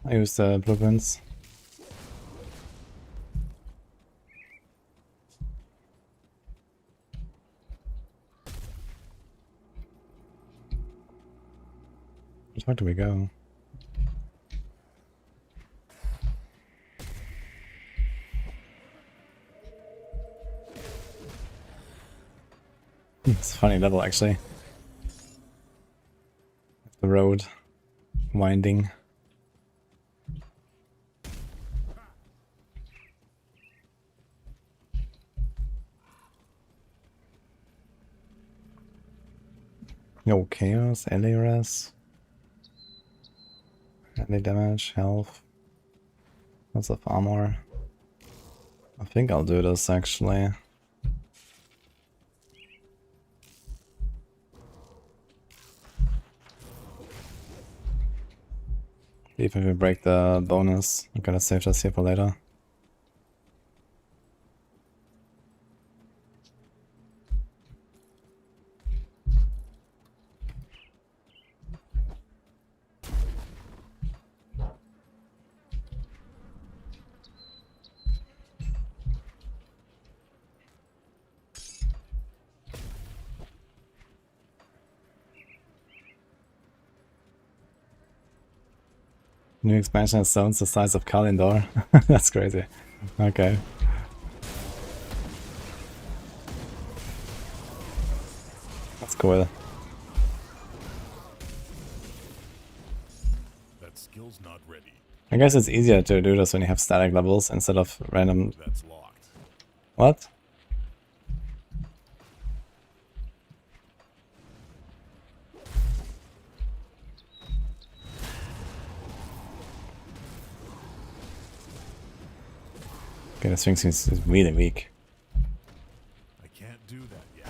I use the blueprints. Where do we go? It's a funny level actually. The road. winding. No chaos, LA res, LA damage, health, lots of armor. I think I'll do this actually. Even if we break the bonus, I'm gonna save this here for later. New expansion has zones the size of Kalindor. That's crazy. Okay. That's cool. That skill's not ready. I guess it's easier to do this when you have static levels instead of random... That's locked. What? Okay, the Sphinx is really weak. I can't do that yet.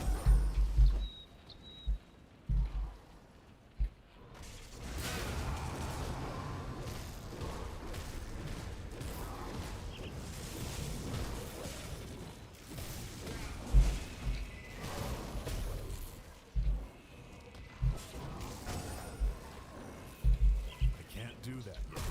I can't do that yet.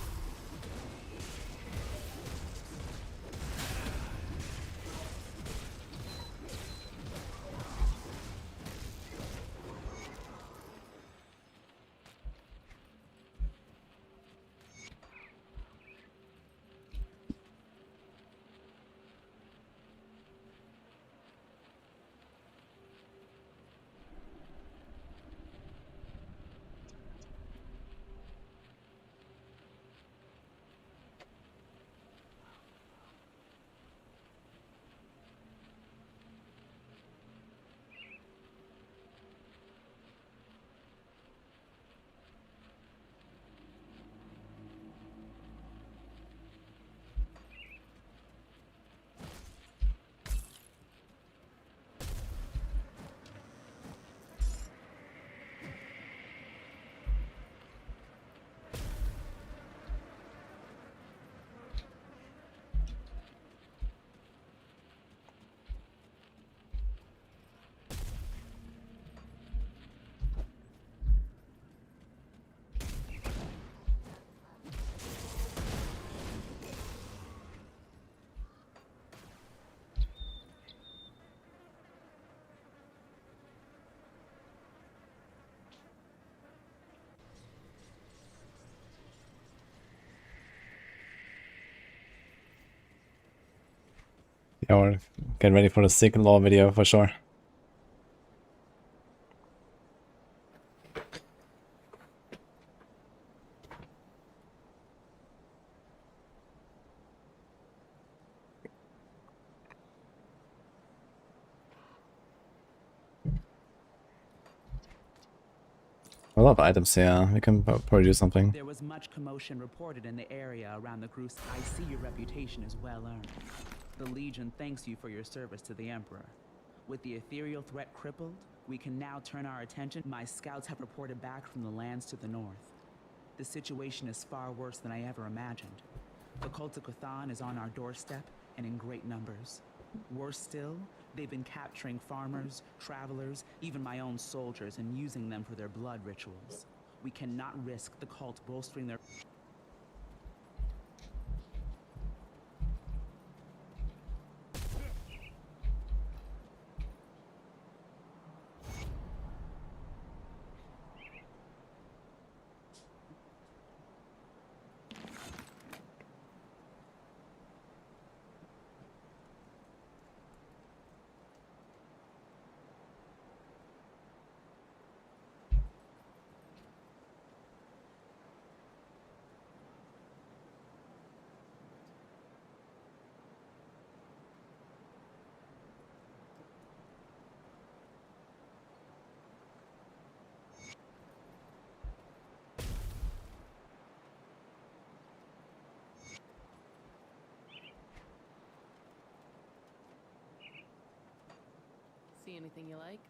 Yeah, we're getting ready for the second law video for sure. A lot of items here. We can probably do something. There was much commotion reported in the area around the Groose. I see your reputation is well earned. The Legion thanks you for your service to the Emperor. With the ethereal threat crippled, we can now turn our attention. My scouts have reported back from the lands to the north. The situation is far worse than I ever imagined. The cult of Cthulhu is on our doorstep and in great numbers. Worse still, they've been capturing farmers, travelers, even my own soldiers, and using them for their blood rituals. We cannot risk the cult bolstering their... See anything you like?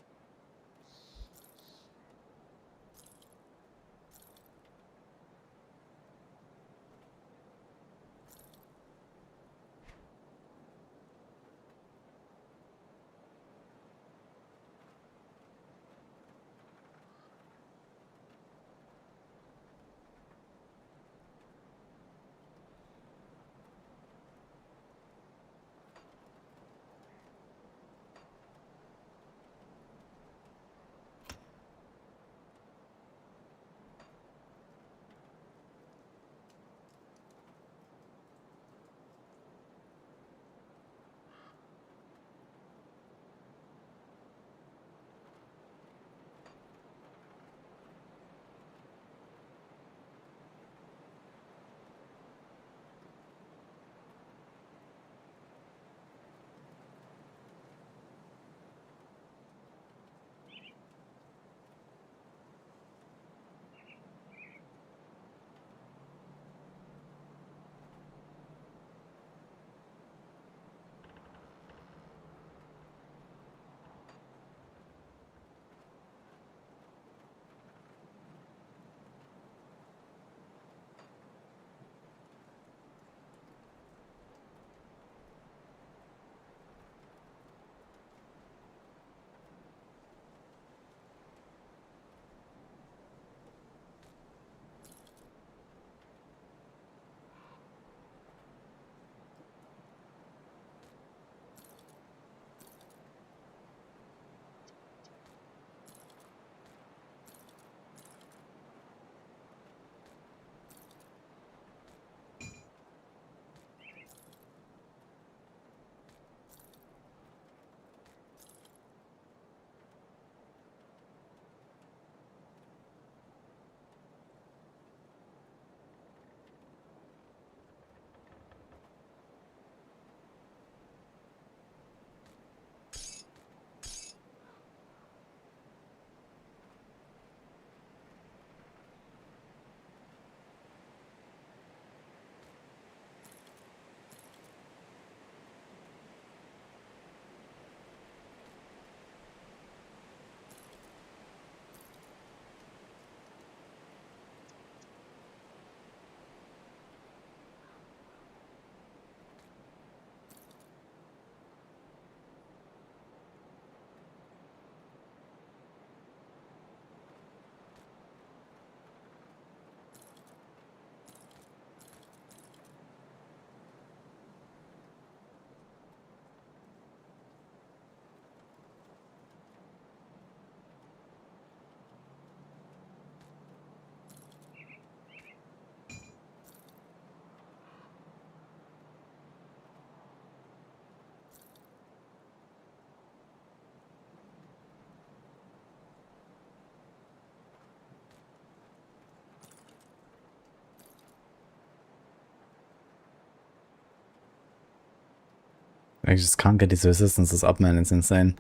I just can't get these resistances up, man. It's insane.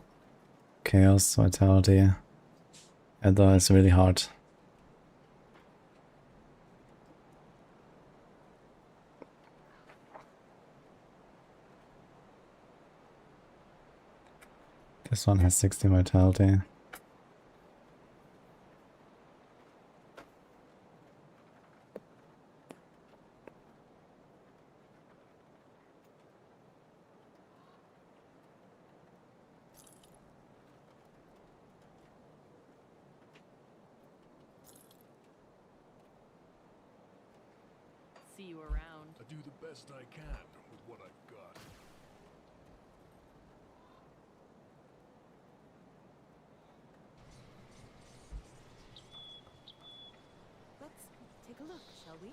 Chaos, Vitality. Ether is really hard. This one has 60 Vitality. See you around. I do the best I can with what I've got. Let's take a look, shall we?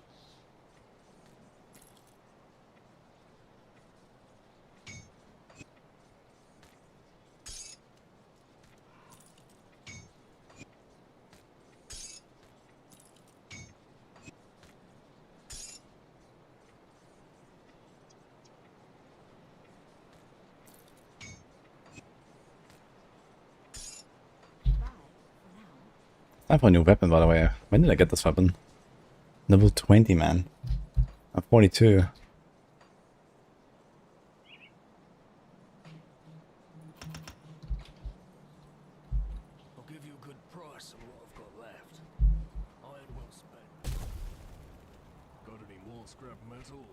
Time for a new weapon, by the way. When did I get this weapon? Level 20, man. I'm 42. scrap metal.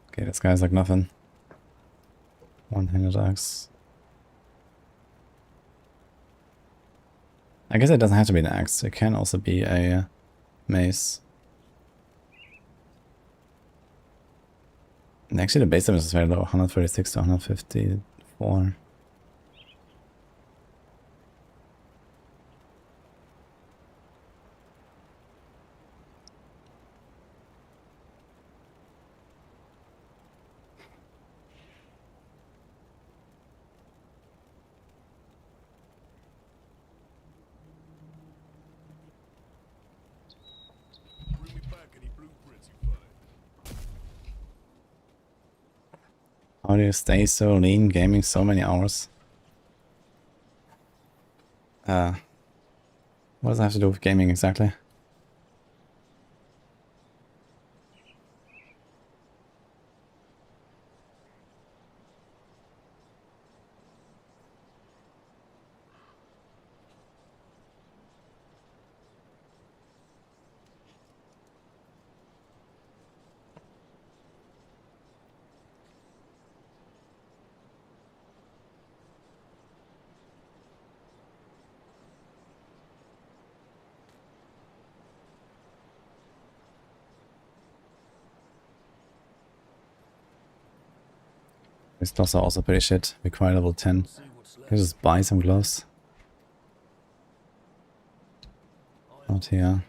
Okay, this guy's like nothing. One-handed axe. I guess it doesn't have to be an axe. It can also be a mace. And actually, the base damage is very low, 136 to 154. Bring me back any blueprints you find. How do you stay so lean gaming so many hours? What does that have to do with gaming exactly? These gloves are also pretty shit. Require level 10. See what's Can left. I just buy some gloves? Not here.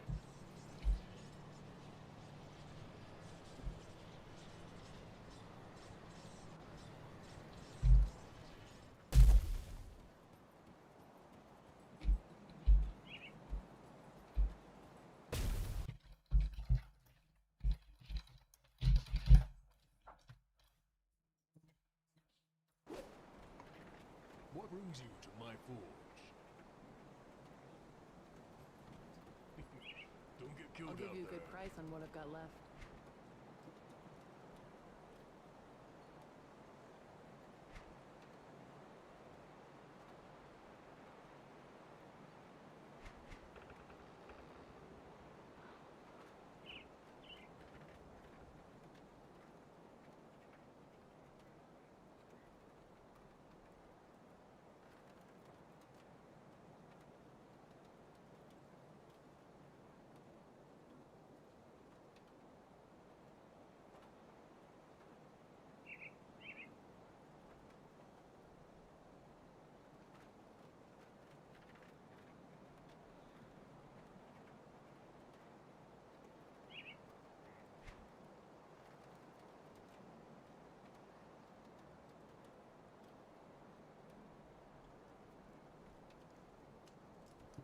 What brings you to my forge? Don't get killed I'll give out you a there. good price on what I've got left.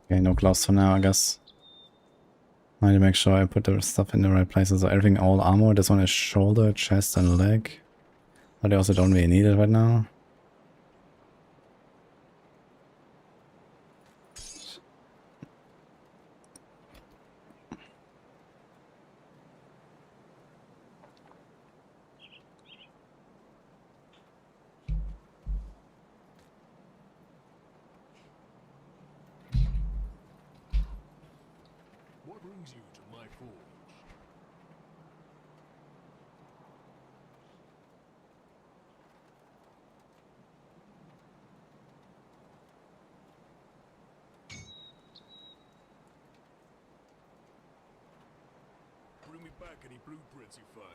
Okay, no gloves for now, I guess. I need to make sure I put the stuff in the right places. So everything, all armor. This one is shoulder, chest, and leg. But I also don't really need it right now. What brings you to my forge? Bring me back any blueprints you find.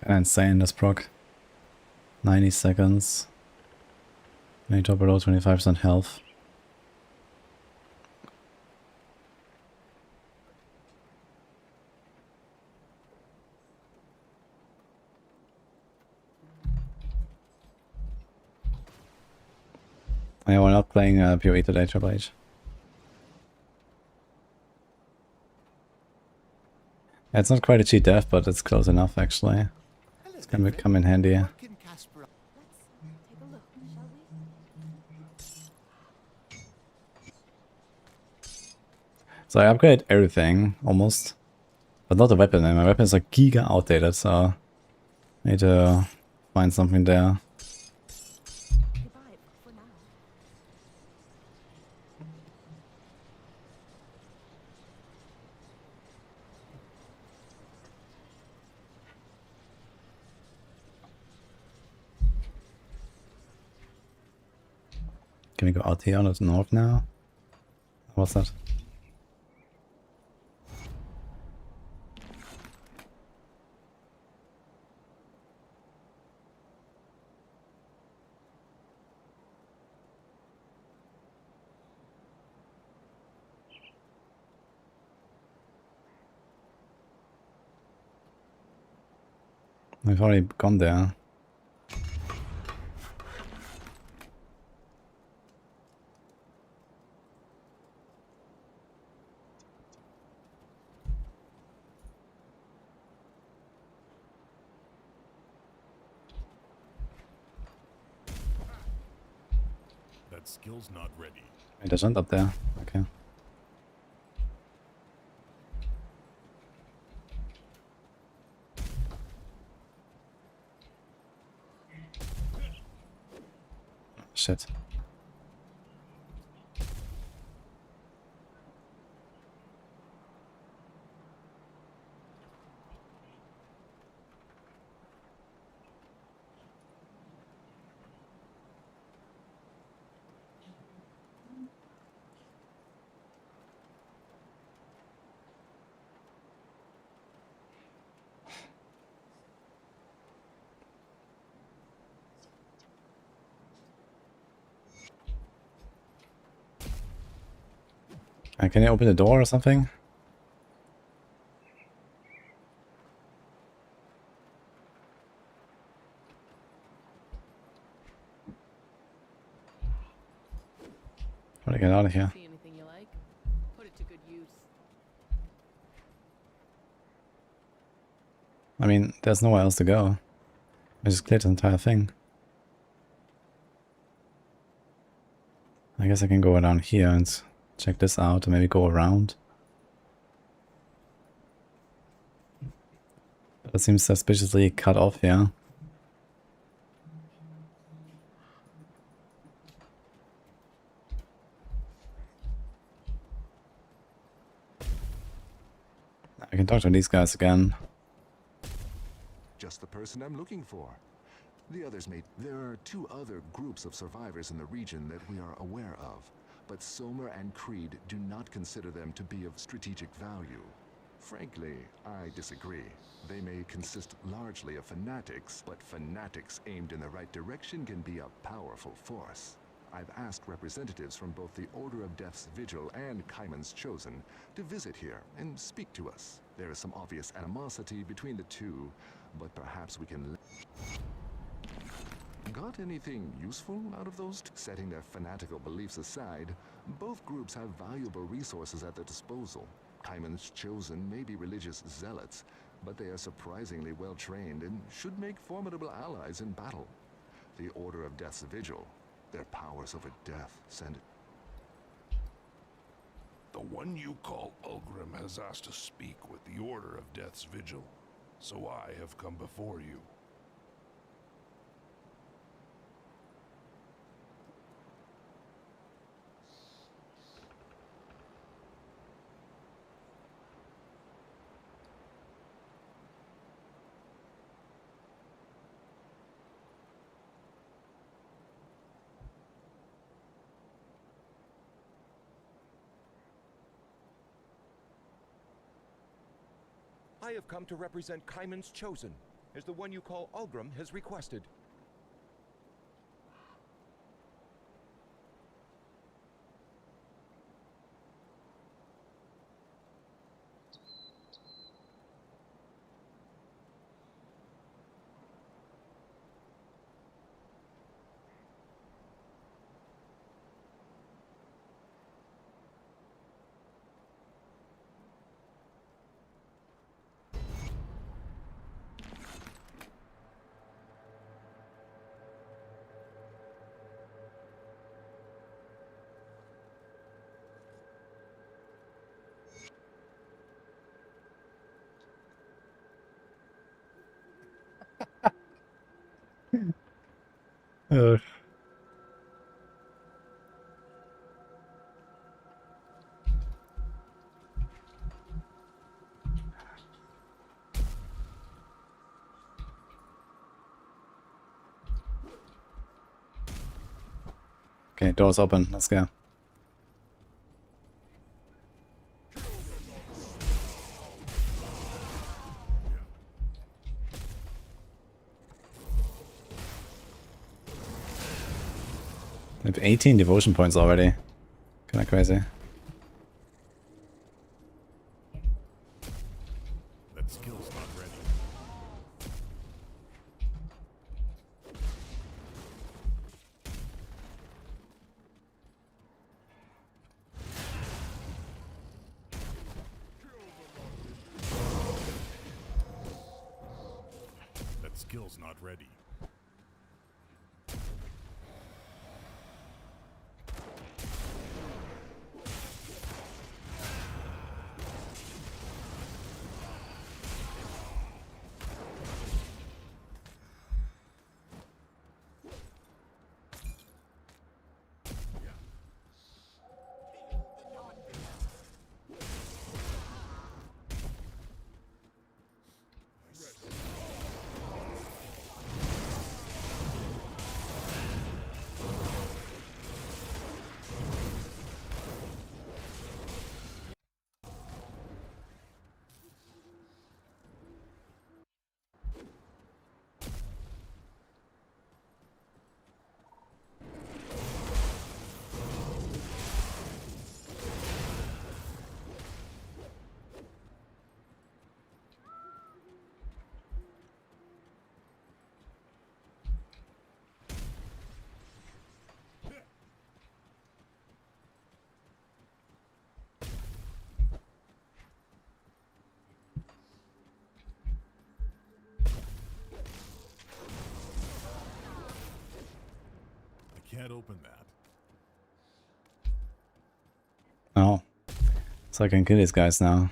Insane, this proc. 90 seconds. May drop below 25% health. Yeah, we're not playing PoE today, Triple H. Yeah, it's not quite a cheat death, but it's close enough actually. It's gonna come in handy. Let's take a look, shall we? So I upgraded everything, almost. But not the weapon, and my weapon is like giga outdated, so I need to find something there. Goodbye for now. Can we go out here on the north now? What's that? We've already gone there. That skill's not ready. It doesn't up there. Okay. Shit. Can you open the door or something? How do I get out of here? See anything you like? Put it to good use. I mean, there's nowhere else to go. I just cleared the entire thing. I guess I can go down here and check this out and maybe go around. But it seems suspiciously cut off here. I can talk to these guys again. Just the person I'm looking for. The others may... There are 2 other groups of survivors in the region that we are aware of, but Somer and Creed do not consider them to be of strategic value. Frankly, I disagree. They may consist largely of fanatics, but fanatics aimed in the right direction can be a powerful force. I've asked representatives from both the Order of Death's Vigil and Kaiman's Chosen to visit here and speak to us. There is some obvious animosity between the two, but perhaps we can... Got anything useful out of those two? Setting their fanatical beliefs aside, both groups have valuable resources at their disposal. Kaiman's Chosen may be religious zealots, but they are surprisingly well trained and should make formidable allies in battle. The Order of Death's Vigil, their powers over death send... The one you call Ulgrim has asked to speak with the Order of Death's Vigil, so I have come before you. I have come to represent Kaiman's Chosen. as the one you call Ulgrim has requested. Ugh. Okay, door's open. Let's go. I have 18 devotion points already. Kinda crazy. That skill's not ready. That skill's not ready. I can't open that. Oh. So I can kill these guys now.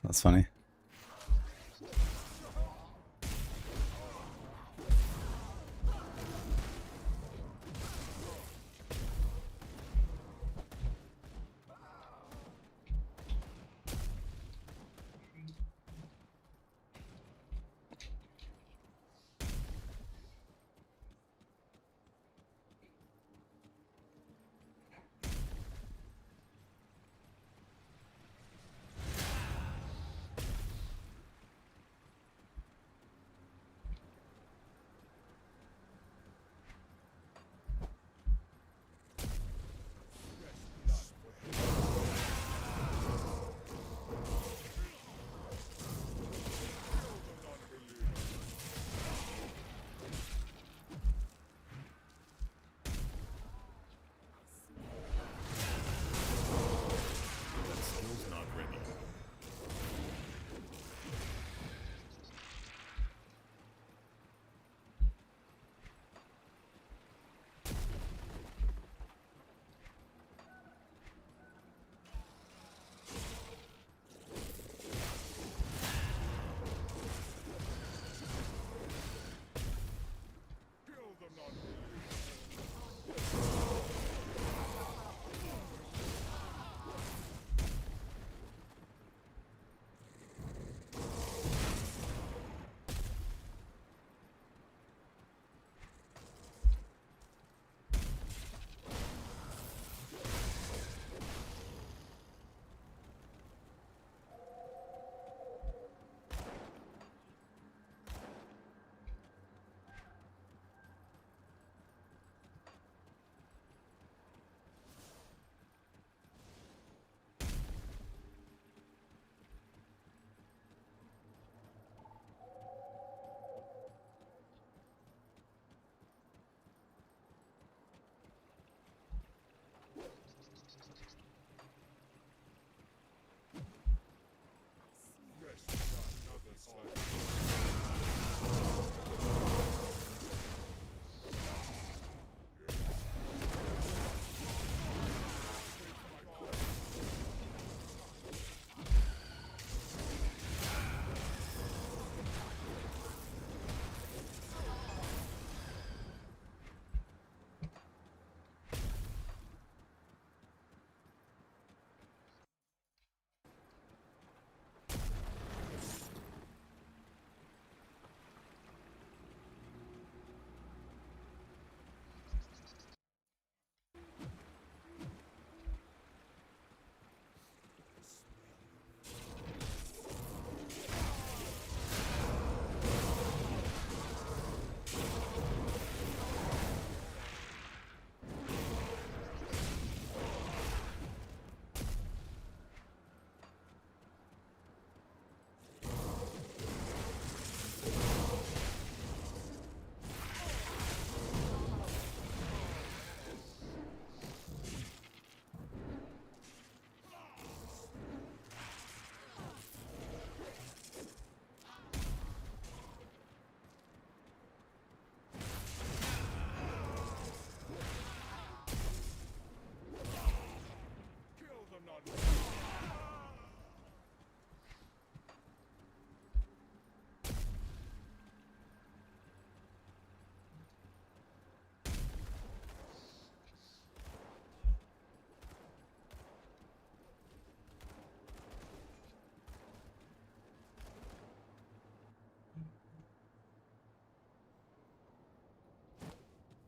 That's funny.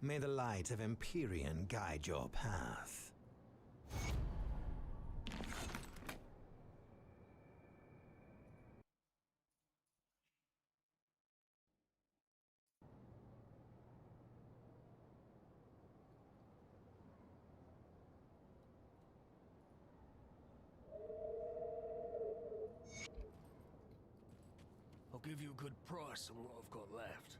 May the light of Empyrean guide your path. I'll give you a good price on what I've got left.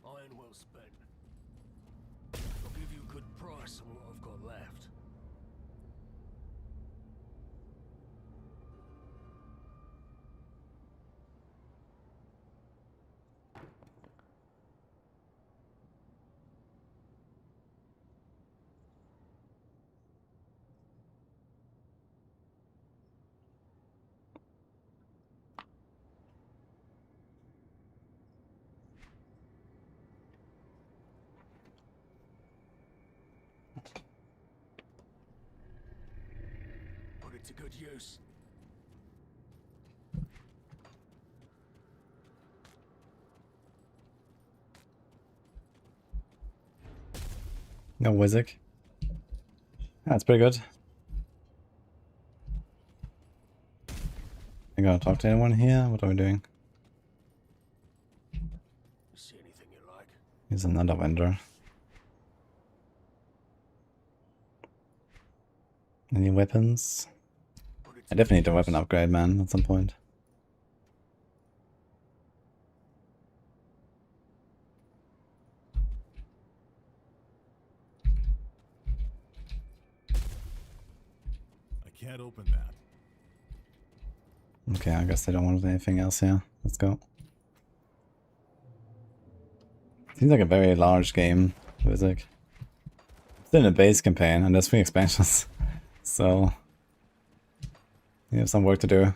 Iron well spent. I'll give you a good price on what I've got left. Put it to good use. No Wizzik. That's pretty good. I gotta talk to anyone here? What are we doing? See anything you like? Here's another vendor. Any weapons? I definitely need a weapon upgrade, man, at some point. I can't open that. Okay, I guess they don't want anything else here. Let's go. Seems like a very large game, Wizzik. Still in a base campaign, and there's 3 expansions. So, you have some work to do.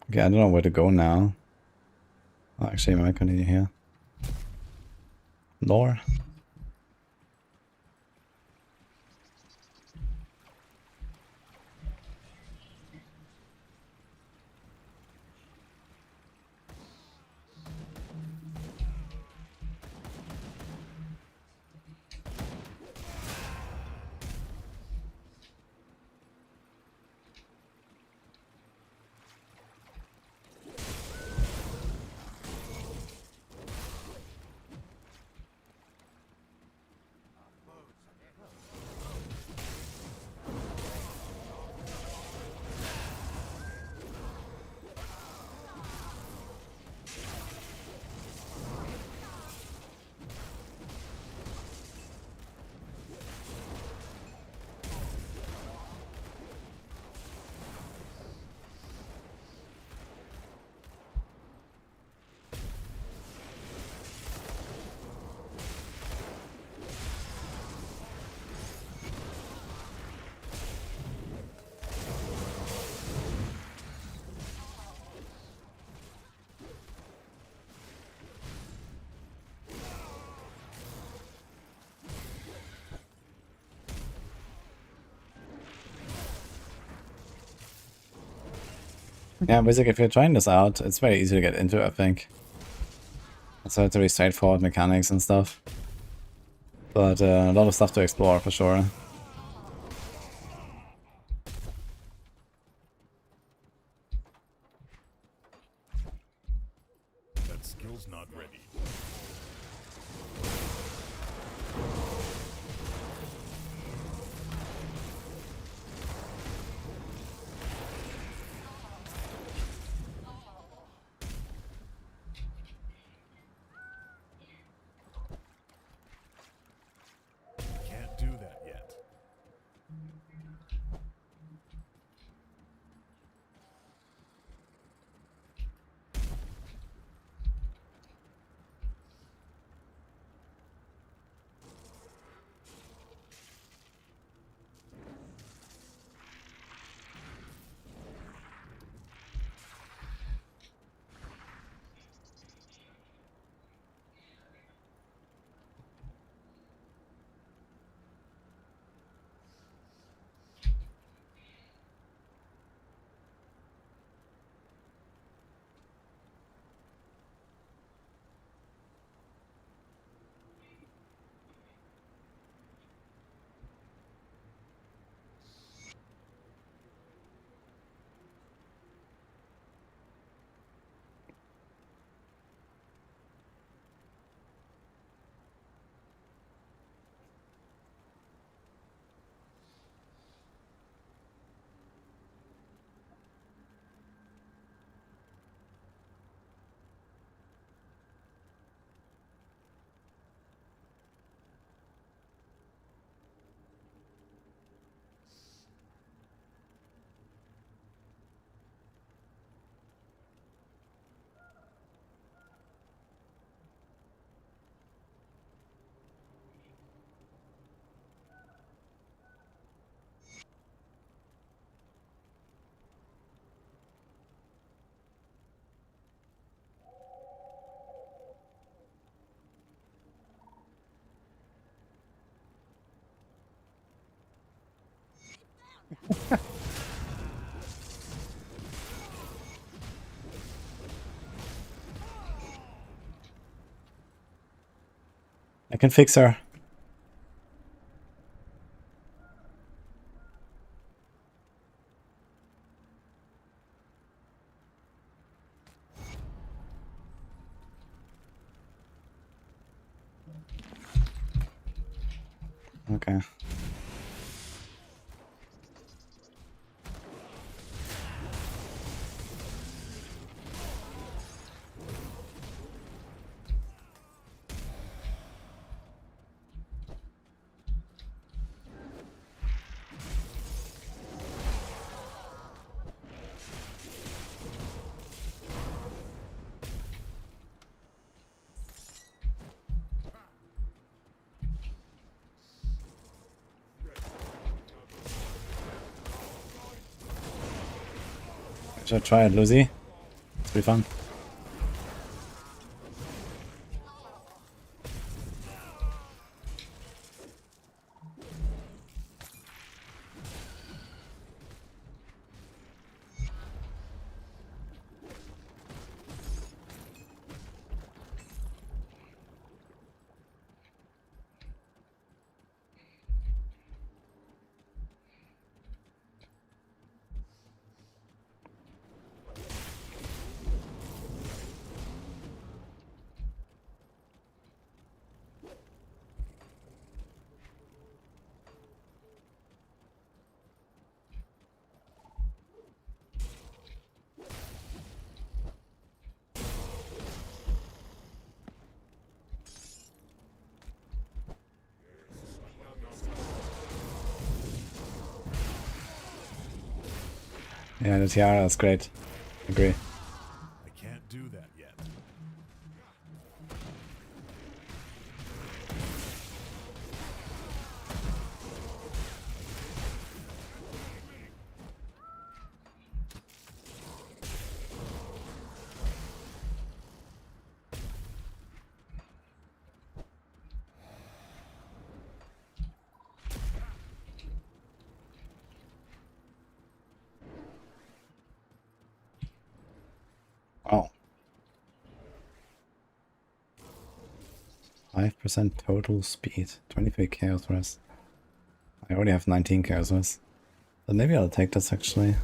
Okay, I don't know where to go now. Oh, actually, I might continue here. Lore. Yeah, basically, if you're trying this out, it's very easy to get into, I think. It's relatively straightforward mechanics and stuff. But a lot of stuff to explore, for sure. That skill's not ready. Can't do that yet. I can fix her. Okay. Should I try it, Lucy? It's pretty fun. Yeah, the tiara is great. Agree. I can't do that yet. Oh. 5% total speed. 23 chaos rest. I already have 19 chaos rest. But maybe I'll take this actually.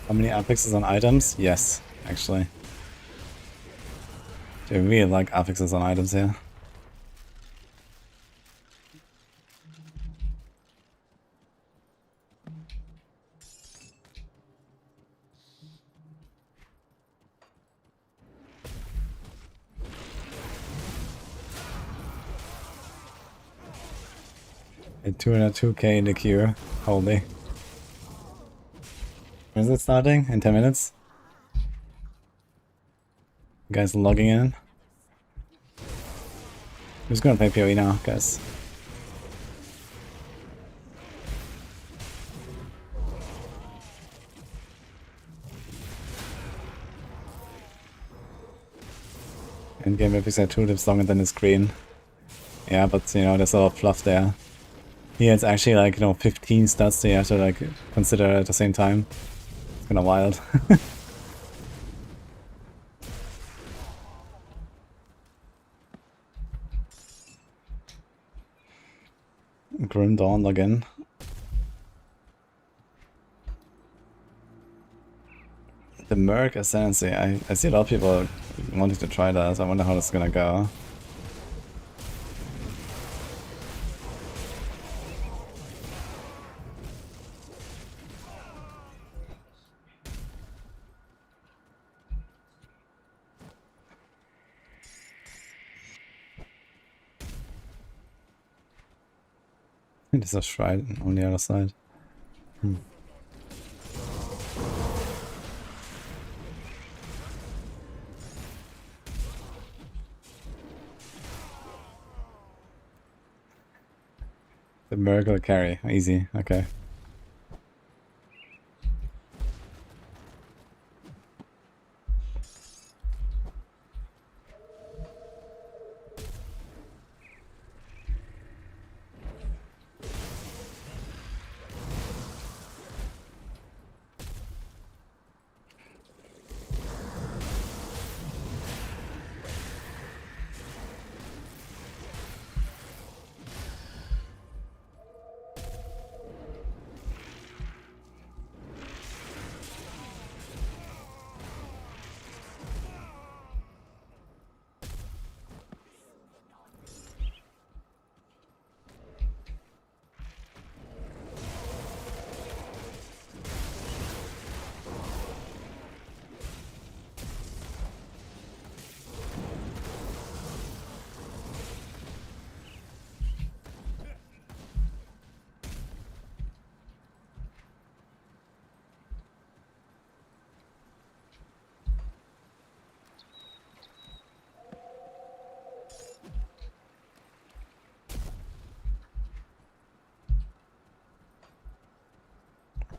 How many affixes on items? Yes, actually. I really like affixes on items here. A 202k in the queue. Holy. When is it starting? In 10 minutes? You guys logging in? Who's gonna play PoE now, guys? Endgame epics are 2 lives longer than the screen. Yeah, but you know, there's a lot of fluff there. Here it's actually like, you know, 15 stats that you have to like consider at the same time. It's kinda wild. Grim Dawn login. The Merc Ascendancy. I see a lot of people wanting to try that. I wonder how that's gonna go. There's a shrine on the other side. The miracle carry, easy, okay.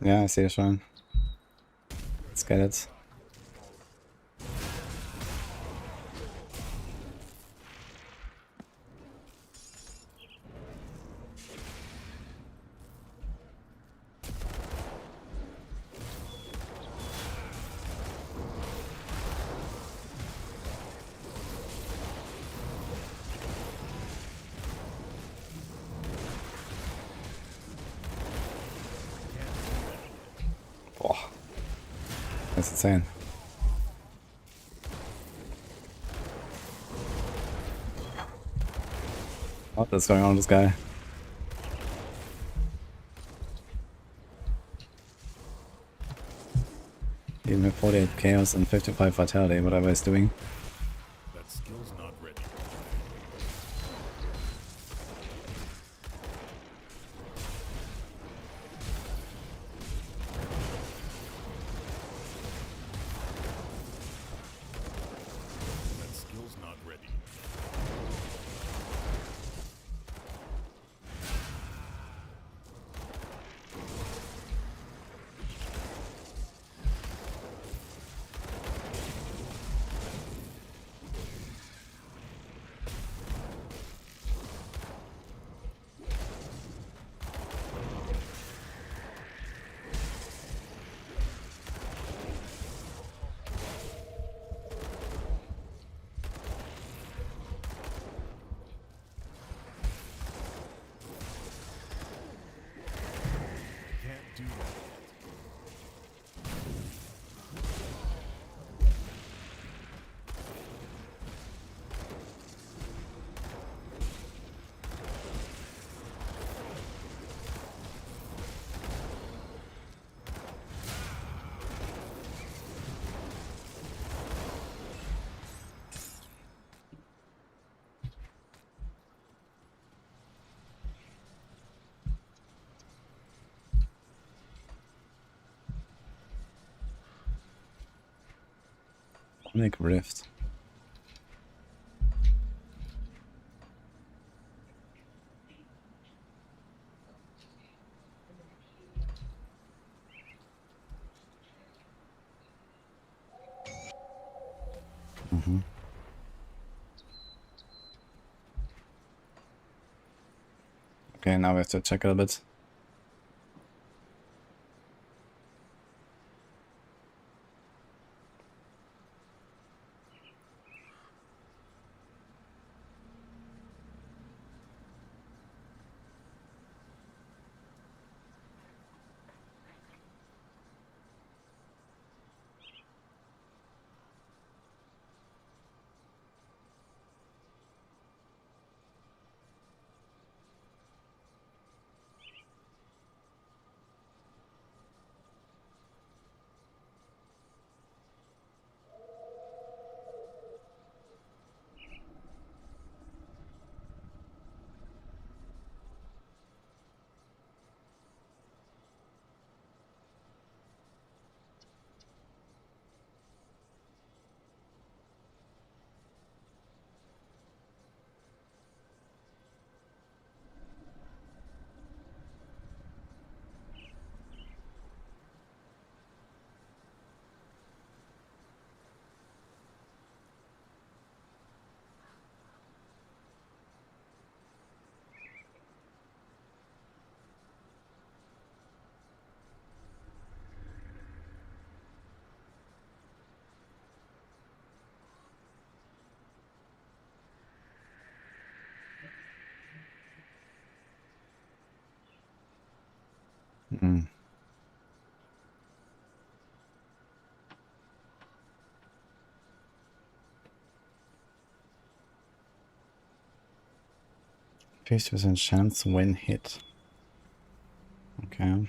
Yeah, I see a shrine. Let's get it. Oh, that's insane. What is going on with this guy? Even with 48 chaos and 55 vitality, whatever he's doing. That skill's not ready. That skill's not ready. Can't do that yet. Make rift. Okay, now we have to check it a bit. Hmm. %50% chance when hit. Okay.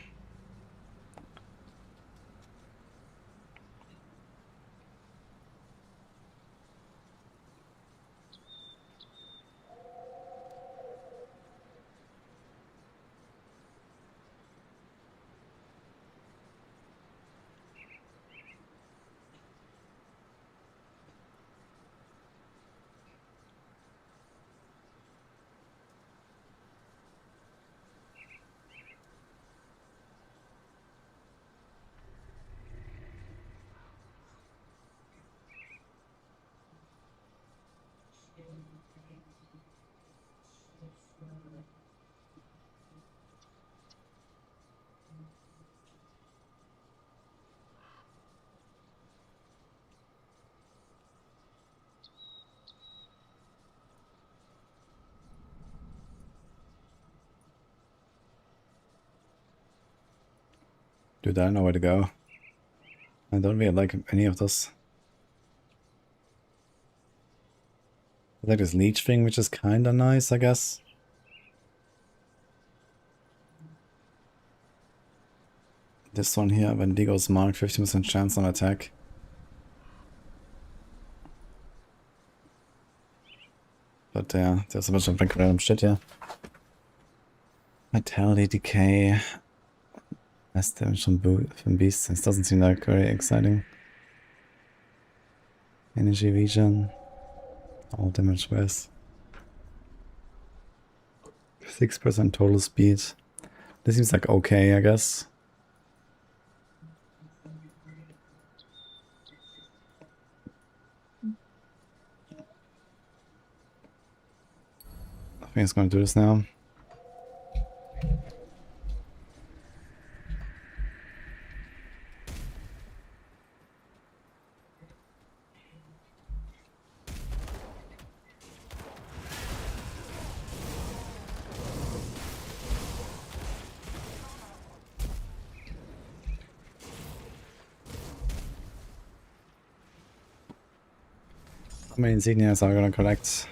Dude, I don't know where to go. I don't really like any of this. I like this leech thing, which is kinda nice, I guess. This one here, when Wendigo's marked, 50% chance on attack. But yeah, there's a bunch of random shit here. Vitality decay. Less damage from beasts. This doesn't seem like very exciting. Energy regen. All damage worse. 6% total speed. This seems like okay, I guess. I think it's going to do this now. How many insignias are we going to collect?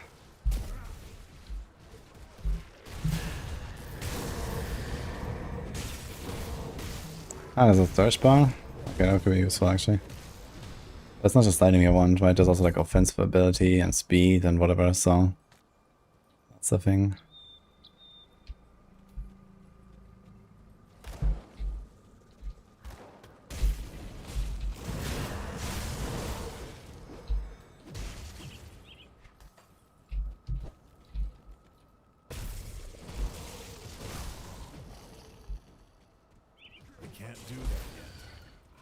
Ah, there's a thirst bar? Okay, that could be useful actually. That's not just lighting me one, right? There's also like offensive ability and speed and whatever, so that's the thing.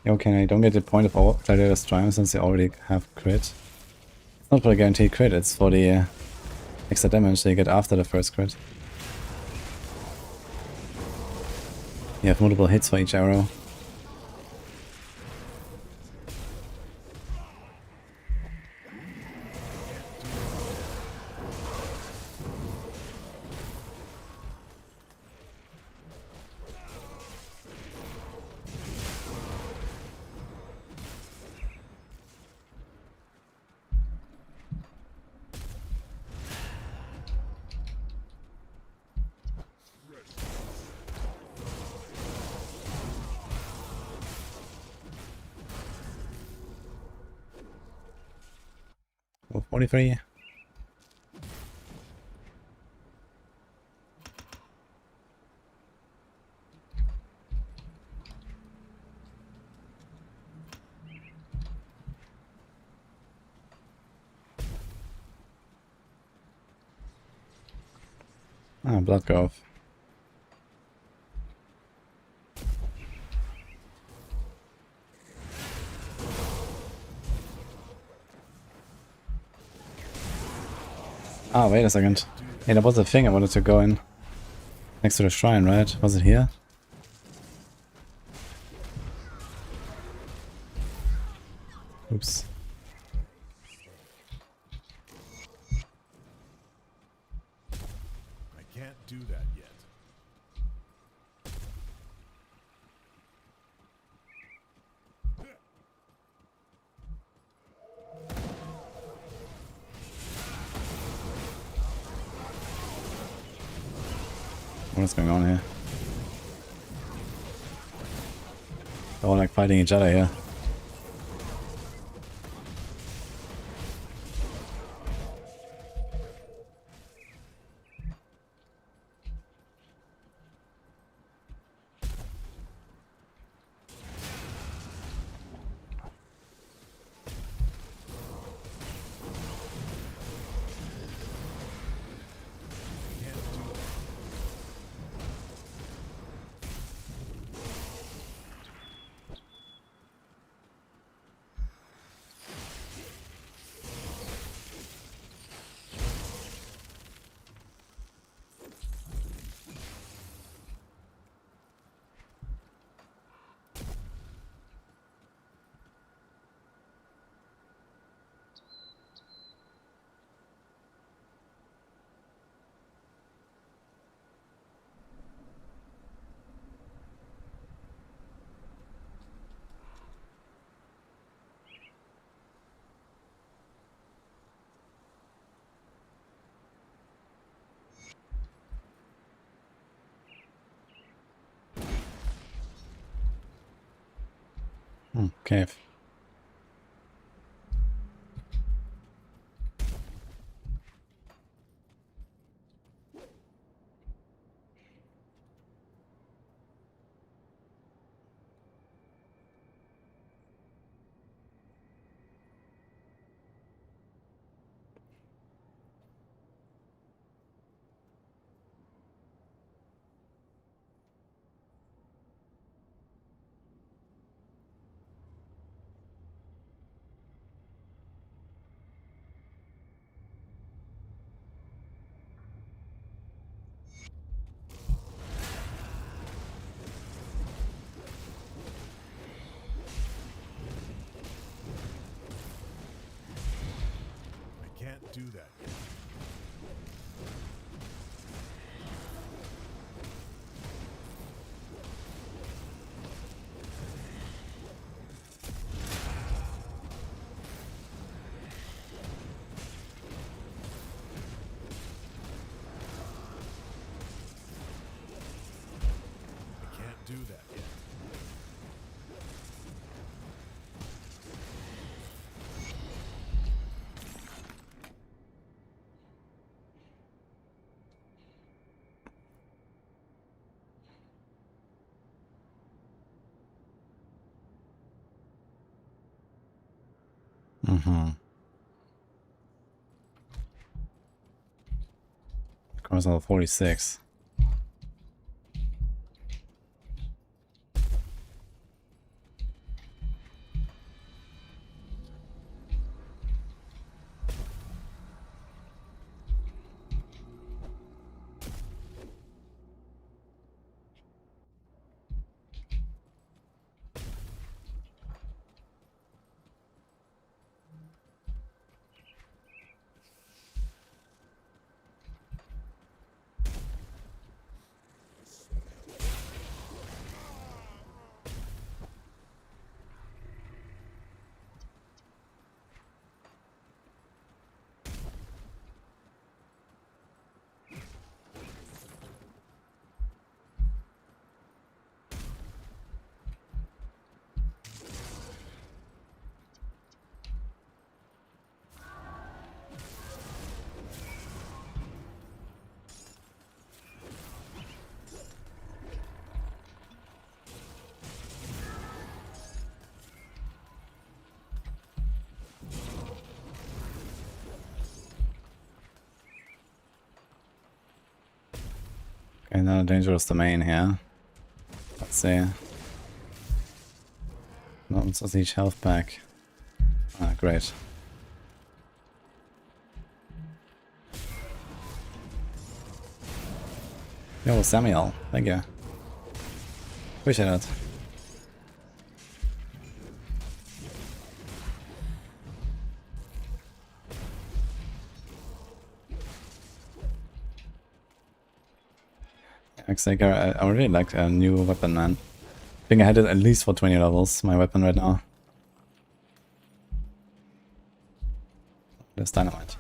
Okay, I don't get the point of all Gladiator's Triumph since they already have crit. It's not for the guaranteed crit, it's for the extra damage they get after the first crit. You have multiple hits for each arrow. Oh, 43. Ah, Blood Growth. Ah, wait a second. Hey, that was the thing I wanted to go in. Next to the shrine, right? Was it here? Oops. I can't do that yet. What's going on here? They're all like fighting each other here. Cave. I can't do that. I can't do that yet. Comes level 46. Okay, now a dangerous domain here. Let's see. Not sausage health pack. Ah, great. Yo, Samuel, thank you. Appreciate it. Exile, I really like a new weapon, man. I think I had it at least for 20 levels, my weapon right now. There's dynamite.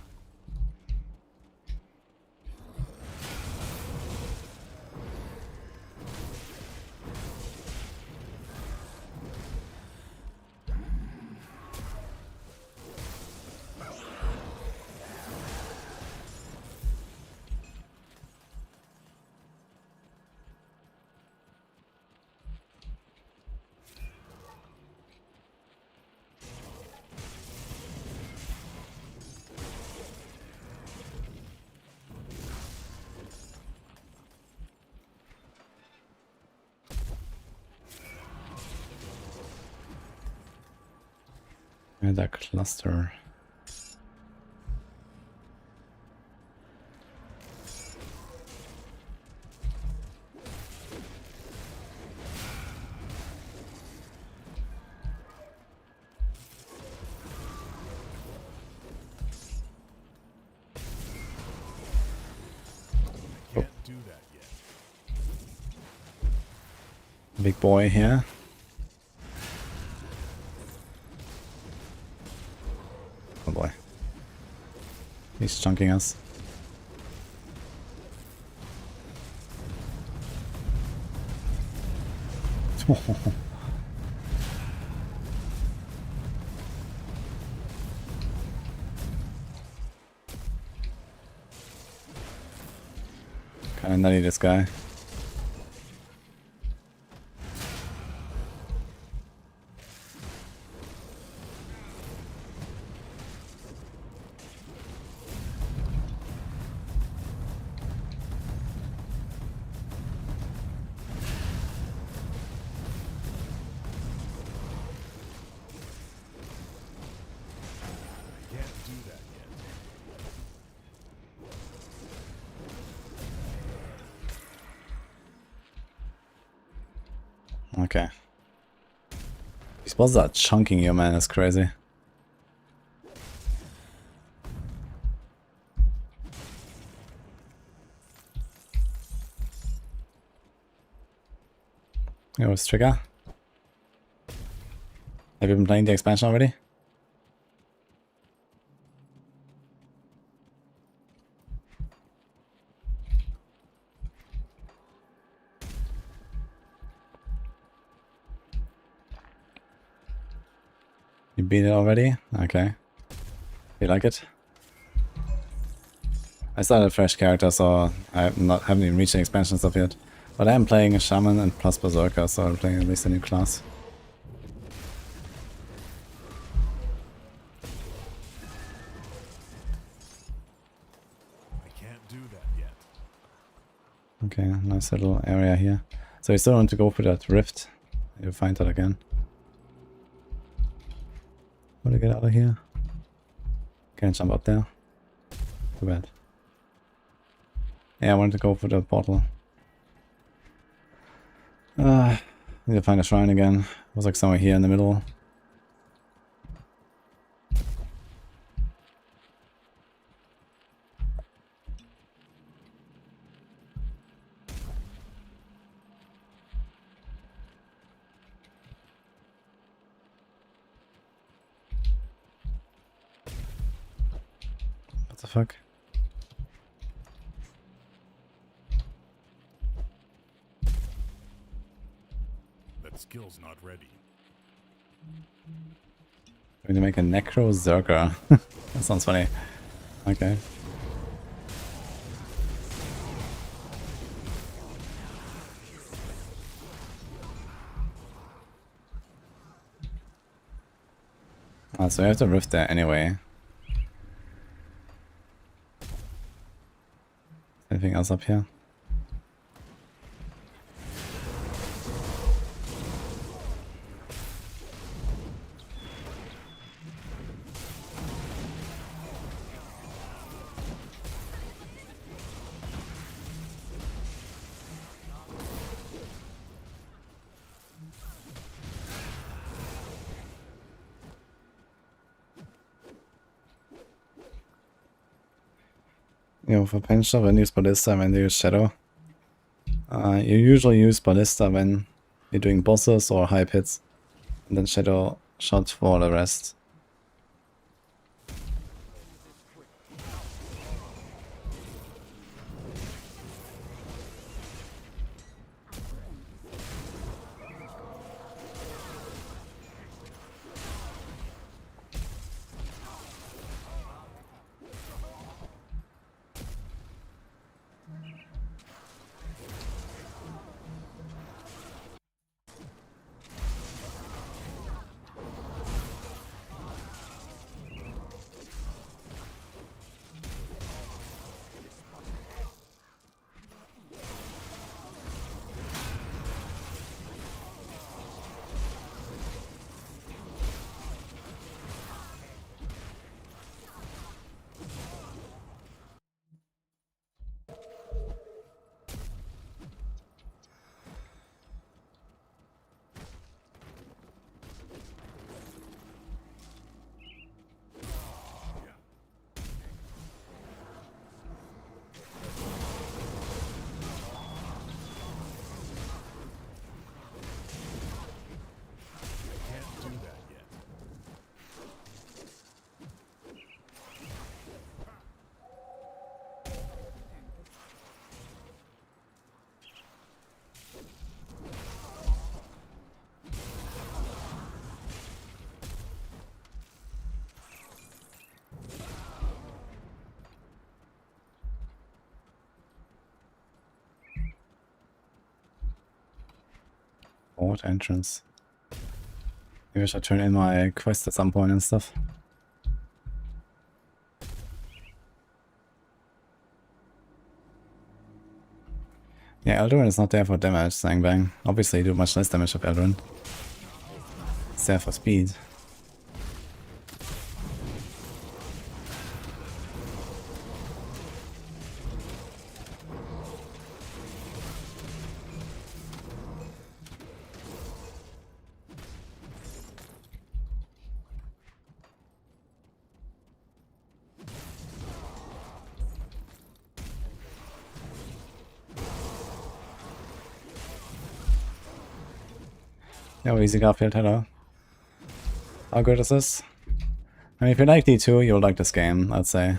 Spider cluster. Can't do that yet. Big boy here. Oh boy. He's chunking us. Kinda nutty, this guy. Can't do that yet. Okay. These bosses are chunking you, man. That's crazy. Yo, what's Trigger? Have you been playing the expansion already? You beat it already? Okay. You like it? I started a fresh character, so haven't even reached the expansion stuff yet. But I am playing a Shaman and plus Berserker, so I'm playing at least a new class. I can't do that yet. Okay, nice little area here. So you still want to go for that rift. You'll find that again. Want to get out of here? Can't jump up there. Too bad. Yeah, I wanted to go for the portal. Need to find a shrine again. It was like somewhere here in the middle. What the fuck? That skill's not ready. Going to make a Necro Zerker. That sounds funny. Okay. So we have to rift there anyway. Anything else up here? You know, for Pincher, when you use Ballista, when you use Shadow. You usually use Ballista when you're doing bosses or hype hits. And then Shadow shot for the rest. Port entrance. Maybe I should turn in my quest at some point and stuff. Yeah, Elduin is not there for damage, Sang Bang. Obviously, you do much less damage with Elduin. It's there for speed. Oh, easy Garfield, hello. How good is this? I mean, if you like D2, you'll like this game, I'd say.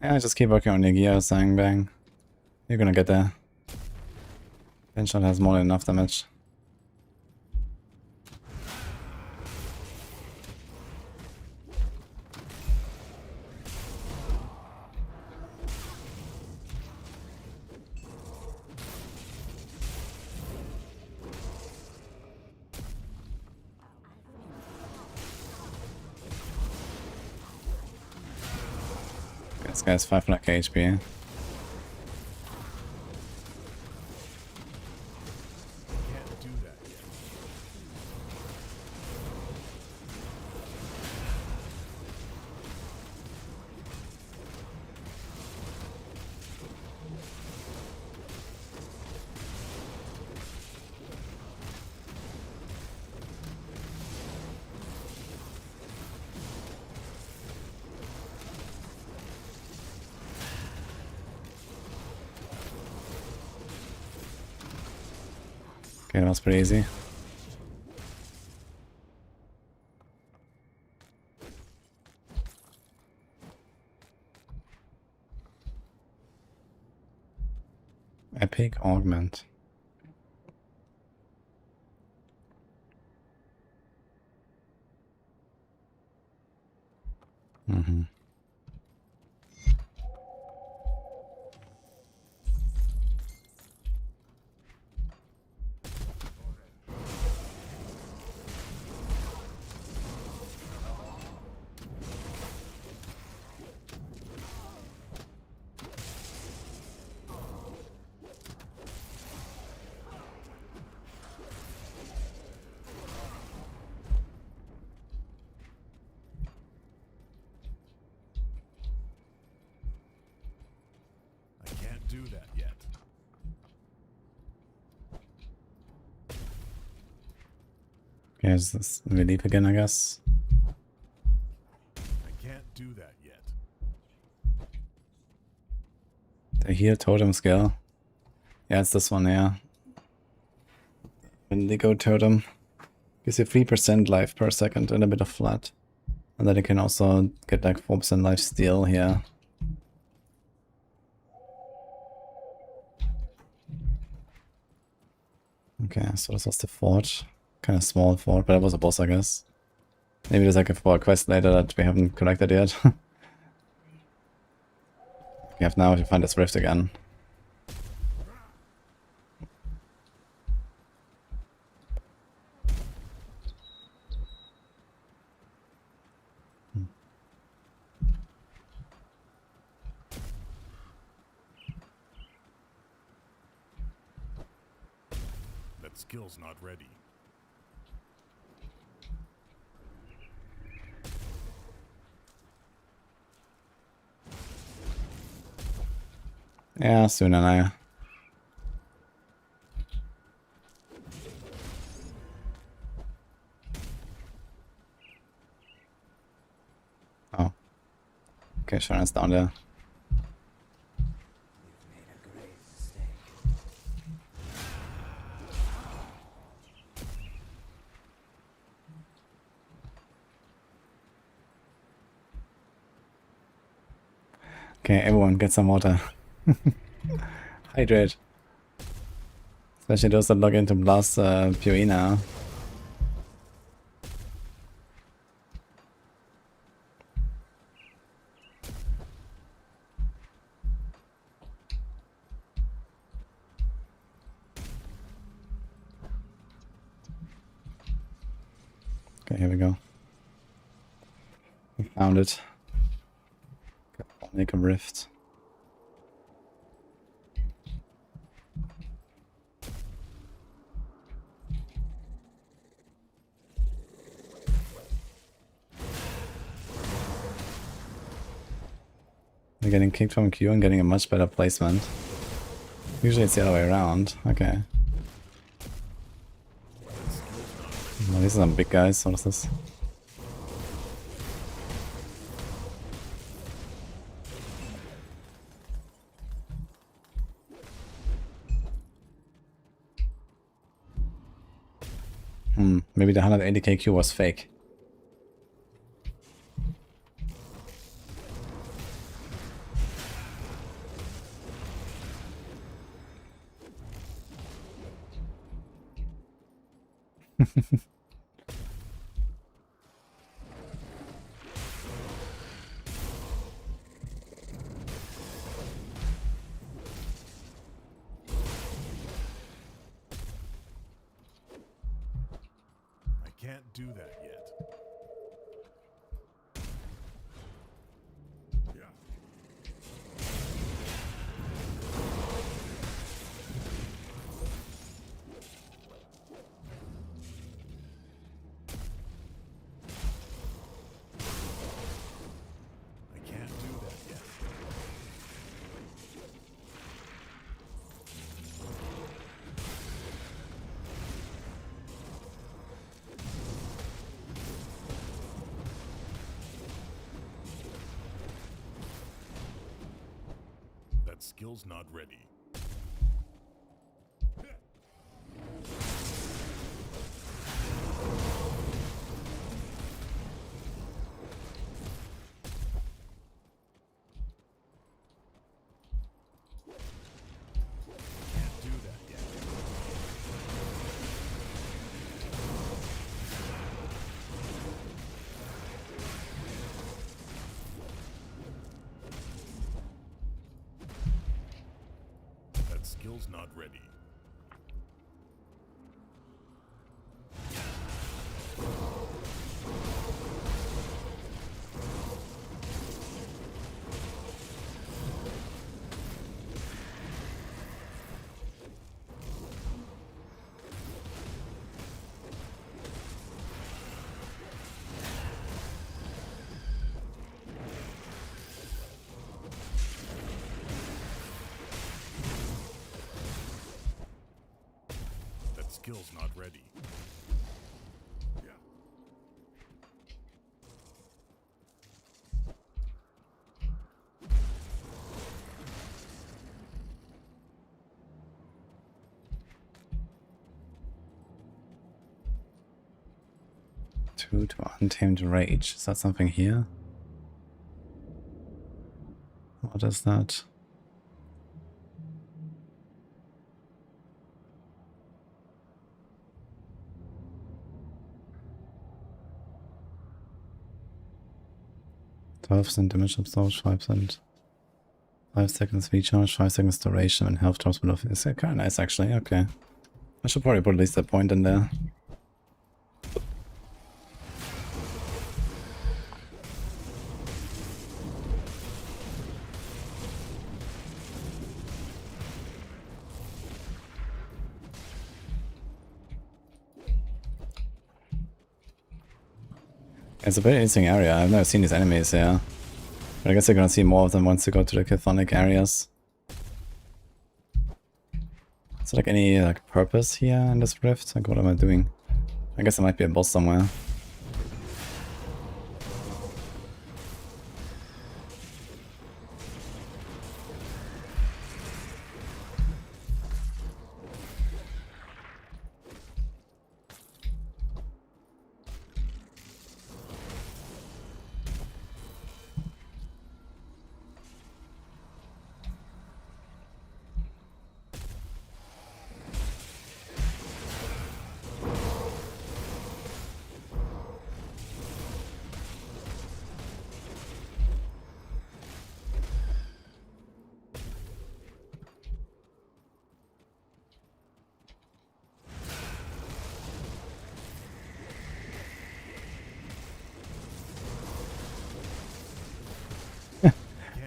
Yeah, just keep working on your gear, Sang Bang. You're gonna get there. Pinshot has more than enough damage. This guy's 500 HP. Can't do that yet. Okay, that was pretty easy. Epic Augment. Mm-hmm. I can't do that yet. Okay, is this relief again, I guess? I can't do that yet. The heal totem skill. Yeah, it's this one, yeah. Indigo totem. Gives you 3% life per second and a bit of flat. And then you can also get like 4% life steal here. Okay, so this was the fort. Kind of small fort, but it was a boss, I guess. Maybe there's like a quest later that we haven't collected yet. We have now to find this rift again. That skill's not ready. Yeah, soon enough. Oh. Okay, Sharon's down there. Okay, everyone get some water. Hydrate. Especially those that log into Blast PoE now. Okay, here we go. We found it. Make a rift. We're getting kicked from queue and getting a much better placement. Usually it's the other way around. Okay. Well, these are some big guys. What is this? Maybe the 180k Q was fake. I can't do that yet. Yeah. I can't do that yet. That skill's not ready. Can't do that yet. That skill's not ready. That skill's not ready. Yeah. Two to Untamed Rage. Is that something here? What is that? %, damage absorption, 5%. 5 seconds recharge, 5 seconds duration, and health drops below. It's kind of nice actually, okay. I should probably put at least a point in there. It's a very interesting area. I've never seen these enemies here. But I guess you're gonna see more of them once you go to the Chthonic areas. Is there like any like purpose here in this rift? Like what am I doing? I guess there might be a boss somewhere.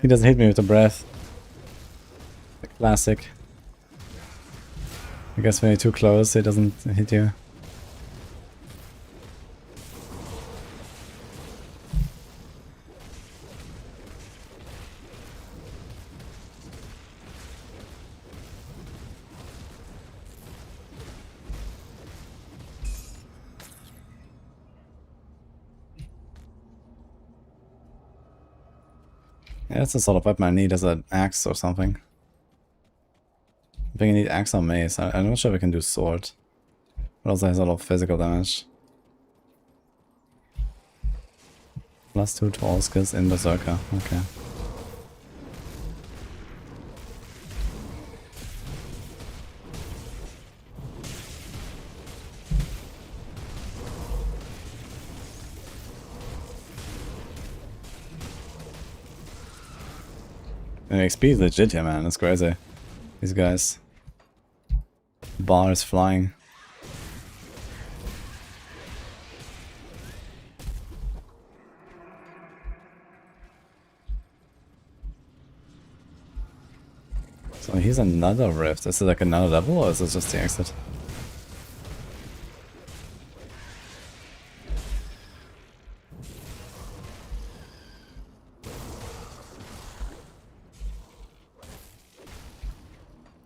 He doesn't hit me with the breath. The classic. I guess when you're too close, it doesn't hit you. Yeah, that's the sort of weapon I need as an axe or something. I think I need axe or mace. I'm not sure if I can do sword. It also has a lot of physical damage. +2 to all skills in Berserker. Okay. And XP is legit here, man. That's crazy. These guys. Bar is flying. So here's another rift. Is it like another level or is it just the exit?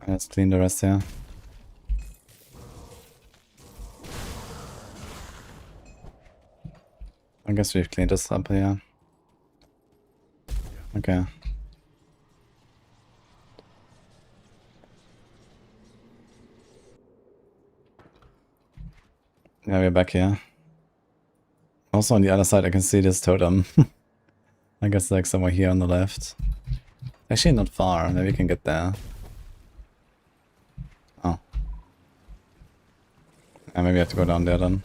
Let's clean the rest here. I guess we've cleaned this up here. Okay. Yeah, we're back here. Also on the other side I can see this totem. I guess like somewhere here on the left. Actually not far, maybe we can get there. Oh. Yeah, maybe I have to go down there then.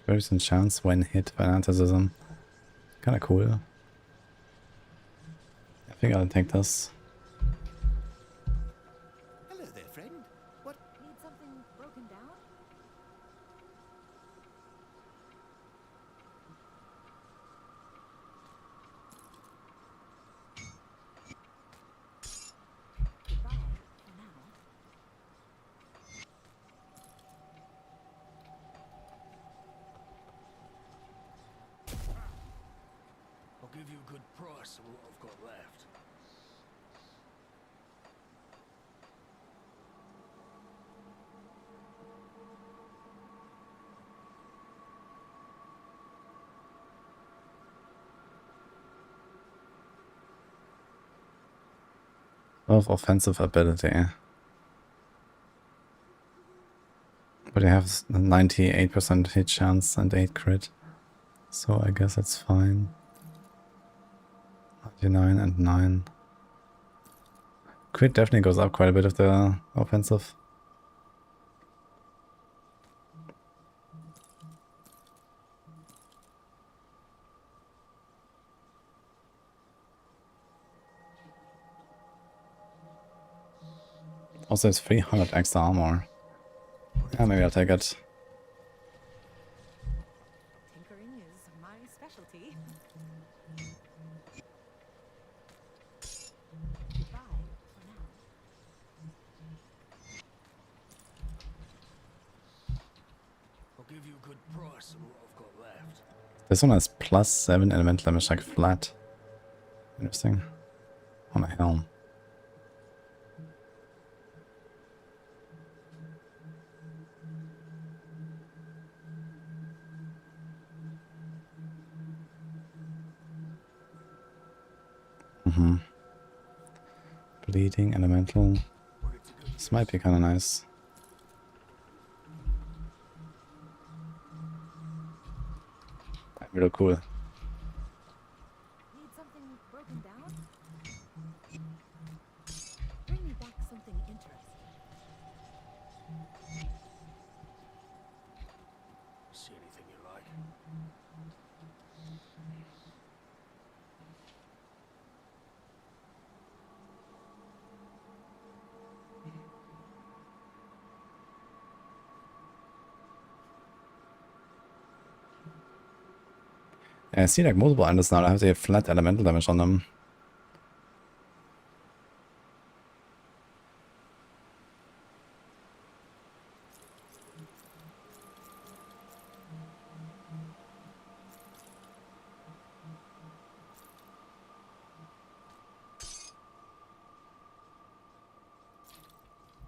% chance when hit by fanaticism. Kinda cool. I think I'll take this. Hello there, friend. What? Need something broken down? Goodbye for now. I'll give you a good price for what I've got left. Of offensive ability. But I have 98% hit chance and 8 crit. So I guess that's fine. 99 and 9. Crit definitely goes up quite a bit of the offensive. Also it's 300 extra armor. Yeah, maybe I'll take it. Tinkering is my specialty. Goodbye for now. I'll give you a good price for what I've got left. This one has +7 elemental damage, like flat. Interesting. On a helm. Bleeding elemental. This might be kind of nice. Real cool. Need something broken down? I see like multiple enders now that have the flat elemental damage on them.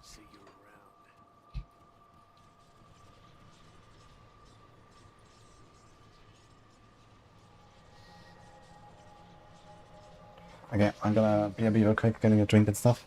See you around. Okay, I'm gonna be real quick, getting a drink and stuff.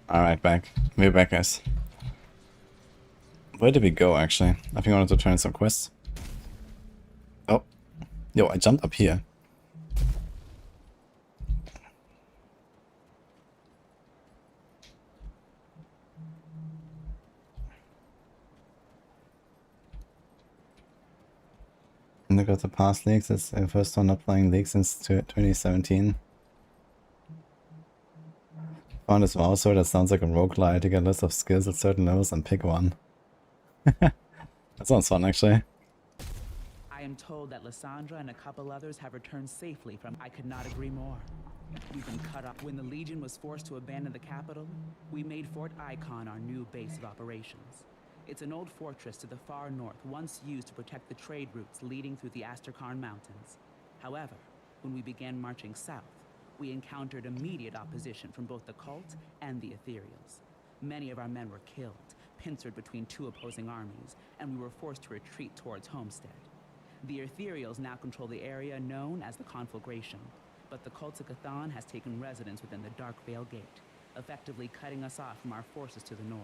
Alright, back. We're back, guys. Where did we go, actually? I think I wanted to turn in some quests. Oh. Yo, I jumped up here. And I got the past leagues. It's the first one not playing league since 2017. Found this mouse sword that sounds like a roguelite. You get a list of skills at certain levels and pick one. That sounds fun, actually. I am told that Lysandra and a couple others have returned safely from. I could not agree more. We've been cut off. When the Legion was forced to abandon the capital, we made Fort Icon our new base of operations. It's an old fortress to the far north, once used to protect the trade routes leading through the Asterkarn mountains. However, when we began marching south, we encountered immediate opposition from both the cult and the Ethereals. Many of our men were killed, pincered between two opposing armies, and we were forced to retreat towards Homestead. The Ethereals now control the area known as the Conflagration, but the cult of Cthon has taken residence within the Dark Veil Gate, effectively cutting us off from our forces to the north.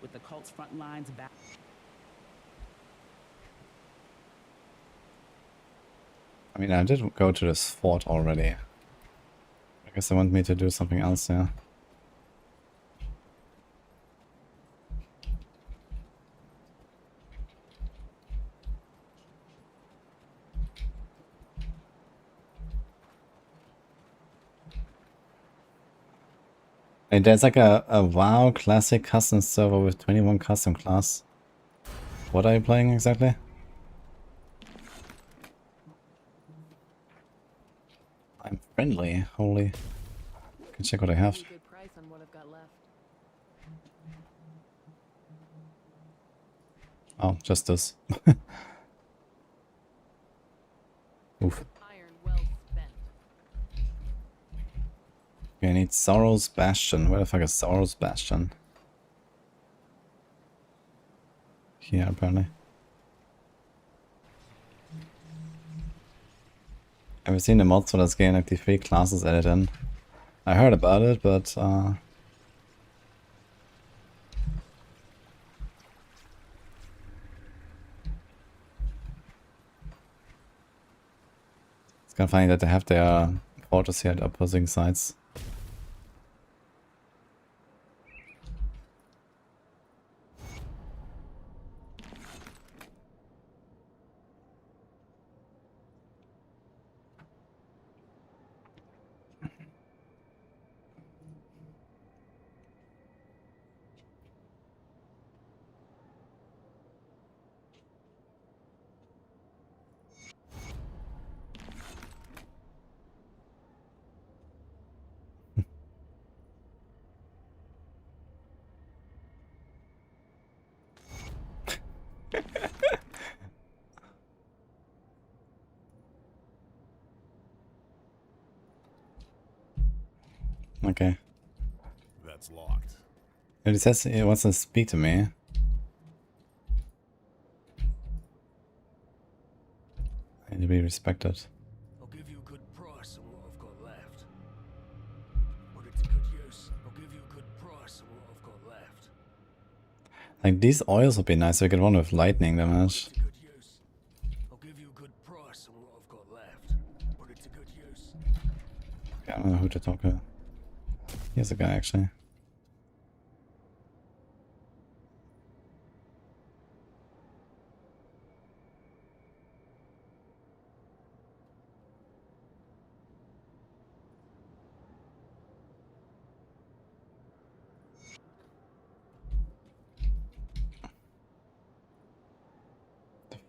With the cult's front lines back. I mean, I did go to this fort already. I guess they want me to do something else, yeah. Hey, there's like a WoW classic custom server with 21 custom class. What are you playing exactly? I'm friendly, holy. I can check what I have. Good price on what I've got left. Oh, just this. Oof. Iron well spent. Okay, I need Sorrow's Bastion. Where the fuck is Sorrow's Bastion? Here, apparently. Have you seen the mods for this game, like the 3 classes added in? I heard about it, but it's kind of funny that they have their fortress here at opposing sides. Okay. That's locked. It says he wants to speak to me. I need to be respected. I'll give you a good price on what I've got left. Put it to good use. I'll give you a good price on what I've got left. Like, these oils would be nice so we could run with lightning damage. Put it to good use. I'll give you a good price on what I've got left. Put it to good use. Okay, I don't know who to talk to. Here's a guy, actually.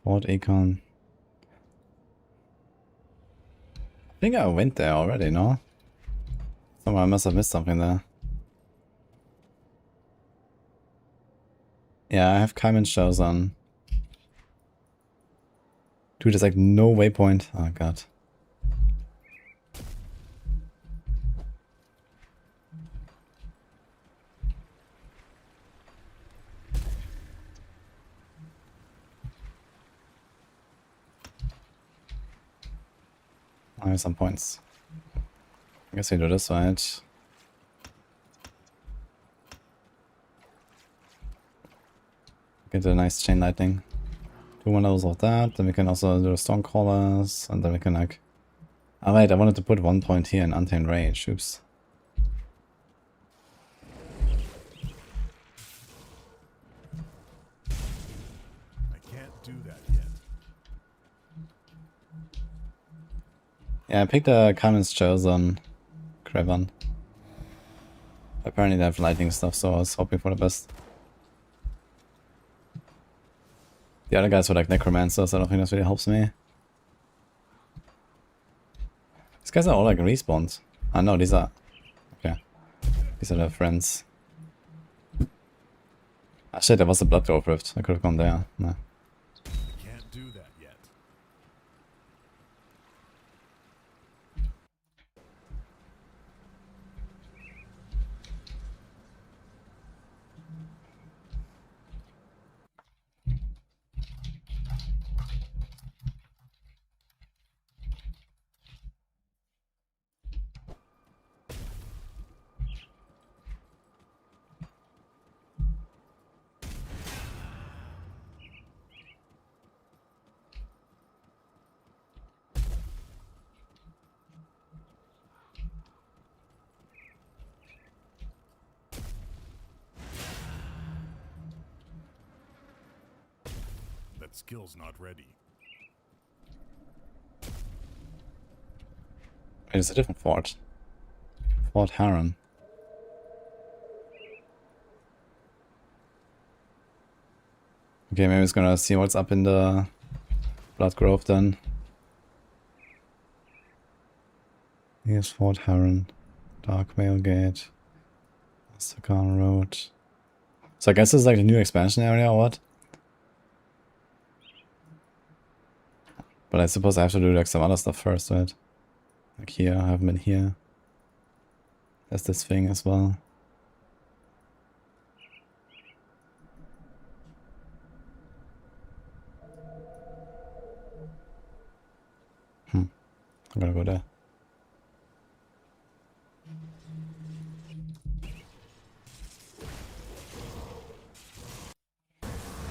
Fort Icon. I think I went there already, no? Someone must have missed something there. Yeah, I have Kaiman shows on. Dude, there's like no waypoint. Oh god. I have some points. I guess we do this right. Get a nice chain lightning. 2 more levels of that, then we can also do Stormcallers, and then we can like... Oh wait, I wanted to put 1 point here in Untamed Rage, oops. I can't do that yet. Yeah, I picked a Carmen's Chosen Kraven. Apparently they have lightning stuff, so I was hoping for the best. The other guys were like Necromancers, I don't think this really helps me. These guys are all like respawns. Ah no, these are... Okay. These are their friends. Ah shit, there was a Blood Grove Rift. I could have gone there. No. Can't do that yet. That skill's not ready. Wait, it's a different fort. Fort Heron. Okay, maybe it's gonna see what's up in the Blood Grove then. Here's Fort Heron. Dark Mail Gate. Asterkarn Road. So I guess this is like the new expansion area or what? But I suppose I have to do like some other stuff first, right? Like here, I haven't been here. There's this thing as well. I'm gonna go there.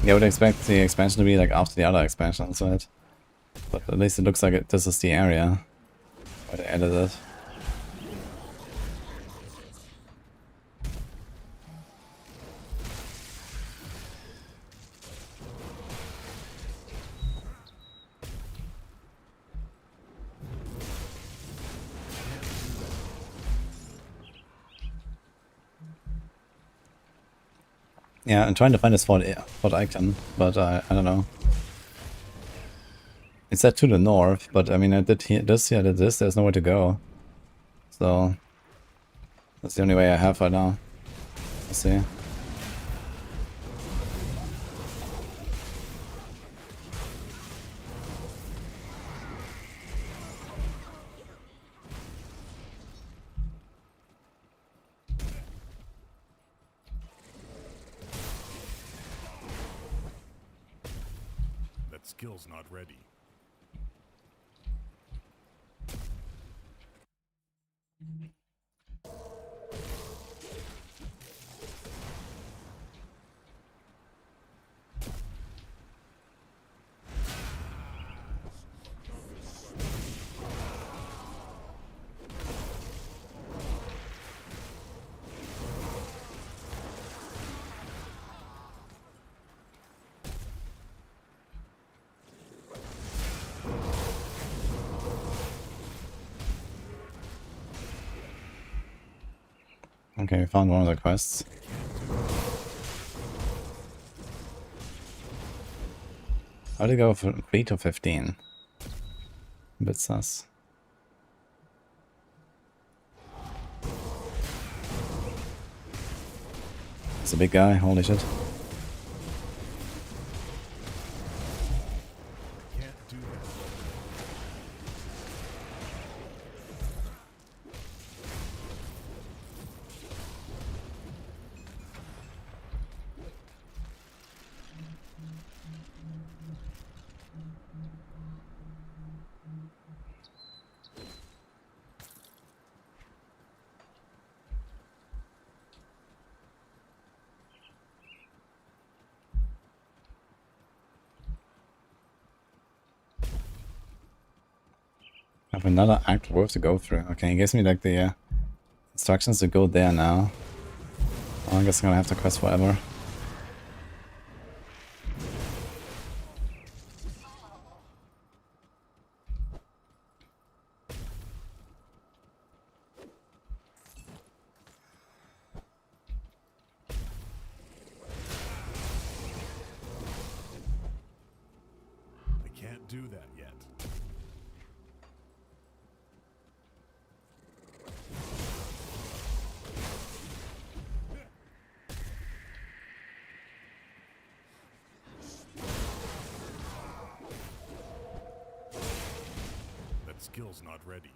Yeah, I would expect the expansion to be like after the other expansions, right? But at least it looks like this is the area where they added it. Yeah, I'm trying to find this Fort Icon, but I don't know. It's set to the north, but I mean I did this, I did this, there's nowhere to go. So that's the only way I have right now. Let's see. That skill's not ready. Okay, we found one of the quests. How did it go from 3 to 15? A bit sus. It's a big guy, holy shit. Can't do that. I have another act worth to go through. Okay, he gives me like the instructions to go there now. Well, I guess I'm gonna have to quest forever. I can't do that yet. That skill's not ready.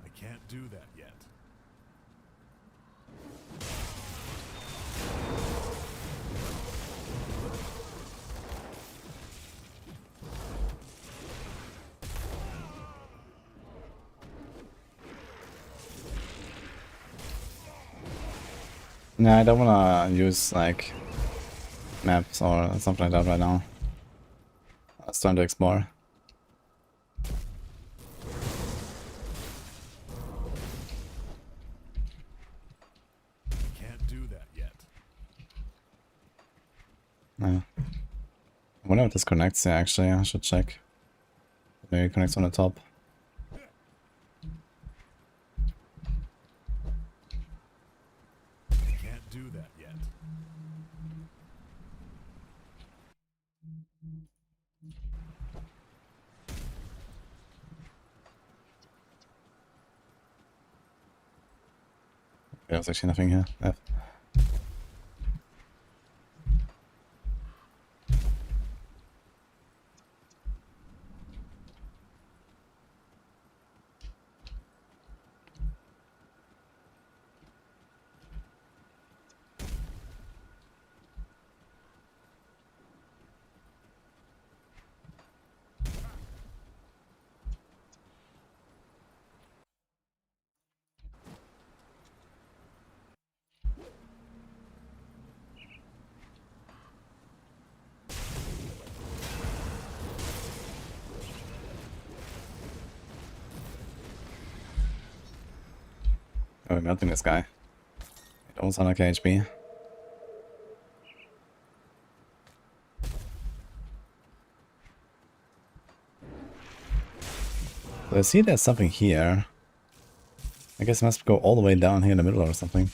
I can't do that yet. No, I don't wanna use like maps or something like that right now. I was trying to explore. I can't do that yet. No. I wonder if this connects here actually, I should check. Maybe it connects on the top. I can't do that yet. There's actually nothing here. F. Oh, we're melting this guy. It almost sounds like HP. So I see there's something here. I guess it must go all the way down here in the middle or something.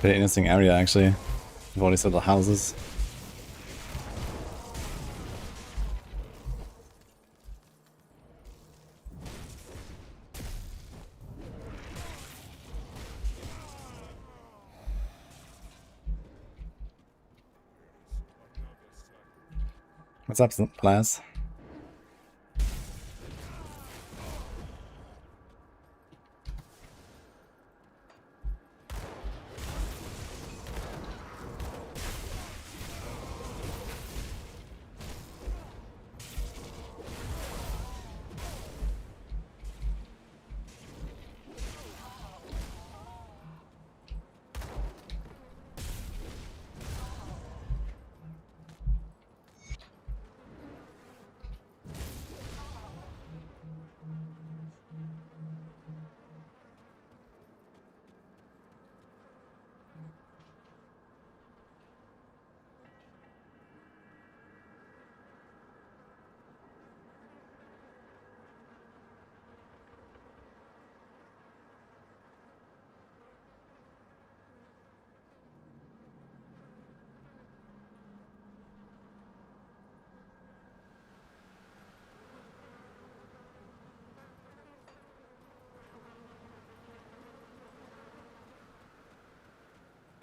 Pretty interesting area actually, with all these little houses. What's up, class?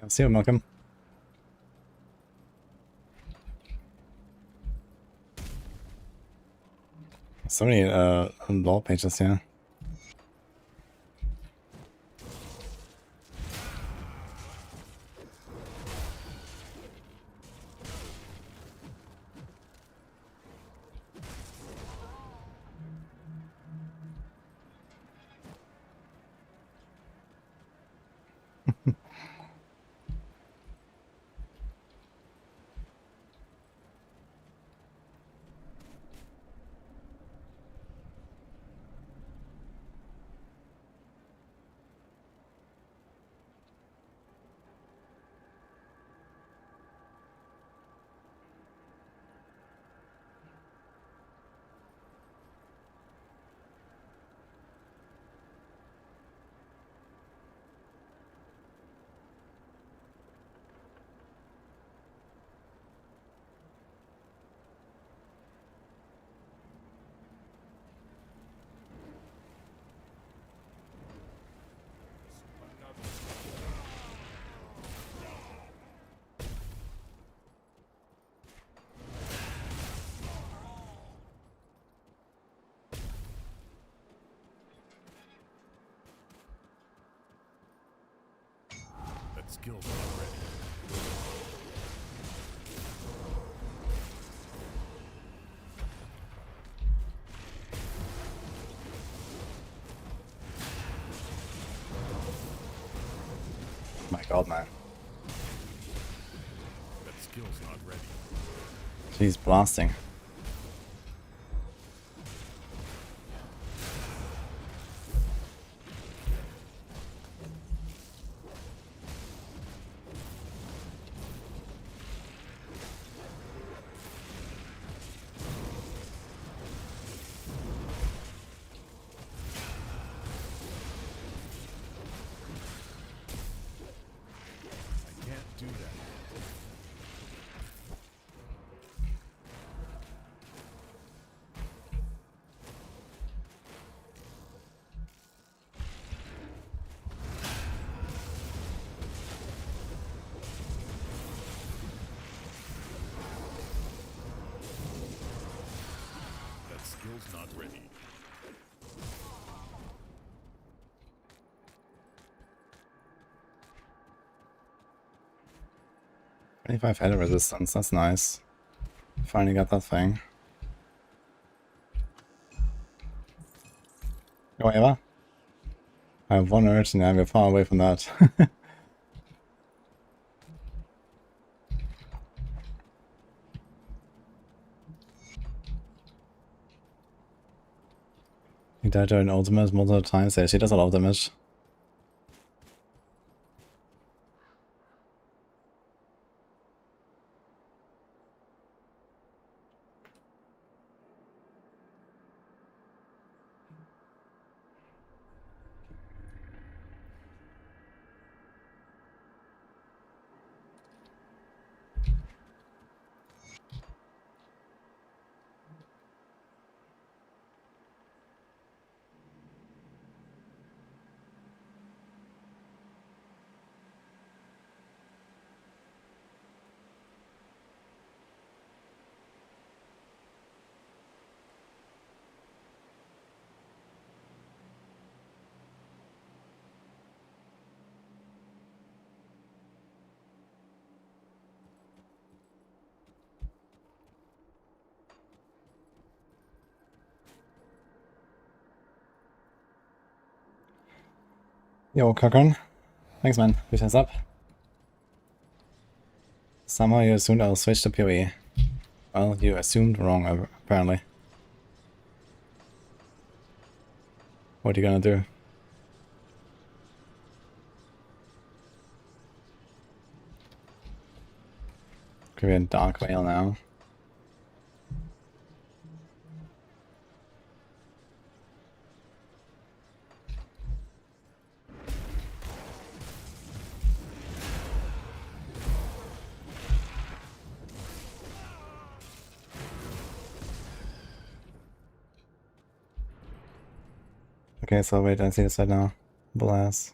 See you, Malcolm. So many lore pages here. That skill's not ready. My god, man. That skill's not ready. She's blasting. I can't do that. That skill's not ready. 25 head resistance, that's nice. Finally got that thing. However, I have one urge and we're far away from that. He died during ultimate multiple times. Yeah, she does a lot of damage. Yo, Cochran. Thanks, man. Good heads up. Somehow you assumed I'll switch to PoE. Well, you assumed wrong, apparently. What are you gonna do? Could be a Dark Whale now. Okay, so wait, I see this right now. Blast.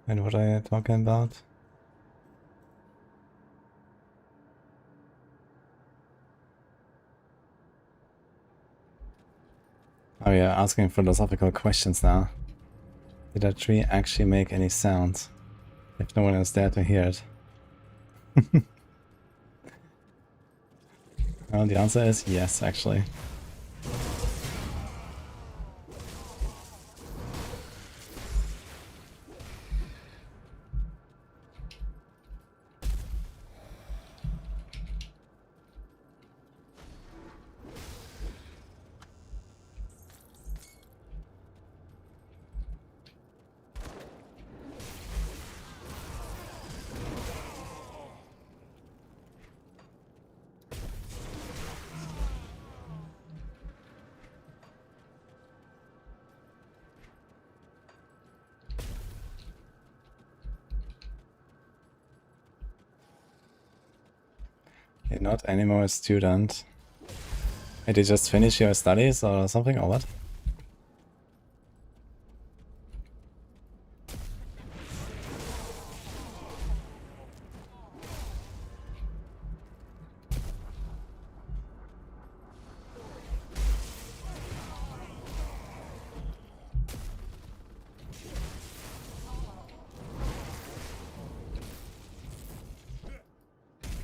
And what are you talking about? Oh yeah, asking philosophical questions now. Did that tree actually make any sound? If no one is there to hear it. Well, the answer is yes, actually. You're not anymore a student. Did you just finish your studies or something, or what?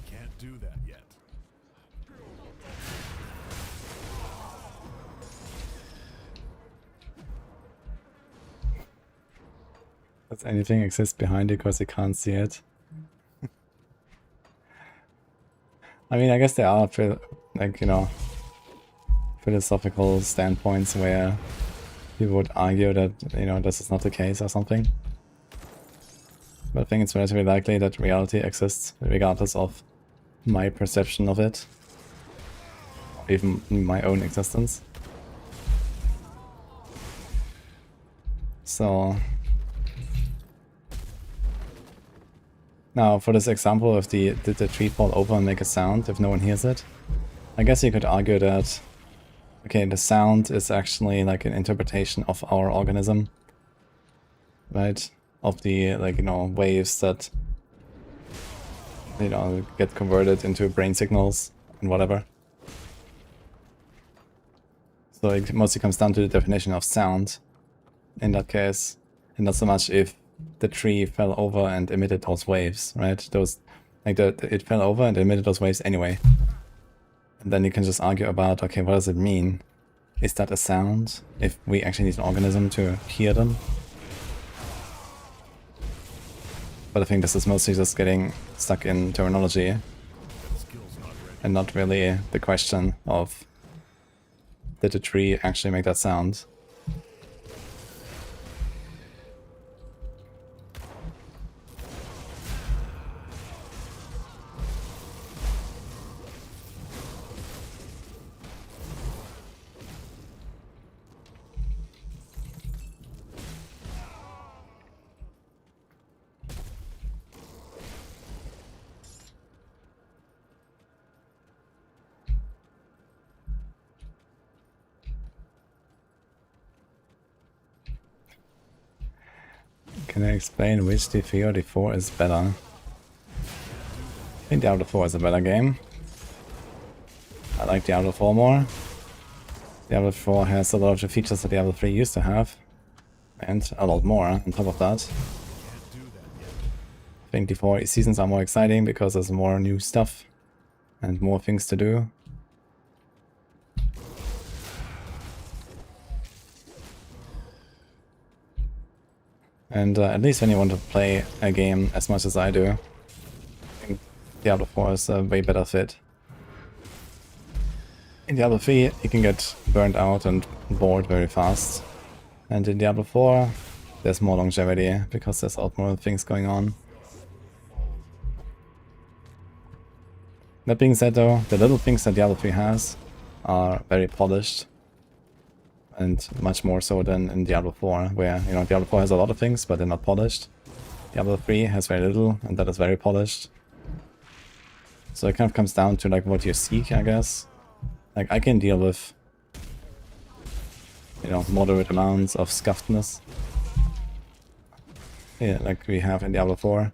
Can't do that yet. Does anything exist behind it because you can't see it? I mean, I guess there are, like, you know, philosophical standpoints where people would argue that, you know, this is not the case or something. But I think it's relatively likely that reality exists regardless of my perception of it, or even my own existence. So now for this example of did the tree fall over and make a sound if no one hears it, I guess you could argue that, okay, the sound is actually like an interpretation of our organism, right? Of the, like, you know, waves that, you know, get converted into brain signals and whatever. So it mostly comes down to the definition of sound in that case, and not so much if the tree fell over and emitted those waves, right? Those, like, it fell over and emitted those waves anyway. And then you can just argue about, okay, what does it mean? Is that a sound? If we actually need an organism to hear them? But I think this is mostly just getting stuck in terminology and not really the question of did the tree actually make that sound? Can I explain which D3 or D4 is better? I think Diablo 4 is a better game. I like Diablo 4 more. Diablo 4 has a lot of the features that Diablo 3 used to have. And a lot more on top of that. I think D4 seasons are more exciting because there's more new stuff and more things to do. And at least when you want to play a game as much as I do, I think Diablo 4 is a way better fit. In Diablo 3 you can get burnt out and bored very fast. And in Diablo 4 there's more longevity because there's a lot more things going on. That being said though, the little things that Diablo 3 has are very polished. And much more so than in Diablo 4, where, you know, Diablo 4 has a lot of things, but they're not polished. Diablo 3 has very little, and that is very polished. So it kind of comes down to, like, what you seek, I guess. Like, I can deal with, you know, moderate amounts of scuffedness. Yeah, like we have in Diablo 4.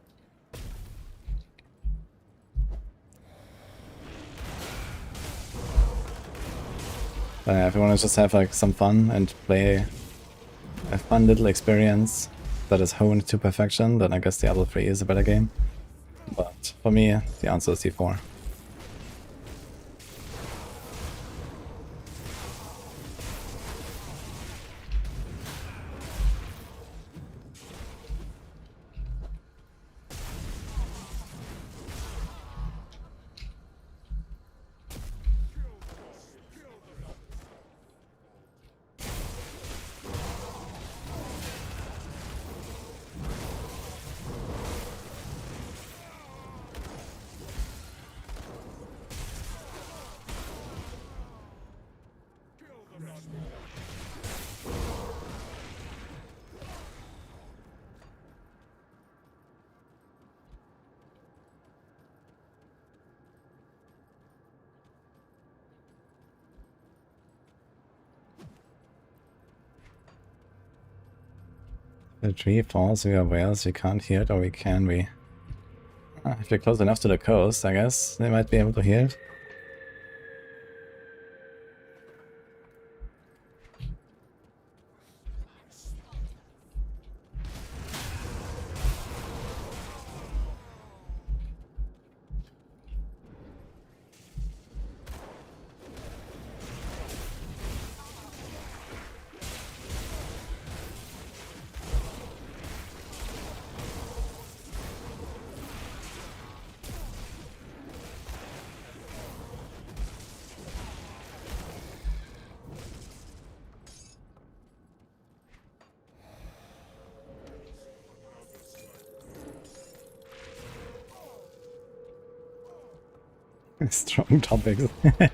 If you want to just have like some fun and play a fun little experience that is honed to perfection, then I guess Diablo 3 is a better game. But for me, the answer is D4. The tree falls, we are whales, we can't hear it, or we can we? If you're close enough to the coast, I guess they might be able to hear it. Strong topics. I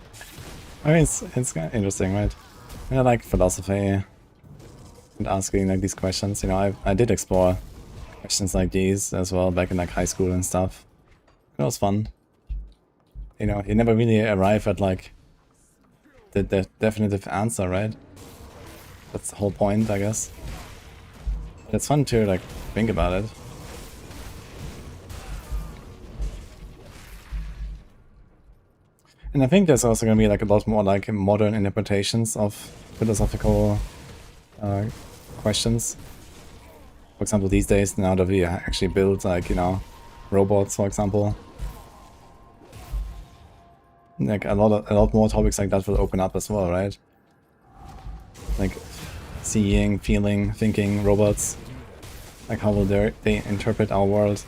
mean, it's kind of interesting, right? I like philosophy and asking like these questions. You know, I did explore questions like these as well back in like high school and stuff. It was fun. You know, you never really arrive at like the definitive answer, right? That's the whole point, I guess. But it's fun to like think about it. And I think there's also going to be like a lot more like modern interpretations of philosophical questions. For example, these days, now that we actually build like, you know, robots, for example, like a lot more topics like that will open up as well, right? Like seeing, feeling, thinking robots. Like how will they interpret our world?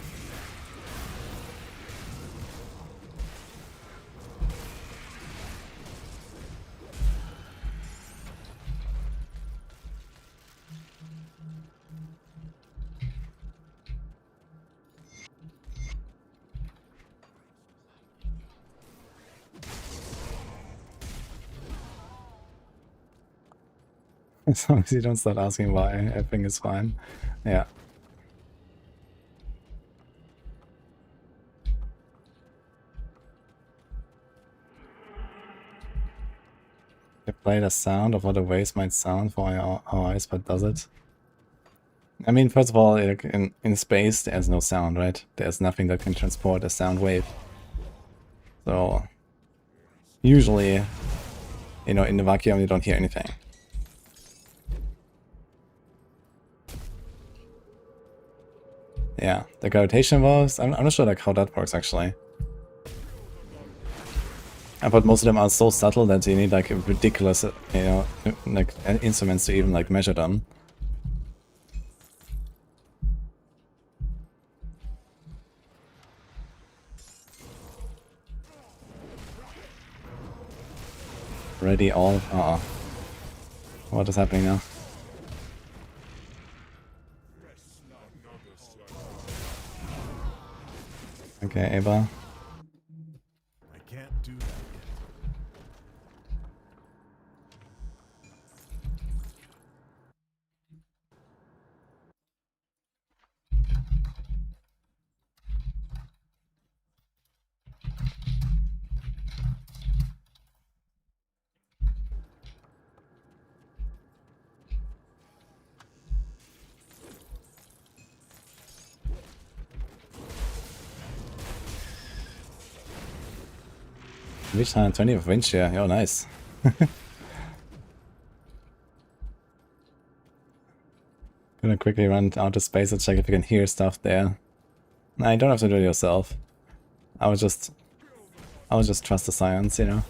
As long as you don't start asking why, everything is fine. Yeah. They play the sound of what a waves might sound for our eyes, but does it? I mean, first of all, like in space, there's no sound, right? There's nothing that can transport a sound wave. So, usually, you know, in the vacuum, you don't hear anything. Yeah, the gravitation waves, I'm not sure like how that works actually. But most of them are so subtle that you need like a ridiculous, you know, like instruments to even like measure them. Ready all. Uh-oh. What is happening now? Okay, Aba. I can't do that yet. Reached 120 of wind share. Oh, nice. Gonna quickly run out to space and check if you can hear stuff there. Nah, you don't have to do it yourself. I would just trust the science, you know.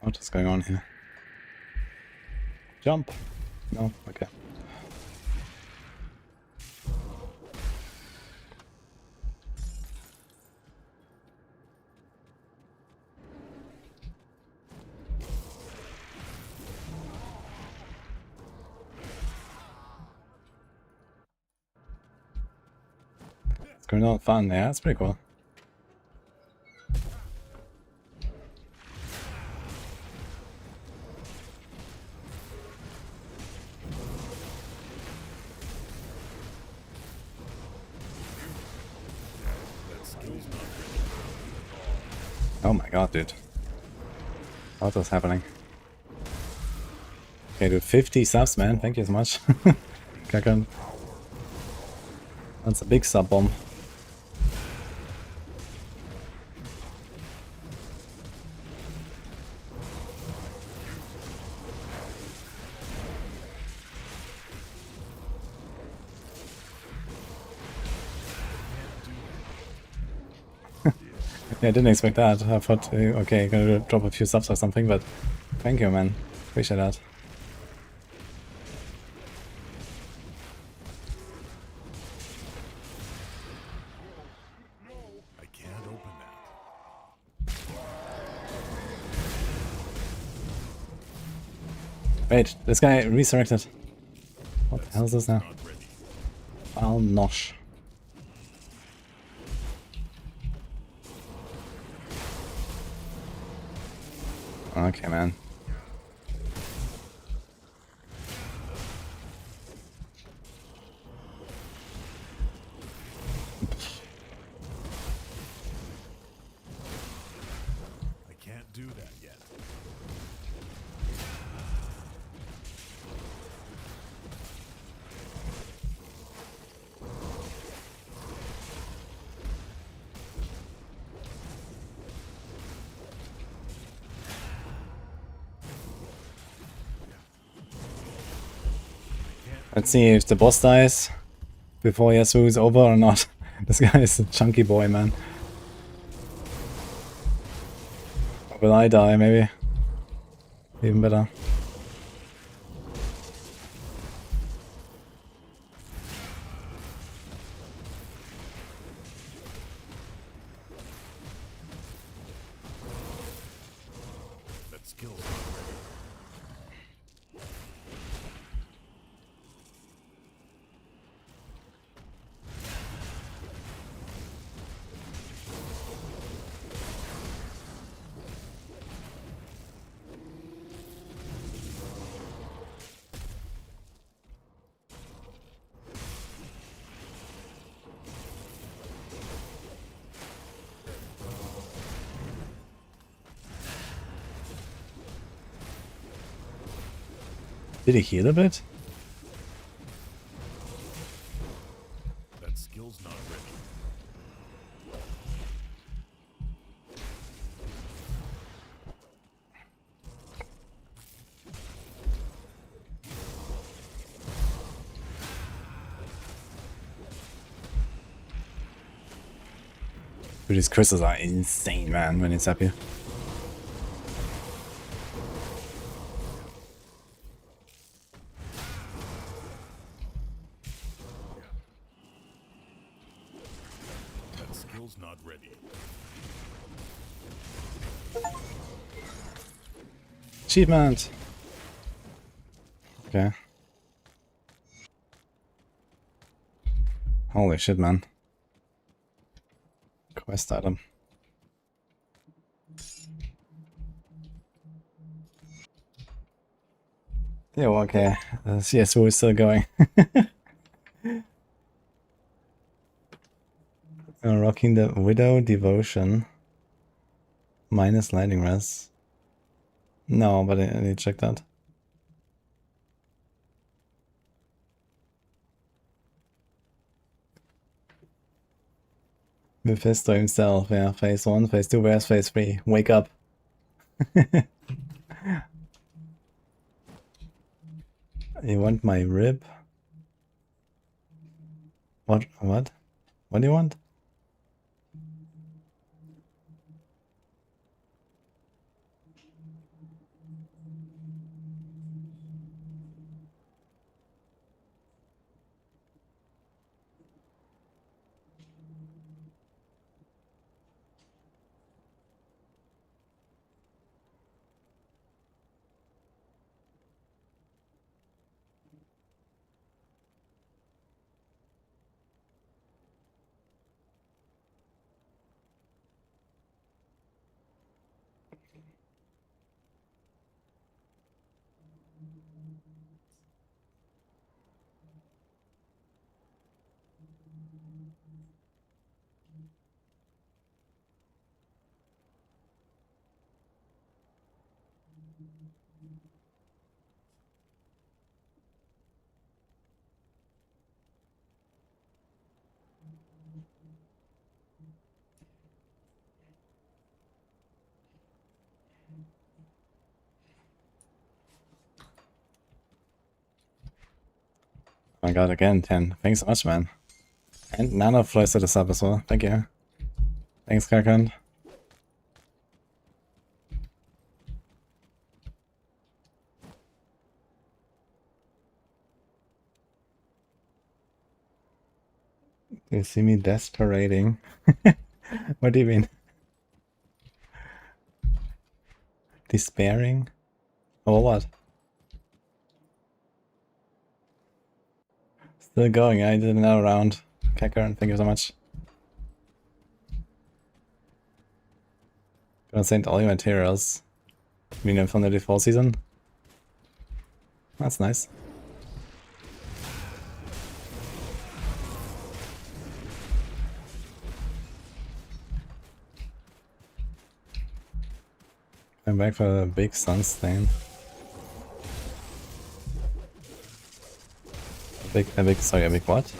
What is going on here? Jump! No? Okay. It's going on fun, yeah, it's pretty cool. Oh my god, dude. What was happening? Okay, dude, 50 subs, man. Thank you so much. Kakan. That's a big sub bomb. Yeah, I didn't expect that. I thought, okay, gonna drop a few subs or something, but thank you, man. Appreciate that. I can't open that. Wait, this guy resurrected. What the hell is this now? Al Nosh. Okay, man. I can't do that yet. Let's see if the boss dies before Yasuo is over or not. This guy is a chunky boy, man. Or will I die, maybe? Even better. Did he heal a bit? That skill's not ready. Dude, these crystals are insane, man, when it's happy. That skill's not ready. Achievement! Okay. Holy shit, man. Quest item. Yo, okay. CSO is still going. Rocking the Widow Devotion. Minus lightning res. No, but I need to check that. Mephisto himself, yeah. Phase 1, phase 2, where's phase 3? Wake up. You want my rib? What? What? What do you want? Oh my god, again, 10. Thanks so much, man. And Nano flies to the sub as well. Thank you. Thanks, Karkan. You see me desperating? What do you mean? Despairing? Oh, what? Still going, I did another round. Karkan, thank you so much. Gonna send all your materials. You mean from the default season? That's nice. I'm back for a big sun stain. A big what?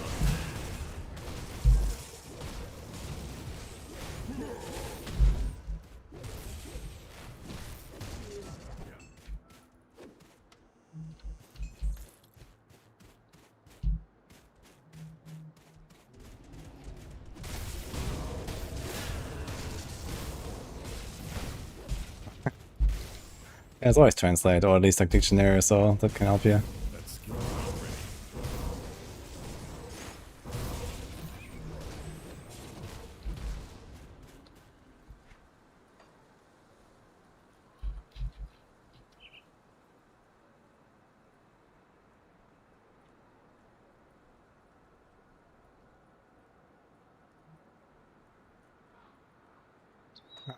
Yeah, it's always translate, or at least like dictionary, so that can help you. That skill's not ready.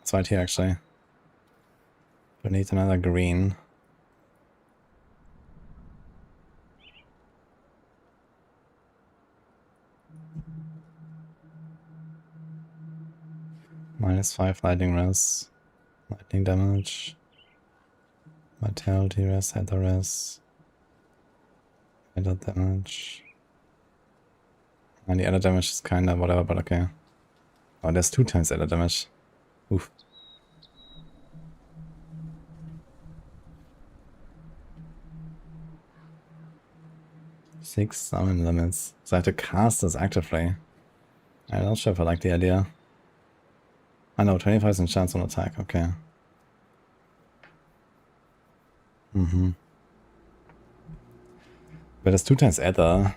It's right here, actually. We need another green. -5 lightning res. Lightning damage. Vitality res, heather res. Added damage. And the added damage is kinda whatever, but okay. Oh, there's 2 times added damage. Oof. Six summon limits. So I have to cast this actively. I'm not sure if I like the idea. I know, 25% chance on attack, okay. But it's 2 times Ether.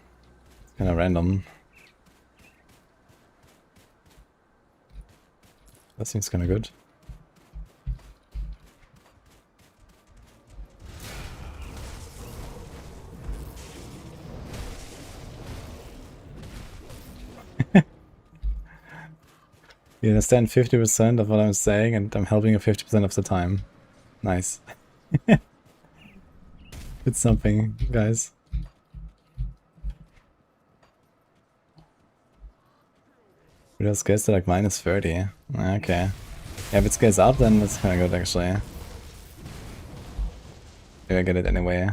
It's kinda random. That seems kinda good. You understand 50% of what I'm saying, and I'm helping you 50% of the time. Nice. It's something, guys. Real scales to like -30. Okay. Yeah, if it scales up, then it's kinda good actually. Maybe I get it anyway.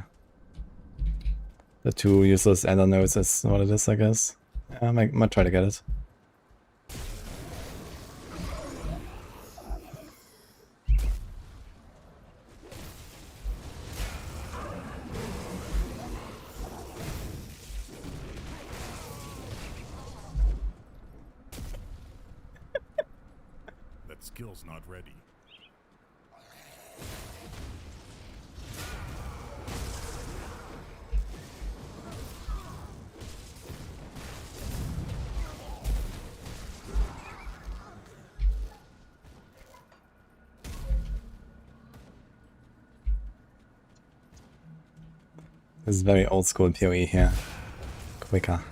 The 2 useless ender nodes is what it is, I guess. Yeah, I might try to get it. That skill's not ready. This is very old school PoE here. Quicker.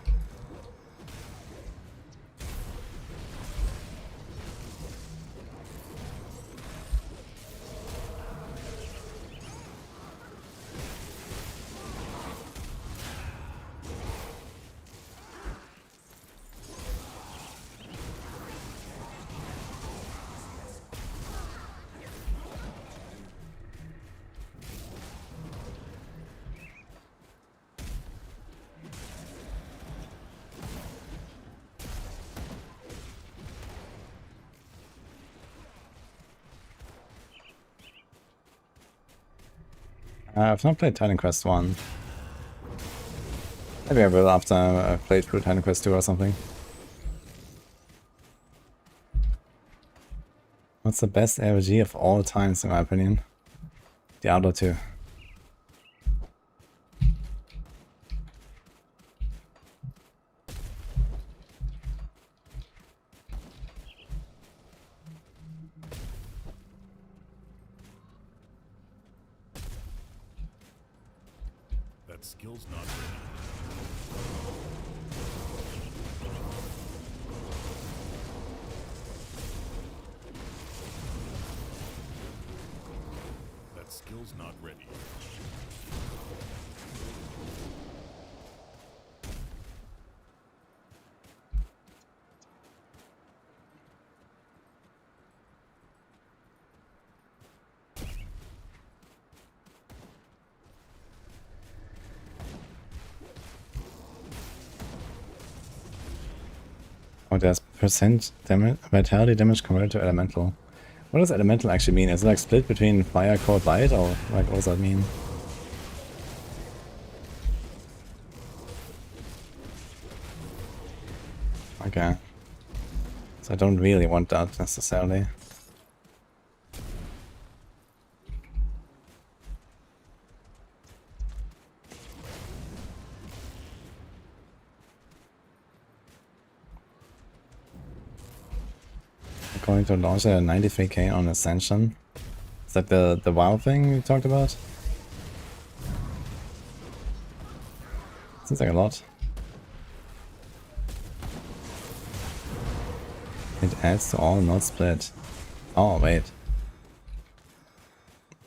I've not played Titan Quest 1. Maybe I will after I've played through Titan Quest 2 or something. What's the best RPG of all times in my opinion? Diablo 2. That skill's not ready. That skill's not ready. Oh, there's percent damage, vitality damage converted to elemental. What does elemental actually mean? Is it like split between fire, cold, light, or like what does that mean? Okay. So I don't really want that necessarily. Going to launch at 93k on Ascension. Is that the WoW thing you talked about? Seems like a lot. It adds to all not split. Oh wait.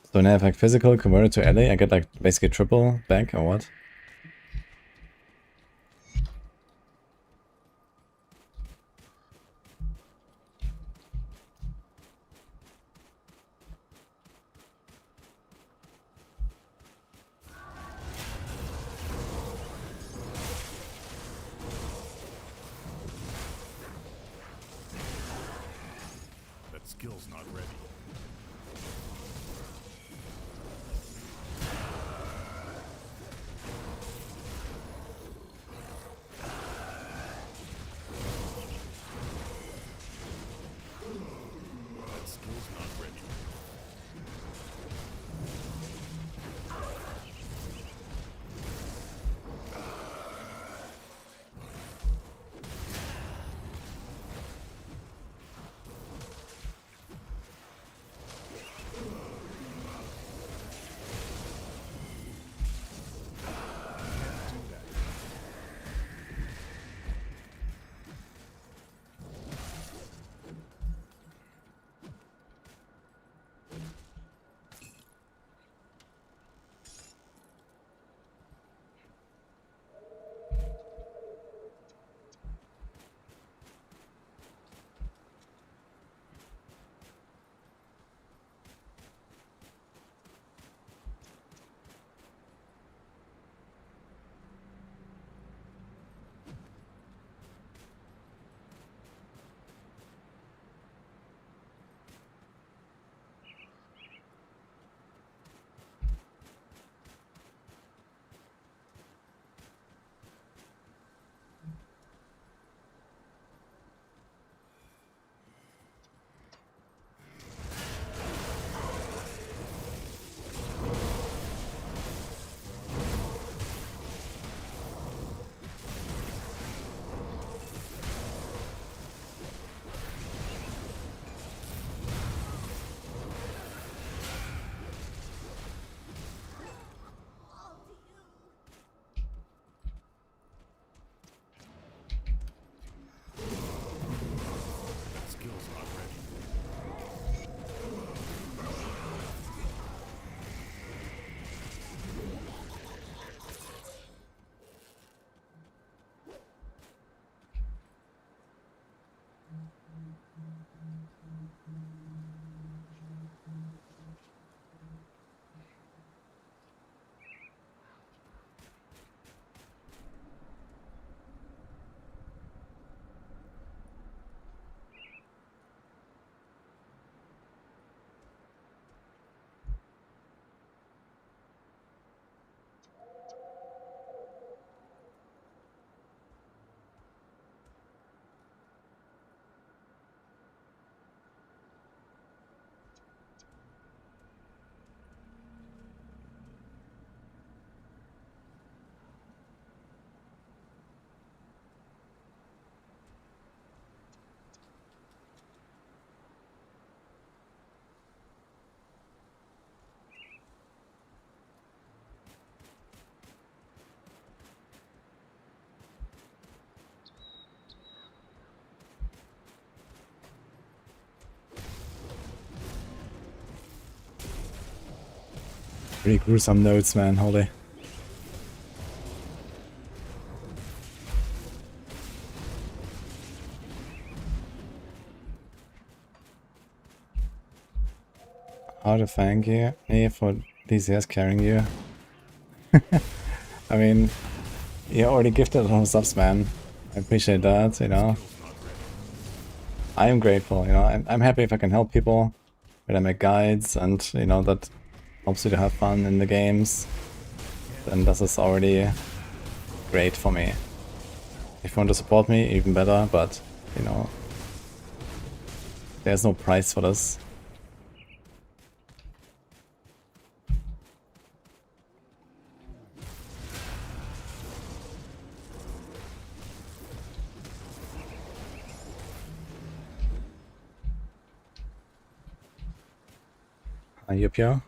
So when I have like physical converted to LA, I get like basically triple back or what? skill's not ready. That skill's not ready. Skill's not ready. Pretty gruesome notes, man, holy. How to thank you me for DCS carrying you. I mean, you already gifted a lot of subs, man. I appreciate that, you know. I am grateful, you know. I'm happy if I can help people, when I make guides, and, you know, that helps you to have fun in the games. Then this is already great for me. If you want to support me, even better, but, you know, there's no price for this. Are you pure?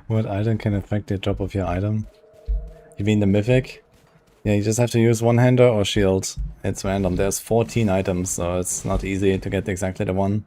What item can affect the drop of your item? You mean the mythic? Yeah, you just have to use one-hander or shield. It's random. There's 14 items, so it's not easy to get exactly the one.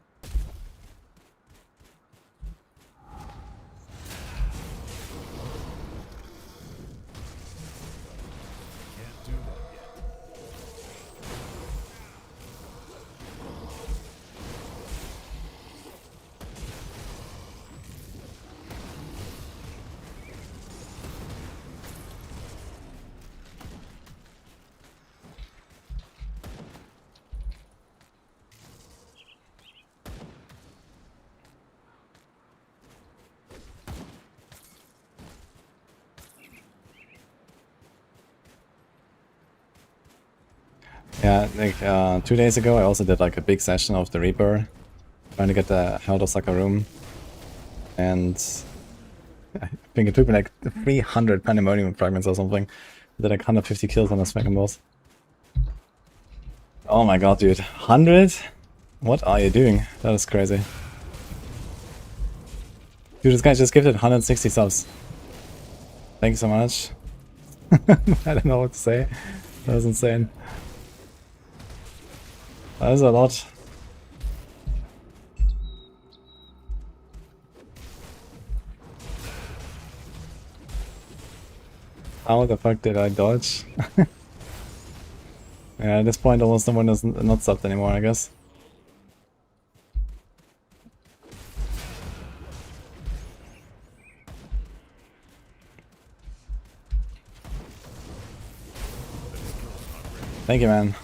Yeah, like 2 days ago I also did like a big session of the Reaper, trying to get the Helder Sucker room. And I think it took me like 300 Pandemonium fragments or something. I did like 150 kills on the second boss. Oh my god, dude. 100? What are you doing? That is crazy. Dude, this guy just gifted 160 subs. Thank you so much. I don't know what to say. That was insane. That is a lot. How the fuck did I dodge? Yeah, at this point almost no one is not subbed anymore, I guess. Thank you, man.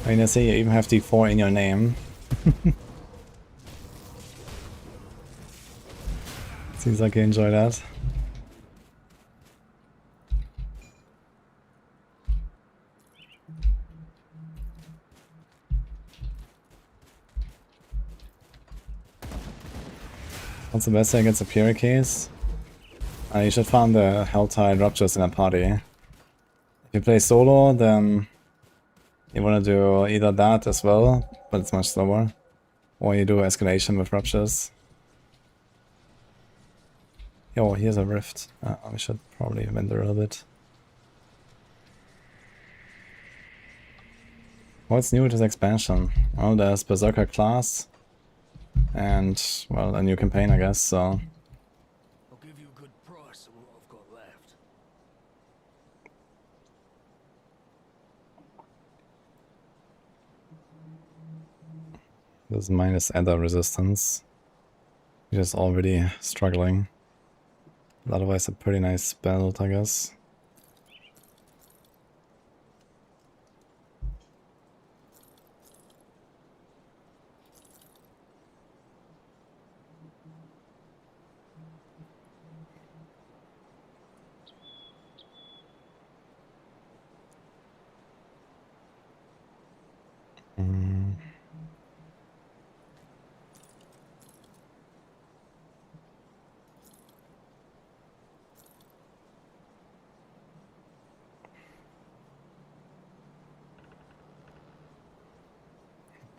I mean, I see you even have D4 in your name. Seems like you enjoy that. What's the best thing against the Pyrokeys? You should farm the Helltide Ruptures in a party. If you play solo, then you want to do either that as well, but it's much slower. Or you do Escalation with Ruptures. Yo, here's a Rift. We should probably vent a little bit. What's new with this expansion? Well, there's Berserker class. And, well, a new campaign, I guess, so... I'll give you a good price on what I've got left. There's minus Adder resistance. We're just already struggling. Otherwise a pretty nice build, I guess.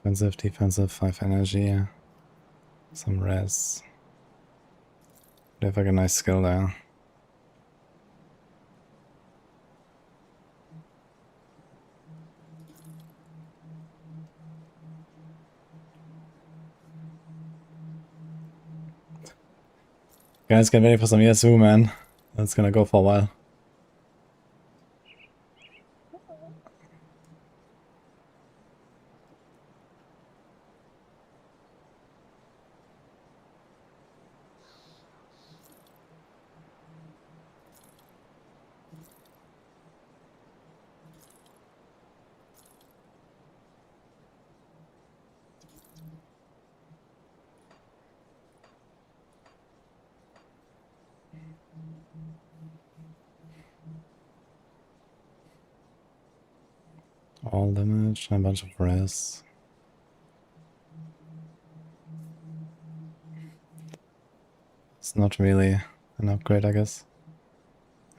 Offensive, defensive, 5 energy, some res. They have like a nice skill there. Guys, get ready for some Yasuo, man. That's gonna go for a while. All damage and a bunch of res. It's not really an upgrade, I guess.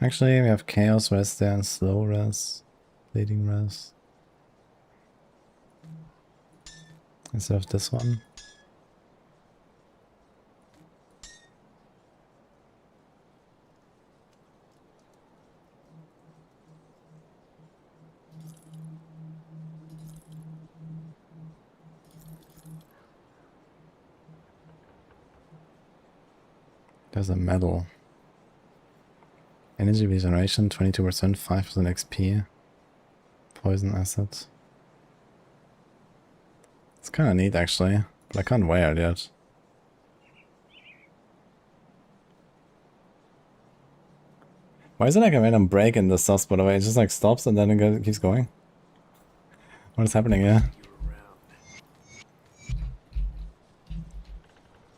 Actually, we have Chaos Res there and Slow Res. Bleeding Res. Instead of this one. There's a medal. Energy regeneration, 22%, 5% XP. Poison asset. It's kinda neat actually, but I can't wear it yet. Why is it like a random break in the sauce, by the way? It just like stops and then it keeps going? What is happening here?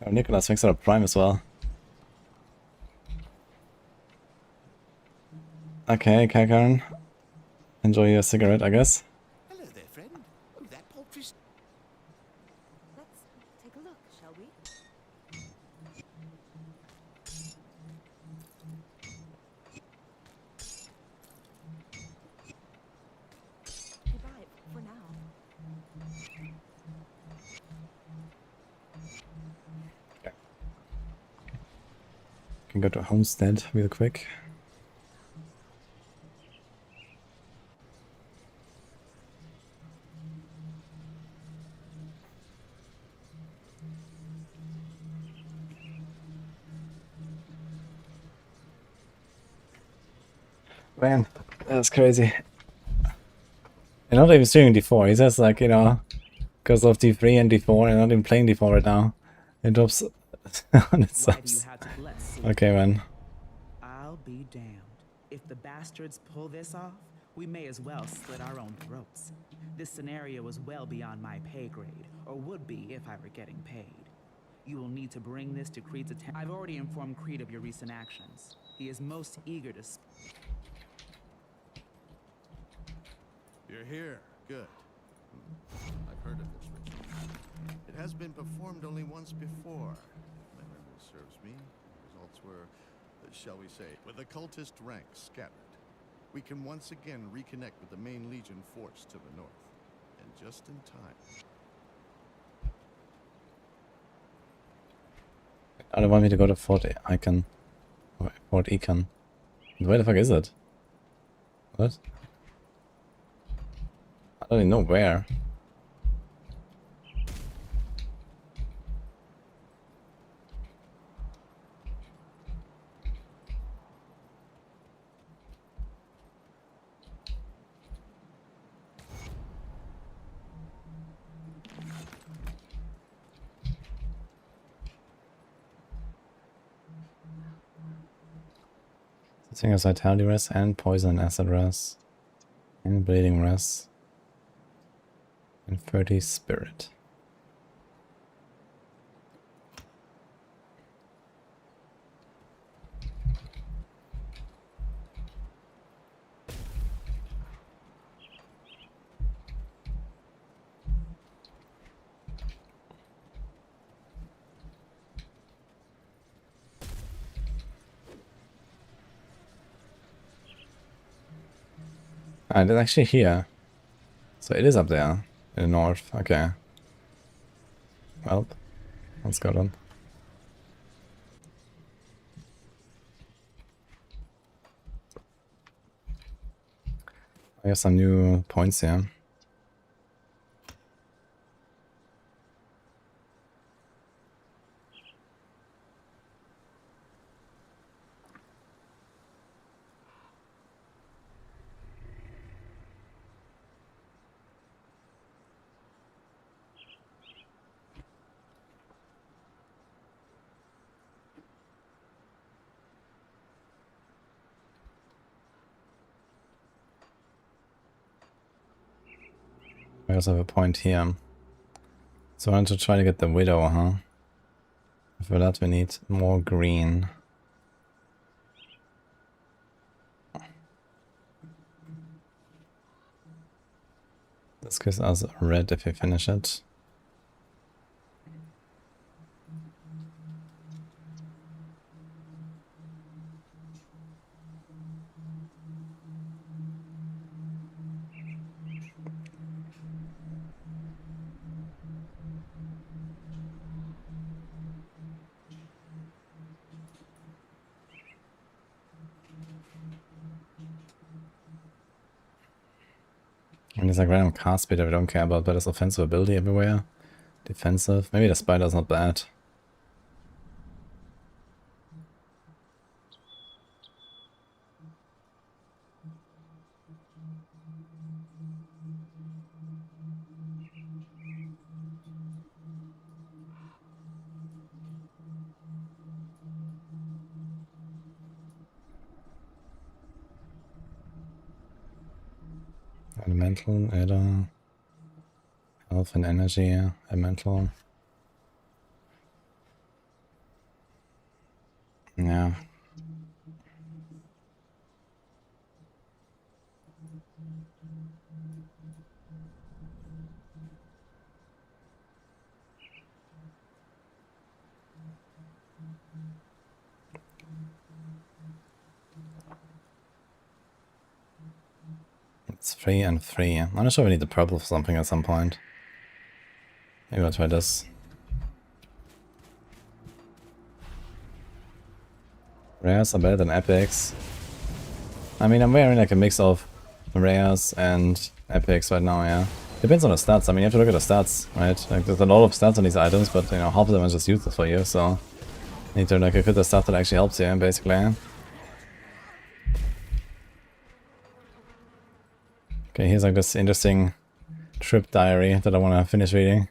Oh, Nicholas, thanks for the Prime as well. Okay, Kakarn. Enjoy your cigarette, I guess. Hello there, friend. Oh, that poultry's... Let's take a look, shall we? Goodbye for now. Can go to Homestead real quick. Man, that's crazy. And not even doing D4, he's just like, you know, because of D3 and D4, and not even playing D4 right now. It drops on its Why do you subs. have to... Let's see. Okay, man. I'll be damned. If the bastards pull this off, we may as well slit our own throats. This scenario is well beyond my pay grade, or would be if I were getting paid. You will need to bring this to Creed's attention. I've already informed Creed of your recent actions. He is most eager to... You're here. Good. I've heard of this ritual. It has been performed only once before. My memory serves me. The results were, shall we say, with the cultist ranks scattered. We can once again reconnect with the main Legion force to the north. And just in time. I don't want me to go to Fort Icon. Or Fort Econ. Where the fuck is it? What? I don't even know where. The thing is vitality rest and poison acid rest. And bleeding rest. And 30 spirit. Ah, it's actually here. So it is up there. In the north. Okay. Well, let's go then. I have some new points here. I also have a point here. So I want to try to get the widow, huh? For that we need more green. This gives us red if we finish it. And there's like random cast speed that we don't care about, but there's offensive ability everywhere. Defensive. Maybe the spider's not bad. Elemental, Adder. Health and energy, elemental. Yeah. 3 and 3. I'm not sure we need the purple for something at some point. Maybe I'll try this. Rares are better than epics. I mean, I'm wearing like a mix of rares and epics right now, yeah. Depends on the stats. I mean, you have to look at the stats, right? Like, there's a lot of stats on these items, but you know, half of them are just useless for you, so you need to like equip the stuff that actually helps you, basically. Okay, here's like this interesting trip diary that I want to finish reading.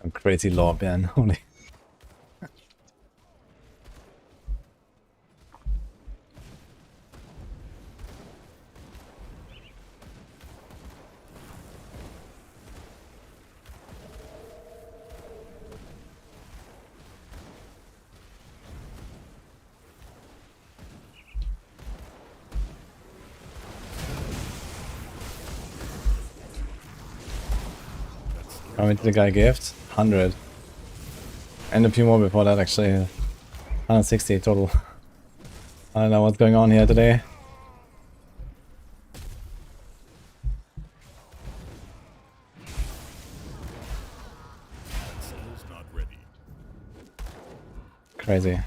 A crazy lore, man. Holy. How many did the guy gift? 100. And a few more before that, actually. 160 total. I don't know what's going on here today. Crazy.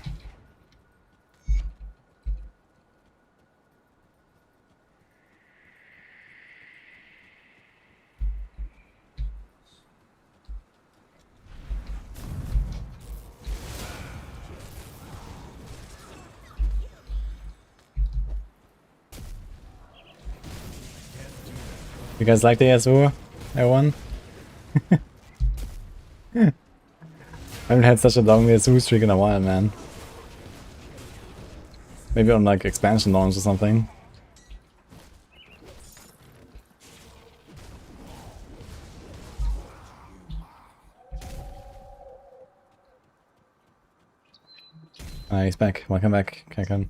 You guys like the Yasuo? Everyone? I haven't had such a long Yasuo streak in a while, man. Maybe on like expansion launch or something. He's back. Welcome back, Kakan.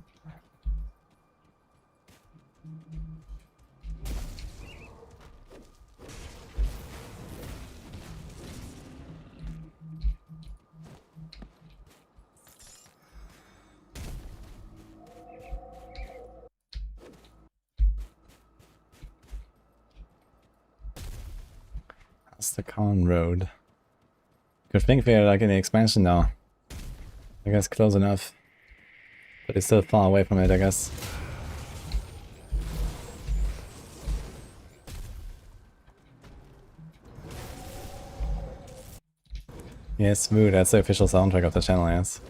Asterkarn Road. Good thing we're like in the expansion now. I guess close enough. But it's still far away from it, I guess. Yes, smooth. That's the official soundtrack of the channel, yes.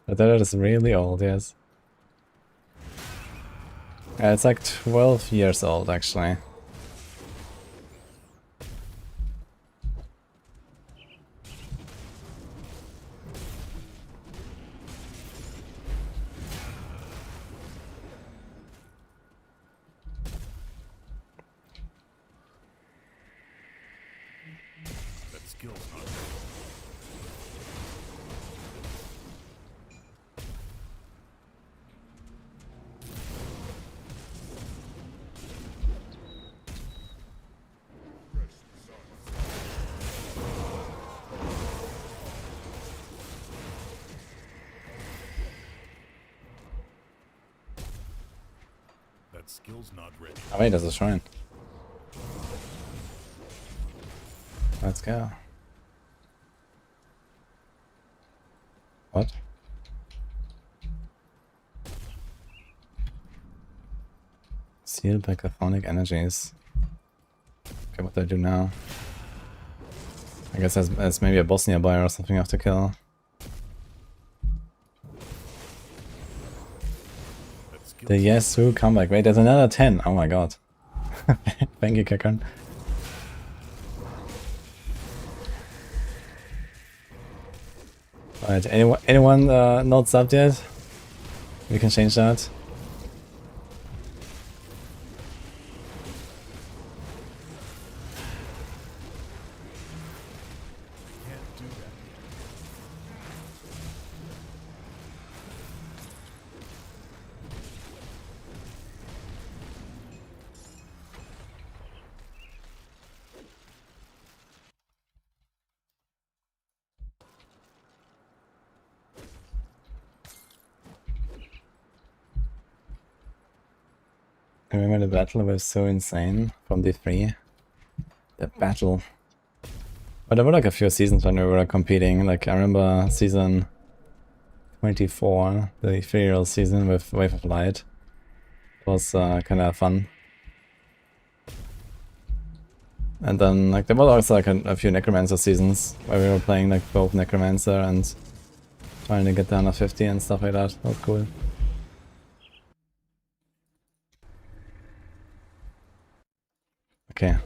But that is really old, yes. Yeah, it's like 12 years old, actually. That skill's not That skill's not ready. Oh wait, there's a shrine. Let's go. What? Seal by Caphonic Energies. Okay, what do I do now? I guess there's maybe a boss nearby or something I have to kill. The Yesu comeback. Wait, there's another 10. Oh my god. Thank you, Kakarn. Alright, anyone not subbed yet? We can change that. I remember the battle was so insane from D3. The battle. But there were like a few seasons when we were competing. Like I remember season 24, the ethereal season with Wave of Light. It was kind of fun. And then like there was also like a few Necromancer seasons where we were playing like both Necromancer and trying to get down to 50 and stuff like that. That was cool. Okay.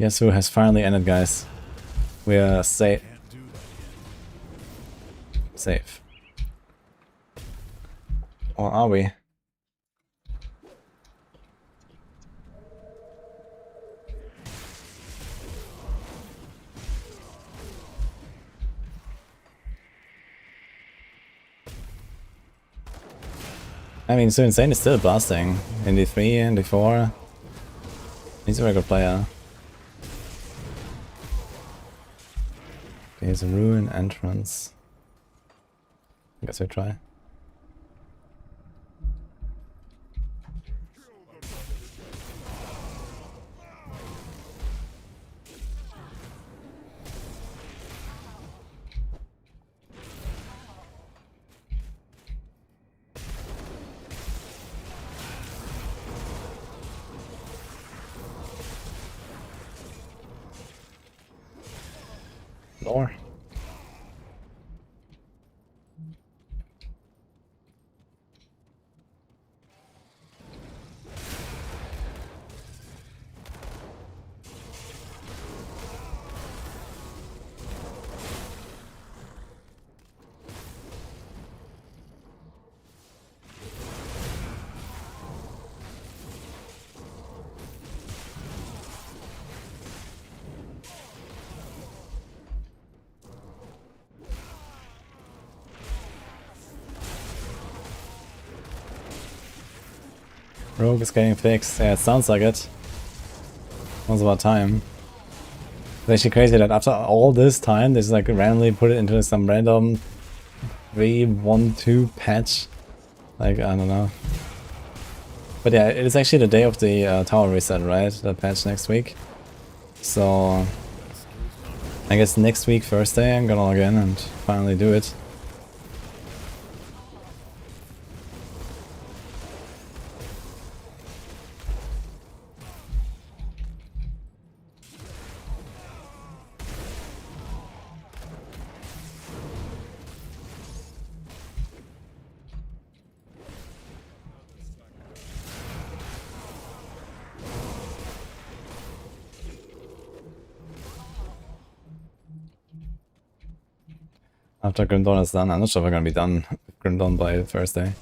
Yesu has finally ended, guys. We are safe. Safe. Or are we? I mean, so Insane is still blasting in D3 and D4. He's a very good player. Okay, here's a ruin entrance. I guess we try. Lore. Rogue is getting fixed. Yeah, it sounds like it. Was about time. It's actually crazy that after all this time, they just like randomly put it into some random 3.1.2 patch. Like, I don't know. But yeah, it's actually the day of the tower reset, right? The patch next week. So I guess next week, Thursday, I'm gonna log in and finally do it. After Grim Dawn is done, I'm not sure if we're gonna be done with Grim Dawn by Thursday.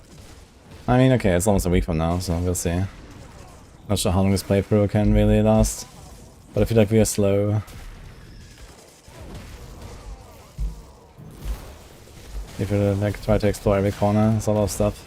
I mean, okay, it's almost a week from now, so we'll see. Not sure how long this playthrough can really last, but I feel like we are slow. If you like try to explore every corner, it's a lot of stuff.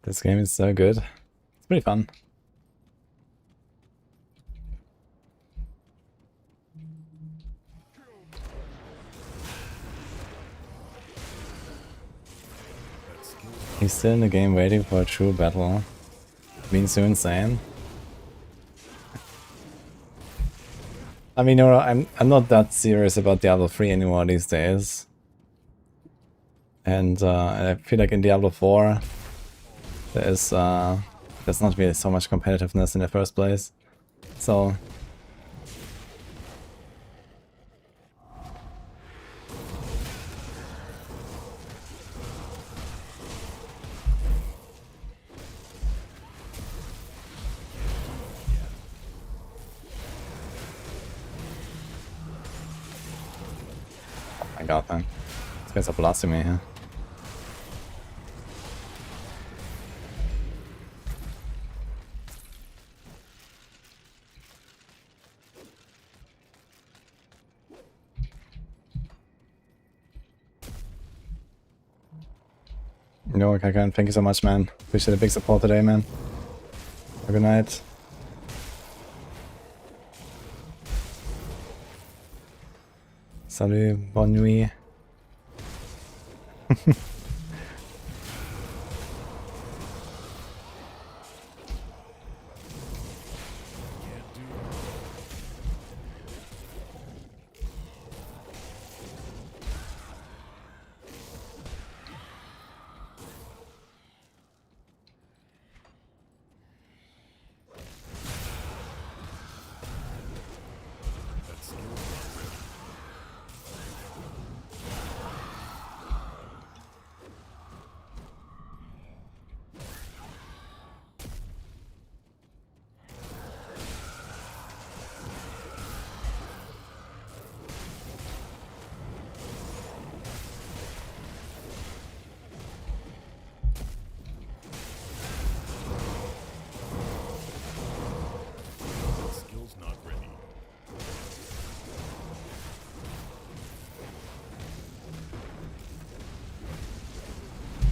This game is so good. It's pretty fun. He's still in the game waiting for a true battle. Being so insane. I mean, you know, I'm not that serious about Diablo 3 anymore these days. And I feel like in Diablo 4 there's not really so much competitiveness in the first place. So I got that. These guys are blasting me here. No, Kakan, thank you so much, man. Appreciate the big support today, man. Have a good night. Salut, bonne nuit.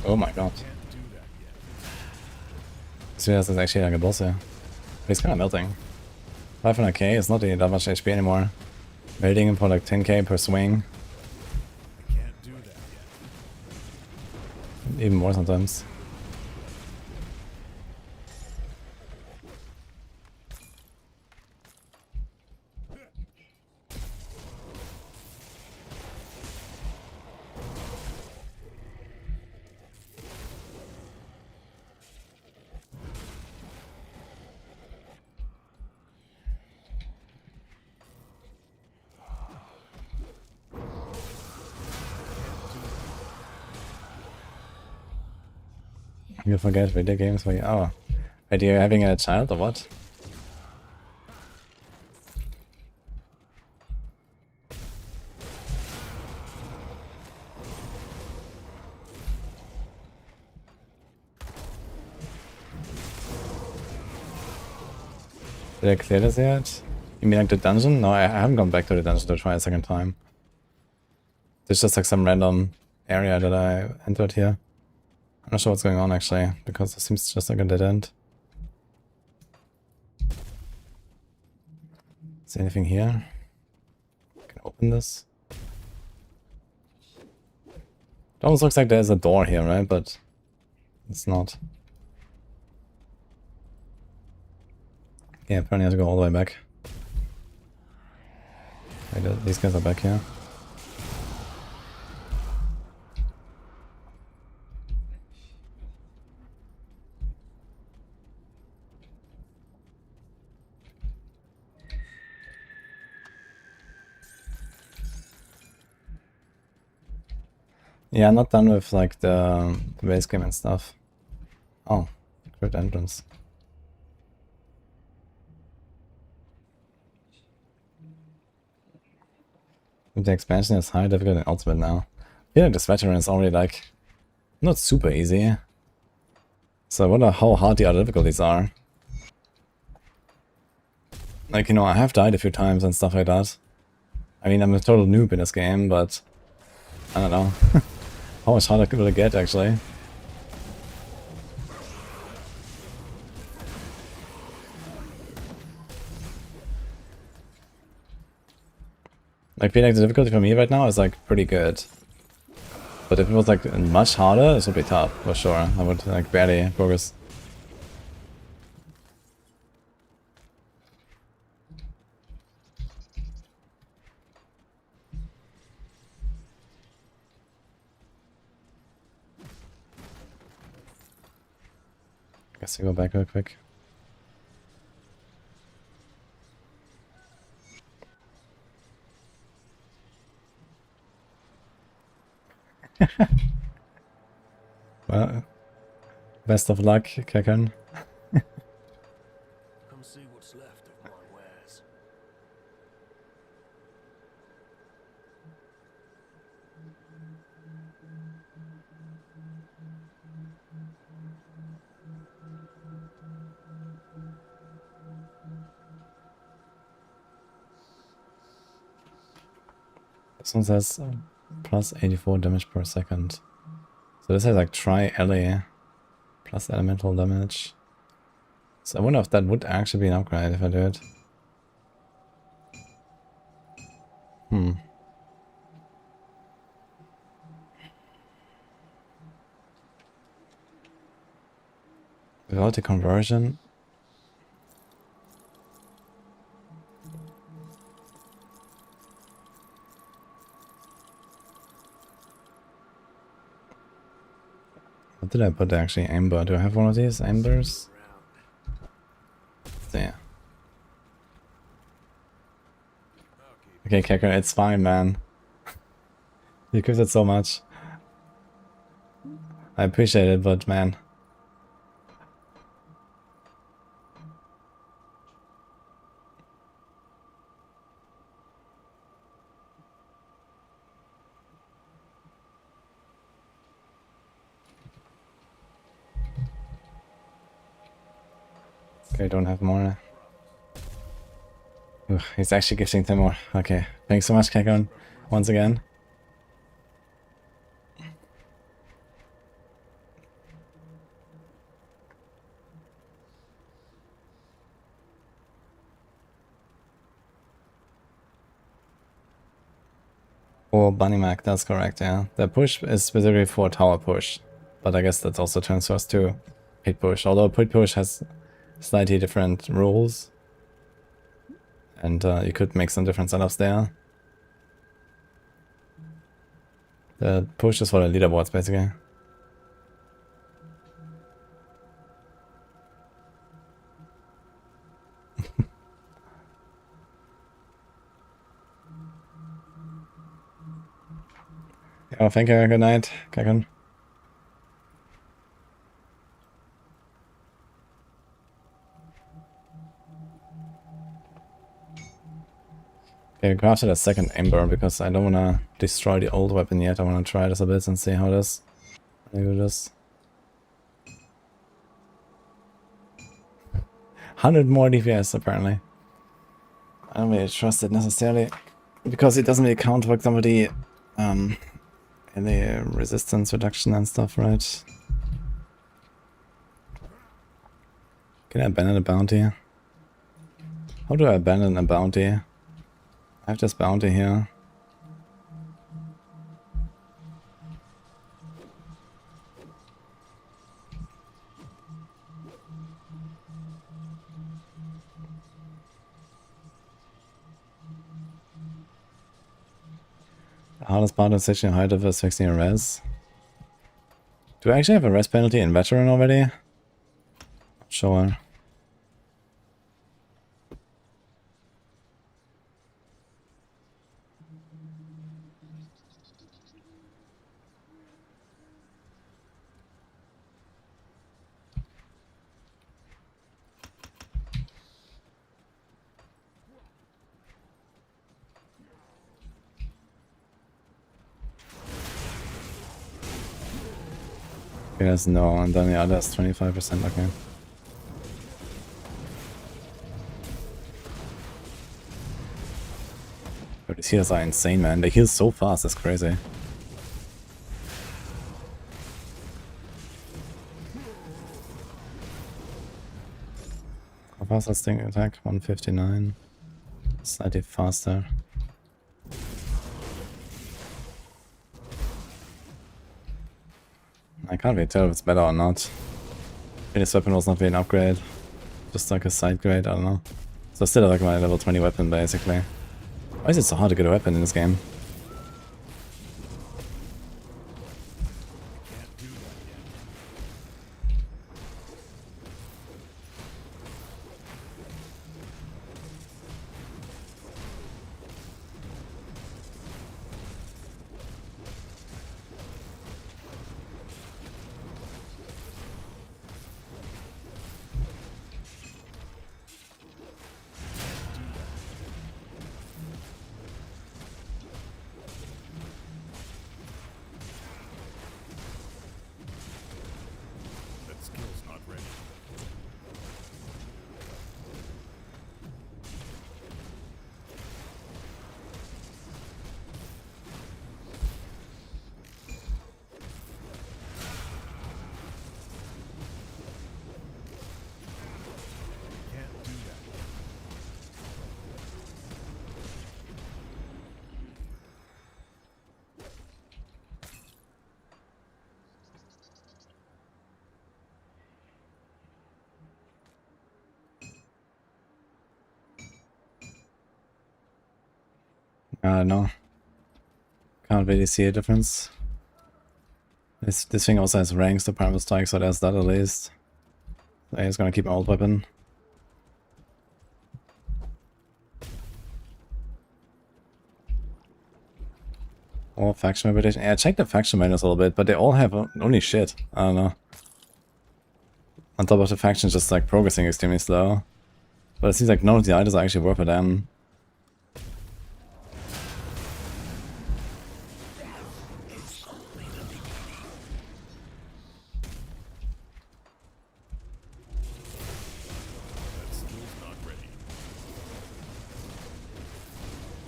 Oh my god. So this is actually like a boss here. But he's kind of melting. 500k is not really that much HP anymore. Building him for like 10k per swing. Even more sometimes. You forget video games for you. Oh. Wait, you're having a child or what? Did I clear this yet? You mean like the dungeon? No, I haven't gone back to the dungeon to try a second time. There's just like some random area that I entered here. I'm not sure what's going on actually, because it seems just like a dead end. Is there anything here? I can open this. It almost looks like there's a door here, right? But it's not. Yeah, apparently I have to go all the way back. Wait, these guys are back here. Yeah, I'm not done with like the base game and stuff. Oh, great entrance. The expansion is high difficult and ultimate now. I feel like this veteran is already like not super easy. So I wonder how hard the other difficulties are. Like, you know, I have died a few times and stuff like that. I mean, I'm a total noob in this game, but I don't know. How much harder will it get, actually? I feel like the difficulty for me right now is like pretty good. But if it was like much harder, this would be tough for sure. I would like barely progress. Guess I go back real quick. Well, best of luck, Kakan. Come see what's left of my wares. This one says plus 84 damage per second. So this has like tri-ally plus elemental damage. So I wonder if that would actually be an upgrade if I do it. Without the conversion. What did I put actually? Amber. Do I have one of these? Ambers? There. Okay, Kecker, it's fine, man. You gives it so much. I appreciate it, but man. Okay, don't have more. Ugh, he's actually gifting 10 more. Okay, thanks so much, Kekon, once again. Or Bunny Mac, that's correct, yeah. The push is specifically for tower push, but I guess that also transfers to pit push, although pit push has slightly different rules. And you could make some different setups there. The push is for the leaderboards, basically. Oh, thank you. Good night, Kakan. Okay, I crafted a second Ember because I don't want to destroy the old weapon yet. I want to try this a bit and see how it is. I do this. 100 more DPS apparently. I don't really trust it necessarily because it doesn't really count, for example, the resistance reduction and stuff, right? Can I abandon a bounty? How do I abandon a bounty? I have this bounty here. The hardest part is section height of is fixing a res. Do I actually have a res penalty in veteran already? Not sure. Yes, no, and then the other is 25%, okay. But these heals are insane, man. They heal so fast, that's crazy. How fast does Sting attack? 159. Slightly faster. I can't really tell if it's better or not. Maybe this weapon was not really an upgrade. Just like a side grade, I don't know. So still like my level 20 weapon basically. Why is it so hard to get a weapon in this game? I don't know. Can't really see a difference. This thing also has ranks to Primal Strike, so there's that at least. I'm just gonna keep my old weapon. Or faction reputation. Yeah, I checked the faction menus a little bit, but they all have only shit. I don't know. On top of the factions just like progressing extremely slow. But it seems like none of the items are actually worth a damn.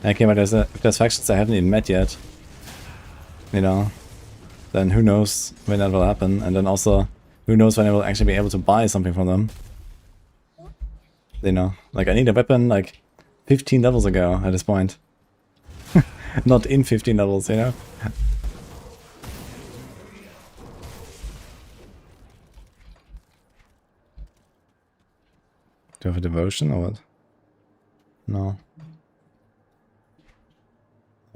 Okay, but if there's factions I haven't even met yet, you know, then who knows when that will happen, and then also, who knows when I will actually be able to buy something from them. You know, like I need a weapon like 15 levels ago at this point. Not in 15 levels, you know? Do I have a devotion or what? No.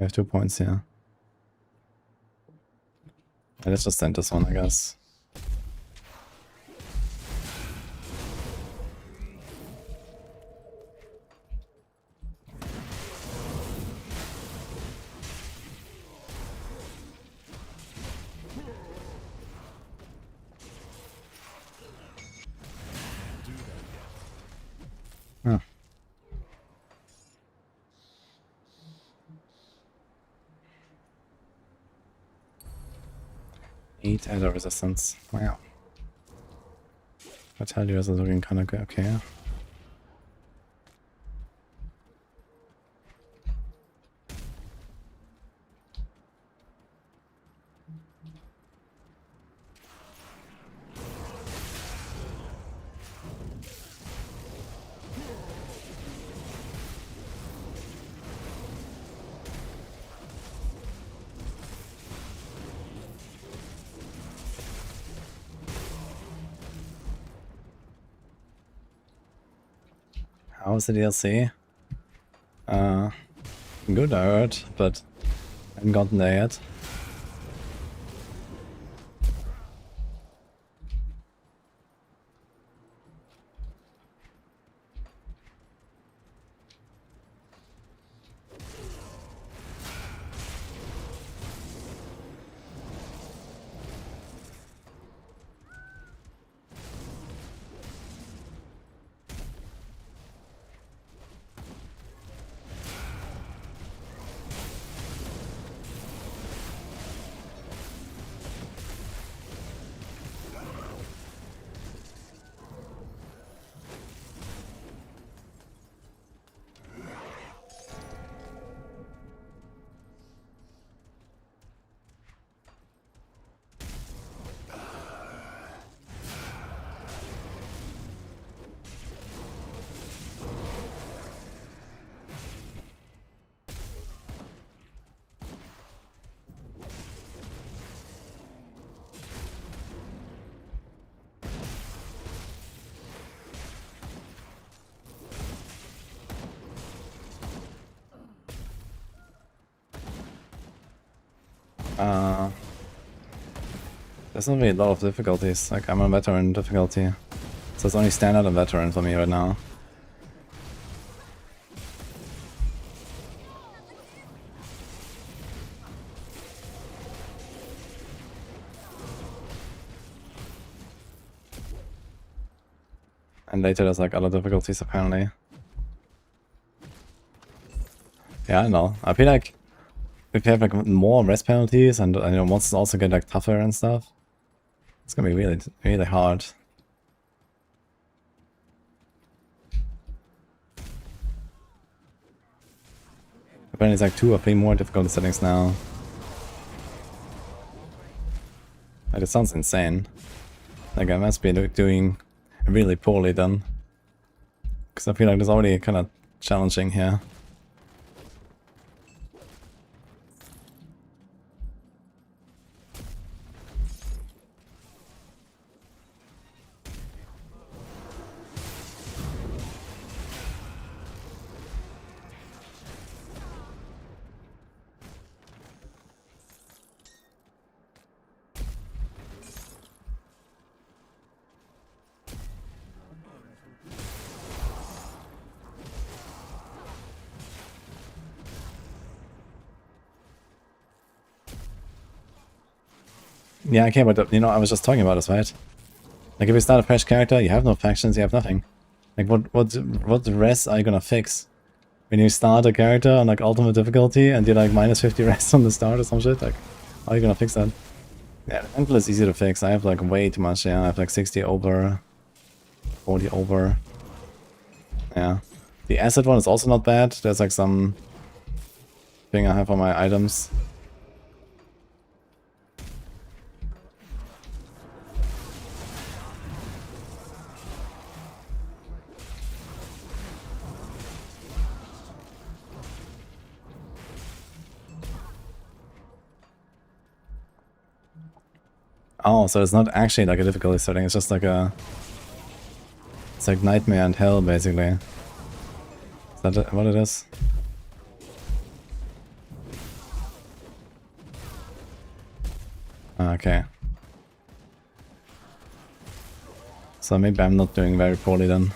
I have 2 points here. Yeah, let's just end this one, I guess. Oh. 8 adder resistance. Wow. Vitality is looking kind of good. Okay. How's the DLC? Good, I heard, but I haven't gotten there yet. There's not really a lot of difficulties. Like, I'm on veteran difficulty. So it's only standard and veteran for me right now. And later there's like other difficulties apparently. Yeah, I know. I feel like if you have like more rest penalties and you know monsters also get like tougher and stuff, it's gonna be really, really hard. Apparently it's like 2 or 3 more difficulty settings now. Like, it sounds insane. Like, I must be doing really poorly then. Because I feel like it's already kind of challenging here. Yeah, okay, but you know, I was just talking about this, right? Like, if you start a fresh character, you have no factions, you have nothing. Like, what res are you gonna fix? When you start a character on like ultimate difficulty and you're like minus 50 res on the start or some shit, like, how are you gonna fix that? Yeah, Enquiries is easy to fix. I have like way too much, yeah. I have like 60 over, 40 over. Yeah. The acid one is also not bad. There's like some thing I have on my items. Oh, so it's not actually like a difficulty setting, it's just like a... It's like nightmare and hell, basically. Is that what it is? Okay. So maybe I'm not doing very poorly then.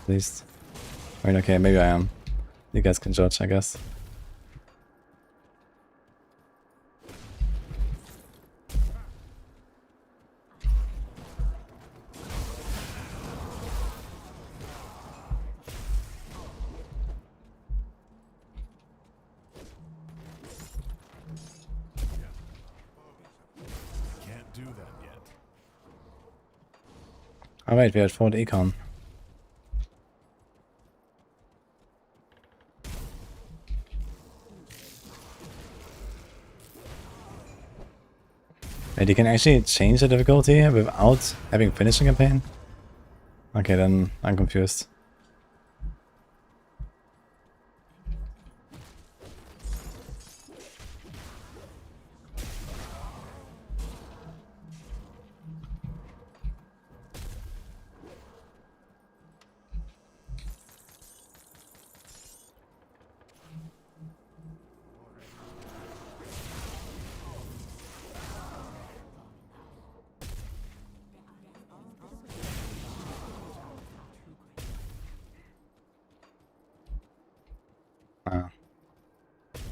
At least. I mean, okay, maybe I am. You guys can judge, I guess. Oh wait, we had fought Econ. Wait, you can actually change the difficulty without having finished the campaign? Okay, then I'm confused.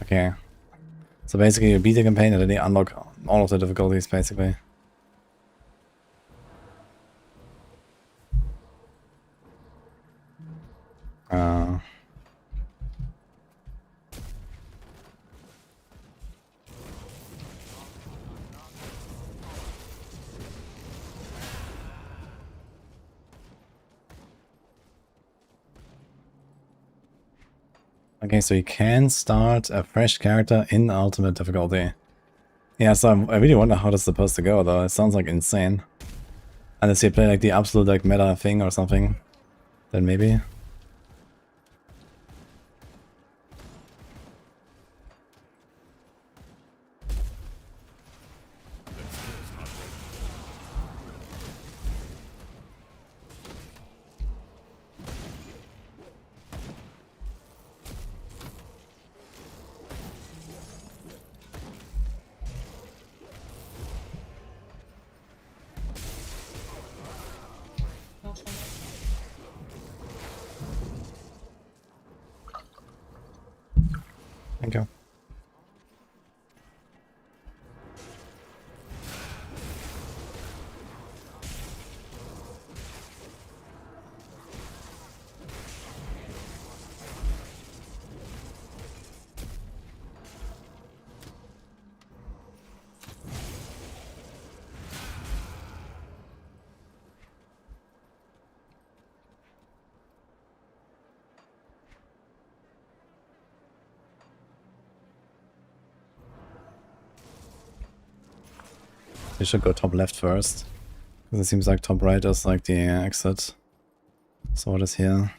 Okay. So basically you beat the campaign and then you unlock all of the difficulties, basically. Okay, so you can start a fresh character in ultimate difficulty. Yeah, so I really wonder how that's supposed to go, though. It sounds like insane. Unless you play like the absolute like meta thing or something, then maybe. we should go top left first. Because it seems like top right is like the exit. So what is here?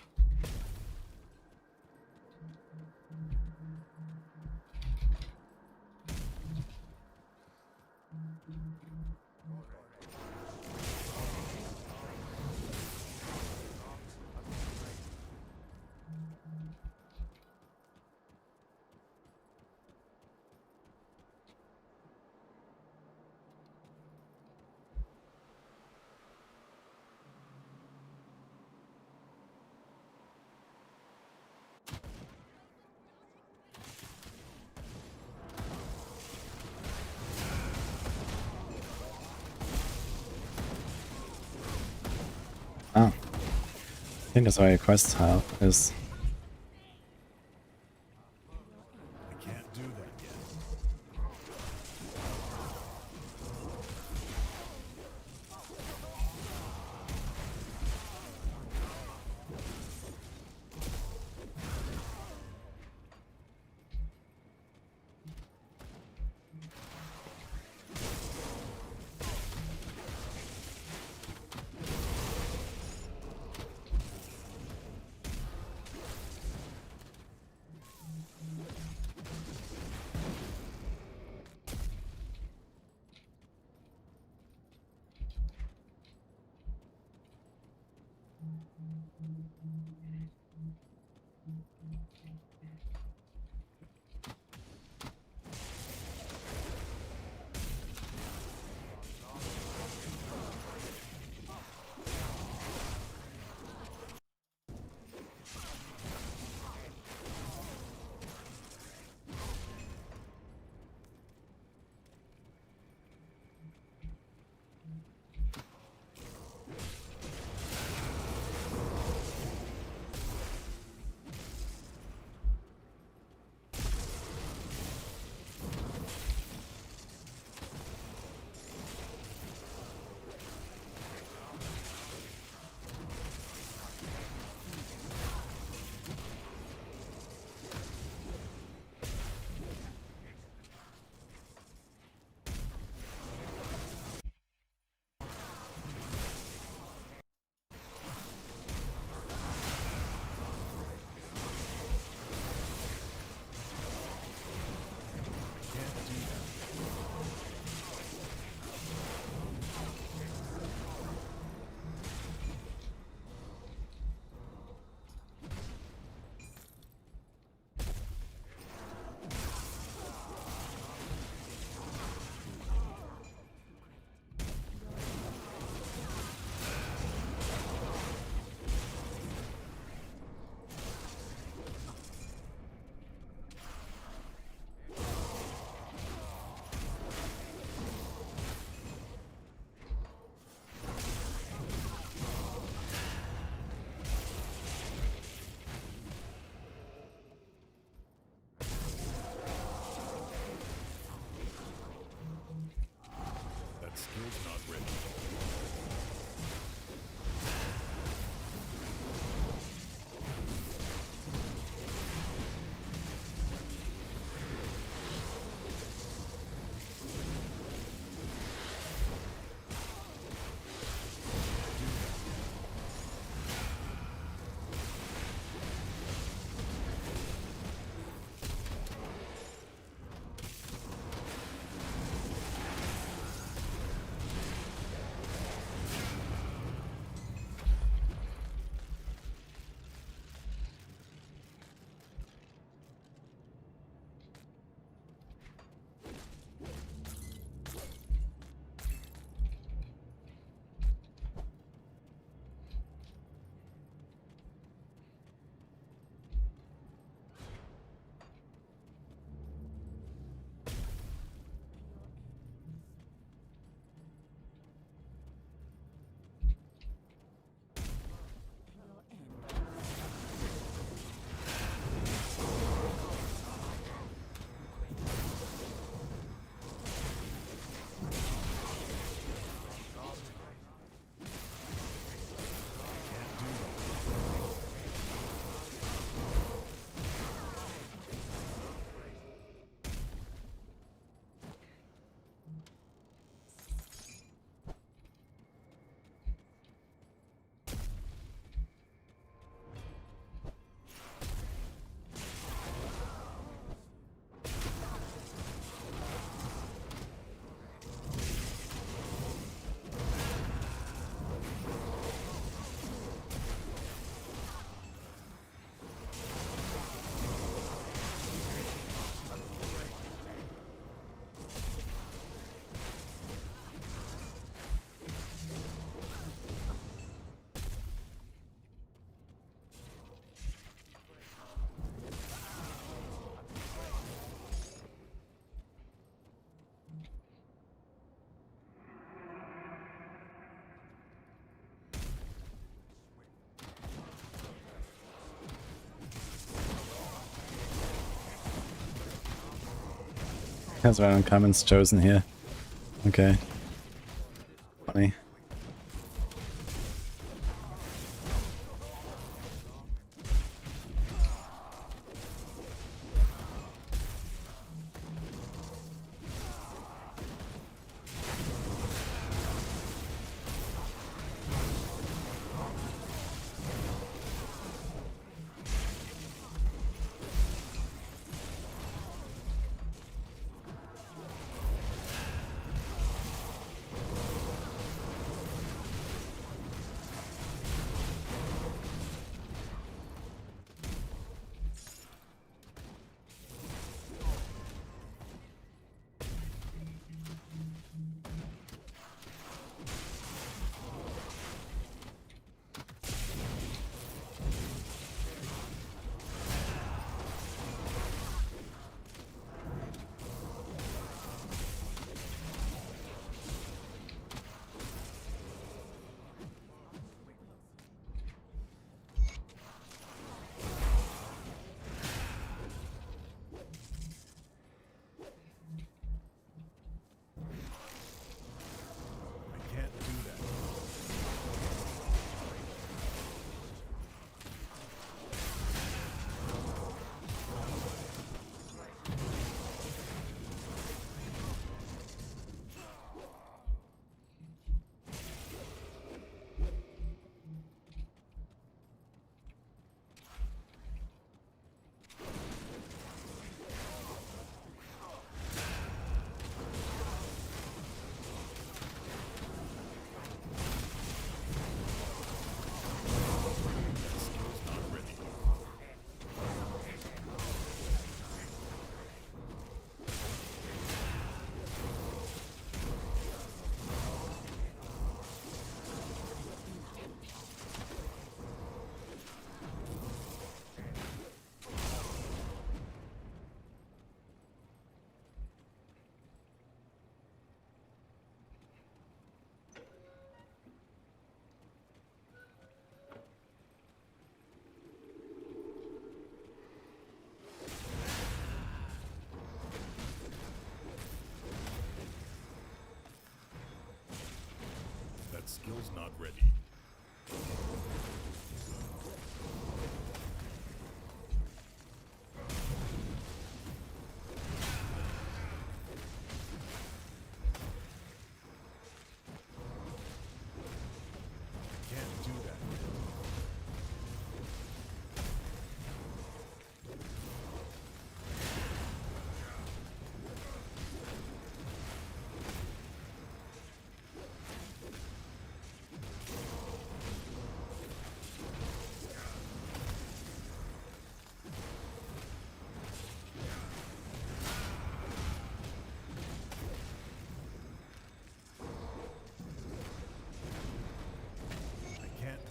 Ah. I think that's why your quest have is. I can't do that yet. That's random comments chosen here. Okay. Funny. That skill's not ready. Can't do that.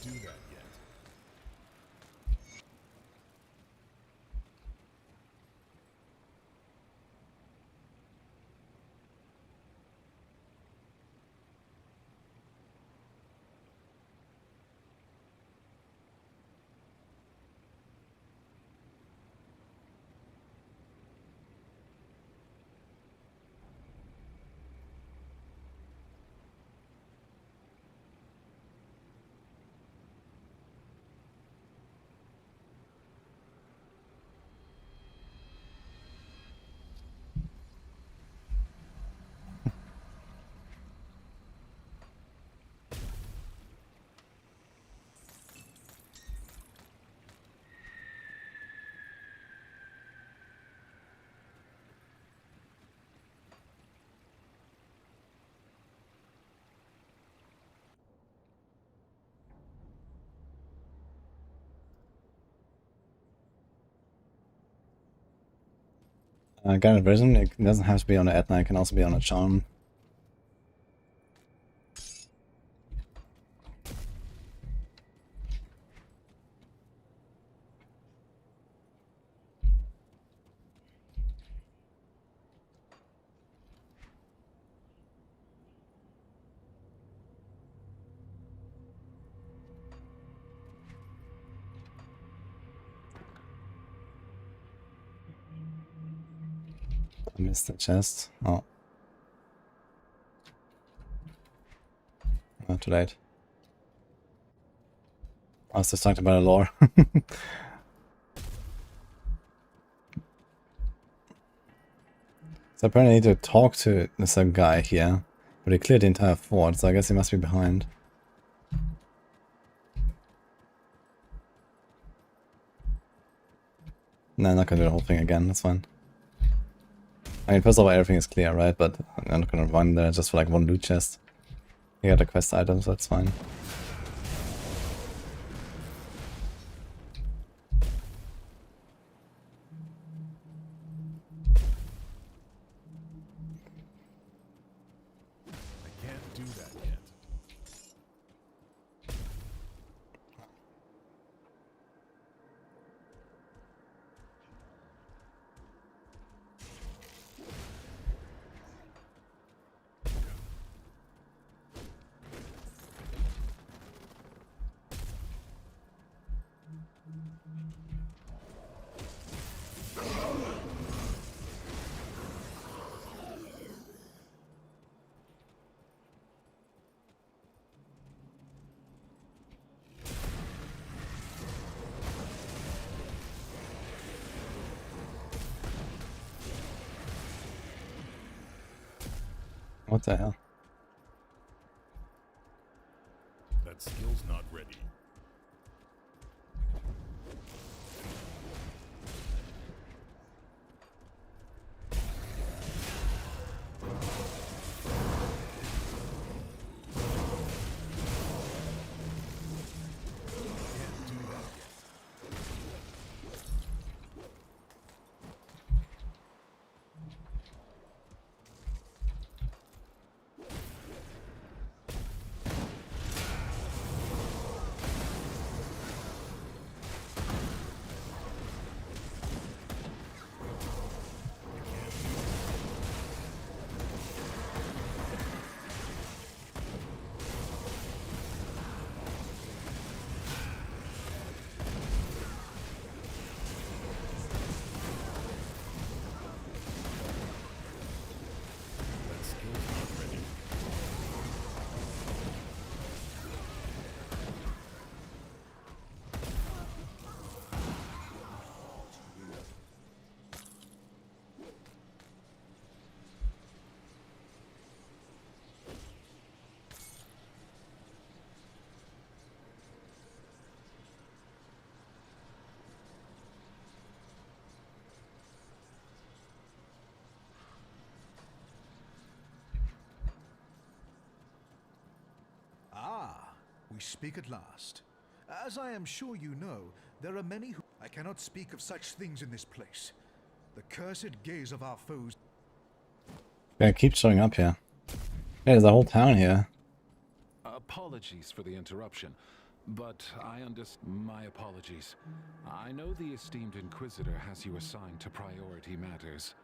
Do that yet. Guided Vision, it doesn't have to be on a Etna, it can also be on a Charm. Missed the chest. Oh. Oh, too late. I was distracted about the lore. So apparently I need to talk to this guy here, but he cleared the entire fort, so I guess he must be behind. No, I'm not gonna do the whole thing again, that's fine. I mean, first of all, everything is clear, right? But I'm not gonna run there just for like one loot chest. You got a quest item, so that's fine. I can't do that yet. What the hell? That skill's not ready. We speak at last. As I am sure you know, there are many who... I cannot speak of such things in this place. The cursed gaze of our foes... Yeah, keep showing up here. Yeah, there's a whole town here. Apologies for the interruption, but I understand. My apologies. I know the esteemed Inquisitor has you assigned to priority matters.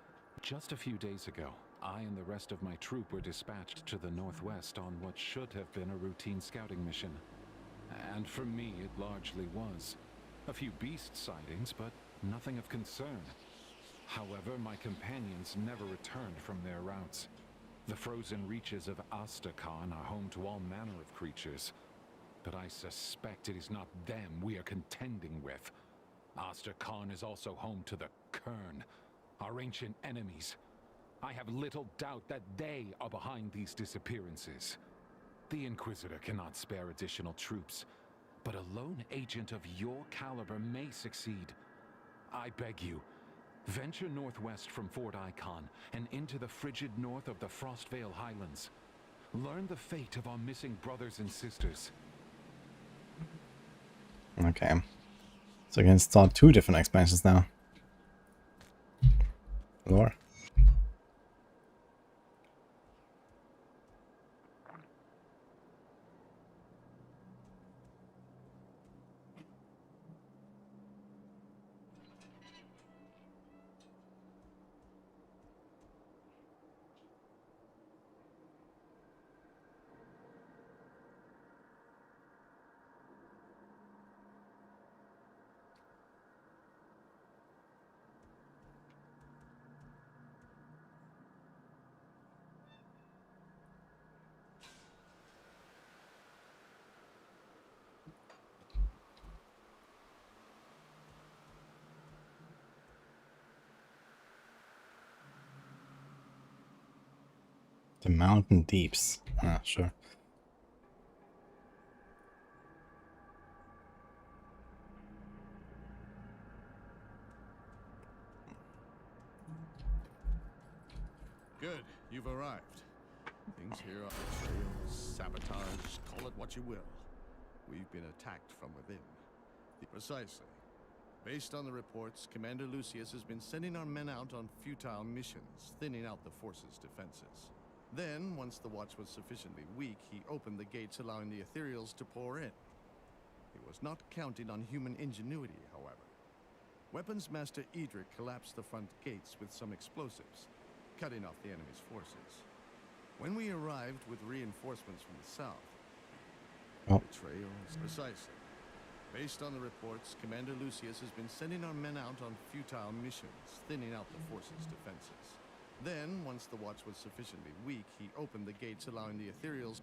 Just a few days ago, I and the rest of my troop were dispatched to the northwest on what should have been a routine scouting mission. And for me, it largely was. A few beast sightings, but nothing of concern. However, my companions never returned from their routes. The frozen reaches of Asterkarn are home to all manner of creatures. But I suspect it is not them we are contending with. Asterkarn is also home to the Kern, our ancient enemies. I have little doubt that they are behind these disappearances. The Inquisitor cannot spare additional troops, but a lone agent of your caliber may succeed. I beg you, venture northwest from Fort Icon and into the frigid north of the Frostvale Highlands. Learn the fate of our missing brothers and sisters. Okay. So I can start 2 different expansions now. Lore. The mountain deeps. Ah, sure. Good, you've arrived. Things here are betrayal, sabotage, call it what you will. We've been attacked from within. Precisely. Based on the reports, Commander Lucius has been sending our men out on futile missions, thinning out the force's defenses. Then, once the watch was sufficiently weak, he opened the gates allowing the ethereals to pour in. He was not counting on human ingenuity, however. Weapons Master Edric collapsed the front gates with some explosives, cutting off the enemy's forces. When we arrived with reinforcements from the south, betrayals, precisely. Based on the reports, Commander Lucius has been sending our men out on futile missions, thinning out the force's defenses. Then, once the watch was sufficiently weak, he opened the gates allowing the ethereals...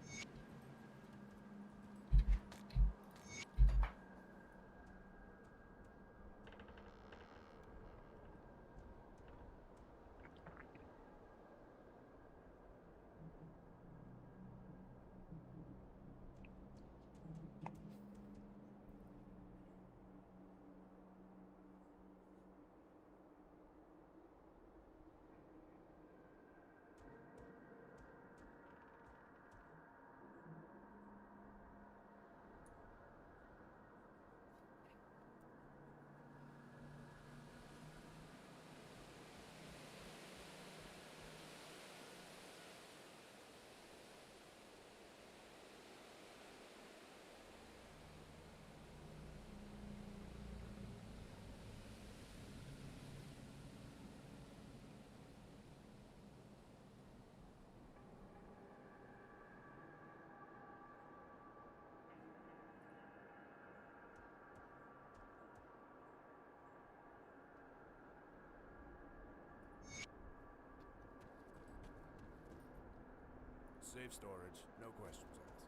Safe storage, no questions asked.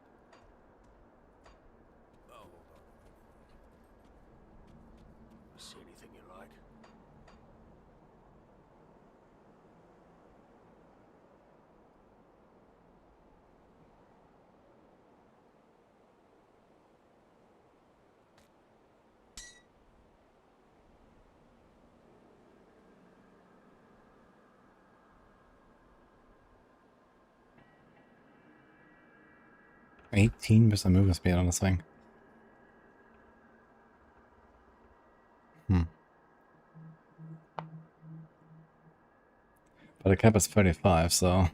Oh, hold on. See anything you like? $18 movement speed on this thing. But the cap is 35, so...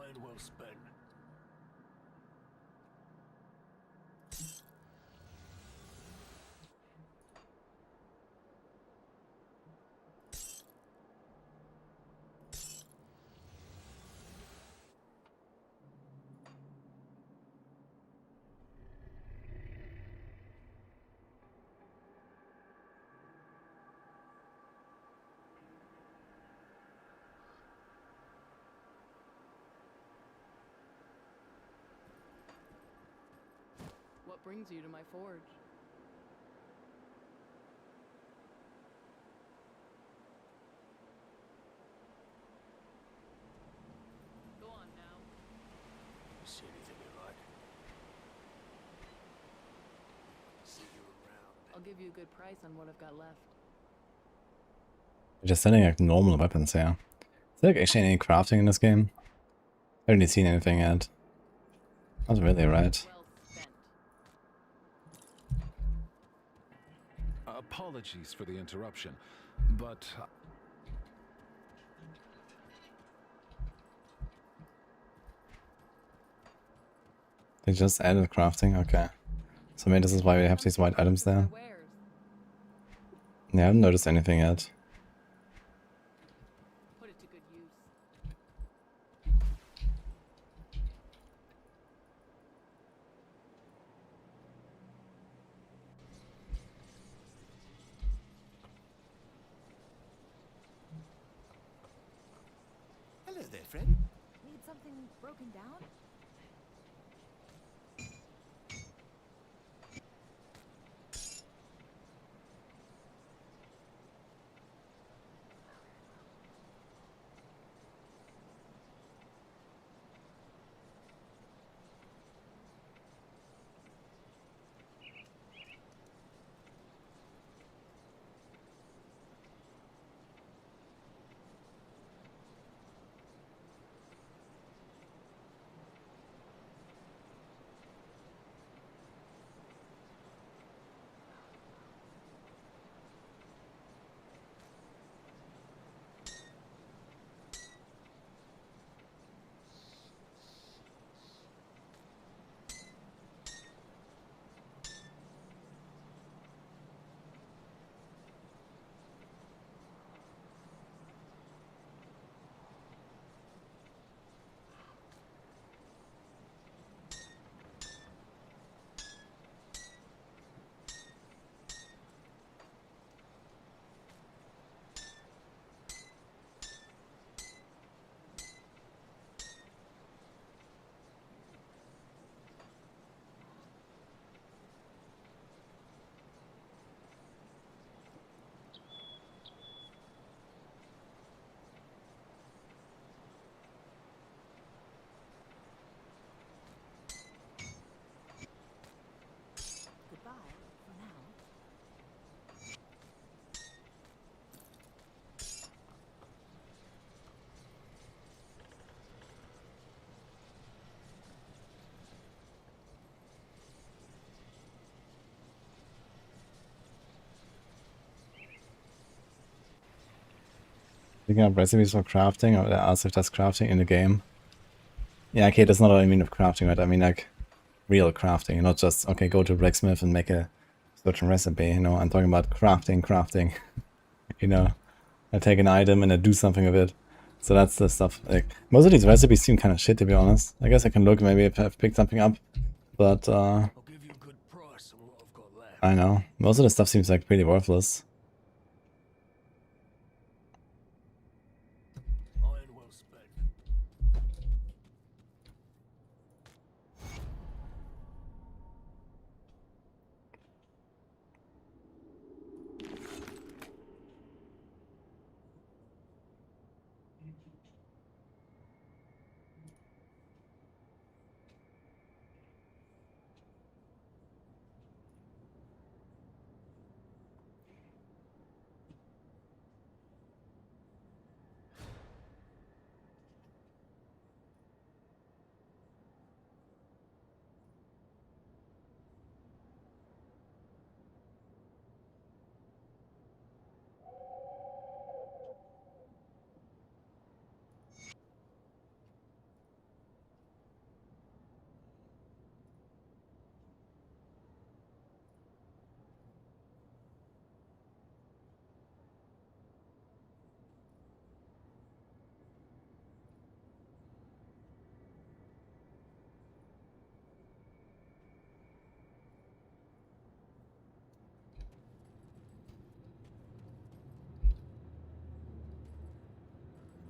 Iron well spent. What brings you to my forge? Go on now. See anything you like? See you around. I'll give you a good price on what I've got left. Just sending like normal weapons here. Is there like actually any crafting in this game? I haven't seen anything yet. Not really, right? Apologies for the interruption, but... They just added crafting? Okay. So maybe this is why we have these white items there. Yeah, I haven't noticed anything yet. Put it to good use. Hello there, friend. Need something broken down? Goodbye for now. Picking up recipes for crafting, or ask if that's crafting in the game. Yeah, okay, that's not what I mean of crafting, right? I mean like real crafting, not just, okay, go to blacksmith and make a certain recipe, you know? I'm talking about crafting, you know? I take an item and I do something with it. So that's the stuff, like, most of these recipes seem kind of shit, to be honest. I guess I can look, maybe if I've picked something up, but, I'll give you a good price on what I've got left. I know. Most of the stuff seems like pretty worthless. Iron well spent.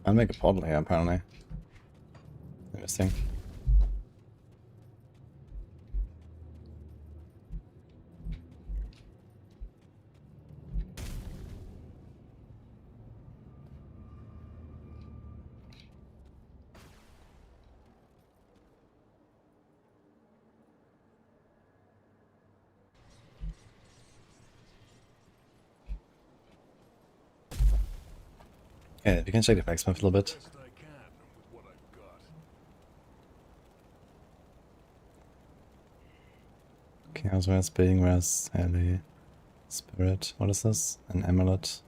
I'll make a portal here, apparently. Interesting. Yeah, you can check the blacksmith a little bit. Best I can with what I've got. Chaos Wares, Building Wares, Heli, Spirit. What is this? An amulet.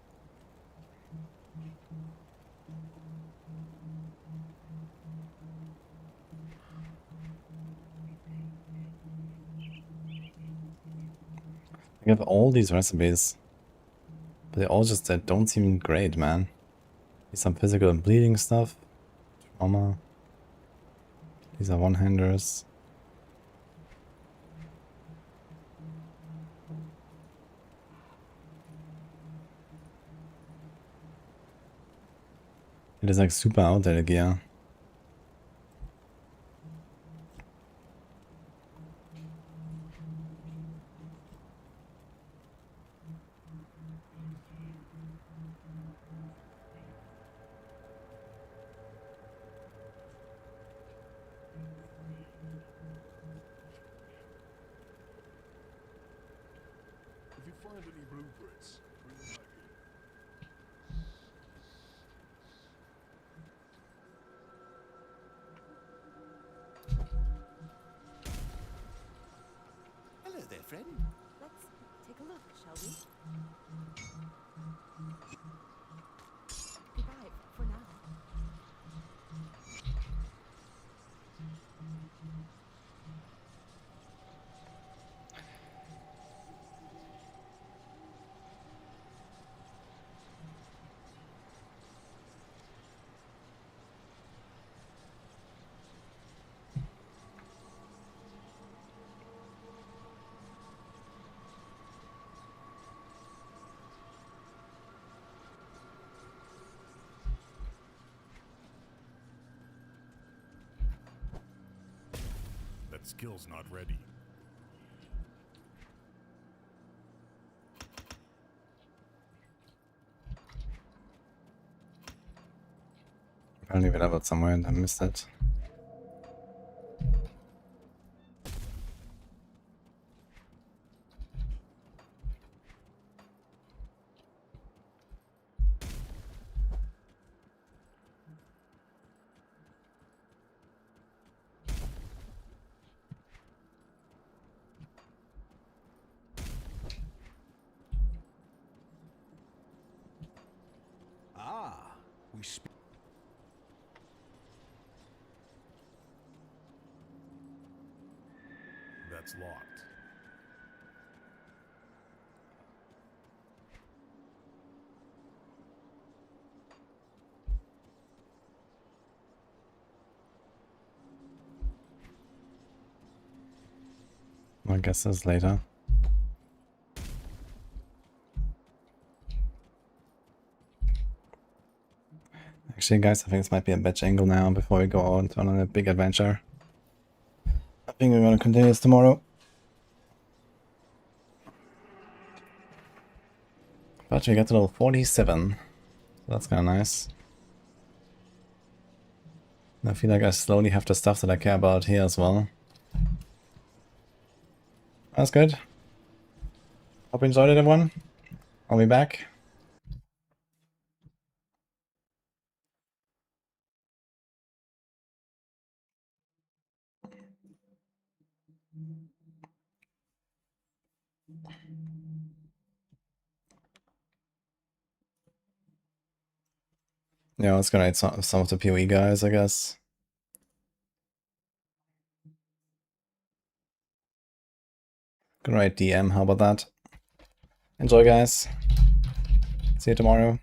I have all these recipes, But they all just don't seem great, man. Some physical and bleeding stuff. Trauma. These are one-handers. It is like super outdated gear. If you find any blueprints, bring them back here. Hello there, friend. Let's take a look, shall we? Goodbye for now. That skill's not ready. I'll leave it up somewhere and I missed it. Ah, we speak. That's locked. I guess that's later. Actually, guys, I think this might be a batch angle now before we go on to another big adventure. I think we're gonna continue this tomorrow. But we got to level 47. So that's kinda nice. I feel like I slowly have the stuff that I care about here as well. That's good. Hope you enjoyed it, everyone. I'll be back. Yeah, let's go raid some of the PoE guys, I guess. Gonna raid DM, how about that? Enjoy, guys. See you tomorrow.